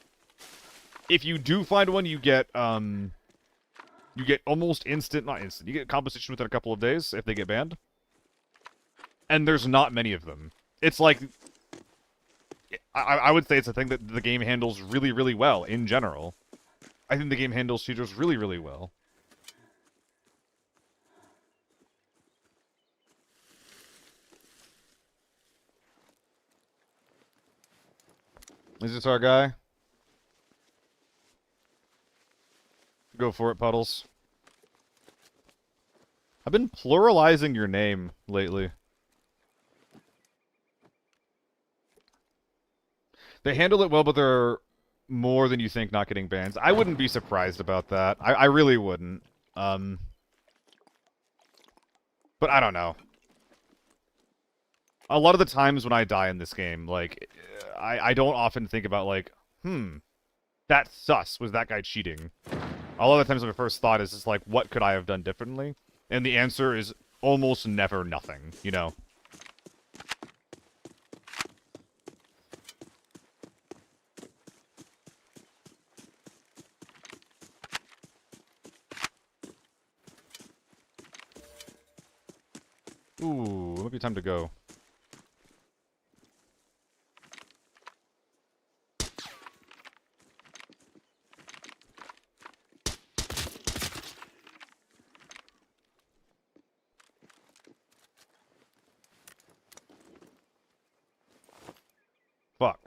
If you do find one, you get almost instant, not instant. You get compensation within a couple of days if they get banned. And there's not many of them. It's like I would say it's a thing that the game handles really, really well in general. I think the game handles cheaters really, really well. Is this our guy? Go for it, Puddles. I've been pluralizing your name lately. They handle it well, but they're more than you think not getting bans. I wouldn't be surprised about that. I really wouldn't. But I don't know. A lot of the times when I die in this game, like, I don't often think about, like, that's sus. Was that guy cheating? A lot of the times my first thought is just like, what could I have done differently? And the answer is almost never nothing, you know? Ooh, it might be time to go. Fuck.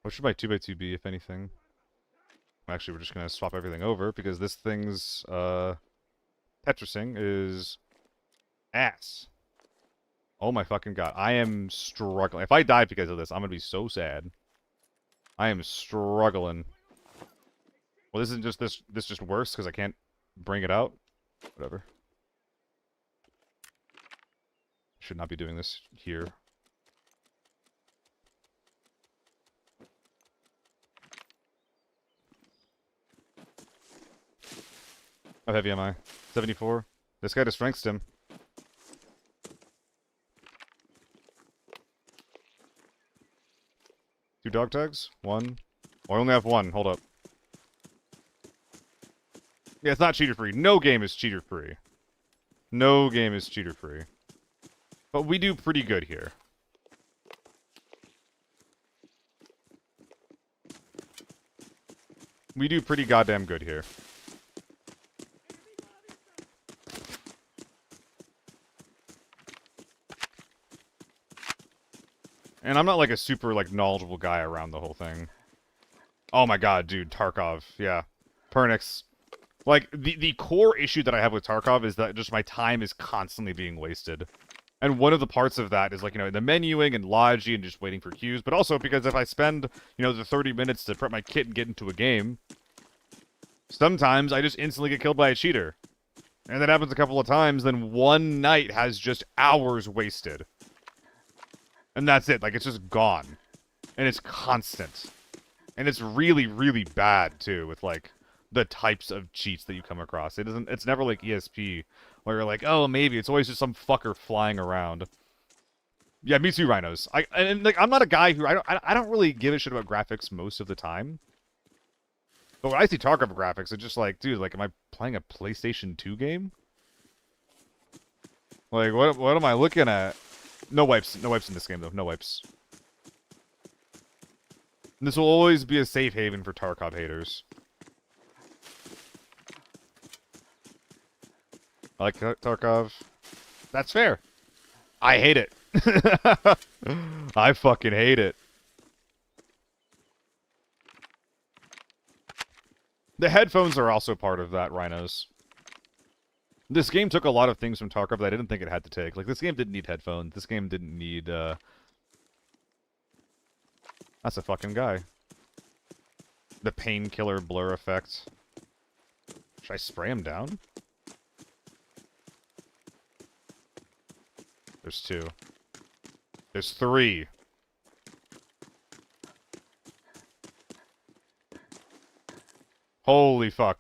What should my 2x2 be, if anything? Actually, we're just gonna swap everything over, because this thing's, Tetrising is ass. Oh my fucking god. I am struggling. If I die because of this, I'm gonna be so sad. I am struggling. Well, this isn't just this just worse, because I can't bring it out? Whatever. Should not be doing this here. How heavy am I? 74? This guy just strengths him. 2 dog tags? 1. Oh, I only have 1. Hold up. Yeah, it's not cheater-free. No game is cheater-free. No game is cheater-free. But we do pretty good here. We do pretty goddamn good here. And I'm not like a super like knowledgeable guy around the whole thing. Oh my god, dude, Tarkov, yeah. Pernix. Like, the core issue that I have with Tarkov is that just my time is constantly being wasted. And one of the parts of that is like, the menuing and logi and just waiting for queues, but also because if I spend, the 30 minutes to prep my kit and get into a game, sometimes I just instantly get killed by a cheater. And that happens a couple of times, then one night has just hours wasted. And that's it, like, it's just gone. And it's constant. And it's really, really bad, too, with, like, the types of cheats that you come across. It's never like ESP, where you're like, oh, maybe. It's always just some fucker flying around. Yeah, me too, Rhinos. I'm not a guy who, I don't really give a shit about graphics most of the time. But when I see Tarkov graphics, it's just like, dude, like, am I playing a PlayStation 2 game? Like, what am I looking at? No wipes. No wipes in this game, though. No wipes. And this will always be a safe haven for Tarkov haters. I like Tarkov. That's fair. I hate it. I fucking hate it. The headphones are also part of that, Rhinos. This game took a lot of things from Tarkov that I didn't think it had to take. Like, this game didn't need headphones. This game didn't need, That's a fucking guy. The painkiller blur effect. Should I spray him down? There's 2. There's 3. Holy fuck.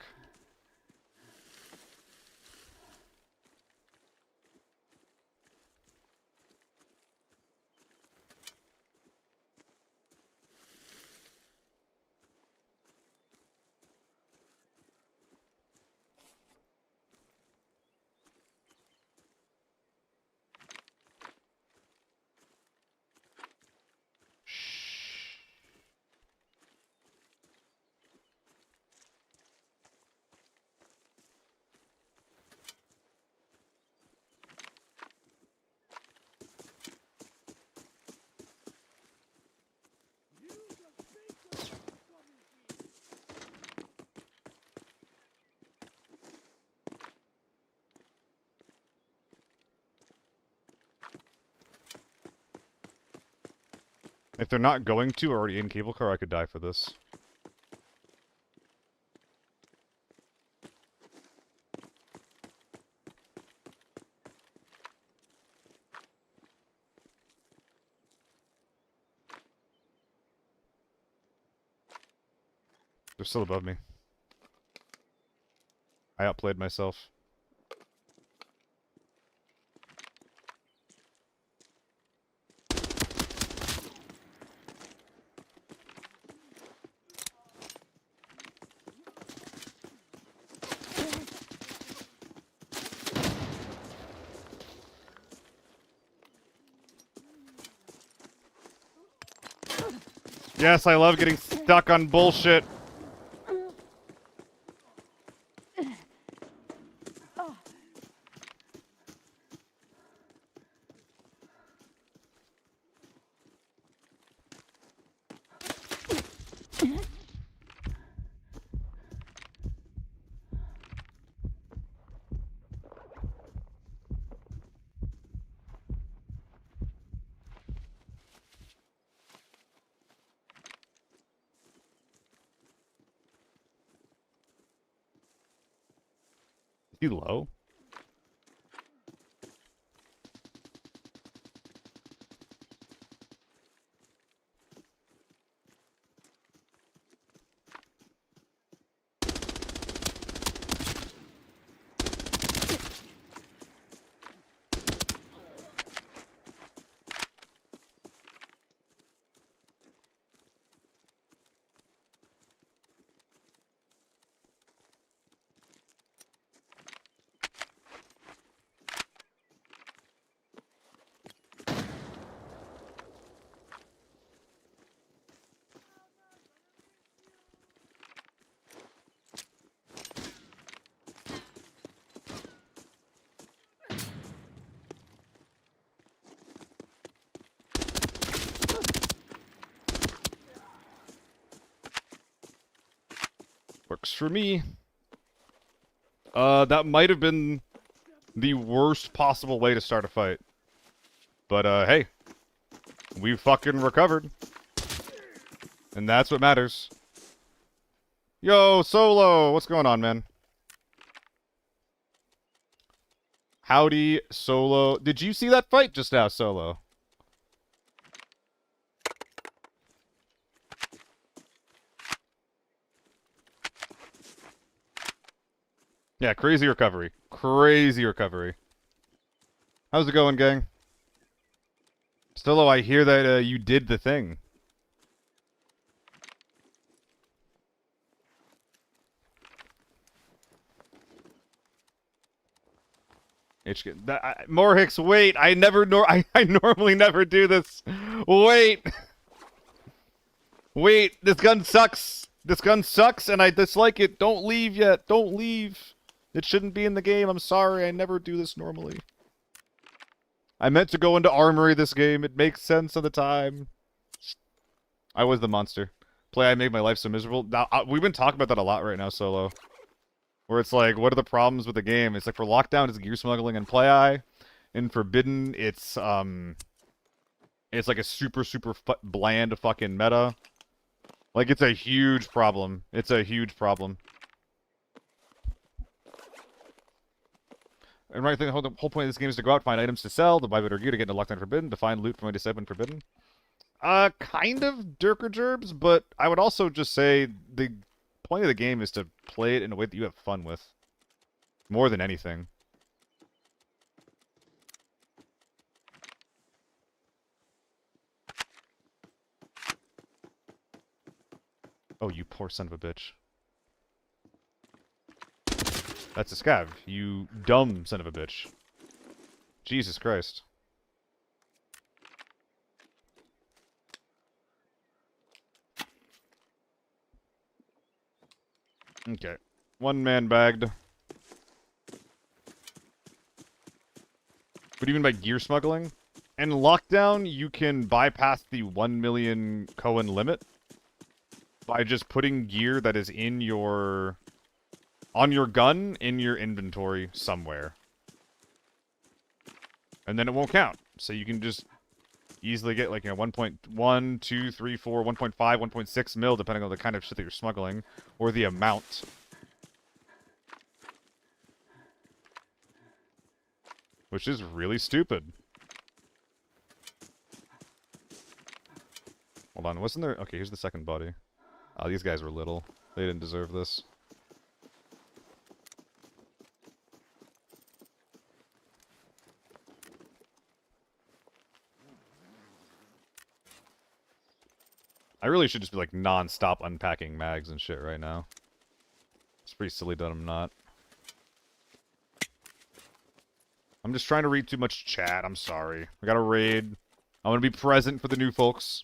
If they're not going to, or already in cable car, I could die for this. They're still above me. I outplayed myself. Yes, I love getting stuck on bullshit. Is he low? Works for me. That might have been the worst possible way to start a fight. But, hey. We fucking recovered. And that's what matters. Yo, Solo! What's going on, man? Howdy, Solo. Did you see that fight just now, Solo? Yeah, crazy recovery. Crazy recovery. How's it going, gang? Solo, I hear that you did the thing. Morhix, wait! I normally never do this. Wait! Wait! This gun sucks! This gun sucks, and I dislike it. Don't leave yet. Don't leave. It shouldn't be in the game. I'm sorry. I never do this normally. I meant to go into armory this game. It makes sense at the time. I was the monster. I made my life so miserable. Now, we've been talking about that a lot right now, Solo. Where it's like, what are the problems with the game? It's like, for Lockdown, it's gear smuggling and play. In Forbidden, it's like a super bland fucking meta. Like, it's a huge problem. It's a huge problem. And right, the whole point of this game is to go out, find items to sell, to buy better gear, to get into Lockdown Forbidden, to find loot from a disciple in Forbidden. Kind of Dirker Gerbs, but I would also just say the point of the game is to play it in a way that you have fun with. More than anything. Oh, you poor son of a bitch. That's a scav. You dumb son of a bitch. Jesus Christ. Okay. One man bagged. What do you mean by gear smuggling? In Lockdown, you can bypass the 1 million Cohen limit by just putting gear that is in your... on your gun, in your inventory somewhere. And then it won't count. So you can just easily get, like, 1.1, 2, 3, 4, 1.5, 1.6 mil, depending on the kind of shit that you're smuggling, or the amount. Which is really stupid. Hold on, wasn't there... Okay, here's the second body. Oh, these guys were little. They didn't deserve this. I really should just be, like, non-stop unpacking mags and shit right now. It's pretty silly that I'm not. I'm just trying to read too much chat. I'm sorry. I got a raid. I want to be present for the new folks.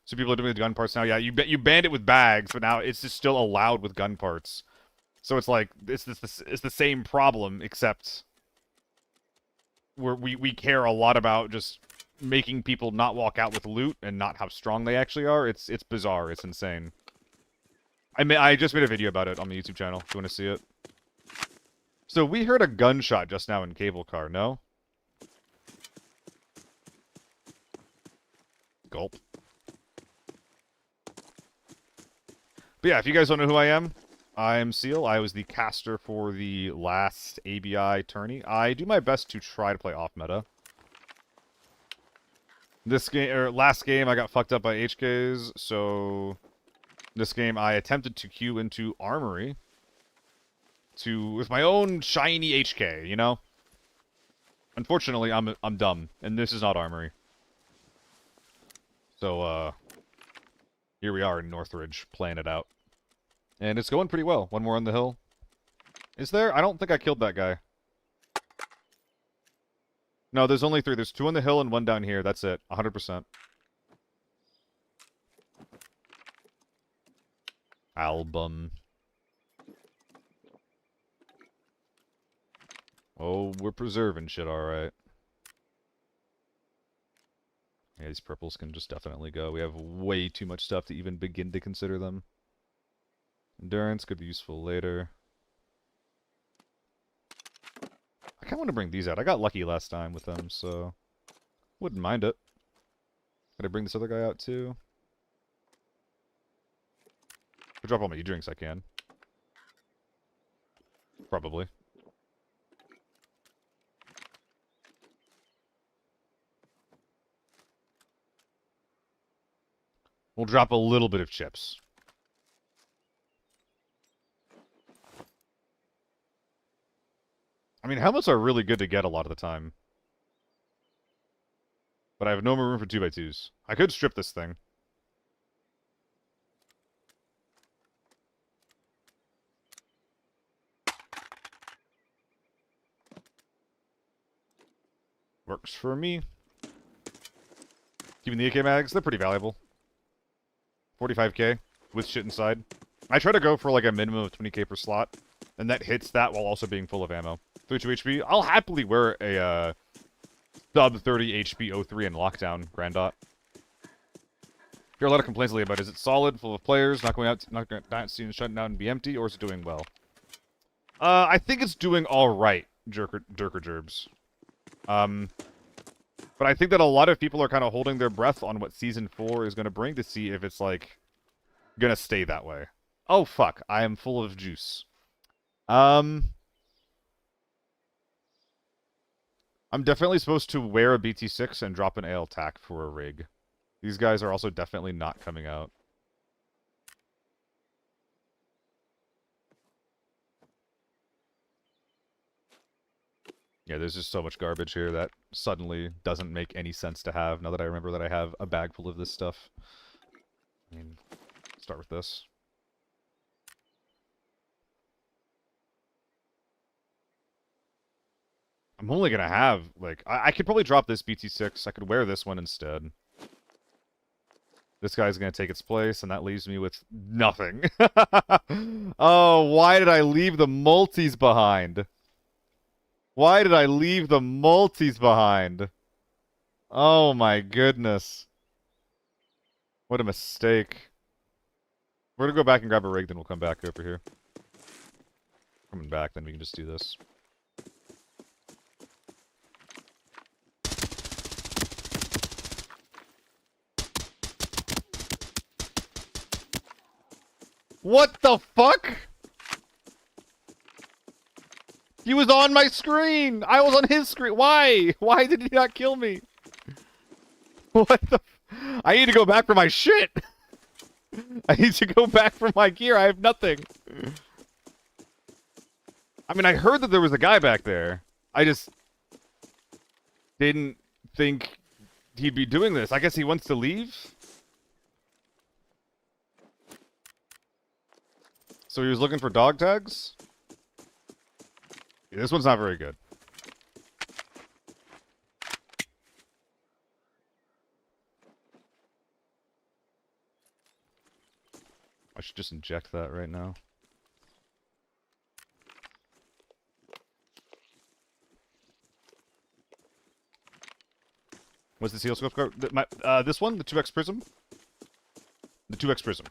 So people are doing the gun parts now. Yeah, you banned it with bags, but now it's just still allowed with gun parts. So it's like it's the same problem, except we care a lot about just making people not walk out with loot and not how strong they actually are. It's bizarre. It's insane. I just made a video about it on the YouTube channel. If you want to see it. So we heard a gunshot just now in cable car. No. Gulp. But yeah, if you guys don't know who I am, I'm Seal. I was the caster for the last ABI tourney. I do my best to try to play off meta. This game, or last game, I got fucked up by HKs, so this game I attempted to queue into Armory with my own shiny HK, you know? Unfortunately, I'm dumb, and this is not Armory. So, here we are in Northridge, playing it out. And it's going pretty well. One more on the hill. Is there? I don't think I killed that guy. No, there's only 3. There's 2 on the hill and 1 down here. That's it. 100%. Album. Oh, we're preserving shit, alright. Yeah, these purples can just definitely go. We have way too much stuff to even begin to consider them. Endurance could be useful later. I kind of want to bring these out. I got lucky last time with them, so... Wouldn't mind it. Could I bring this other guy out too? If I drop all my E-drinks, I can. Probably. We'll drop a little bit of chips. I mean, helmets are really good to get a lot of the time. But I have no more room for 2x2s. I could strip this thing. Works for me. Even the AK mags, they're pretty valuable. 45k with shit inside. I try to go for like a minimum of 20k per slot, and that hits that while also being full of ammo. 32 HP. I'll happily wear a sub 30 HP 03 in lockdown Grand Dot. Hear a lot of complaints lately about, is it solid, full of players, not going out, seeing shut down and be empty, or is it doing well? I think it's doing all right, Durker Gerbs. But I think that a lot of people are kind of holding their breath on what Season 4 is going to bring to see if it's, like, going to stay that way. Oh, fuck. I am full of juice. I'm definitely supposed to wear a BT6 and drop an AL tac for a rig. These guys are also definitely not coming out. Yeah, there's just so much garbage here that suddenly doesn't make any sense to have, now that I remember that I have a bag full of this stuff. I mean, start with this. I'm only gonna have, like, I could probably drop this BT6, I could wear this one instead. This guy's gonna take its place, and that leaves me with nothing. Oh, why did I leave the multis behind? Why did I leave the multis behind? Oh my goodness. What a mistake. We're gonna go back and grab a rig, then we'll come back over here. Coming back, then we can just do this. What the fuck? He was on my screen! I was on his screen! Why? Why did he not kill me? What the I need to go back for my shit! I need to go back for my gear, I have nothing. I mean, I heard that there was a guy back there. I just didn't think he'd be doing this. I guess he wants to leave? So he was looking for dog tags? Yeah, this one's not very good. I should just inject that right now. What's the seal scope card? This one? The 2x prism? The 2x prism.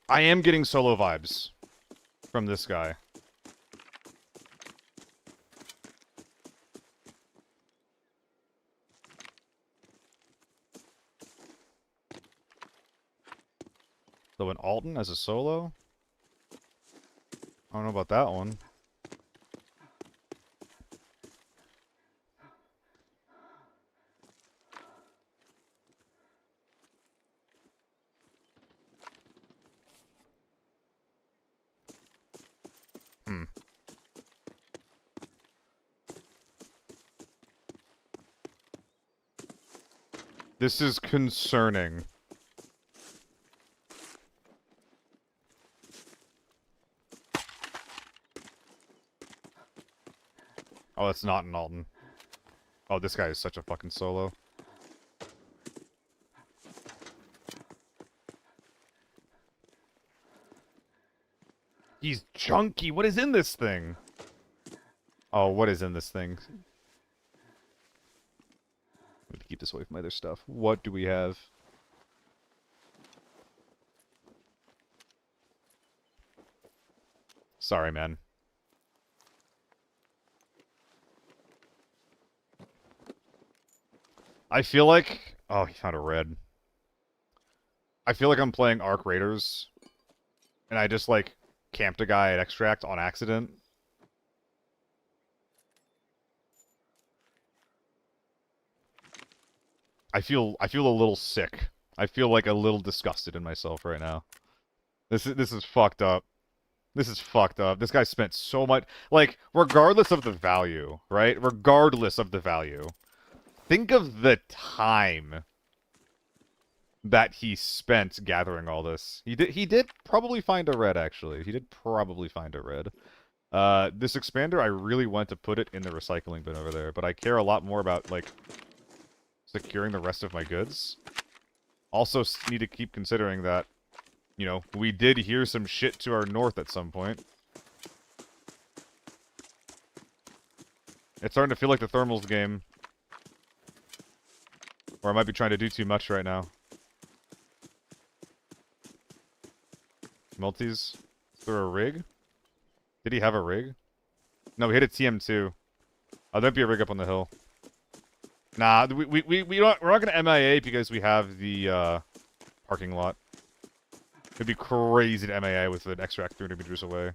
I am getting solo vibes from this guy. So an Alton as a solo? I don't know about that one. This is concerning. Oh, that's not an Alton. Oh, this guy is such a fucking solo. He's chunky. What is in this thing? Oh, what is in this thing? I'm gonna keep this away from my other stuff. What do we have? Sorry, man. I feel like... Oh, he found a red. I feel like I'm playing Arc Raiders, and I just, like, camped a guy at Extract on accident. I feel a little sick. I feel like a little disgusted in myself right now. This is fucked up. This is fucked up. This guy spent so much, like, regardless of the value, right? Regardless of the value. Think of the time that he spent gathering all this. He did probably find a red, actually. He did probably find a red. This expander, I really want to put it in the recycling bin over there, but I care a lot more about, like, securing the rest of my goods. Also need to keep considering that, you know, we did hear some shit to our north at some point. It's starting to feel like the thermals game. Or I might be trying to do too much right now. Multis? Is there a rig? Did he have a rig? No, we hit a TM2. Oh, there'd be a rig up on the hill. Nah, we're not gonna MIA because we have the parking lot. It'd be crazy to MIA with an extract 300 meters away.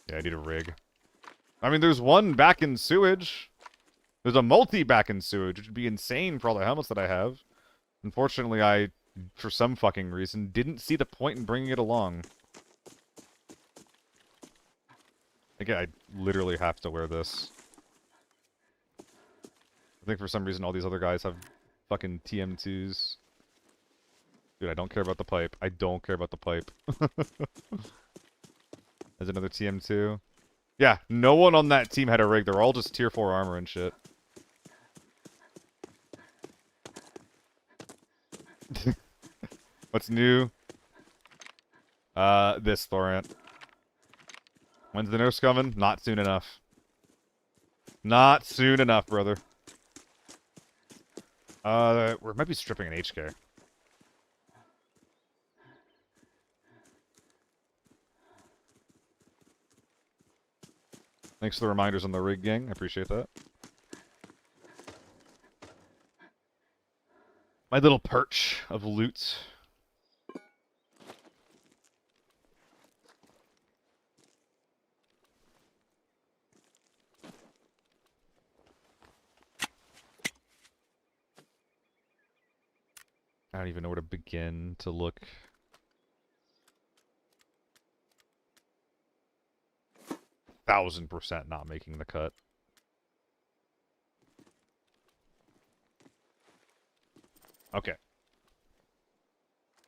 Yeah, I need a rig. I mean, there's one back in sewage. There's a multi back in sewage, which would be insane for all the helmets that I have. Unfortunately, I, for some fucking reason, didn't see the point in bringing it along. Again, I literally have to wear this. I think for some reason all these other guys have fucking TM2s. Dude, I don't care about the pipe. I don't care about the pipe. There's another TM2. Yeah, no one on that team had a rig. They're all just tier 4 armor and shit. What's new? This Thorant. When's the NERFs coming? Not soon enough. Not soon enough, brother. We might be stripping an HK. Thanks for the reminders on the rig, gang. I appreciate that. My little perch of loot. I don't even know where to begin to look. %1,000% not making the cut. Okay.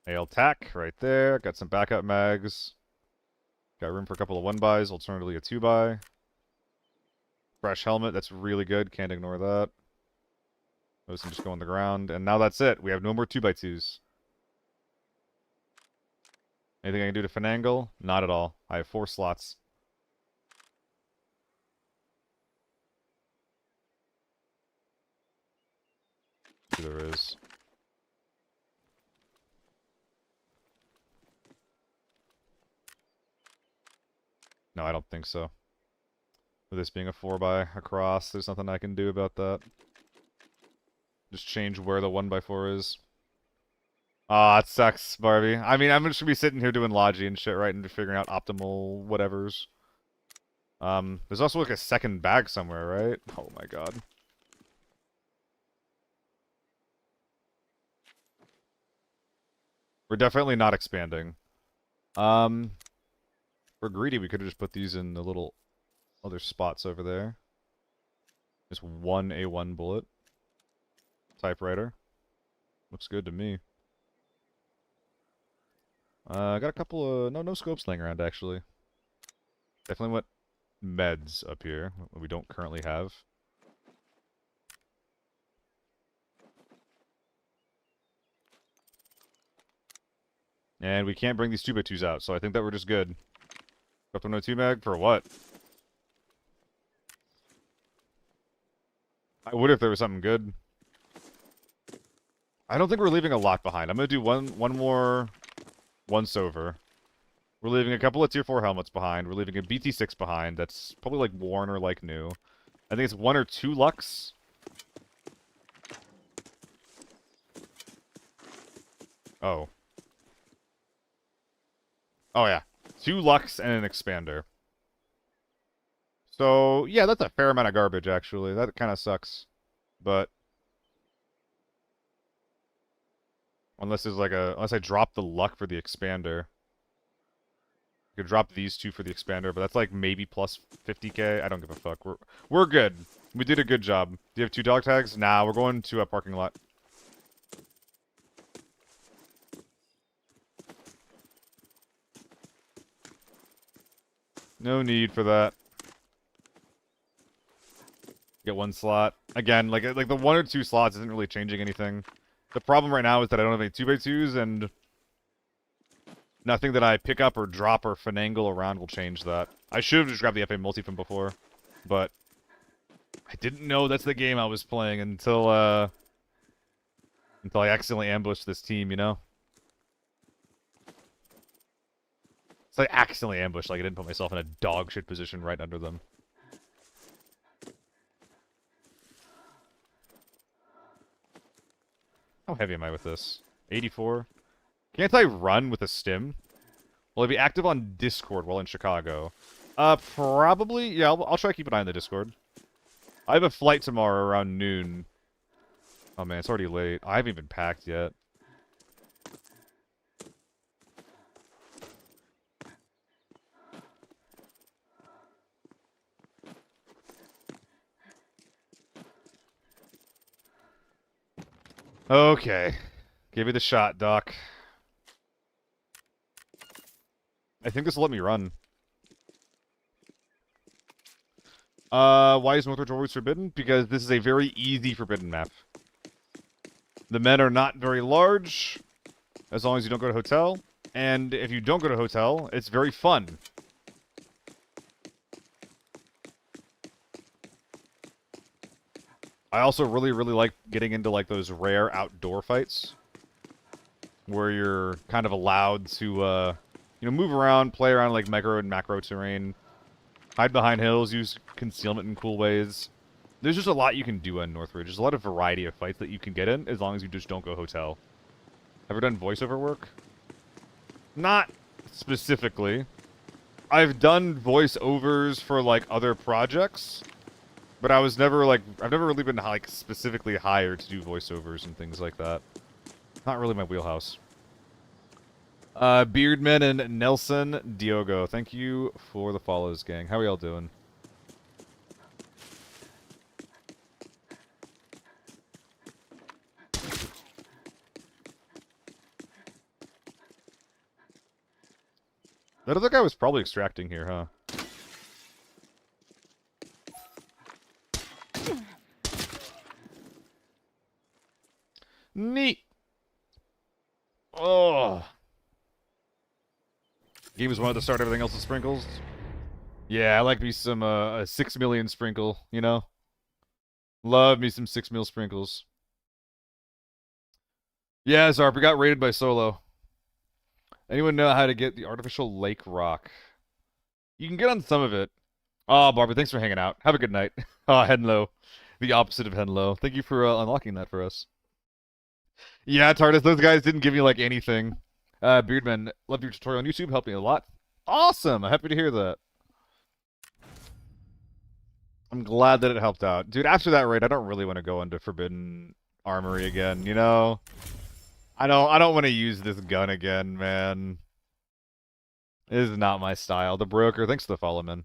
AL tack right there. Got some backup mags. Got room for a couple of 1-buys, alternatively a 2-buy. Fresh helmet, that's really good. Can't ignore that. Those can just go on the ground. And now that's it. We have no more 2x2s. Anything I can do to finagle? Not at all. I have 4 slots. There is. No, I don't think so. With this being a 4-buy across, there's nothing I can do about that. Just change where the 1x4 is. Ah, it sucks, Barbie. I mean, I'm just gonna be sitting here doing logi and shit, right, and figuring out optimal whatevers. There's also like a second bag somewhere, right? Oh my god. We're definitely not expanding. We're greedy, we could have just put these in the little other spots over there. Just one A1 bullet. Typewriter. Looks good to me. I got a couple of... No scopes laying around, actually. Definitely want meds up here, we don't currently have. And we can't bring these 2x2s out, so I think that we're just good. Up to no 2 mag for what? I would if there was something good. I don't think we're leaving a lot behind. I'm gonna do one more once over. We're leaving a couple of tier 4 helmets behind. We're leaving a BT6 behind. That's probably like worn or like new. I think it's 1 or 2 Lux. Oh. Oh yeah. 2 Lux and an expander. So, yeah, that's a fair amount of garbage, actually. That kind of sucks. But... unless there's like a... unless I drop the luck for the expander. I could drop these 2 for the expander, but that's like maybe plus 50k. I don't give a fuck. We're good. We did a good job. Do you have 2 dog tags? Nah, we're going to a parking lot. No need for that. Get 1 slot. Again, like the 1 or 2 slots isn't really changing anything. The problem right now is that I don't have any 2x2s, and nothing that I pick up or drop or finagle around will change that. I should have just grabbed the FA multi from before, but I didn't know that's the game I was playing until I accidentally ambushed this team, you know? It's like accidentally ambushed, like I didn't put myself in a dog shit position right under them. How heavy am I with this? 84? Can't I run with a stim? Will I be active on Discord while in Chicago? Probably. Yeah, I'll try to keep an eye on the Discord. I have a flight tomorrow around noon. Oh man, it's already late. I haven't even packed yet. Okay. Give me the shot, Doc. I think this will let me run. Why is Northridge always forbidden? Because this is a very easy forbidden map. The men are not very large, as long as you don't go to hotel. And if you don't go to hotel, it's very fun. I also really like getting into like those rare outdoor fights where you're kind of allowed to you know, move around, play around like micro and macro terrain, hide behind hills, use concealment in cool ways. There's just a lot you can do on Northridge. There's a lot of variety of fights that you can get in as long as you just don't go hotel. Ever done voiceover work? Not specifically. I've done voiceovers for like other projects. But I was never, like, I've never really been, like, specifically hired to do voiceovers and things like that. Not really my wheelhouse. Beardman and Nelson Diogo, thank you for the follows, gang. How are y'all doing? That other guy was probably extracting here, huh? Neat. Oh. Game is wanted to start everything else with sprinkles. Yeah, I like me some a 6 million sprinkle, you know? Love me some 6 mil sprinkles. Yeah, Zarp, we got raided by Solo. Anyone know how to get the artificial lake rock? You can get on some of it. Oh, Barbara, thanks for hanging out. Have a good night. Oh, Henlo. The opposite of Henlo. Thank you for unlocking that for us. Yeah, TARDIS, those guys didn't give me, like, anything. Beardman, loved your tutorial on YouTube. Helped me a lot. Awesome! Happy to hear that. I'm glad that it helped out. Dude, after that raid, I don't really want to go into Forbidden Armory again, you know? I don't want to use this gun again, man. This is not my style. The broker, thanks for the follow, man.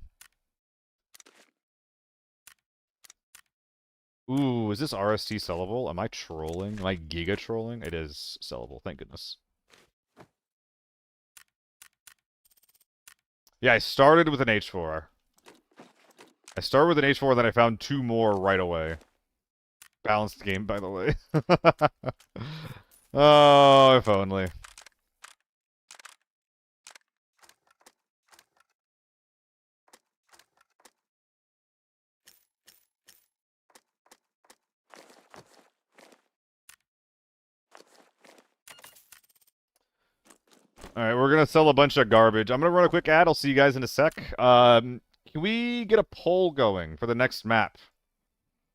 Ooh, is this RST sellable? Am I trolling? Am I giga trolling? It is sellable, thank goodness. Yeah, I started with an H4. I started with an H4, then I found 2 more right away. Balanced game, by the way. Oh, if only. All right, we're gonna sell a bunch of garbage. I'm gonna run a quick ad. I'll see you guys in a sec. Can we get a poll going for the next map?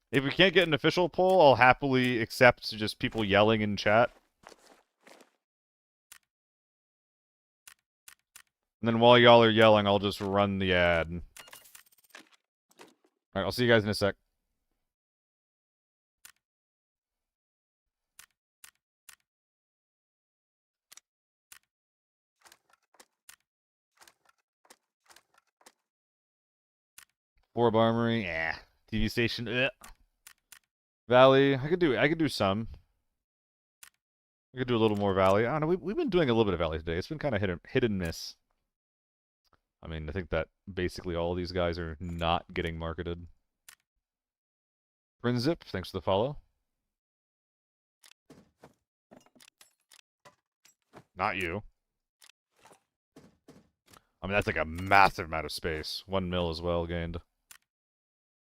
If we can't get an official poll, I'll happily accept just people yelling in chat. And then while y'all are yelling, I'll just run the ad. All right, I'll see you guys in a sec. Orb Armory, yeah. TV station, Valley, I could do some. I could do a little more Valley. I don't know, we've been doing a little bit of Valley today. It's been kind of hit and miss. I mean, I think that basically all these guys are not getting marketed. Prinzip, thanks for the follow. Not you. I mean, that's like a massive amount of space. 1 mil as well gained.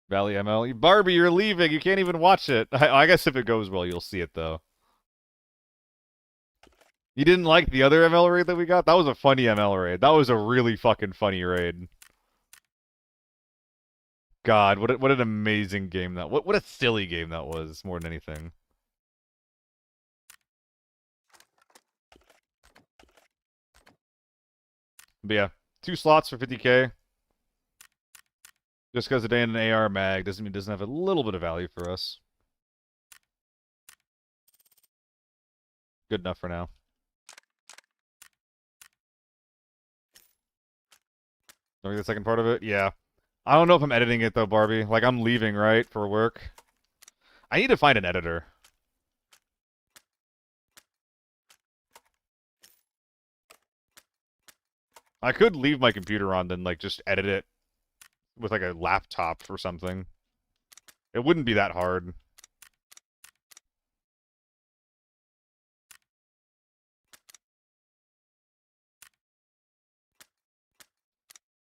Valley ML. Barbie, you're leaving. You can't even watch it. I guess if it goes well, you'll see it, though. You didn't like the other ML raid that we got? That was a funny ML raid. That was a really fucking funny raid. God, what an amazing game that... What a silly game that was, more than anything. But yeah, 2 slots for 50k. Just because a day in an AR mag doesn't mean it doesn't have a little bit of value for us. Good enough for now. Don't get the second part of it? Yeah. I don't know if I'm editing it though, Barbie. Like, I'm leaving, right, for work. I need to find an editor. I could leave my computer on, then, like, just edit it with, like, a laptop or something. It wouldn't be that hard.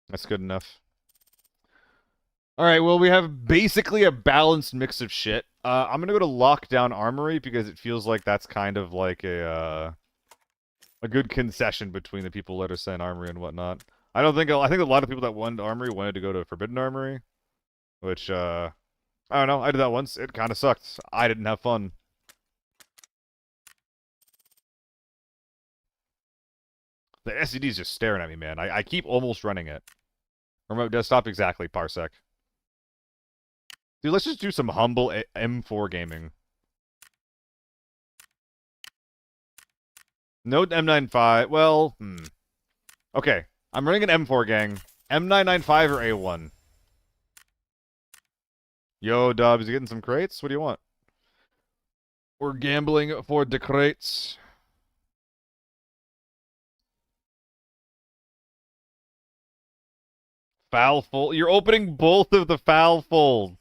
That's good enough. Alright, well, we have basically a balanced mix of shit. I'm gonna go to Lockdown Armory because it feels like that's kind of like a good concession between the people that are saying Armory and whatnot. I think a lot of people that wanted Armory wanted to go to Forbidden Armory, which, I don't know, I did that once. It kind of sucked. I didn't have fun. The SCD's just staring at me, man. I keep almost running it. Remote desktop, exactly, Parsec. Dude, let's just do some humble M4 gaming. No M95. Well, Okay, I'm running an M4 gang. M995 or A1? Yo, Dubs, you getting some crates? What do you want? We're gambling for the crates. Foul fold. You're opening both of the foul folds.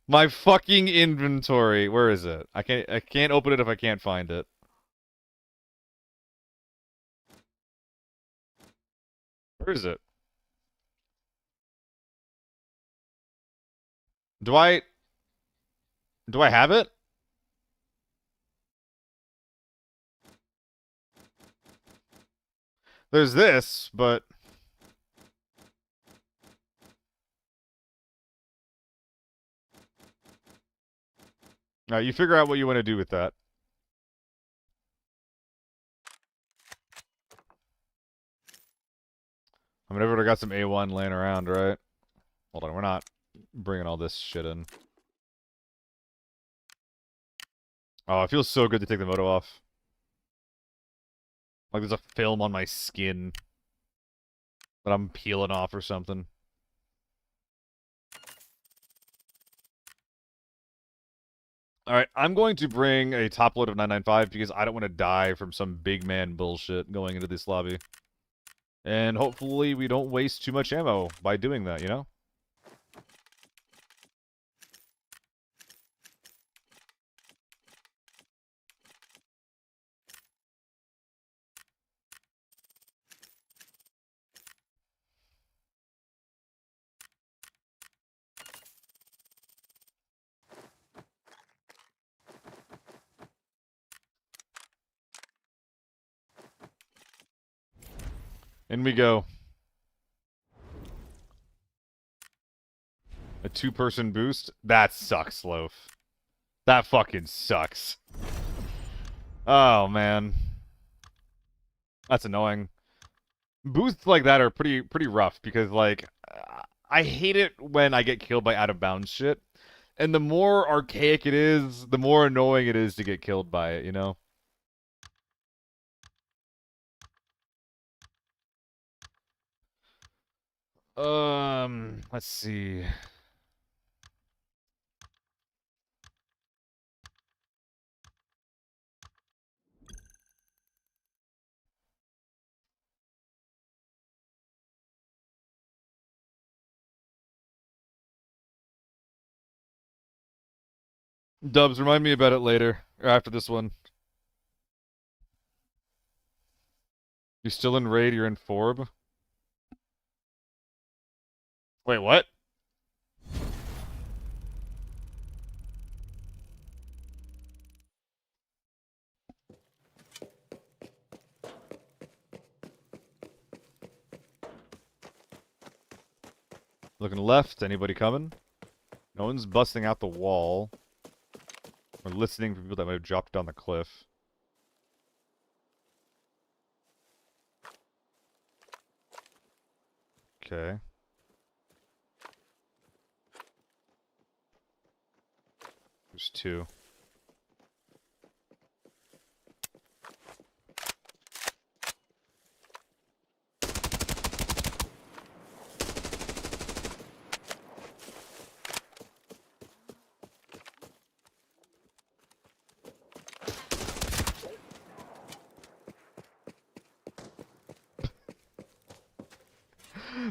My fucking inventory. Where is it? I can't open it if I can't find it. Where is it? Do I have it? There's this, but you figure out what you want to do with that. I mean, everybody got some A1 laying around, right? Hold on, we're not bringing all this shit in. Oh, it feels so good to take the moto off. Like there's a film on my skin that I'm peeling off or something. Alright, I'm going to bring a top load of 995 because I don't want to die from some big man bullshit going into this lobby. And hopefully we don't waste too much ammo by doing that, you know? In we go. A 2-person boost? That sucks, Loaf. That fucking sucks. Oh, man. That's annoying. Boosts like that are pretty rough because, like, I hate it when I get killed by out-of-bounds shit. And the more archaic it is, the more annoying it is to get killed by it, you know? Let's see. Dubs, remind me about it later, or after this one. You still in raid? You're in Forb? Wait, what? Looking left. Anybody coming? No one's busting out the wall. Or listening for people that might have dropped down the cliff. Okay. There's 2.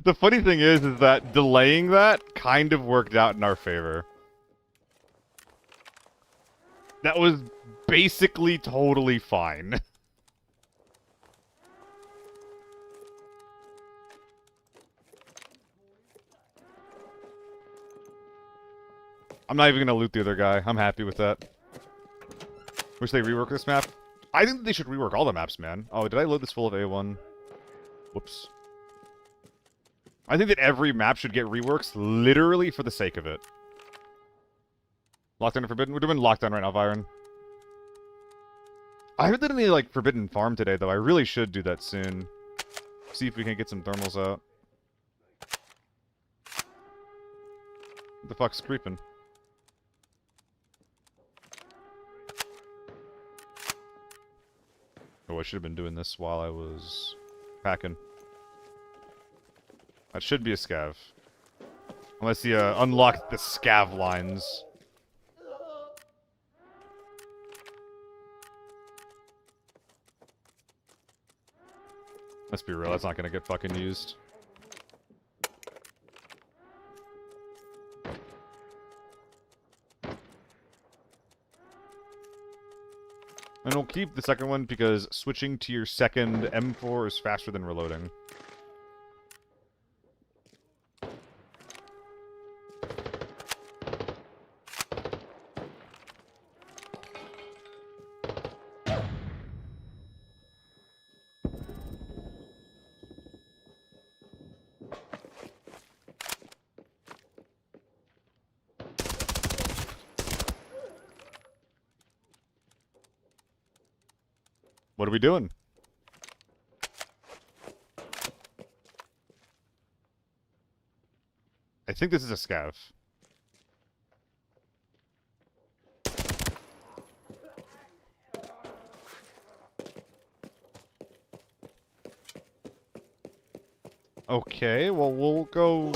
The funny thing is that delaying that kind of worked out in our favor. That was basically totally fine. I'm not even gonna loot the other guy. I'm happy with that. Wish they rework this map. I think they should rework all the maps, man. Oh, did I load this full of A1? Whoops. I think that every map should get reworks, literally for the sake of it. Lockdown and Forbidden? We're doing Lockdown right now, Byron. I haven't done any, like, Forbidden Farm today, though. I really should do that soon. See if we can get some thermals out. What the fuck's creeping? Oh, I should have been doing this while I was packing. That should be a scav. Unless he unlocked the scav lines. Let's be real, that's not gonna get fucking used. And we'll keep the second one because switching to your second M4 is faster than reloading. What are we doing? I think this is a scav. Okay, well, we'll go...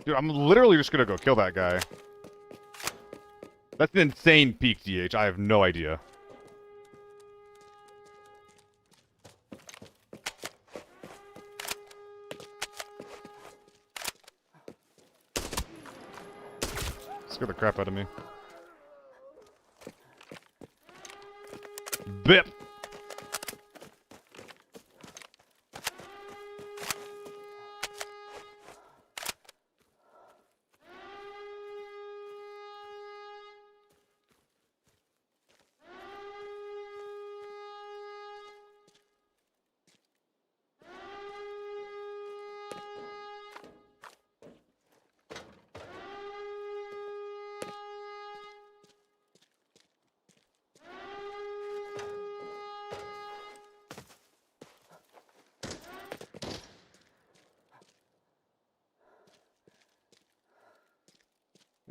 Dude, I'm literally just gonna go kill that guy. That's an insane peak, DH. I have no idea. Scare the crap out of me. Bip!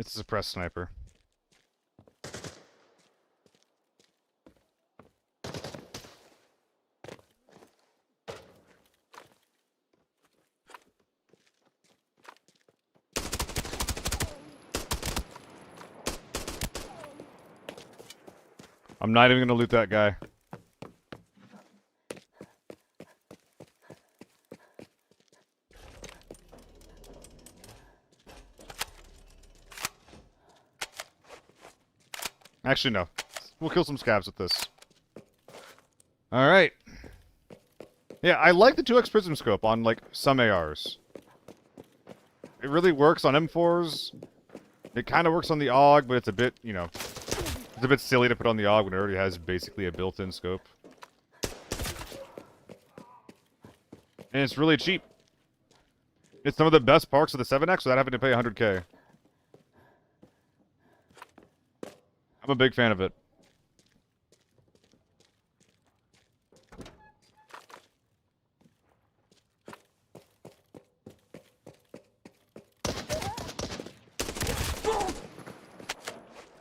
It's a suppressed sniper. I'm not even gonna loot that guy. Actually, no. We'll kill some scabs with this. Alright. Yeah, I like the 2x prism scope on, like, some ARs. It really works on M4s. It kind of works on the AUG, but it's a bit, you know... It's a bit silly to put on the AUG when it already has basically a built-in scope. And it's really cheap. It's some of the best parts of the 7X without having to pay 100k. I'm a big fan of it.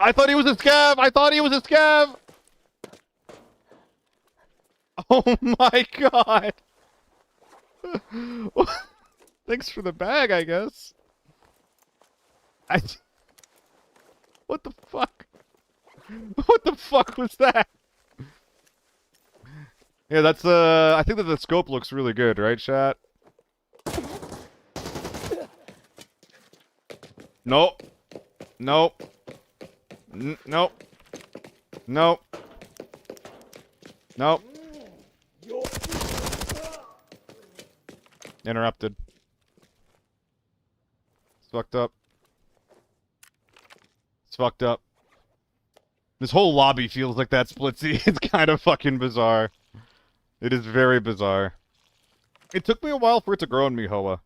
I thought he was a scav! I thought he was a scav! Oh my god! Thanks for the bag, I guess. What the fuck? What the fuck was that? Yeah, that's, I think that the scope looks really good, right, chat? Nope. Nope. Nope. Nope. Nope. Interrupted. It's fucked up. It's fucked up. This whole lobby feels like that, Splitsy. It's kind of fucking bizarre. It is very bizarre. It took me a while for it to grow on me, Hoa.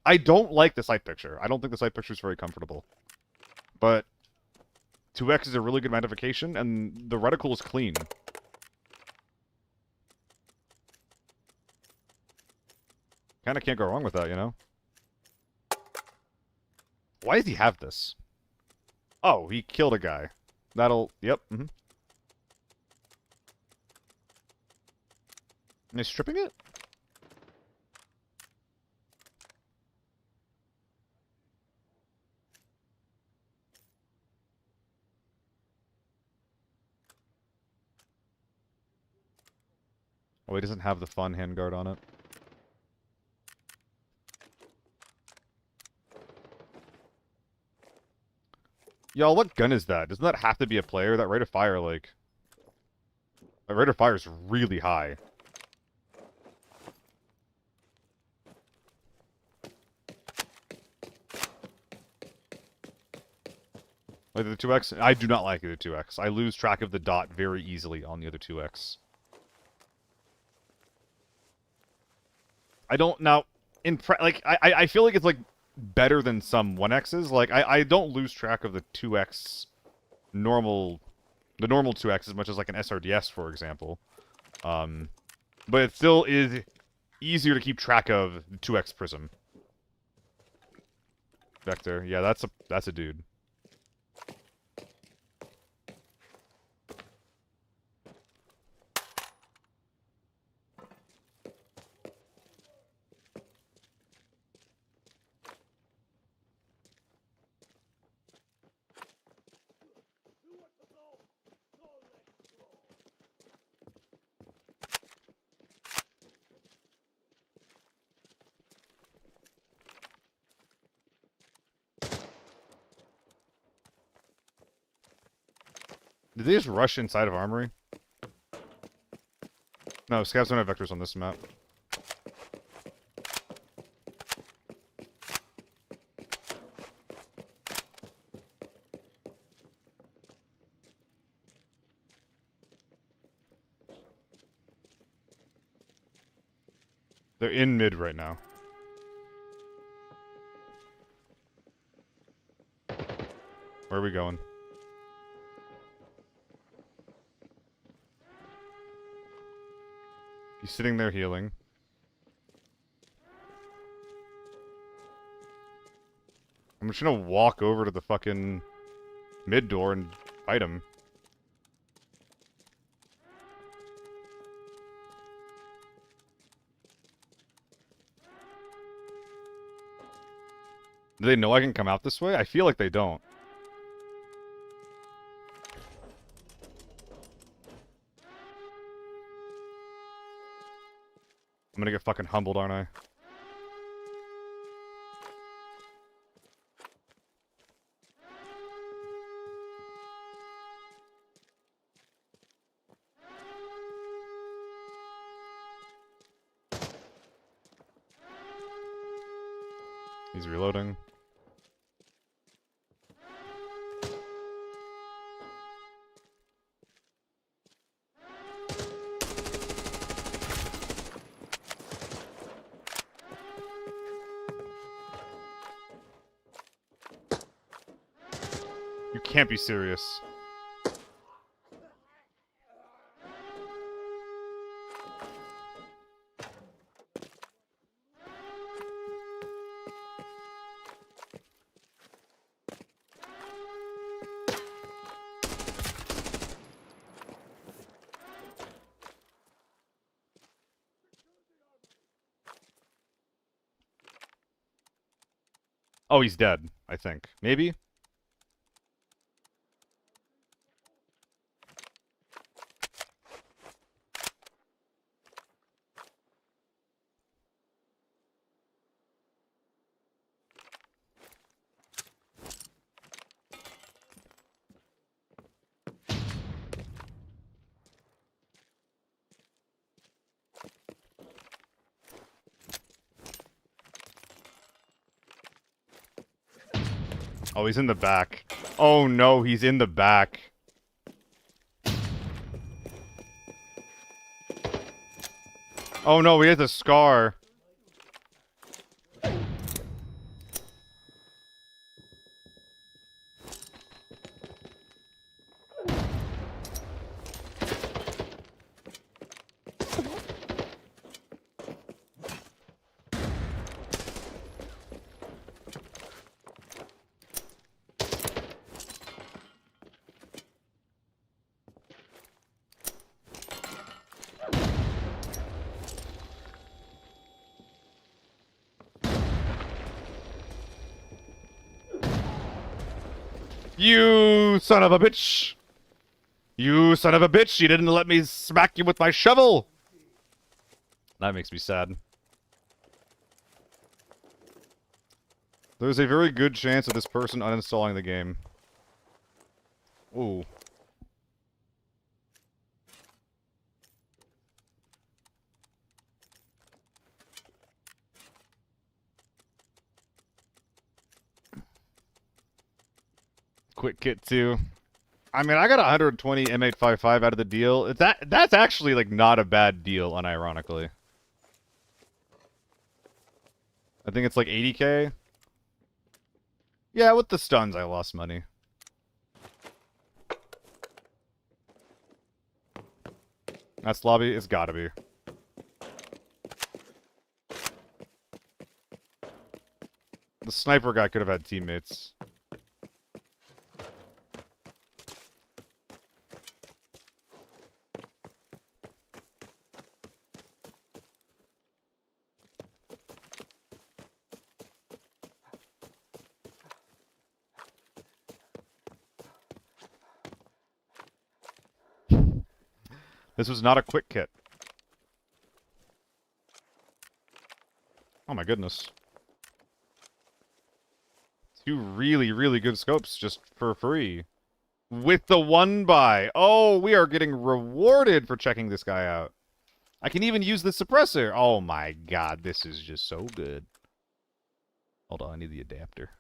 I don't like the sight picture. I don't think the sight picture is very comfortable. But 2x is a really good magnification, and the reticle is clean. Kinda can't go wrong with that, you know? Why does he have this? Oh, he killed a guy. That'll... Yep, mm-hmm. Am I stripping it? Oh, he doesn't have the fun handguard on it. Y'all, what gun is that? Doesn't that have to be a player? That rate of fire, like... That rate of fire is really high. Like the 2x? I do not like the 2x. I lose track of the dot very easily on the other 2x. I don't... Now, I feel like it's, like, better than some 1x's. Like, I don't lose track of the 2x normal... The normal 2x as much as, like, an SRDS, for example. But it still is easier to keep track of the 2x Prism. Vector. Yeah, that's a dude. Did they just rush inside of Armory? No, scavs don't have vectors on this map. They're in mid right now. Where are we going? He's sitting there healing. I'm just gonna walk over to the fucking mid door and fight him. Do they know I can come out this way? I feel like they don't. I'm gonna get fucking humbled, aren't I? He's reloading. You can't be serious. Oh, he's dead, I think. Maybe? Oh, he's in the back. Oh no, he's in the back. Oh no, he has a scar. You son of a bitch! You son of a bitch! You didn't let me smack you with my shovel! That makes me sad. There's a very good chance of this person uninstalling the game. Ooh. Quick kit too. I mean, I got 120 M855 out of the deal. That's actually like not a bad deal, unironically. I think it's like 80k. Yeah, with the stuns, I lost money. That's lobby. It's gotta be. The sniper guy could have had teammates. This was not a quick kit. Oh my goodness. 2 really, really good scopes just for free. With the 1-buy. Oh, we are getting rewarded for checking this guy out. I can even use the suppressor. Oh my god, this is just so good. Hold on, I need the adapter.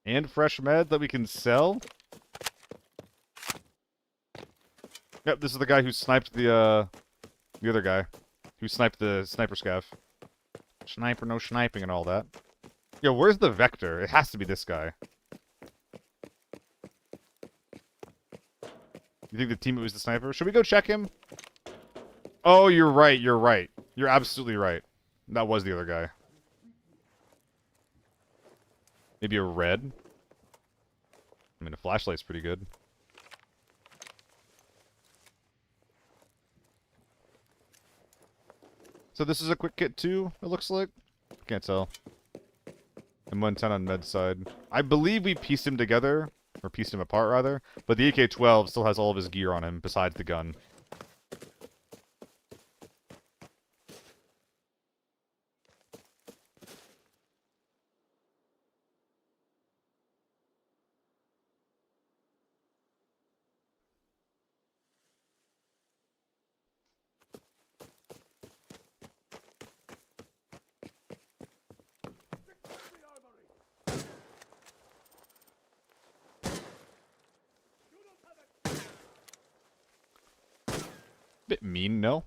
And fresh med that we can sell. Yep, this is the guy who sniped the other guy. Who sniped the sniper scav. Sniper, no sniping and all that. Yo, where's the vector? It has to be this guy. You think the teammate was the sniper? Should we go check him? Oh, you're right, you're right. You're absolutely right. That was the other guy. Maybe a red. I mean, a flashlight's pretty good. So this is a quick kit too, it looks like. Can't tell. And 110 on med side. I believe we pieced him together, or pieced him apart rather, but the AK-12 still has all of his gear on him besides the gun. Bit mean, no?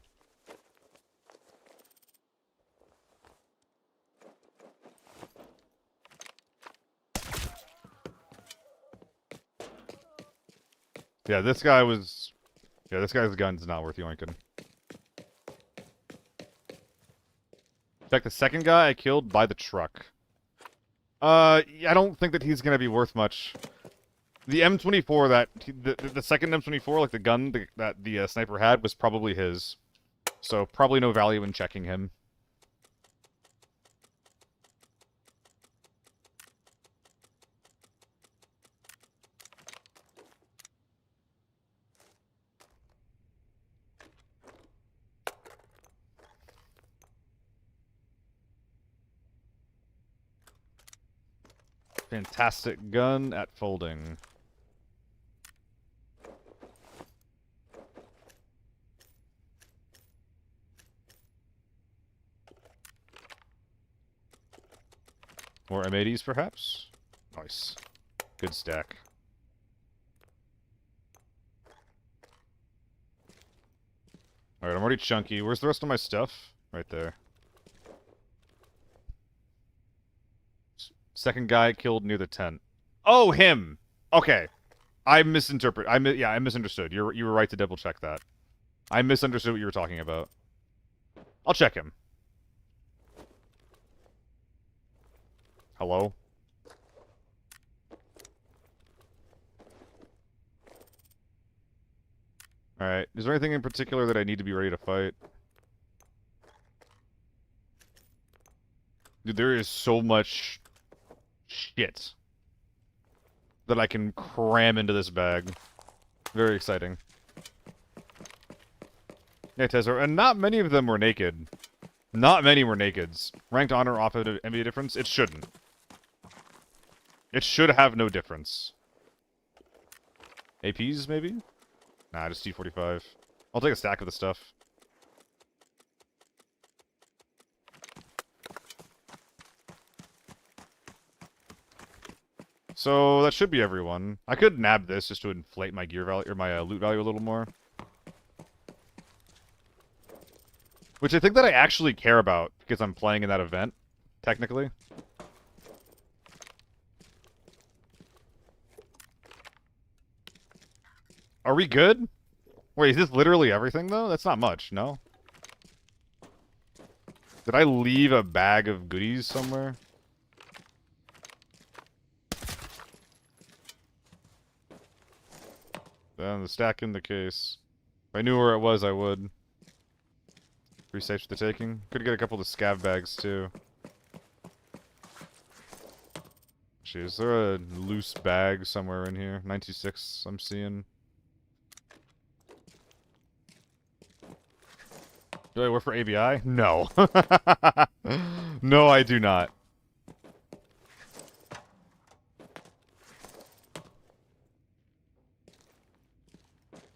Yeah, this guy was... Yeah, this guy's gun's not worth yoinking. Check the second guy I killed by the truck. I don't think that he's gonna be worth much. The M24 the second M24, like the gun that the sniper had, was probably his. So probably no value in checking him. Fantastic gun at folding. More M80s, perhaps? Nice. Good stack. Alright, I'm already chunky. Where's the rest of my stuff? Right there. Second guy killed near the tent. Oh, him! Okay. I misinterpret. I misunderstood. You were right to double check that. I misunderstood what you were talking about. I'll check him. Hello? Alright. Is there anything in particular that I need to be ready to fight? Dude, there is so much shit that I can cram into this bag. Very exciting. Yeah, Tesla, and not many of them were naked. Not many were nakeds. Ranked honor off of envy difference? It shouldn't. It should have no difference. APs, maybe? Nah, just T45. I'll take a stack of the stuff. So, that should be everyone. I could nab this just to inflate my gear value, or my loot value a little more. Which I think that I actually care about, because I'm playing in that event, technically. Are we good? Wait, is this literally everything, though? That's not much, no? Did I leave a bag of goodies somewhere? Then the stack in the case. If I knew where it was, I would. 3 safes for the taking. Could get a couple of the scav bags, too. Actually, is there a loose bag somewhere in here? 96, I'm seeing. Do I work for ABI? No. No, I do not.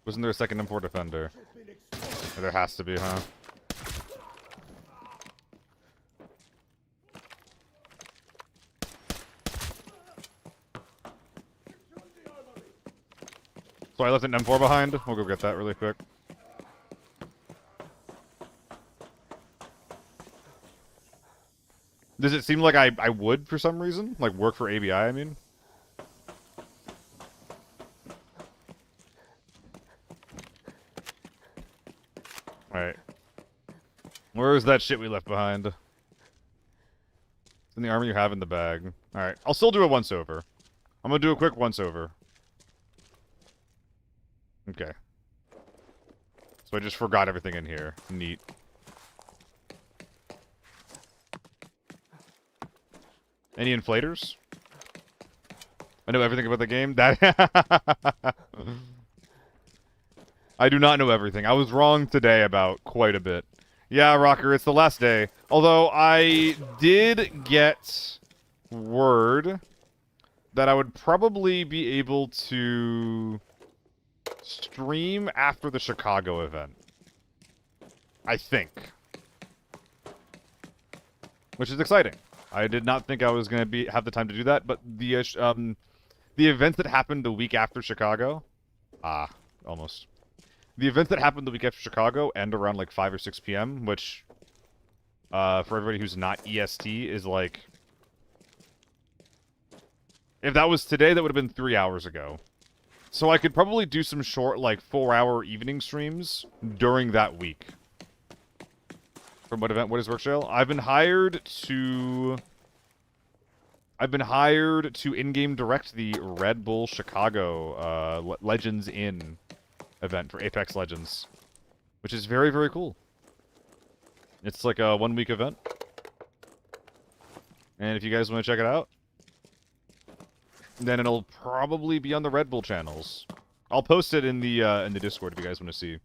Wasn't there a second M4 defender? There has to be, huh? So I left an M4 behind. We'll go get that really quick. Does it seem like I would for some reason? Like work for ABI, I mean? Alright. Where is that shit we left behind? in the armor you have in the bag. Alright, I'll still do a once-over. I'm gonna do a quick once-over. Okay. So I just forgot everything in here. Neat. Any inflators? I know everything about the game. That I do not know everything. I was wrong today about quite a bit. Yeah, Rocker, it's the last day. Although I did get word that I would probably be able to stream after the Chicago event. I think. Which is exciting. I did not think I was going to have the time to do that, but the events that happened the week after Chicago... almost. The events that happened the week after Chicago end around like 5 or 6 p.m., which, for everybody who's not EST, is like... If that was today, that would have been 3 hours ago. So I could probably do some short, like, 4-hour evening streams during that week. From what event? What is Workshale? I've been hired to in-game direct the Red Bull Chicago Legends Inn event for Apex Legends, which is very, very cool. It's like a 1-week event. And if you guys want to check it out, then it'll probably be on the Red Bull channels. I'll post it in the Discord if you guys want to see.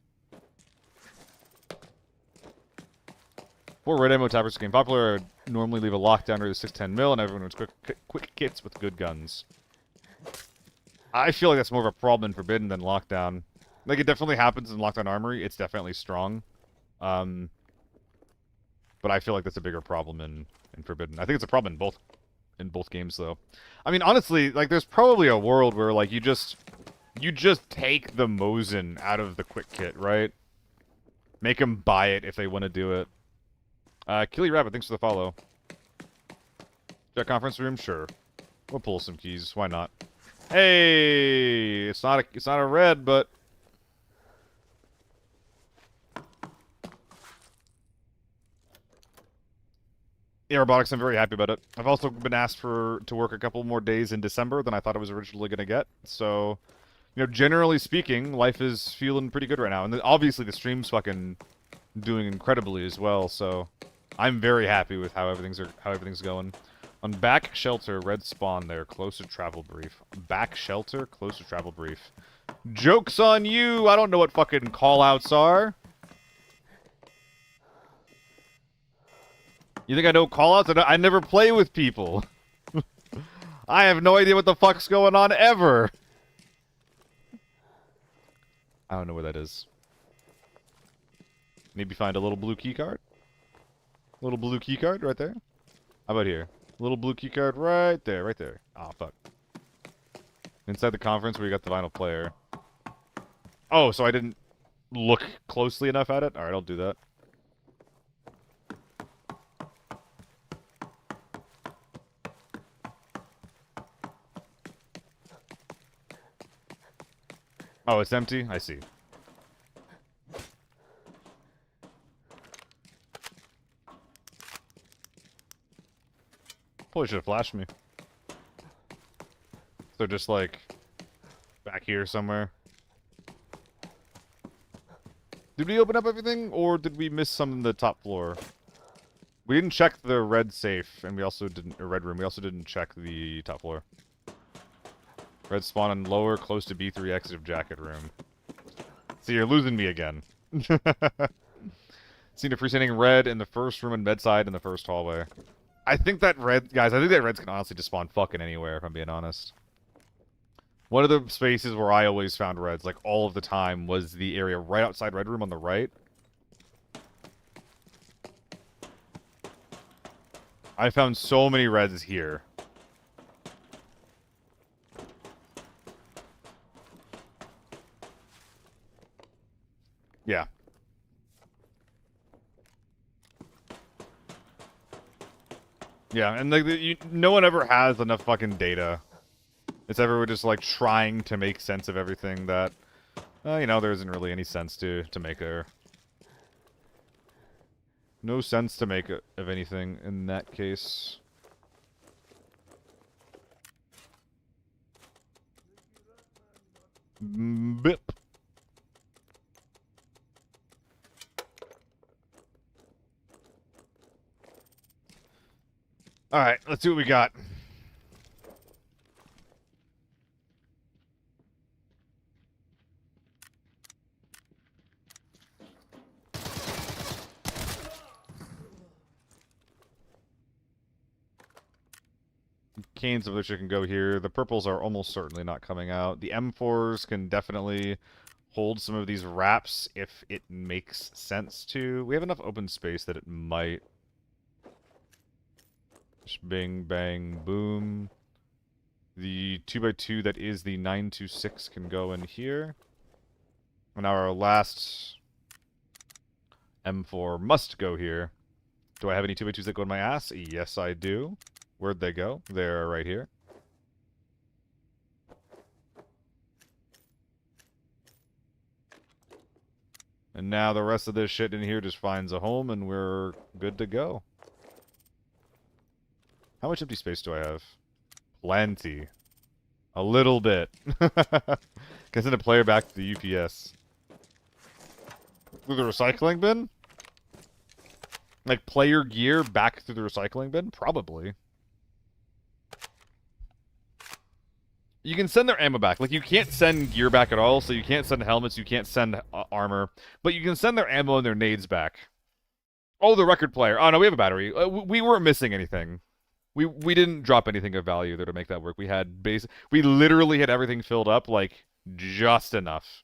For Red Ammo Tappers game popular, I normally leave a lockdown or the 610 mil, and everyone wants quick kits with good guns. I feel like that's more of a problem in Forbidden than Lockdown. Like, it definitely happens in Lockdown Armory. It's definitely strong. But I feel like that's a bigger problem in Forbidden. I think it's a problem in both games, though. I mean, honestly, like, there's probably a world where, like, you just take the Mosin out of the quick kit, right? Make them buy it if they want to do it. Killy Rabbit, thanks for the follow. Jet conference room, sure. We'll pull some keys. Why not? Hey, it's not a red, but yeah, robotics. I'm very happy about it. I've also been asked to work a couple more days in December than I thought I was originally gonna get. So, you know, generally speaking, life is feeling pretty good right now, and obviously the stream's fucking doing incredibly as well. So, I'm very happy with how everything's going. On back shelter, red spawn there, close to travel brief. Back shelter, close to travel brief. Joke's on you! I don't know what fucking callouts are. You think I know callouts? I never play with people. I have no idea what the fuck's going on ever. I don't know where that is. Maybe find a little blue key card. Little blue key card right there. How about here? Little blue key card right there, right there. Oh, fuck. Inside the conference where you got the vinyl player. Oh, so I didn't look closely enough at it? Alright, I'll do that. Oh, it's empty? I see. Probably should have flashed me. So just like back here somewhere. Did we open up everything, or did we miss some in the top floor? We didn't check the red safe, and we also didn't, or red room. We also didn't check the top floor. Red spawn on lower, close to B3 exit of jacket room. See, you're losing me again. Seen a freestanding red in the first room and bedside in the first hallway. I think that red, guys, I think that reds can honestly just spawn fucking anywhere, if I'm being honest. One of the spaces where I always found reds, like all of the time, was the area right outside red room on the right. I found so many reds here. Yeah. Yeah, and like no one ever has enough fucking data. It's everyone just like trying to make sense of everything that, you know, there isn't really any sense to make there. No sense to make of anything in that case. Bip. Alright, let's see what we got. Canes of which can go here. The purples are almost certainly not coming out. The M4s can definitely hold some of these wraps if it makes sense to. We have enough open space that it might. Just bing, bang, boom. The 2x2 that is the 926 can go in here. And our last M4 must go here. Do I have any 2x2s that go in my ass? Yes, I do. Where'd they go? They're right here. And now the rest of this shit in here just finds a home and we're good to go. How much empty space do I have? Plenty. A little bit. Can send a player back to the UPS. Through the recycling bin? Like player gear back through the recycling bin? Probably. You can send their ammo back. Like, you can't send gear back at all, so you can't send helmets, you can't send armor. But you can send their ammo and their nades back. Oh, the record player. Oh, no, we have a battery. We weren't missing anything. We didn't drop anything of value there to make that work. We had we literally had everything filled up, like, just enough.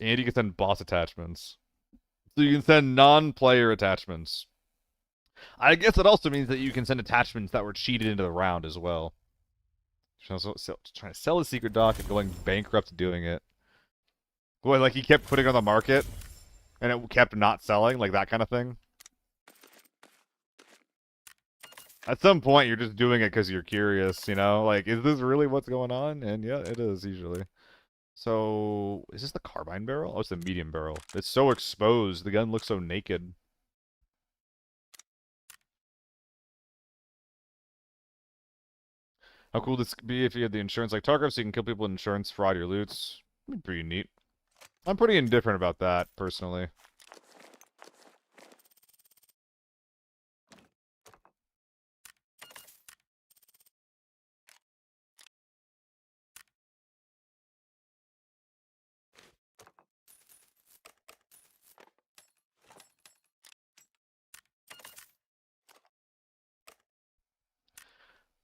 And you can send boss attachments. So you can send non-player attachments. I guess it also means that you can send attachments that were cheated into the round as well. Trying to sell a secret dock and going bankrupt doing it. Boy, like he kept putting on the market and it kept not selling, like that kind of thing. At some point, you're just doing it because you're curious, you know? Like, is this really what's going on? And yeah, it is, usually. So, is this the carbine barrel? Oh, it's the medium barrel. It's so exposed. The gun looks so naked. How cool would this be if you had the insurance like Tarkov so you can kill people with insurance, fraud your loots? That'd be pretty neat. I'm pretty indifferent about that, personally.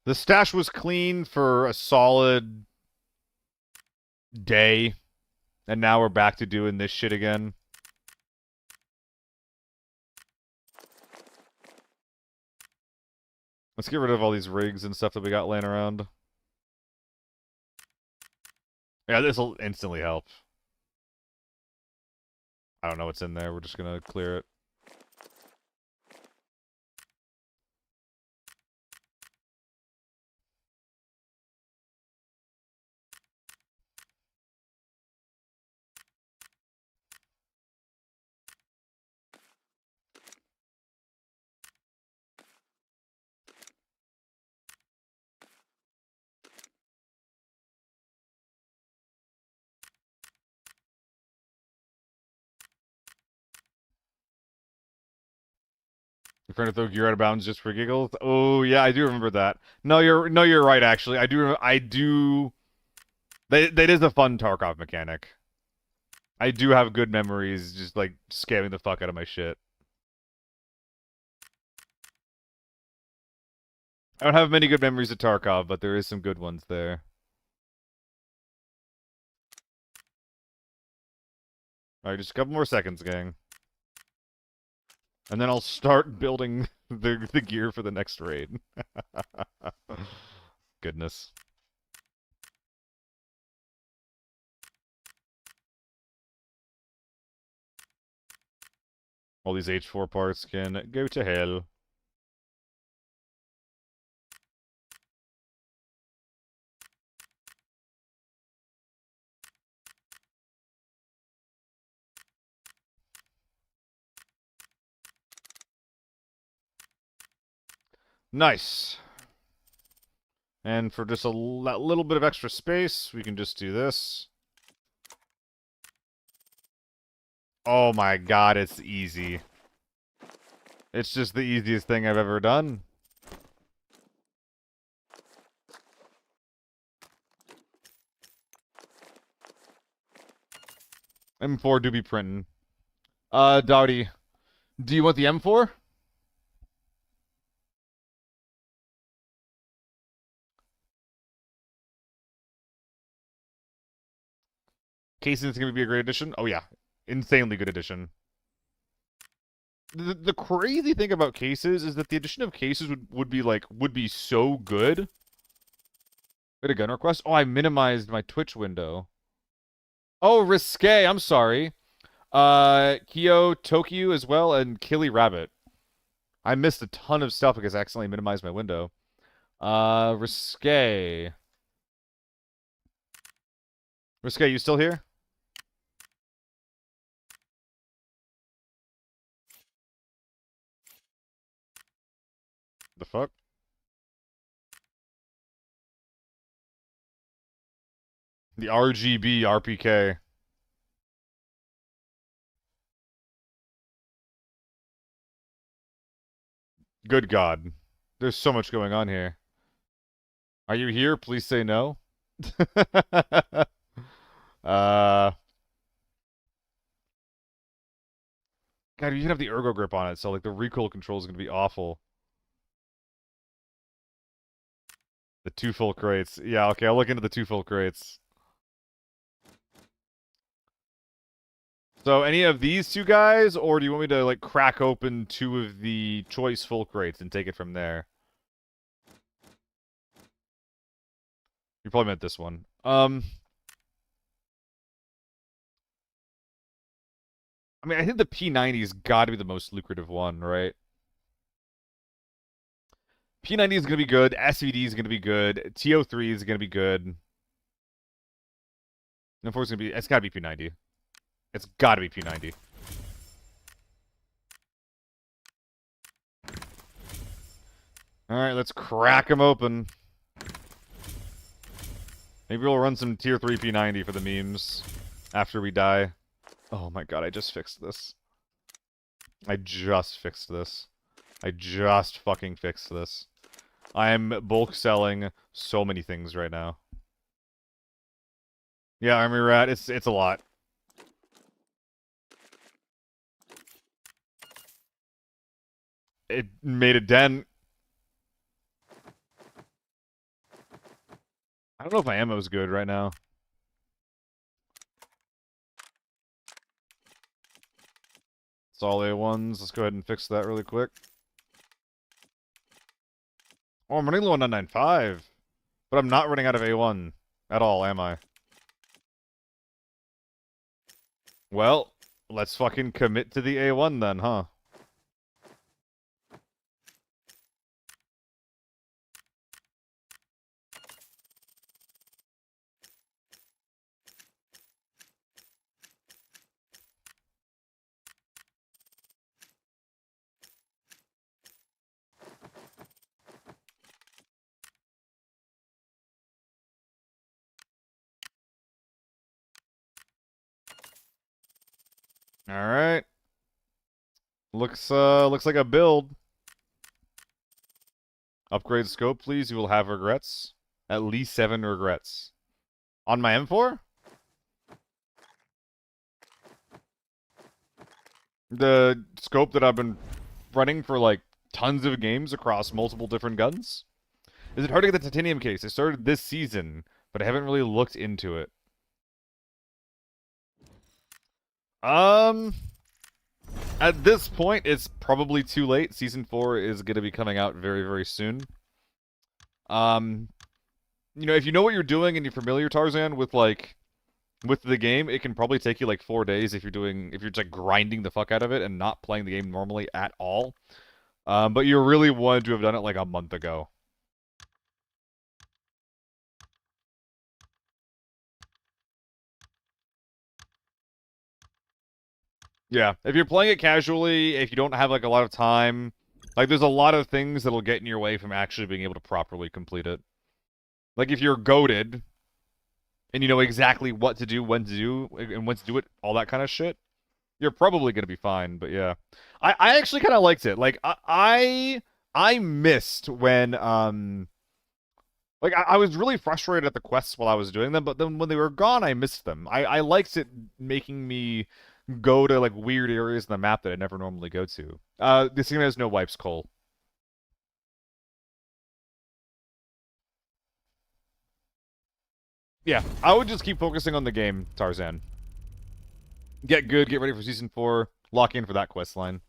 The stash was clean for a solid day, and now we're back to doing this shit again. Let's get rid of all these rigs and stuff that we got laying around. Yeah, this will instantly help. I don't know what's in there. We're just gonna clear it. Your friend to throw gear out of bounds just for giggles. Oh yeah, I do remember that. No, you're right. Actually, I do. That is a fun Tarkov mechanic. I do have good memories, just like scamming the fuck out of my shit. I don't have many good memories of Tarkov, but there is some good ones there. Alright, just a couple more seconds, gang. And then I'll start building the gear for the next raid. Goodness. All these H4 parts can go to hell. Nice. And for just a little bit of extra space, we can just do this. Oh my god, it's easy. It's just the easiest thing I've ever done. M4 do be printing. Dowdy, do you want the M4? Casing is going to be a great addition. Oh yeah, insanely good addition. The crazy thing about cases is that the addition of cases would be so good. Wait, a gun request? Oh, I minimized my Twitch window. Oh, Risque, I'm sorry. Kyo, Tokyo as well, and Killy Rabbit. I missed a ton of stuff because I accidentally minimized my window. Risque. Risque, you still here? The fuck? The RGB RPK. Good God. There's so much going on here. Are you here? Please say no. God, you can have the ergo grip on it, so like the recoil control is gonna be awful. The 2 full crates. Yeah, okay, I'll look into the 2 full crates. So any of these 2 guys, or do you want me to like crack open 2 of the choice full crates and take it from there? You probably meant this one. I mean, I think the P90's got to be the most lucrative one, right? P90 is going to be good. SVD is going to be good. TO3 is going to be good. And of course, it's got to be P90. It's got to be P90. All right, let's crack them open. Maybe we'll run some tier 3 P90 for the memes after we die. Oh my god, I just fixed this. I just fixed this. I just fucking fixed this. I am bulk selling so many things right now. Yeah, Army Rat, it's a lot. It made a dent. I don't know if my ammo's good right now. It's all A1s. Let's go ahead and fix that really quick. Oh, I'm running low on 995. But I'm not running out of A1 at all, am I? Well, let's fucking commit to the A1 then, huh? Alright. Looks like a build. Upgrade scope, please. You will have regrets. At least 7 regrets. On my M4? The scope that I've been running for, like, tons of games across multiple different guns? Is it hard to get the titanium case? I started this season, but I haven't really looked into it. At this point, it's probably too late. Season 4 is going to be coming out very, very soon. You know, if you know what you're doing and you're familiar, Tarzan, with, like, with the game, it can probably take you, like, 4 days if you're just, like, grinding the fuck out of it and not playing the game normally at all. But you really wanted to have done it, like, a month ago. Yeah, if you're playing it casually, if you don't have, like, a lot of time, like, there's a lot of things that'll get in your way from actually being able to properly complete it. Like if you're goated and you know exactly what to do, when to do, and when to do it, all that kind of shit, you're probably gonna be fine. But yeah, I actually kind of liked it. Like I missed when like I was really frustrated at the quests while I was doing them, but then when they were gone, I missed them. I liked it making me go to like weird areas in the map that I never normally go to. This game has no wipes, Cole. Yeah, I would just keep focusing on the game, Tarzan. Get good, get ready for Season 4, lock in for that quest line.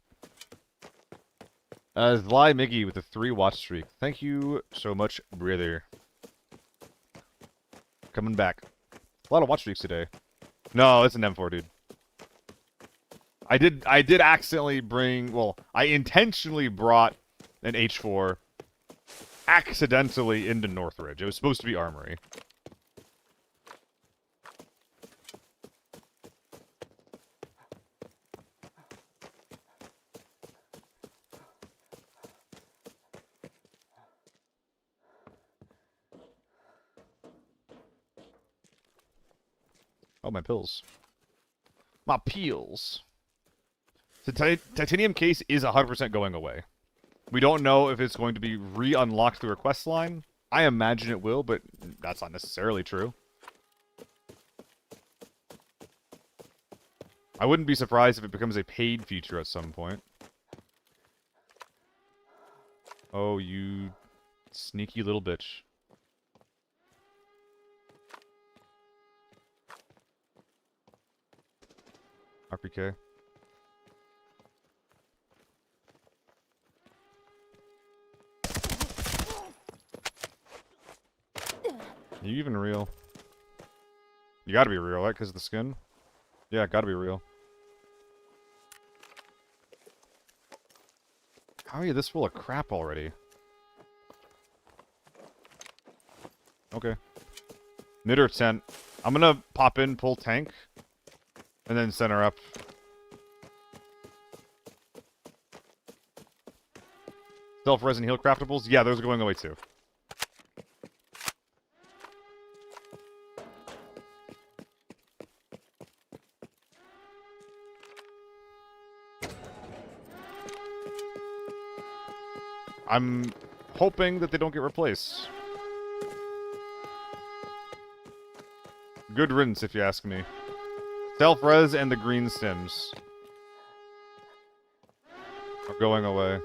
Zly Miggy with a 3-watch streak. Thank you so much, brother. Coming back. A lot of watch streaks today. No, it's an M4, dude. I did accidentally bring, well, I intentionally brought an H4 accidentally into Northridge. It was supposed to be Armory. Oh, my pills. My peels. The titanium case is 100% going away. We don't know if it's going to be re-unlocked through a quest line. I imagine it will, but that's not necessarily true. I wouldn't be surprised if it becomes a paid feature at some point. Oh, you sneaky little bitch. RPK. Are you even real? You gotta be real, right? Because of the skin? Yeah, gotta be real. How are you this full of crap already? Okay. Mid or tent. I'm gonna pop in, pull tank, and then center up. Self-res and heal craftables? Yeah, those are going away too. I'm hoping that they don't get replaced. Good riddance, if you ask me. Self-res and the green stims are going away.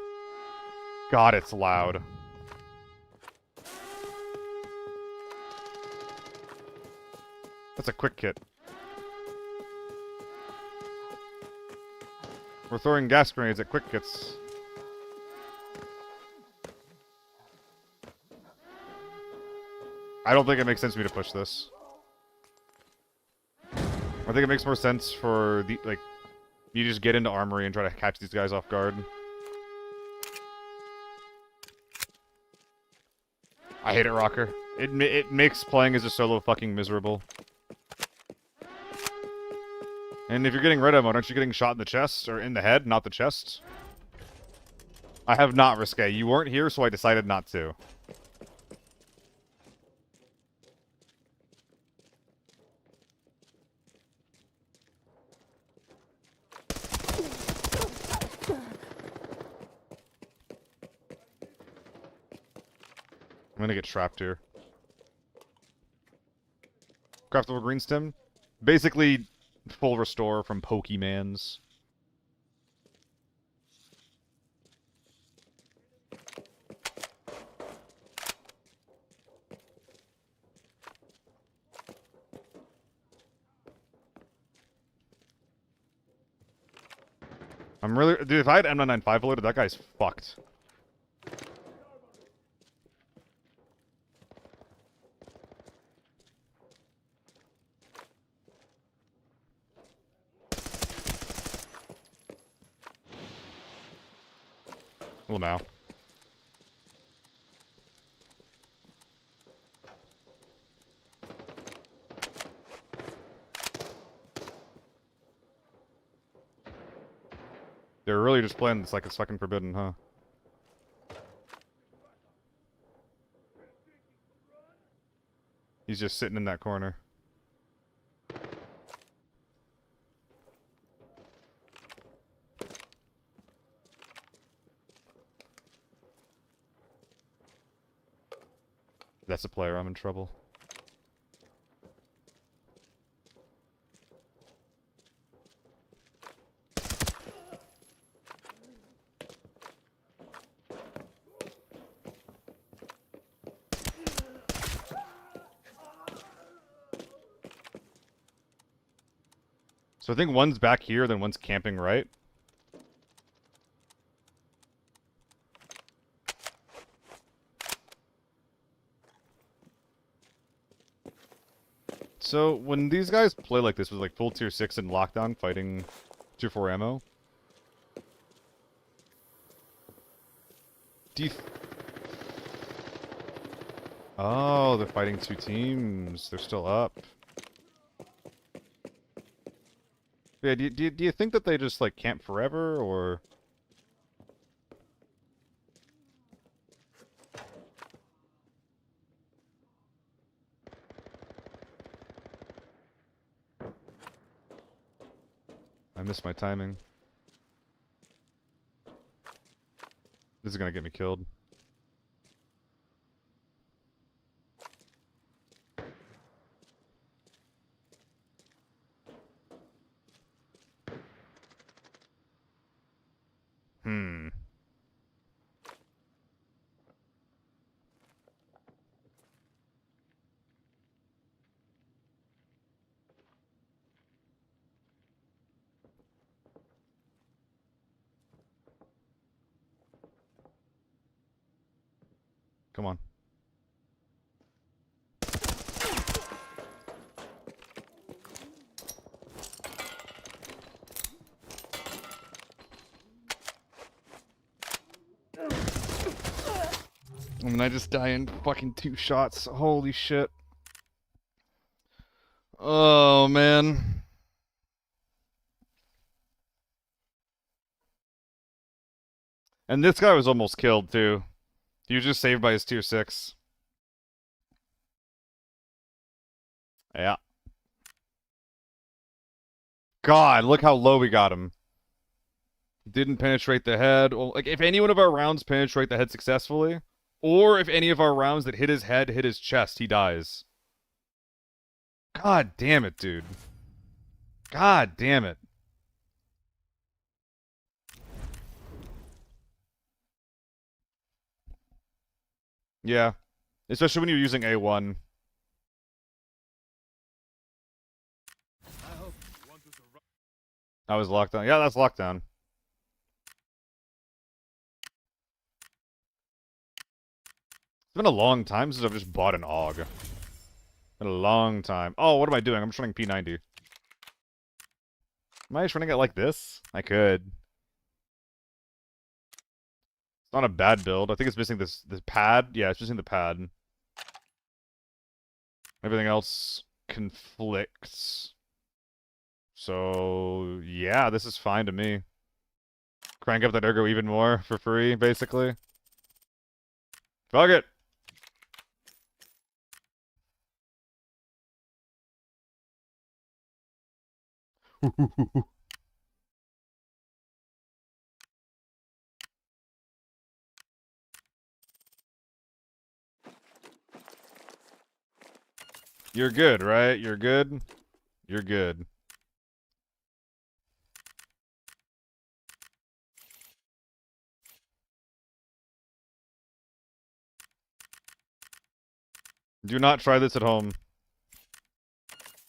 God, it's loud. That's a quick kit. We're throwing gas grenades at quick kits. I don't think it makes sense for me to push this. I think it makes more sense for the, like, you just get into Armory and try to catch these guys off guard. I hate it, Rocker. It makes playing as a solo fucking miserable. And if you're getting red ammo, aren't you getting shot in the chest? Or in the head, not the chest? I have not, Risque. You weren't here, so I decided not to. I'm gonna get trapped here. Craftable green stem? Basically, full restore from Pokemans. I'm really... Dude, if I had M995 loaded, that guy's fucked. Well, now. They're really just playing this like it's fucking forbidden, huh? He's just sitting in that corner. If that's a player, I'm in trouble. So I think one's back here, then one's camping right. So when these guys play like this with like full tier 6 and lockdown fighting tier 4 ammo, do you... Oh, they're fighting 2 teams. They're still up. Yeah, do you think that they just, like, camp forever, or... I missed my timing. This is gonna get me killed. Hmm. Come on. I mean, I just die in fucking 2 shots. Holy shit. Oh, man. And this guy was almost killed, too. He was just saved by his tier 6. Yeah. God, look how low we got him. Didn't penetrate the head. Well, like, if any one of our rounds penetrate the head successfully, or if any of our rounds that hit his head hit his chest, he dies. God damn it, dude. God damn it. Yeah. Especially when you're using A1. I was locked down. Yeah, that's lockdown. It's been a long time since I've just bought an AUG. Been a long time. Oh, what am I doing? I'm just running P90. Am I just running it like this? I could. It's not a bad build. I think it's missing this pad. Yeah, it's missing the pad. Everything else conflicts. So, yeah, this is fine to me. Crank up that ergo even more for free, basically. Fuck it! You're good, right? You're good? You're good. Do not try this at home.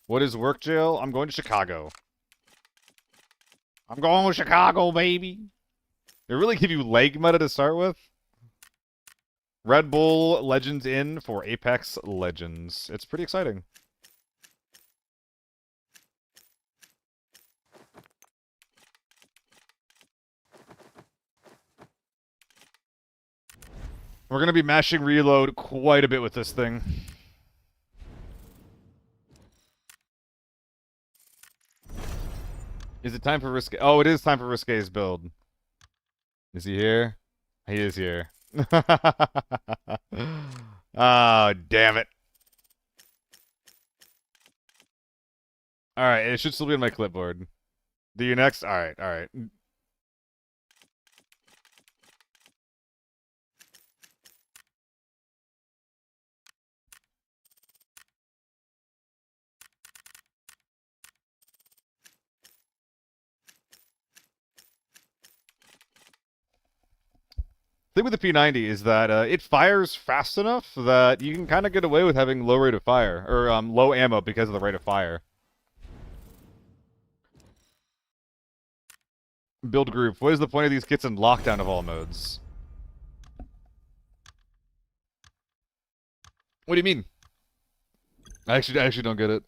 What is work jail? I'm going to Chicago. I'm going to Chicago, baby. They really give you leg meta to start with? Red Bull Legends in for Apex Legends. It's pretty exciting. We're going to be mashing reload quite a bit with this thing. Is it time for Risque? Oh, it is time for Risque's build. Is he here? He is here. Oh, damn it. All right, it should still be on my clipboard. Do you next? All right, all right. Thing with the P90 is that it fires fast enough that you can kind of get away with having low rate of fire, or low ammo because of the rate of fire. Build group. What is the point of these kits in lockdown of all modes? What do you mean? I actually don't get it.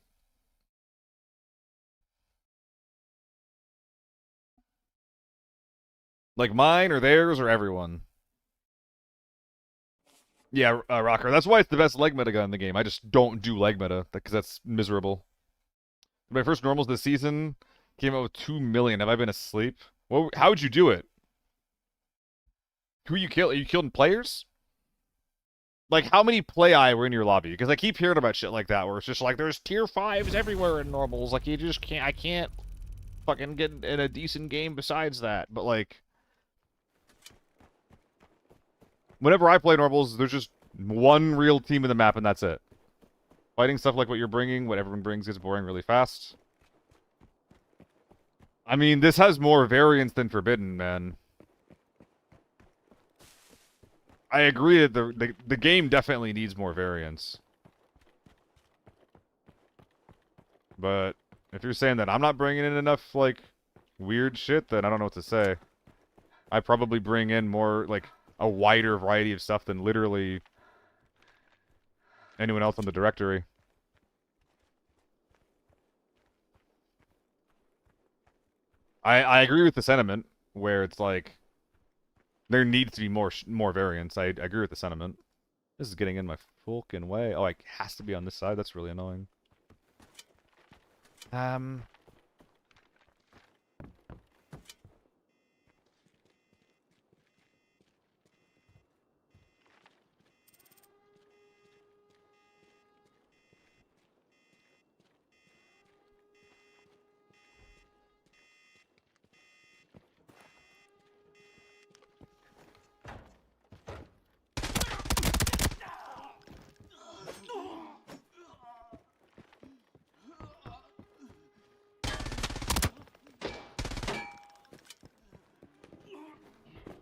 Like mine or theirs or everyone? Yeah, Rocker. That's why it's the best leg meta gun in the game. I just don't do leg meta because that's miserable. My first normals this season came out with 2 million. Have I been asleep? Well, how would you do it? Who you kill? Are you killing players? Like, how many play were in your lobby? Because I keep hearing about shit like that, where it's just like, there's tier 5s everywhere in normals. Like, you just can't, I can't fucking get in a decent game besides that. But, like, whenever I play normals, there's just one real team in the map, and that's it. Fighting stuff like what you're bringing, what everyone brings, gets boring really fast. I mean, this has more variance than Forbidden, man. I agree that the game definitely needs more variance. But if you're saying that I'm not bringing in enough, like, weird shit, then I don't know what to say. I probably bring in more, like, a wider variety of stuff than literally anyone else on the directory. I agree with the sentiment, where it's like, there needs to be more variance. I agree with the sentiment. This is getting in my fucking way. Oh, it has to be on this side? That's really annoying.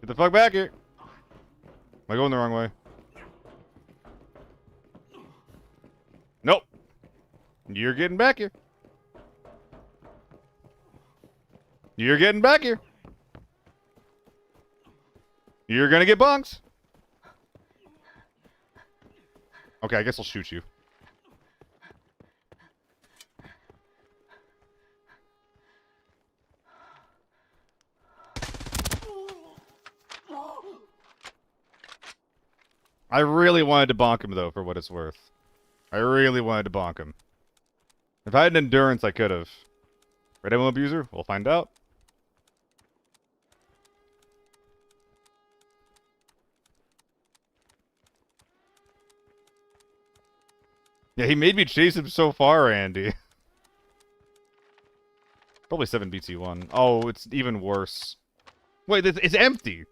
Get the fuck back here! Am I going the wrong way? Nope! You're getting back here! You're getting back here! You're gonna get bunks! Okay, I guess I'll shoot you. I really wanted to bonk him, though, for what it's worth. I really wanted to bonk him. If I had an endurance, I could have. Red ammo abuser? We'll find out. Yeah, he made me chase him so far, Andy. Probably 7 BT1. Oh, it's even worse. Wait, it's empty!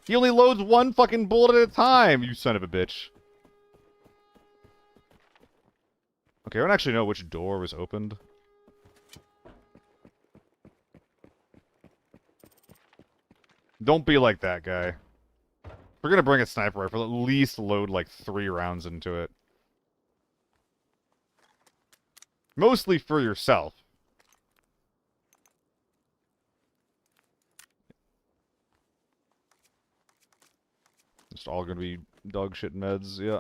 He only loads one fucking bullet at a time, you son of a bitch. Okay, I don't actually know which door was opened. Don't be like that, guy. If we're gonna bring a sniper rifle, at least load like 3 rounds into it. Mostly for yourself. It's all gonna be dog shit meds, yeah.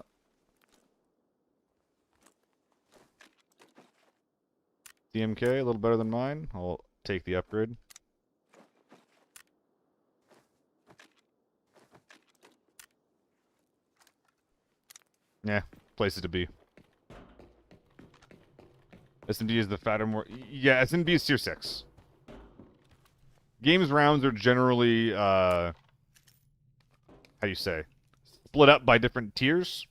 DMK, a little better than mine. I'll take the upgrade. Yeah, places to be. SMD is the fatter more... Yeah, SMD is tier 6. Games rounds are generally, how do you say? Split up by different tiers.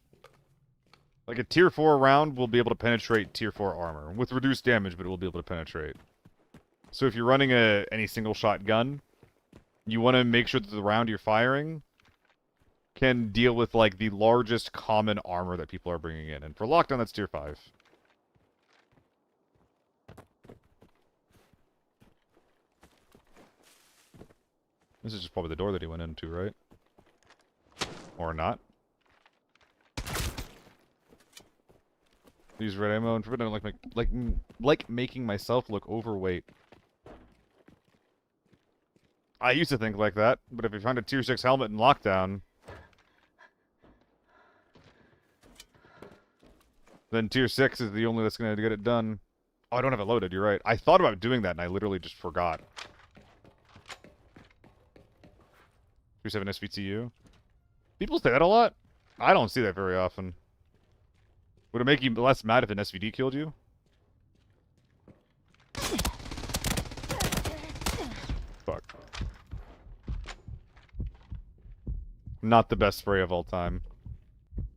Like a tier 4 round will be able to penetrate tier 4 armor with reduced damage, but it will be able to penetrate. So if you're running any single shot gun, you want to make sure that the round you're firing can deal with like the largest common armor that people are bringing in. And for lockdown, that's tier 5. This is just probably the door that he went into, right? Or not. Use red ammo and forbidden. I don't like making myself look overweight. I used to think like that, but if you find a tier 6 helmet in lockdown, then tier 6 is the only that's gonna get it done. Oh, I don't have it loaded. You're right. I thought about doing that and I literally just forgot. Tier 7 SVTU. People say that a lot. I don't see that very often. Would it make you less mad if an SVD killed you? Fuck. Not the best spray of all time.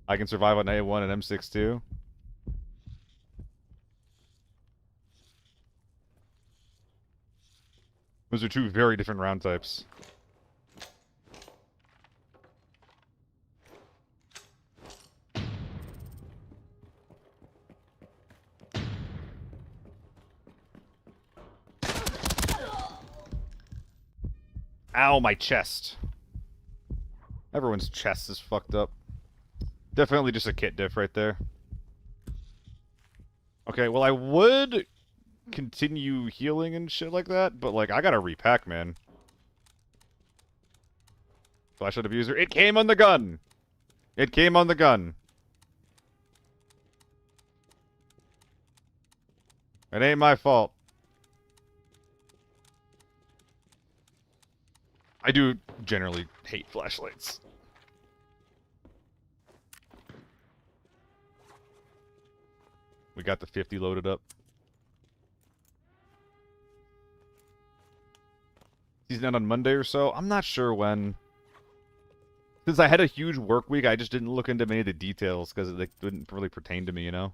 I can survive on A1 and M6 too. Those are two very different round types. Ow, my chest. Everyone's chest is fucked up. Definitely just a kit diff right there. Okay, well I would continue healing and shit like that, but like I gotta repack, man. Flashlight abuser. It came on the gun! It came on the gun. It ain't my fault. I do generally hate flashlights. We got the 50 loaded up. Season out on Monday or so? I'm not sure when. Since I had a huge work week, I just didn't look into many of the details because it didn't really pertain to me, you know?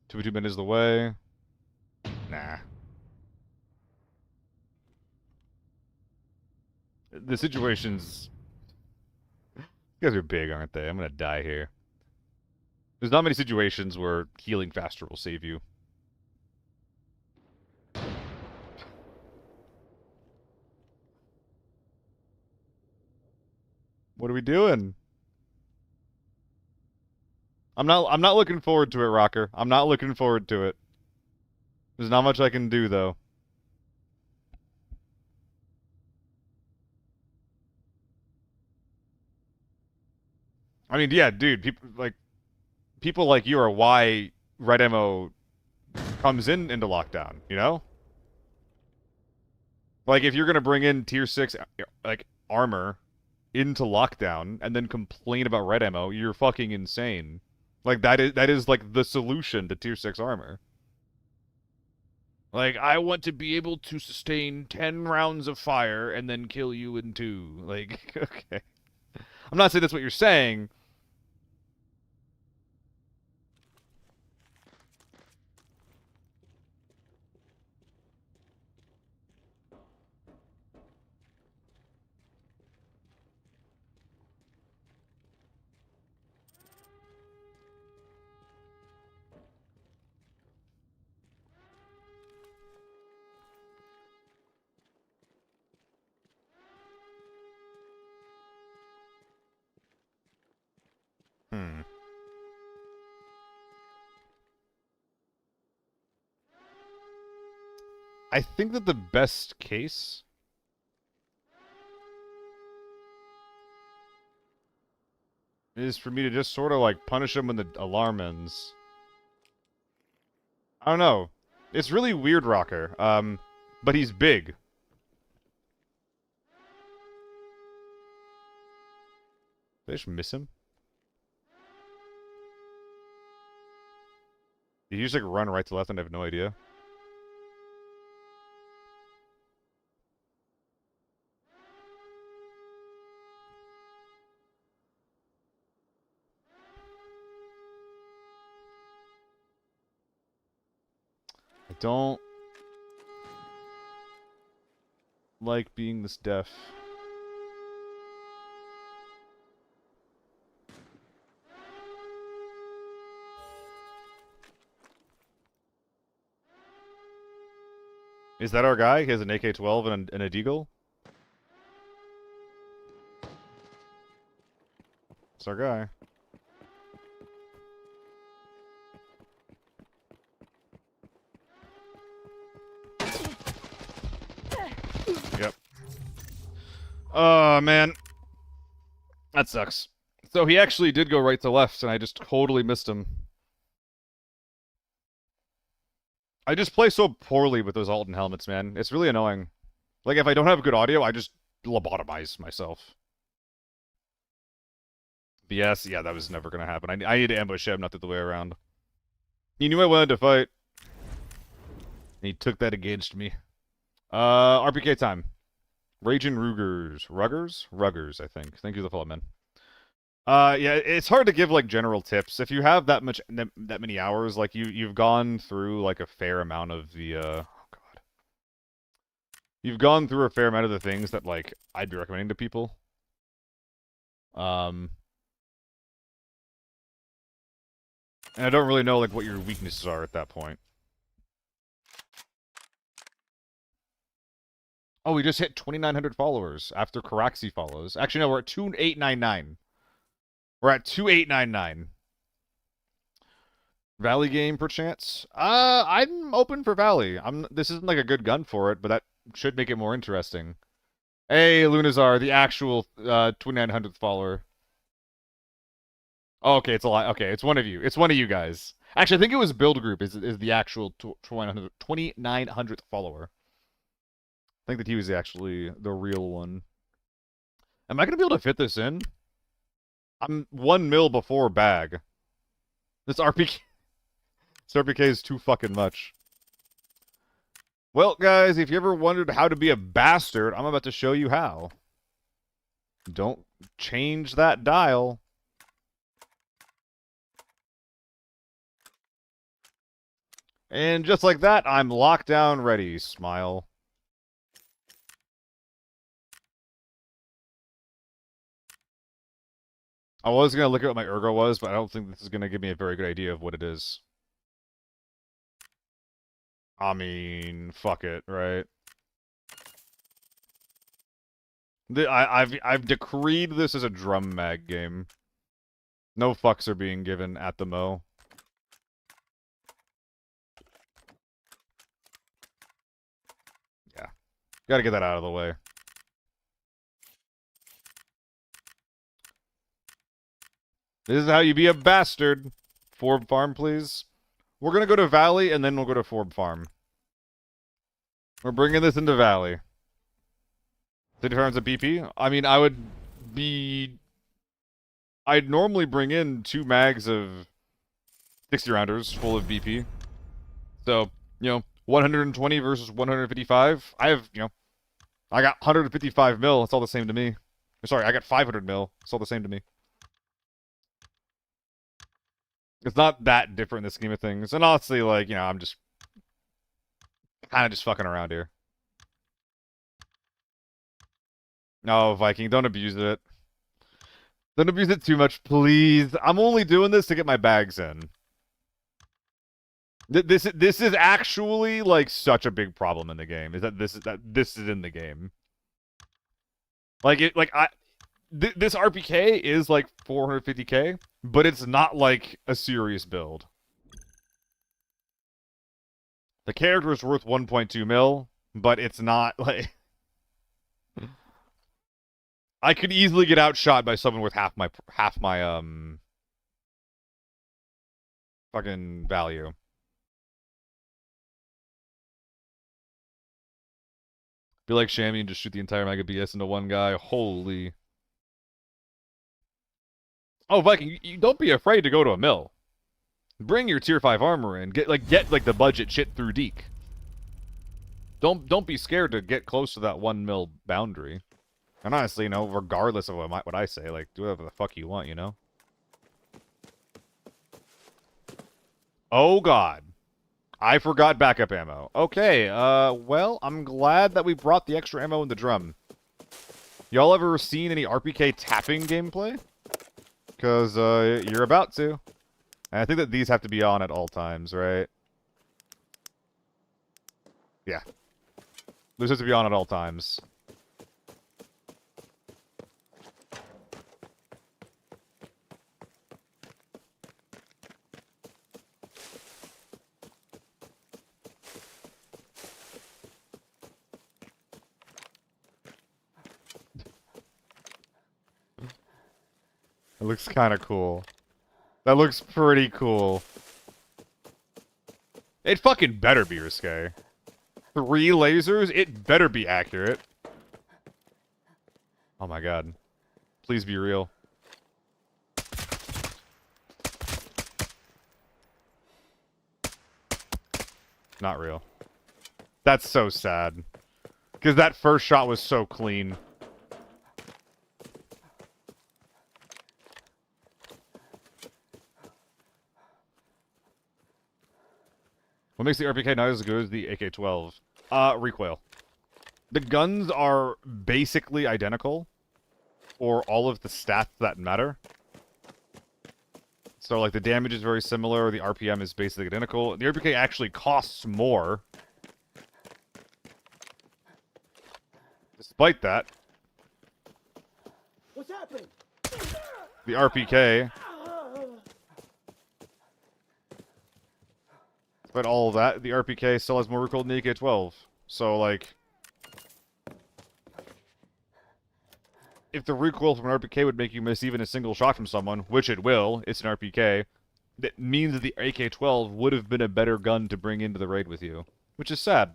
Two minutes the way. Nah. The situations... You guys are big, aren't they? I'm gonna die here. There's not many situations where healing faster will save you. What are we doing? I'm not looking forward to it, Rocker. I'm not looking forward to it. There's not much I can do, though. I mean, yeah, dude, people like you are why red ammo comes into lockdown, you know? Like, if you're gonna bring in tier 6, like, armor into lockdown and then complain about red ammo, you're fucking insane. Like, that is like, the solution to tier 6 armor. Like, I want to be able to sustain 10 rounds of fire and then kill you in 2. Like, okay. I'm not saying that's what you're saying. I think that the best case is for me to just sort of like punish them when the alarm ends. I don't know. It's really weird, Rocker. but he's big. Did I just miss him? Did he just like run right to left and I have no idea? I don't like being this deaf. Is that our guy? He has an AK-12 and a deagle? It's our guy. Yep. Oh, man. That sucks. So he actually did go right to left, and I just totally missed him. I just play so poorly with those Alton helmets, man. It's really annoying. Like, if I don't have good audio, I just lobotomize myself. BS, yeah, that was never gonna happen. I need to ambush him, not the other way around. He knew I wanted to fight. And he took that against me. RPK time. Raging Rugers. Ruggers, I think. Thank you for the follow, man. Yeah, it's hard to give, like, general tips. If you have that many hours, like, you've gone through, like, a fair amount of the, oh, God. You've gone through a fair amount of the things that, like, I'd be recommending to people. And I don't really know, like, what your weaknesses are at that point. Oh, we just hit 2,900 followers after Karaxi follows. Actually, no, we're at 2,899. We're at 2,899. Valley game, perchance? I'm open for Valley. This isn't, like, a good gun for it, but that should make it more interesting. Hey, Lunazar, the actual 2,900th follower. Oh, okay, it's a lot. Okay, it's one of you. It's one of you guys. Actually, I think it was Build Group is the actual 2,900th follower. I think that he was actually the real one. Am I going to be able to fit this in? I'm 1 mil before bag. This RPK... This RPK is too fucking much. Well, guys, if you ever wondered how to be a bastard, I'm about to show you how. Don't change that dial. And just like that, I'm locked down ready. Smile. I was going to look at what my ergo was, but I don't think this is going to give me a very good idea of what it is. I mean, fuck it, right? I've decreed this as a drum mag game. No fucks are being given at the mo. Yeah. Gotta get that out of the way. This is how you be a bastard. Forb Farm, please. We're gonna go to Valley, and then we'll go to Forb Farm. We're bringing this into Valley. City Farm's a BP? I mean, I'd normally bring in 2 mags of 60 rounders full of BP. So, 120 versus 155. I got 155 mil. It's all the same to me. Sorry, I got 500 mil. It's all the same to me. It's not that different in the scheme of things. And honestly, like, I'm just kind of just fucking around here. No, Viking, don't abuse it. Don't abuse it too much, please. I'm only doing this to get my bags in. This is actually, like, such a big problem in the game. Is that this is in the game. This RPK is like 450k, but it's not like a serious build. The character is worth 1.2 mil, but it's not like... I could easily get outshot by someone with half my fucking value. Be like Shammy and just shoot the entire Mega BS into one guy. Holy. Oh, Viking, you don't be afraid to go to a mill. Bring your tier 5 armor in. Get the budget shit through Deke. Don't be scared to get close to that 1 mil boundary. And honestly, you know, regardless of what I say, like, do whatever the fuck you want, you know? Oh, God. I forgot backup ammo. Okay, well, I'm glad that we brought the extra ammo in the drum. Y'all ever seen any RPK tapping gameplay? Because, you're about to. And I think that these have to be on at all times, right? Yeah. Those have to be on at all times. It looks kind of cool. That looks pretty cool. It fucking better be risque. 3 lasers? It better be accurate. Oh my god. Please be real. Not real. That's so sad. Because that first shot was so clean. What makes the RPK not as good as the AK-12? Recoil. The guns are basically identical for all of the stats that matter. So, like, the damage is very similar, the RPM is basically identical. The RPK actually costs more. Despite that, What's happening? the RPK... But all of that, the RPK still has more recoil than the AK-12. So, like... If the recoil from an RPK would make you miss even a single shot from someone, which it will, it's an RPK, that means that the AK-12 would have been a better gun to bring into the raid with you. Which is sad.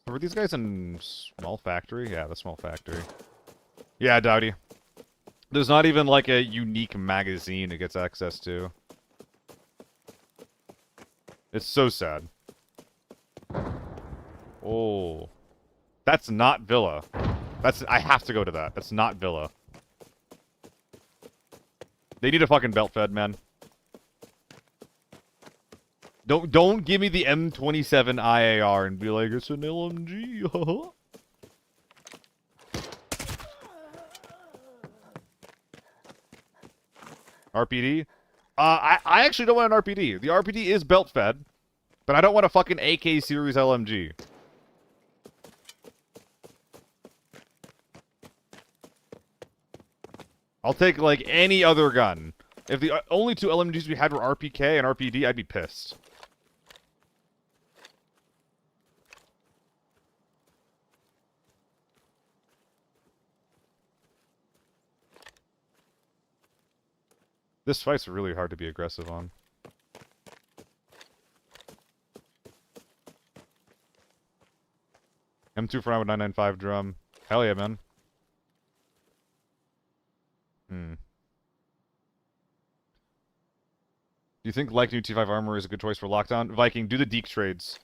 So were these guys in small factory? Yeah, the small factory. Yeah, Dowdy. There's not even, like, a unique magazine it gets access to. It's so sad. Oh. That's not Villa. I have to go to that. That's not Villa. They need a fucking belt fed, man. Don't give me the M27 IAR and be like, it's an LMG. RPD? I actually don't want an RPD. The RPD is belt fed, but I don't want a fucking AK series LMG. I'll take, like, any other gun. If the only 2 LMGs we had were RPK and RPD, I'd be pissed. This fight's really hard to be aggressive on. M2 for 9 with 995 drum. Hell yeah, man. Do you think like new T5 armor is a good choice for lockdown? Viking, do the Deke trades.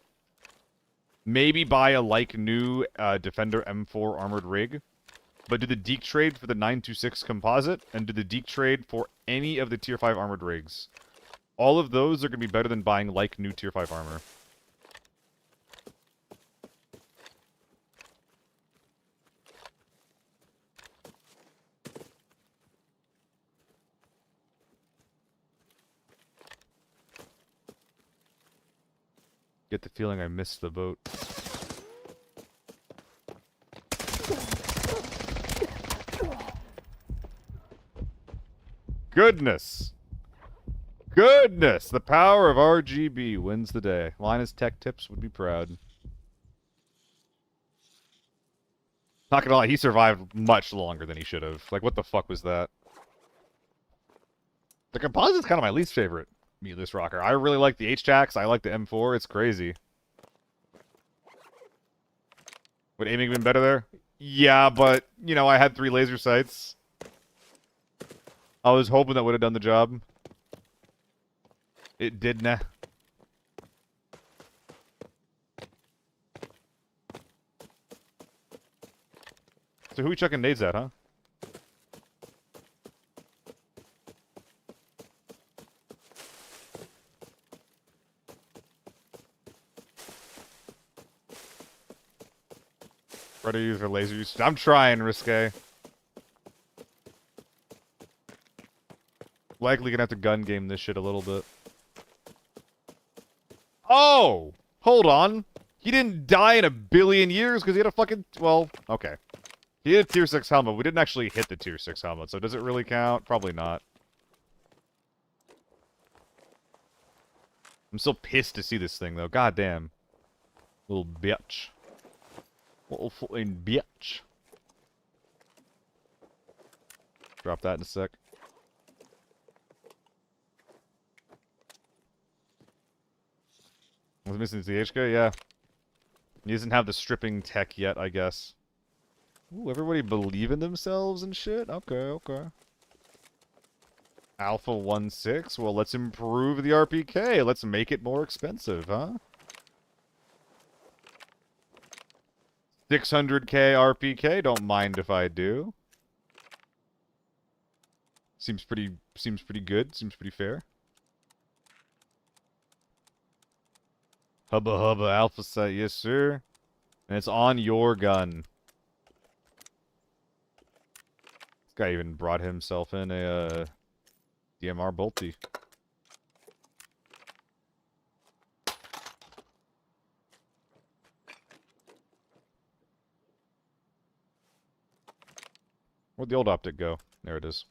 Maybe buy a like new Defender M4 armored rig. But do the Deke trade for the 926 composite, and do the Deke trade for any of the tier 5 armored rigs. All of those are going to be better than buying like new tier 5 armor. Get the feeling I missed the boat. Goodness! Goodness! The power of RGB wins the day. Linus Tech Tips would be proud. Not gonna lie, he survived much longer than he should have. Like, what the fuck was that? The composite's kind of my least favorite meatless rocker. I really like the H-Tax. I like the M4. It's crazy. Would aiming been better there? Yeah, but, you know, I had 3 laser sights. I was hoping that would have done the job. It didn't. So who we chucking nades at, huh? Predator use or laser use? I'm trying, Risque. Likely gonna have to gun game this shit a little bit. Oh! Hold on. He didn't die in a billion years because he had a fucking... Well, okay. He had a tier 6 helmet. We didn't actually hit the tier 6 helmet, so does it really count? Probably not. I'm still pissed to see this thing, though. God damn. Little bitch. Little fucking bitch. Drop that in a sec. Was missing the HK? Yeah. He doesn't have the stripping tech yet, I guess. Ooh, everybody believe in themselves and shit? Okay, okay. Alpha 1.6? Well, let's improve the RPK. Let's make it more expensive, huh? 600k RPK? Don't mind if I do. Seems pretty good. Seems pretty fair. Hubba hubba alpha sight, yes sir. And it's on your gun. This guy even brought himself in a DMR bolty. Where'd the old optic go? There it is.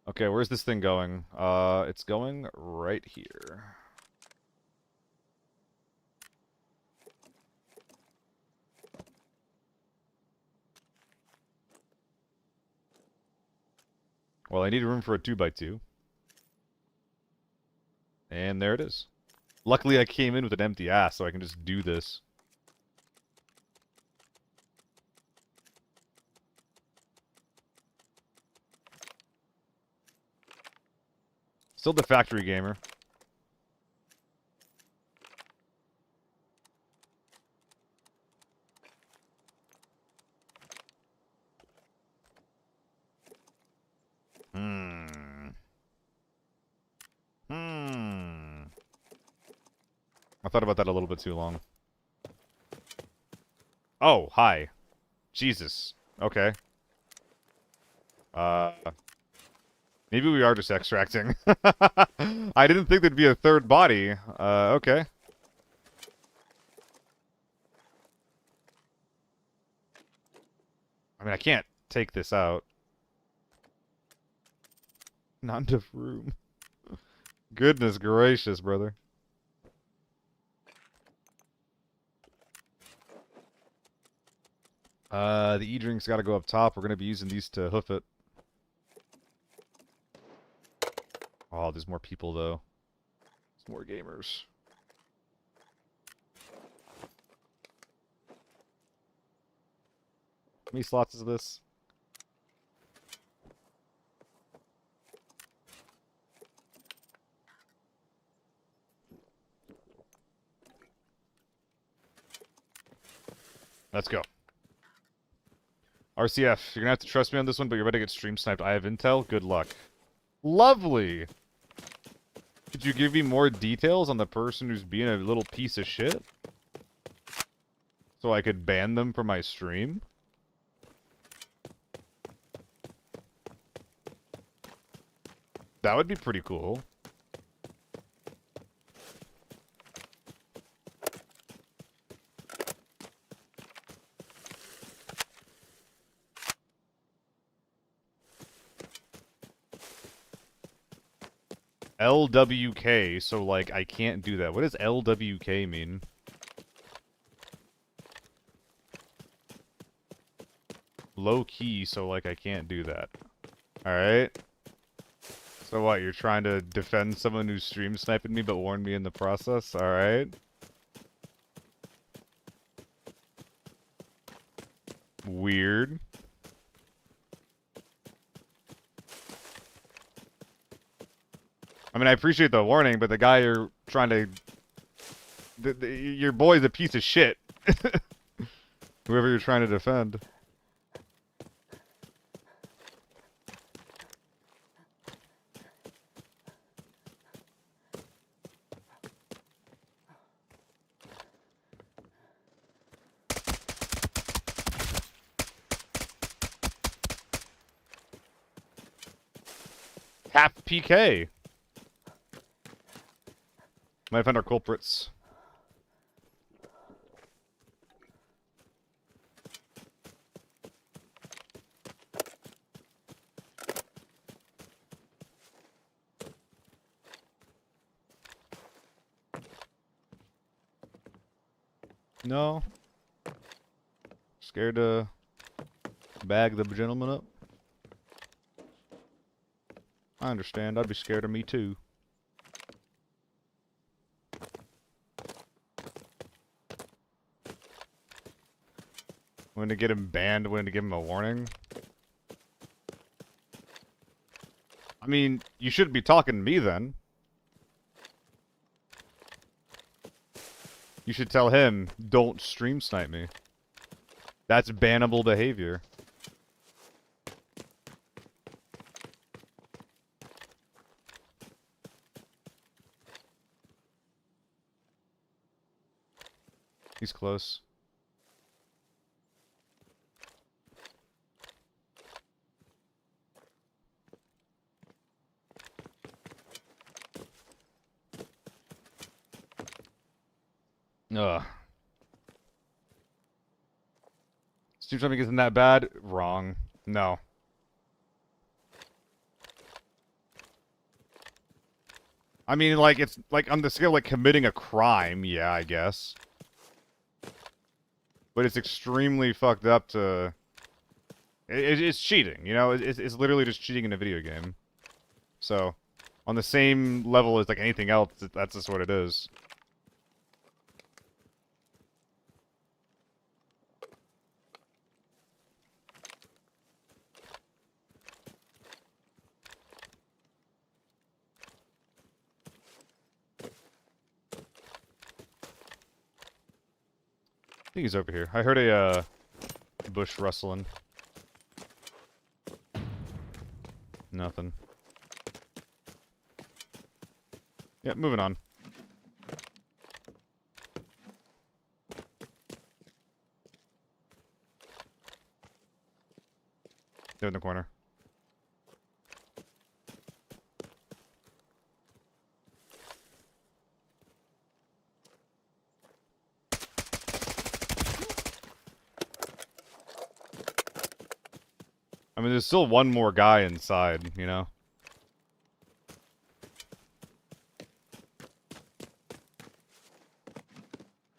Okay, where's this thing going? It's going right here. Well, I need room for a 2x2. And there it is. Luckily, I came in with an empty ass, so I can just do this. Still the factory gamer. I thought about that a little bit too long. Oh, hi. Jesus. Okay. Maybe we are just extracting. I didn't think there'd be a third body. Okay. I mean, I can't take this out. Not enough room. Goodness gracious, brother. The E-drink's gotta go up top. We're gonna be using these to hoof it. Oh, there's more people, though. There's more gamers. How many slots is this? Let's go. RCF, you're gonna have to trust me on this one, but you're about to get stream sniped. I have intel. Good luck. Lovely! Could you give me more details on the person who's being a little piece of shit? So I could ban them from my stream? That would be pretty cool. LWK, so like I can't do that. What does LWK mean? Low key, so like I can't do that. Alright. So what, you're trying to defend someone who's stream sniping me but warned me in the process? Alright. weird. I mean, I appreciate the warning, but the guy you're trying to... your boy's a piece of shit. Whoever you're trying to defend. Half PK. Might find our culprits. No. Scared to bag the gentleman up. I understand. I'd be scared of me too. When to get him banned, when to give him a warning. I mean, you shouldn't be talking to me then. You should tell him, don't stream snipe me. That's bannable behavior. He's close. Ugh. Stream sniping isn't that bad? Wrong. No. I mean, like, it's like on the scale of like committing a crime, yeah, I guess. But it's extremely fucked up to... It's cheating, you know? It's literally just cheating in a video game. So, on the same level as like anything else, that's just what it is. I think he's over here. I heard a bush rustling. Nothing. Yeah, moving on. They're in the corner. I mean, there's still one more guy inside, you know?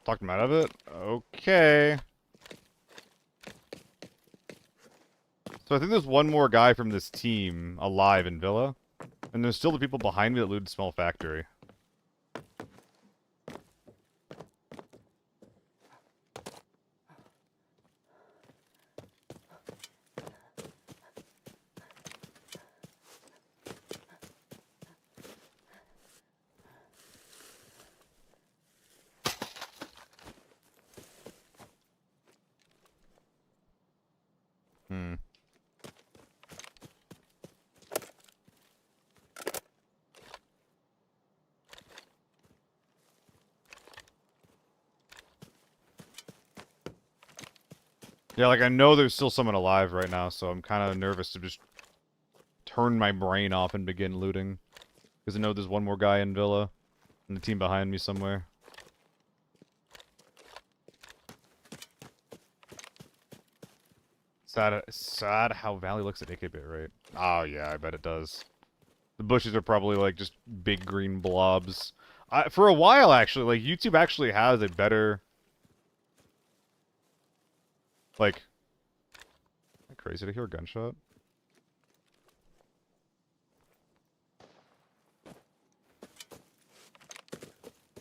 Talked him out of it? Okay. So I think there's one more guy from this team alive in Villa. And there's still the people behind me that looted Small Factory. Hmm. Yeah, like, I know there's still someone alive right now, so I'm kind of nervous to just turn my brain off and begin looting. Because I know there's one more guy in Villa, and the team behind me somewhere. Sad how Valley looks at AK bit rate. Oh yeah, I bet it does. The bushes are probably like just big green blobs. For a while, actually, like YouTube actually has a better, like, am I crazy to hear a gunshot?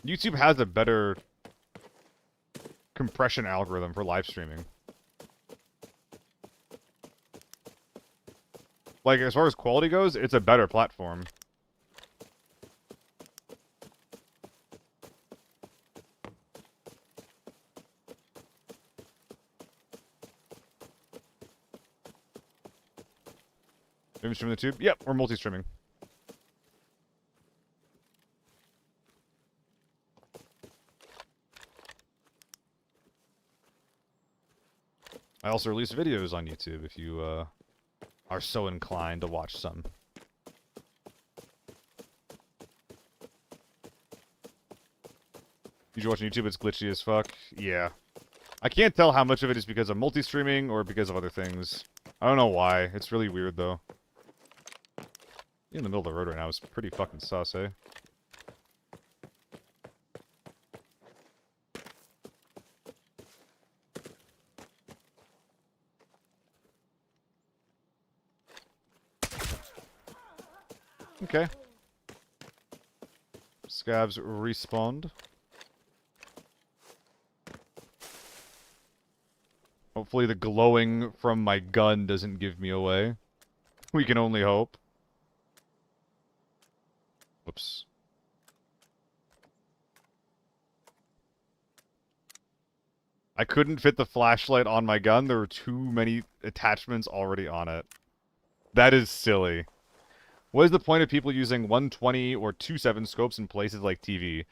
YouTube has a better compression algorithm for live streaming. Like, as far as quality goes, it's a better platform. Are you streaming the tube? Yep, we're multi-streaming. I also release videos on YouTube if you are so inclined to watch some. Did you watch on YouTube? It's glitchy as fuck. Yeah. I can't tell how much of it is because of multi-streaming or because of other things. I don't know why. It's really weird, though. In the middle of the road right now is pretty fucking sus, eh? Okay. Scabs respawned. Hopefully the glowing from my gun doesn't give me away. We can only hope. Whoops. I couldn't fit the flashlight on my gun. There were too many attachments already on it. That is silly. What is the point of people using 120 or 2.7 scopes in places like TV?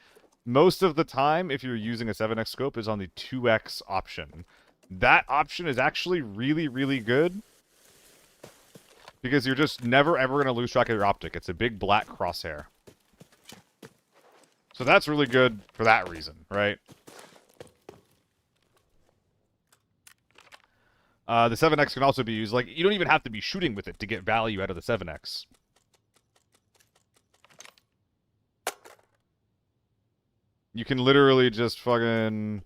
Most of the time, if you're using a 7x scope, is on the 2x option. That option is actually really, really good. Because you're just never, ever going to lose track of your optic. It's a big black crosshair. So that's really good for that reason, right? The 7x can also be used. Like, you don't even have to be shooting with it to get value out of the 7x. You can literally just fucking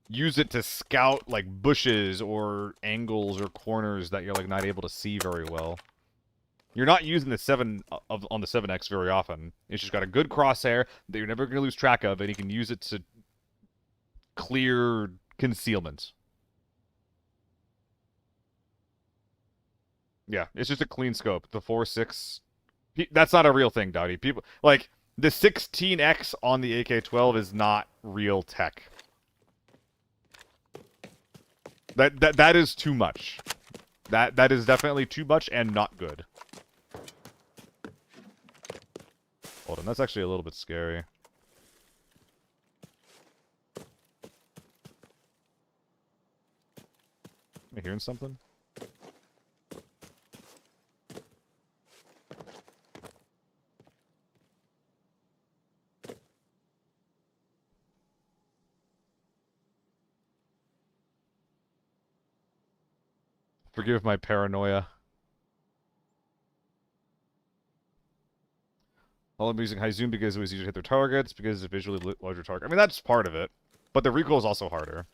use it to scout, like, bushes or angles or corners that you're, like, not able to see very well. You're not using the on the 7x very often. It's just got a good crosshair that you're never going to lose track of, and you can use it to clear concealment. Yeah, it's just a clean scope. The 4.6... That's not a real thing, Dowdy. People, like... The 16x on the AK-12 is not real tech. That is too much. That is definitely too much and not good. Hold on, that's actually a little bit scary. Am I hearing something? Forgive my paranoia. I'm using high zoom because it was easier to hit their targets, because it's a visually larger target. I mean, that's part of it. But the recoil is also harder.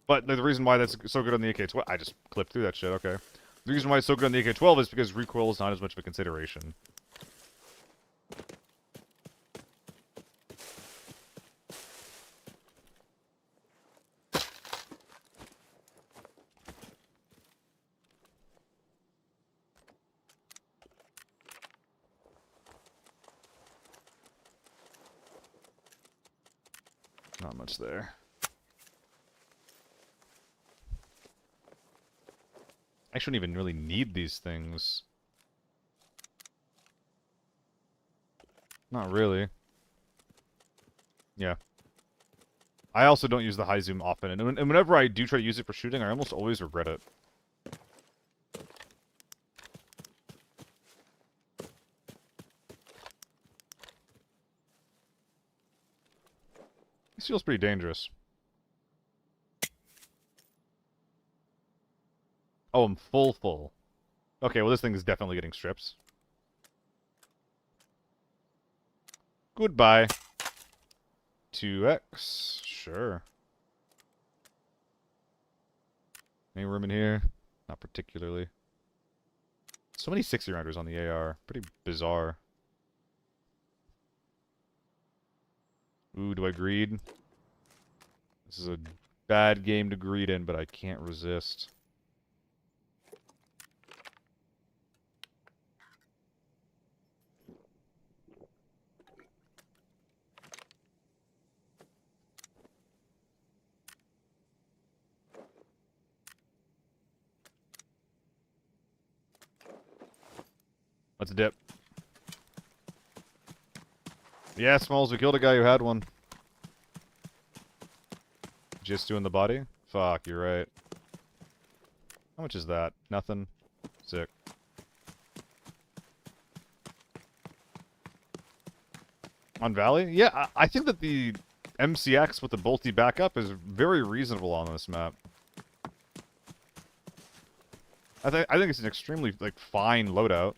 But the reason why that's so good on the AK-12... I just clipped through that shit, okay. The reason why it's so good on the AK-12 is because recoil is not as much of a consideration. Not much there. I shouldn't even really need these things. Not really. Yeah. I also don't use the high zoom often, and whenever I do try to use it for shooting, I almost always regret it. This feels pretty dangerous. Oh, I'm full. Okay, well this thing is definitely getting strips. Goodbye. 2x. Sure. Any room in here? Not particularly. So many 60-rounders on the AR. Pretty bizarre. Ooh, do I greed? This is a bad game to greed in, but I can't resist. Let's dip. Yeah, Smalls, we killed a guy who had one. Just doing the body? Fuck, you're right. How much is that? Nothing. Sick. On Valley? Yeah, I think that the MCX with the bolty backup is very reasonable on this map. I think it's an extremely, like, fine loadout.